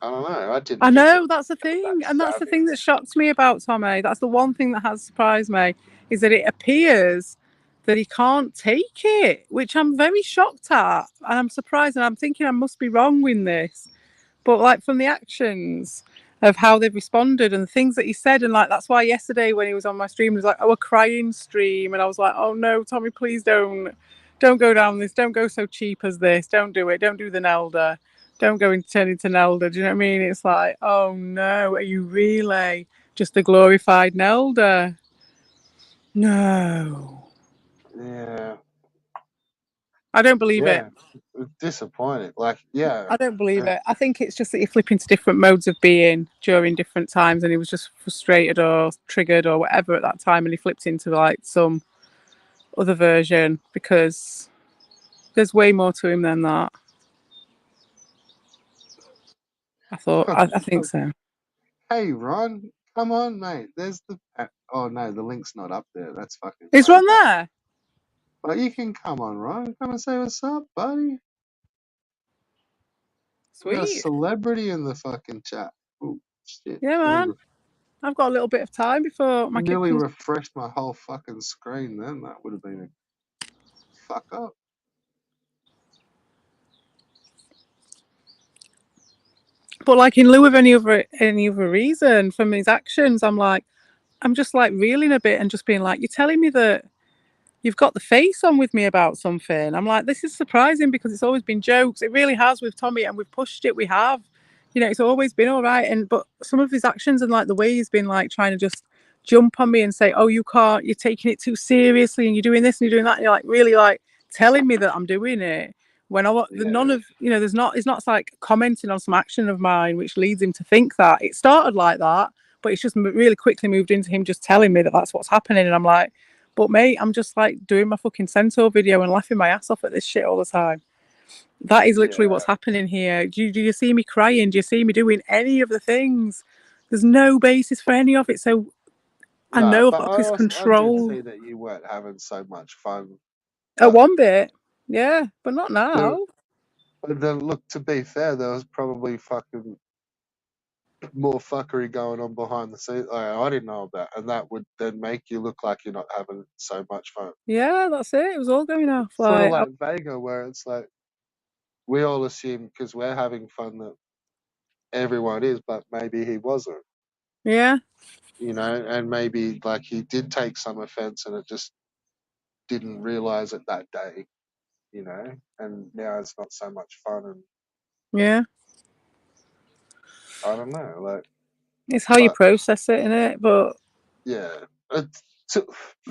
I don't know, I I didn't think it know, was that's the that thing. And that's the thing savage. that shocks me about Tommy. That's the one thing that has surprised me, is that it appears that he can't take it, which I'm very shocked at. And I'm surprised, and I'm thinking I must be wrong with this. But like from the actions of how they've responded and the things that he said, and like that's why yesterday when he was on my stream, he was like, "Oh, a crying stream," and I was like, "Oh no, Tommy, please don't go down this. Don't go so cheap as this. Don't do it. Don't do the Nelda. Don't go and turn into Nelda." Do you know what I mean? It's like, oh no, are you really just a glorified Nelda? No. Yeah, I don't believe it. It's disappointing. Like, yeah, I don't believe it. I think it's just that you flip into different modes of being during different times, and he was just frustrated or triggered or whatever at that time, and he flipped into like some other version because there's way more to him than that. I think so. hey, Ron, come on, mate. There's the. Oh no, the link's not up there. That's fucking Is lame. Ron there? But you can come on, Ron. Come and say what's up, buddy. We got a Sweet. celebrity in the fucking chat. Oh shit! Yeah, man. I've got a little bit of time before my kid Nearly comes. refreshed my whole fucking screen. Then that would have been a fuck up. But like in lieu of any other reason from his actions, I'm just like reeling a bit and just being like, you're telling me that you've got the face on with me about something. I'm like, this is surprising because it's always been jokes. It really has with Tommy, and we've pushed it. We have, it's always been all right. But some of his actions and like the way he's been like trying to just jump on me and say, oh, you can't, you're taking it too seriously and you're doing this and you're doing that. And you're like really like telling me that I'm doing it when none of, there's not, it's not like commenting on some action of mine, which leads him to think that it started like that. But it's just really quickly moved into him just telling me that that's what's happening. And I'm like, but mate, I'm just like doing my fucking Centaur video and laughing my ass off at this shit all the time. That is literally what's happening here. Do you see me crying? Do you see me doing any of the things? There's no basis for any of it. So I No, know I've but got this I did control. see that you weren't having so much fun. At But one bit, yeah, but not there, now. but then look, to be fair, there was probably fucking more fuckery going on behind the scenes. I didn't know about, and that would then make you look like you're not having so much fun. Yeah, that's it. It was all going off. Sort of Like, like Vega, where it's like we all assume because we're having fun that everyone is, but maybe he wasn't. yeah, And maybe like he did take some offense, and it just didn't realize it that day. And now it's not so much fun, and yeah. I don't know, like, It's how you but process it, innit? But yeah,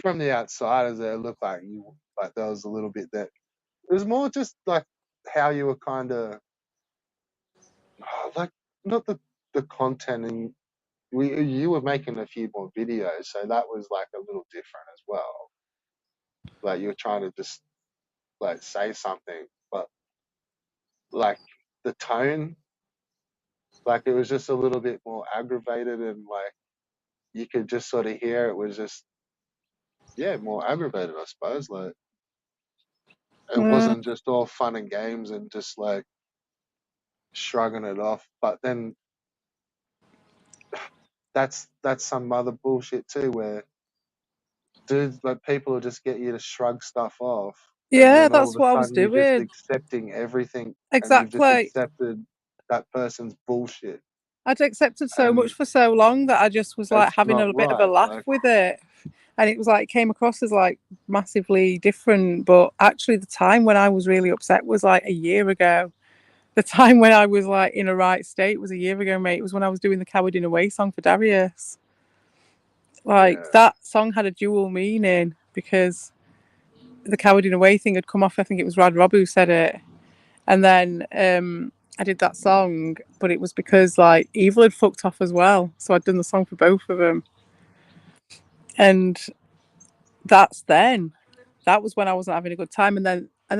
from the outsiders, it looked like there was a little bit that it was more just like how you were kind of like not the content, and you were making a few more videos, so that was like a little different as well. Like you were trying to just like say something, but like the tone, like it was just a little bit more aggravated, and like you could just sort of hear it was just more aggravated, I suppose. Like it yeah, wasn't just all fun and games and just like shrugging it off. But then that's some other bullshit too, where dudes like people will just get you to shrug stuff off, and yeah, then all of that's a what I was sudden you're just doing. accepting everything, and you've just Exactly. accepted that person's bullshit, I'd accepted so much and for so long that I just was like it's having not a bit of a right. laugh Like, with it. And it was like came across as like massively different. But actually the time when I was really upset was like a year ago. The time when I was like in a right state was a year ago, mate. It was when I was doing the Coward in a Way song for Darius. Like yeah, that song had a dual meaning because the Coward in a Way thing had come off. I think it was Rad Rob who said it. And then I did that song, but it was because like Evil had fucked off as well. So I'd done the song for both of them. And that's then. That was when I wasn't having a good time. And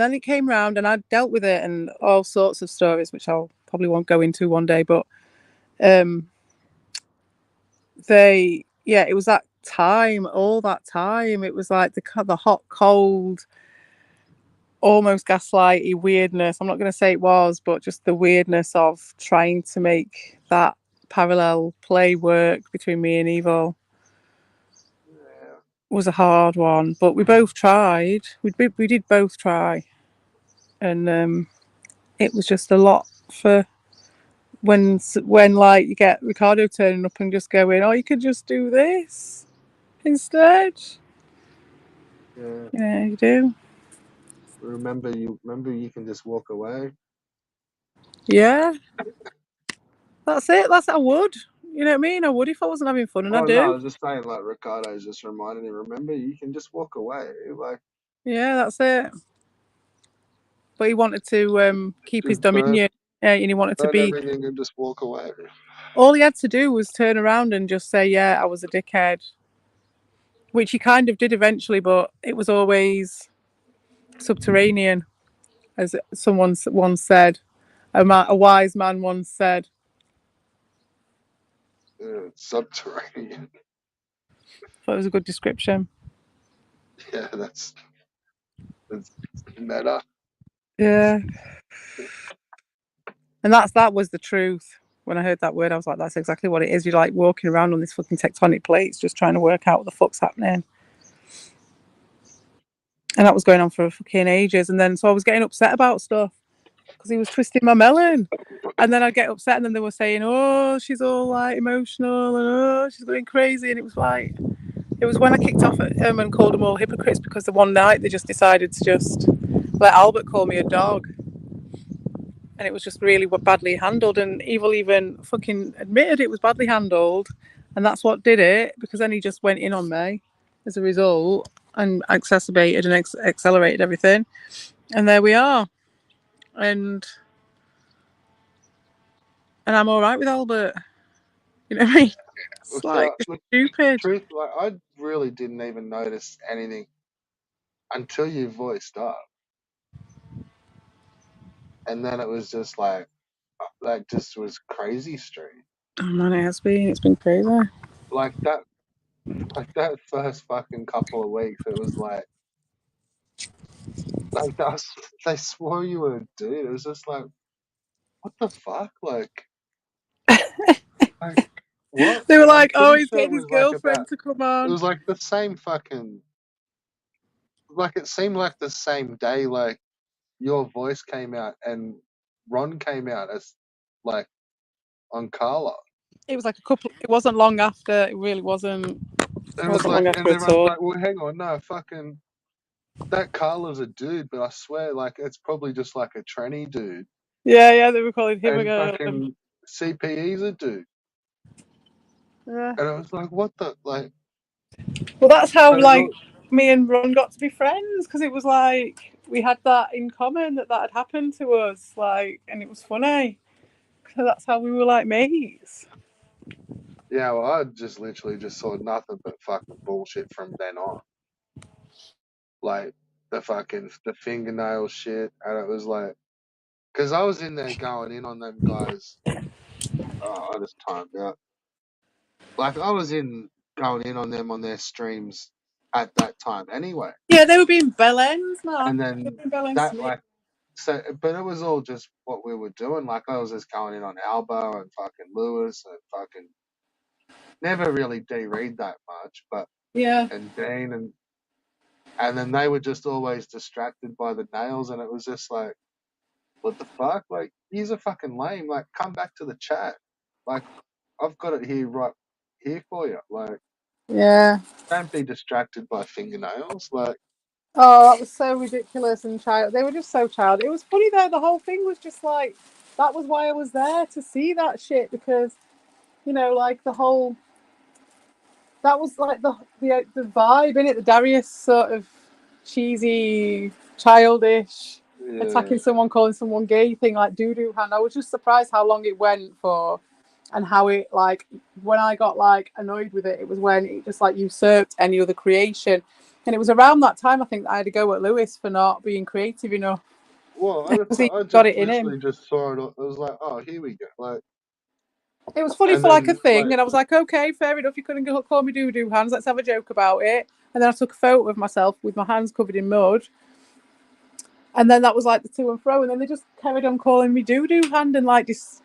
then it came round and I dealt with it and all sorts of stories, which I'll probably won't go into one day. But um it was that time, all that time. It was like the hot, cold, almost gaslighty weirdness. I'm not going to say it was, but just the weirdness of trying to make that parallel play work between me and Evil was a hard one. But we both tried. We did both try, and it was just a lot for when like you get Ricardo turning up and just going, "Oh, you could just do this instead." yeah. Yeah, you do. Remember you can just walk away. Yeah, that's it. I would. You know what I mean? I would if I wasn't having fun, and I Oh no, I do. was just saying, like Ricardo's just reminding me. Remember, you can just walk away. Like Yeah, that's it. but he wanted to keep his Just burn, dominion, and he wanted to burn be. everything and just walk away. All he had to do was turn around and just say, "Yeah, I was a dickhead," which he kind of did eventually, but it was always subterranean, as someone once said. A wise man once said. It's subterranean. Thought it was a good description. Yeah, that's meta. Yeah, and that was the truth. When I heard that word, I was like, "That's exactly what it is." You're like walking around on these fucking tectonic plates, just trying to work out what the fuck's happening. And that was going on for fucking ages. And then so I was getting upset about stuff because he was twisting my melon. And then I'd get upset, and then they were saying, "Oh, she's all like emotional, and oh, she's going crazy." And it was like, it was when I kicked off at them and called them all hypocrites because the one night they just decided to just let Albert call me a dog. And it was just really badly handled. And Evil even fucking admitted it was badly handled. And that's what did it, because then he just went in on me as a result and exacerbated and accelerated everything. And there we are. And I'm all right with Albert. You know what I mean? It's like stupid. Truth, like I really didn't even notice anything until you voiced up, and then it was just like just was crazy street. Oh man, it has been. It's been crazy. Like that first fucking couple of weeks, it was like they swore you were a dude. It was just like, what the fuck, like what? They were And I'm like, "Oh, pretty he's sure it getting his was like about. girlfriend to come It on." was like the same fucking. Like it seemed like the same day, like your voice came out and Ron came out as like on Carla. It was like a couple. It wasn't long after. It really wasn't. It It was wasn't long like, after and at everyone's all. like, well, hang on, no, fucking, that Carla's a dude, but I swear, like, it's probably just like a tranny dude. Yeah, they were calling him a And girl. fucking CPE's a dude. Yeah. And I was like, what the, like, Well, that's how but it's like all, me and Ron got to be friends, because it was like we had that in common, that had happened to us, like, and it was funny. So that's how we were like mates. yeah, well, I just literally just saw nothing but fucking bullshit from then on. Like, the fingernail shit. And it was like, because I was in there going in on them guys. Oh, I just timed out. Like I was in going in on them on their streams at that time anyway. Yeah, they were being bell ends, man. And They were then being bell ends to that me. like so but it was all just what we were doing. Like I was just going in on Albo and fucking Lewis and fucking never really read that much, but Yeah. and Dean and then they were just always distracted by the nails and it was just like, what the fuck? Like he's a fucking lame. Like come back to the chat. Like I've got it here right here for you. Like Yeah. don't be distracted by fingernails. Like, Oh, that was so ridiculous and child. They were just so child. It was funny though. The whole thing was just like, that was why I was there, to see that shit, because like the whole, that was like the vibe in it. The Darius sort of cheesy, childish, yeah, attacking someone, calling someone gay thing, like doo doo hand. I was just surprised how long it went for, and how it, like, when I got like annoyed with it, it was when it just like usurped any other creation. And it was around that time I think that I had to go at Lewis for not being creative enough. well, Because he I got just it in him. literally just saw it. It was like, oh, here we go. Like, It was funny and for like a then thing, like, and I was like, okay, fair enough. You couldn't call me doo doo hands. Let's have a joke about it. And then I took a photo of myself with my hands covered in mud. And then that was like the to and fro. And then they just carried on calling me doo doo hand, and like this,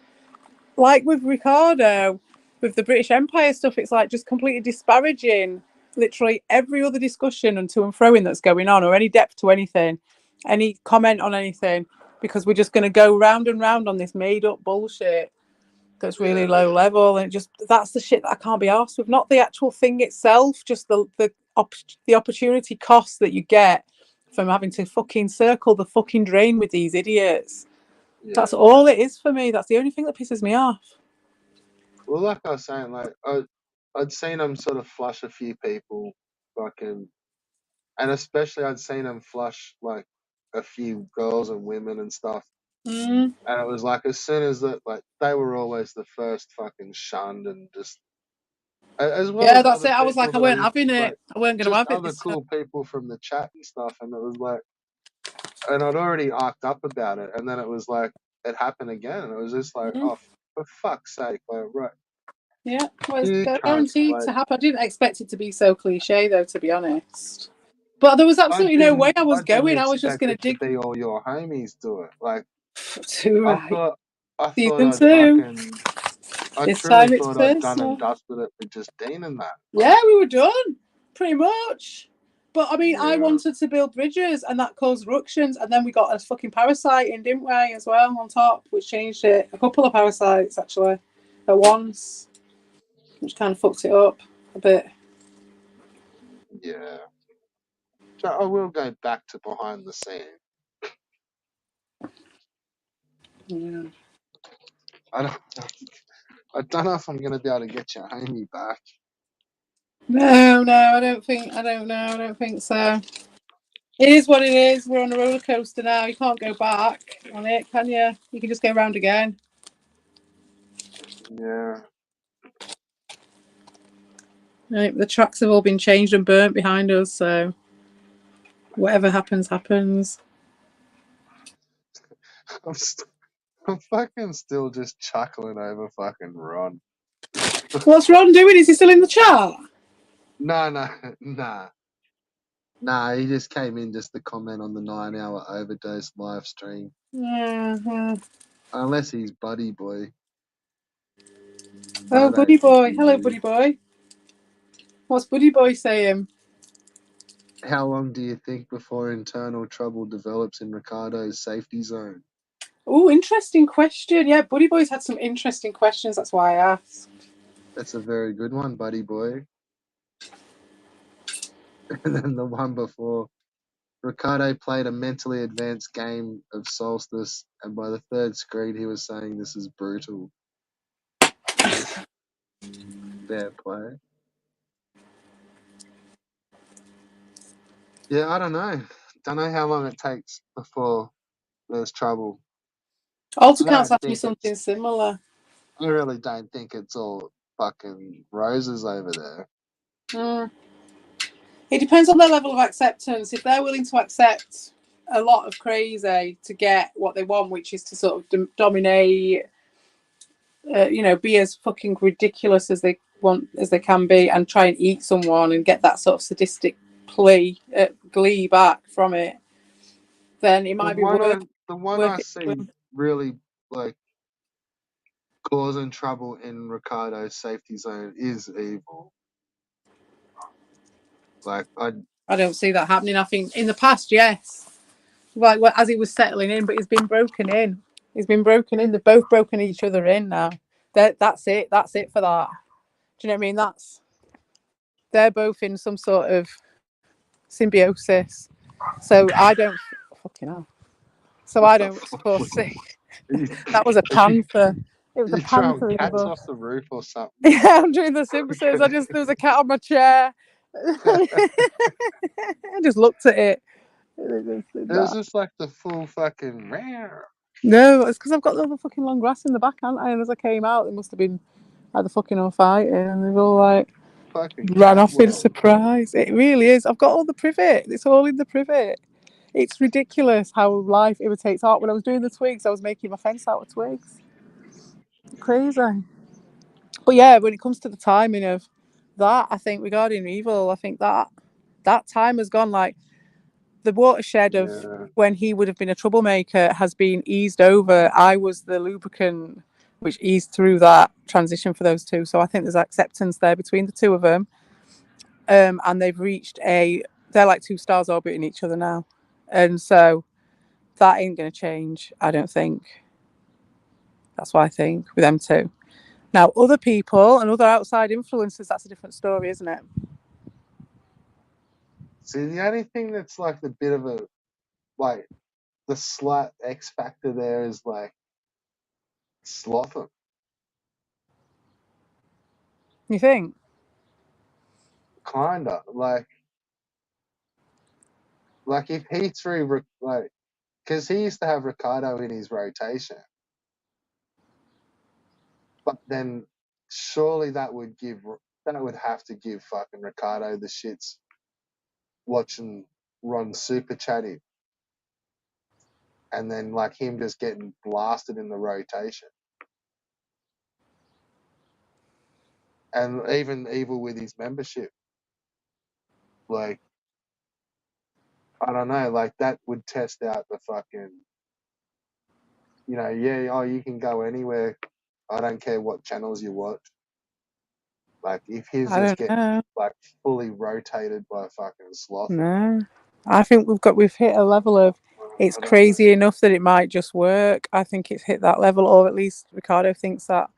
like with Ricardo, with the British Empire stuff, it's like just completely disparaging literally every other discussion and to and froing that's going on, or any depth to anything, any comment on anything, because we're just going to go round and round on this made up bullshit that's really yeah, low level. And that's the shit that I can't be arsed with. Not the actual thing itself, just the opportunity cost that you get from having to fucking circle the fucking drain with these idiots. yeah. That's all it is for me. That's the only thing that pisses me off. Well, like I was saying, like I'd seen him sort of flush a few people, fucking, and especially I'd seen him flush like a few girls and women and stuff. Mm. And it was like as soon as that, like they were always the first fucking shunned and just as well Yeah, as that's other it. I was people like, I that I weren't used having to it. like, I weren't going to just have it other this time. cool people from the chat and stuff. And it was like, and I'd already arced up about it, and then it was like it happened again, and it was just like, Mm. oh, for fuck's sake, like right, Yeah, well, it's you can't guaranteed like. to happen. I didn't expect it to be so cliche, though, to be honest. But there was absolutely no way I was I didn't going. I was just expect going to it to dig be all your homies do it. Like to I right. thought, Season I'd 2. fucking, I This truly time it's thought I'd done personal. and dusted it with just Dean and that. Yeah, Like, we were done, pretty much. But I mean, I yeah, wanted to build bridges, and that caused ructions, and then we got a fucking parasite in, didn't we, as well on top, which changed it. A couple of parasites actually at once, which kind of fucked it up a bit. yeah. So I will go back to behind the scene. Yeah. I don't, I don't know if I'm gonna be able to get your homie back. No, I don't think. I don't know. I don't think so. It is what it is. We're on a roller coaster now. You can't go back on it, can you? You can just go round again. Yeah, Right, the tracks have all been changed and burnt behind us, so whatever happens, happens. I'm, I'm fucking still just chuckling over fucking Ron. What's Ron doing? Is he still in the chat? No, nah. He just came in just to comment on the 9-hour overdose live stream. Mm-hmm. Unless he's Buddy Boy. I Oh, don't Buddy think Boy. he Hello, is. Buddy Boy. What's Buddy Boy saying? How long do you think before internal trouble develops in Ricardo's safety zone? Oh, interesting question. Yeah, Buddy Boy's had some interesting questions. That's why I asked. That's a very good one, Buddy Boy. And then the one before, Ricardo played a mentally advanced game of Solstice, and by the third screen, he was saying this is brutal. Fair play. Yeah, I don't know. Don't know how long it takes before there's trouble. Alter I Count's don't asked me think something it's. similar. I really don't think it's all fucking roses over there. Mm. It depends on their level of acceptance. If they're willing to accept a lot of crazy to get what they want, which is to sort of dominate, be as fucking ridiculous as they want as they can be, and try and eat someone and get that sort of sadistic glee back from it, then it might be worth The one I it. see really like causing trouble in Ricardo's safety zone is evil. Like I don't see that happening. I think in the past, yes, like as he was settling in, but he's been broken in. He's been broken in. They've both broken each other in now. That's it. That's it for that. Do you know what I mean? They're both in some sort of symbiosis. So I don't fucking hell. So what I the don't fuck was foresee. you, That was a panther. It was a you throwing panther in the cats bush. off the roof or something? Yeah, I'm doing the Simpsons. There was a cat on my chair. I just looked at it. It was just like the full fucking No, it's because I've got the fucking long grass in the back, haven't I? And as I came out, they must have been at the fucking on fighting, and they've all like fucking ran cat off in world. surprise. It really is. I've got all the privet. It's all in the privet. It's ridiculous how life imitates art. When I was doing the twigs, I was making my fence out of twigs. Crazy. But yeah, when it comes to the timing of that, I think regarding evil, I think that time has gone. Like the watershed of Yeah. when he would have been a troublemaker has been eased over. I was the lubricant which eased through that transition for those two. So I think there's acceptance there between the two of them. And they've reached they're like two stars orbiting each other now. And so that ain't going to change, I don't think. That's what I think with them two. Now, other people and other outside influences, that's a different story, isn't it? See, the only thing that's like the bit of a like the slight X factor there is like Slotham. You think? Kinda like if he threw like because he used to have Ricardo in his rotation, but then surely that would have to give fucking Ricardo the shits watching Ron super chatty, and then like him just getting blasted in the rotation, and even Evil with his membership, like I don't know, like that would test out the fucking, you can go anywhere. I don't care what channels you watch. Like if he's I just don't getting know. like fully rotated by fucking Sloth, No. I think we've hit a level of it's I don't know. crazy enough that it might just work. I think it's hit that level, or at least Ricardo thinks that.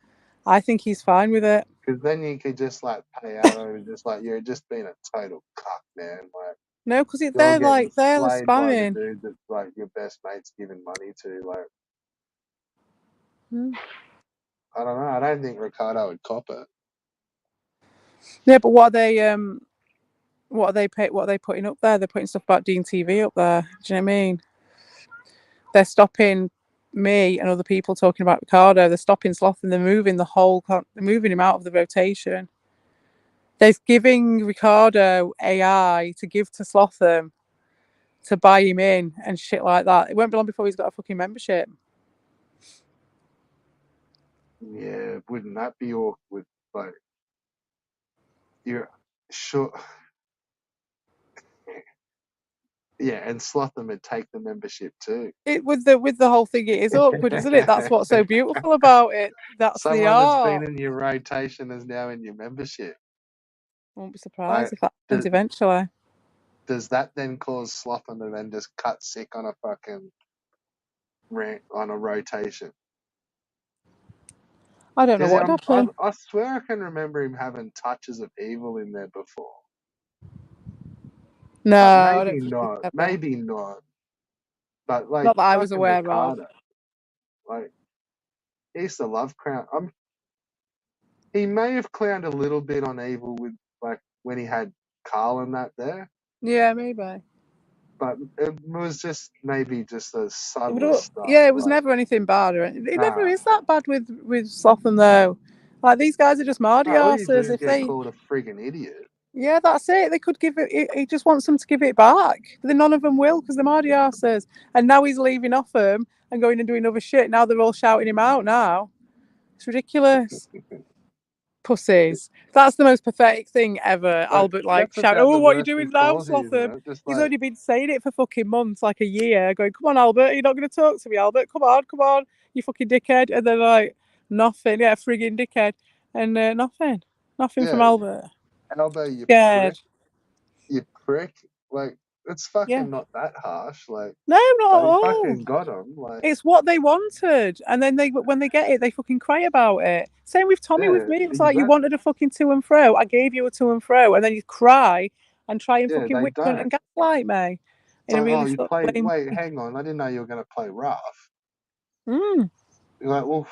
I think he's fine with it. Because then you could just like pay out over just like you're just being a total cuck, man. Like No, because you're they're getting they're the slayed by the spamming. dude that like your best mate's giving money to. Like Hmm. I don't know. I don't think Ricardo would cop it. Yeah, but what are they putting up there? They're putting stuff about Dean TV up there. Do you know what I mean? They're stopping me and other people talking about Ricardo. They're stopping Sloth and they're moving they're moving him out of the rotation. They're giving Ricardo AI to give to Slotham to buy him in and shit like that. It won't be long before he's got a fucking membership. Yeah, wouldn't that be awkward? Like you're sure. Yeah, and Slotham would take the membership too. With the whole thing, it is awkward, isn't it? That's what's so beautiful about it. That's the Someone that's been art. in your rotation is now in your membership. Won't be surprised Like, if that happens eventually. does that then cause Slotham to then just cut sick on a fucking rant on a rotation? I don't know Because what would happen. I swear I can remember him having touches of evil in there before. No, But I don't maybe think he's not. ever. Maybe not. But like Not that I was fucking aware of. Ricardo, like he used to love clown. He may have clowned a little bit on evil with like when he had Carl and that there, Yeah, maybe. but it was just maybe just the subtlest But stuff. yeah, it was Like never anything bad, or anything. It never nah, is that bad with Slotham though. Like these guys are just no, mardy all you do arses. is If get they, called a friggin' idiot. yeah, that's it. They could give it. He just wants them to give it back. But then none of them will because they're mardy arses. And now he's leaving off them and going and doing other shit. Now they're all shouting him out. Now it's ridiculous. Pussies. That's the most pathetic thing ever. Like Albert like that's shout, about "Oh, the what are you worst doing now, equality, isn't Slotham?" it? Just He's like only been saying it for fucking months, like a year, going, "Come on, Albert, you're not going to talk to me, Albert. Come on, you fucking dickhead." And then like nothing, yeah, frigging dickhead, and nothing from yeah, Albert. Albo, you Scared. prick, you prick. Like it's Yeah. fucking not that harsh. Like, No, not but at he all. fucking got him. Like, It's what they wanted, and then when they get it, they fucking cry about it. Same with Tommy with yeah, me. It was like you exactly. wanted a fucking to and fro. I gave you a to and fro, and then you cry and try and Yeah, fucking they witch hunt don't. and gaslight me It's in a like, oh, really you sort play. of lame Wait, way. hang on. I didn't know you were gonna play rough. Mm. You're like, well,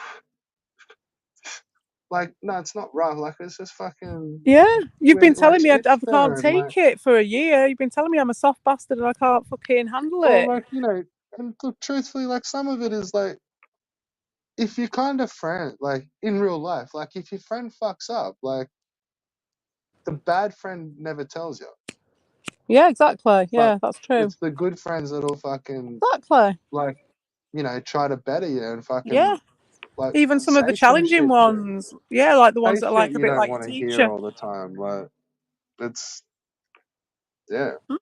like, no, it's not rough. Like, it's just fucking. Yeah, you've been Like, telling me it's I can't there, and like, take it for a year. You've been telling me I'm a soft bastard and I can't fucking handle well, it. like and look, truthfully, like, some of it is like, if you kind of friend, like, in real life, like, if your friend fucks up, like, the bad friend never tells you. Yeah, exactly. But Yeah, that's true. it's the good friends that'll fucking Exactly. like try to better you and Yeah. fucking like Even some of the say some challenging shit ones. Yeah, like the ones say that are shit like a you bit don't like your want to hear teacher. all the time. Like it's yeah, Mm.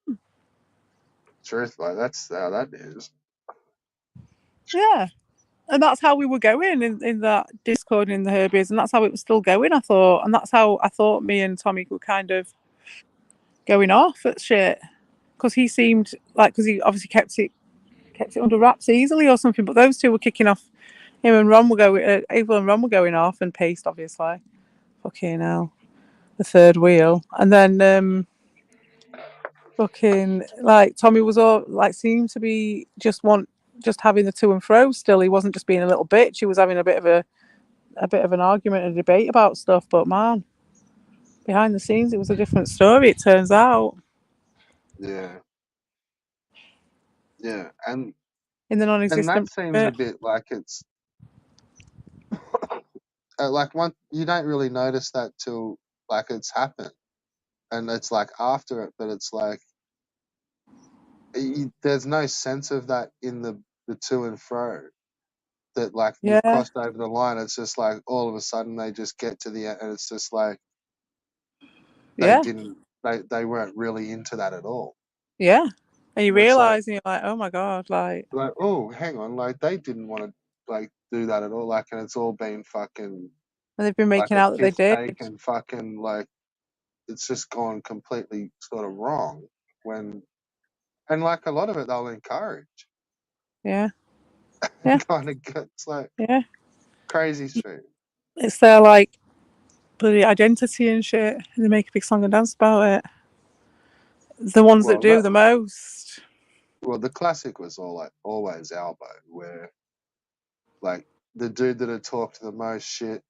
truth. Like that's how that is. Yeah. And that's how we were going in that Discord in the Herbies, and that's how it was still going, I thought. And that's how I thought me and Tommy were kind of going off at shit. Because he seemed like, because he obviously kept it under wraps easily or something. But those two were kicking off. Him and Ron were going, Abel and Ron were going off, and Paste, obviously. Fucking hell. The third wheel. And then fucking, like, Tommy was all, like, seemed to be just having the to and fro still. He wasn't just being a little bitch. He was having a bit of an argument and debate about stuff. But man, behind the scenes, it was a different story. It turns out. Yeah, yeah, and in the And non-existent that seems a bit. bit like it's like one you don't really notice that till like it's happened, and it's like after it, but it's like there's no sense of that in the to and fro. That like you've Yeah, crossed over the line. It's just like all of a sudden they just get to the end, and it's just like they yeah, didn't they weren't really into that at all. yeah. And you And it's realise, and you're like, oh my god, like oh, hang on, like they didn't want to like do that at all. Like, and it's all been fucking and they've been like making a out that they piss did. take and fucking like it's just gone completely sort of wrong when and like a lot of it they'll encourage. Yeah, yeah, Kind of it's like yeah. crazy shit. It's their like bloody identity and shit, and they make a big song and dance about it. The ones that Well, do that the most. well the classic was all like always Albo, where like the dude that had talked the most shit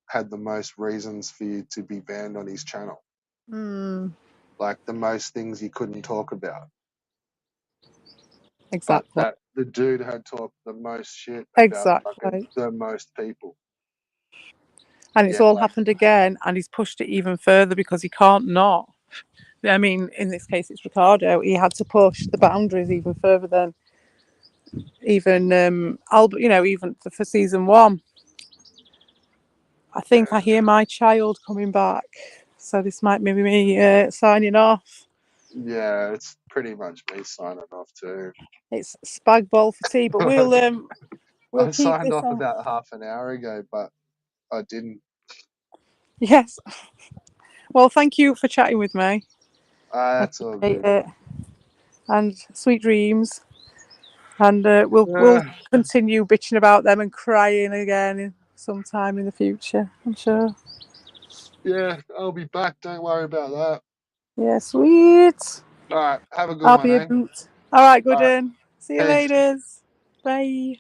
had the most reasons for you to be banned on his channel. Mm, Like the most things you couldn't talk about. But exactly. that the dude had talked the most shit about fucking Exactly. the most people. And it's Yet all like happened again, and he's pushed it even further because he can't not. I mean, in this case, it's Ricardo. He had to push the boundaries even further than even Albert. You know, even for season one. I think I hear my child coming back, so this might maybe me signing off. yeah, it's pretty much me signing off too. It's spag bol for tea, but we'll I keep signed this off on. about half an hour ago, but I didn't. Yes. Well, thank you for chatting with me. I That's all appreciate good. it, and sweet dreams. And we'll Uh, continue bitching about them and crying again sometime in the future, I'm sure. yeah, I'll be back. Don't worry about that. Yeah, sweet. All right, have a good I'll one, be a eh? boot. All right, All good right, one. See you peace. later. Bye.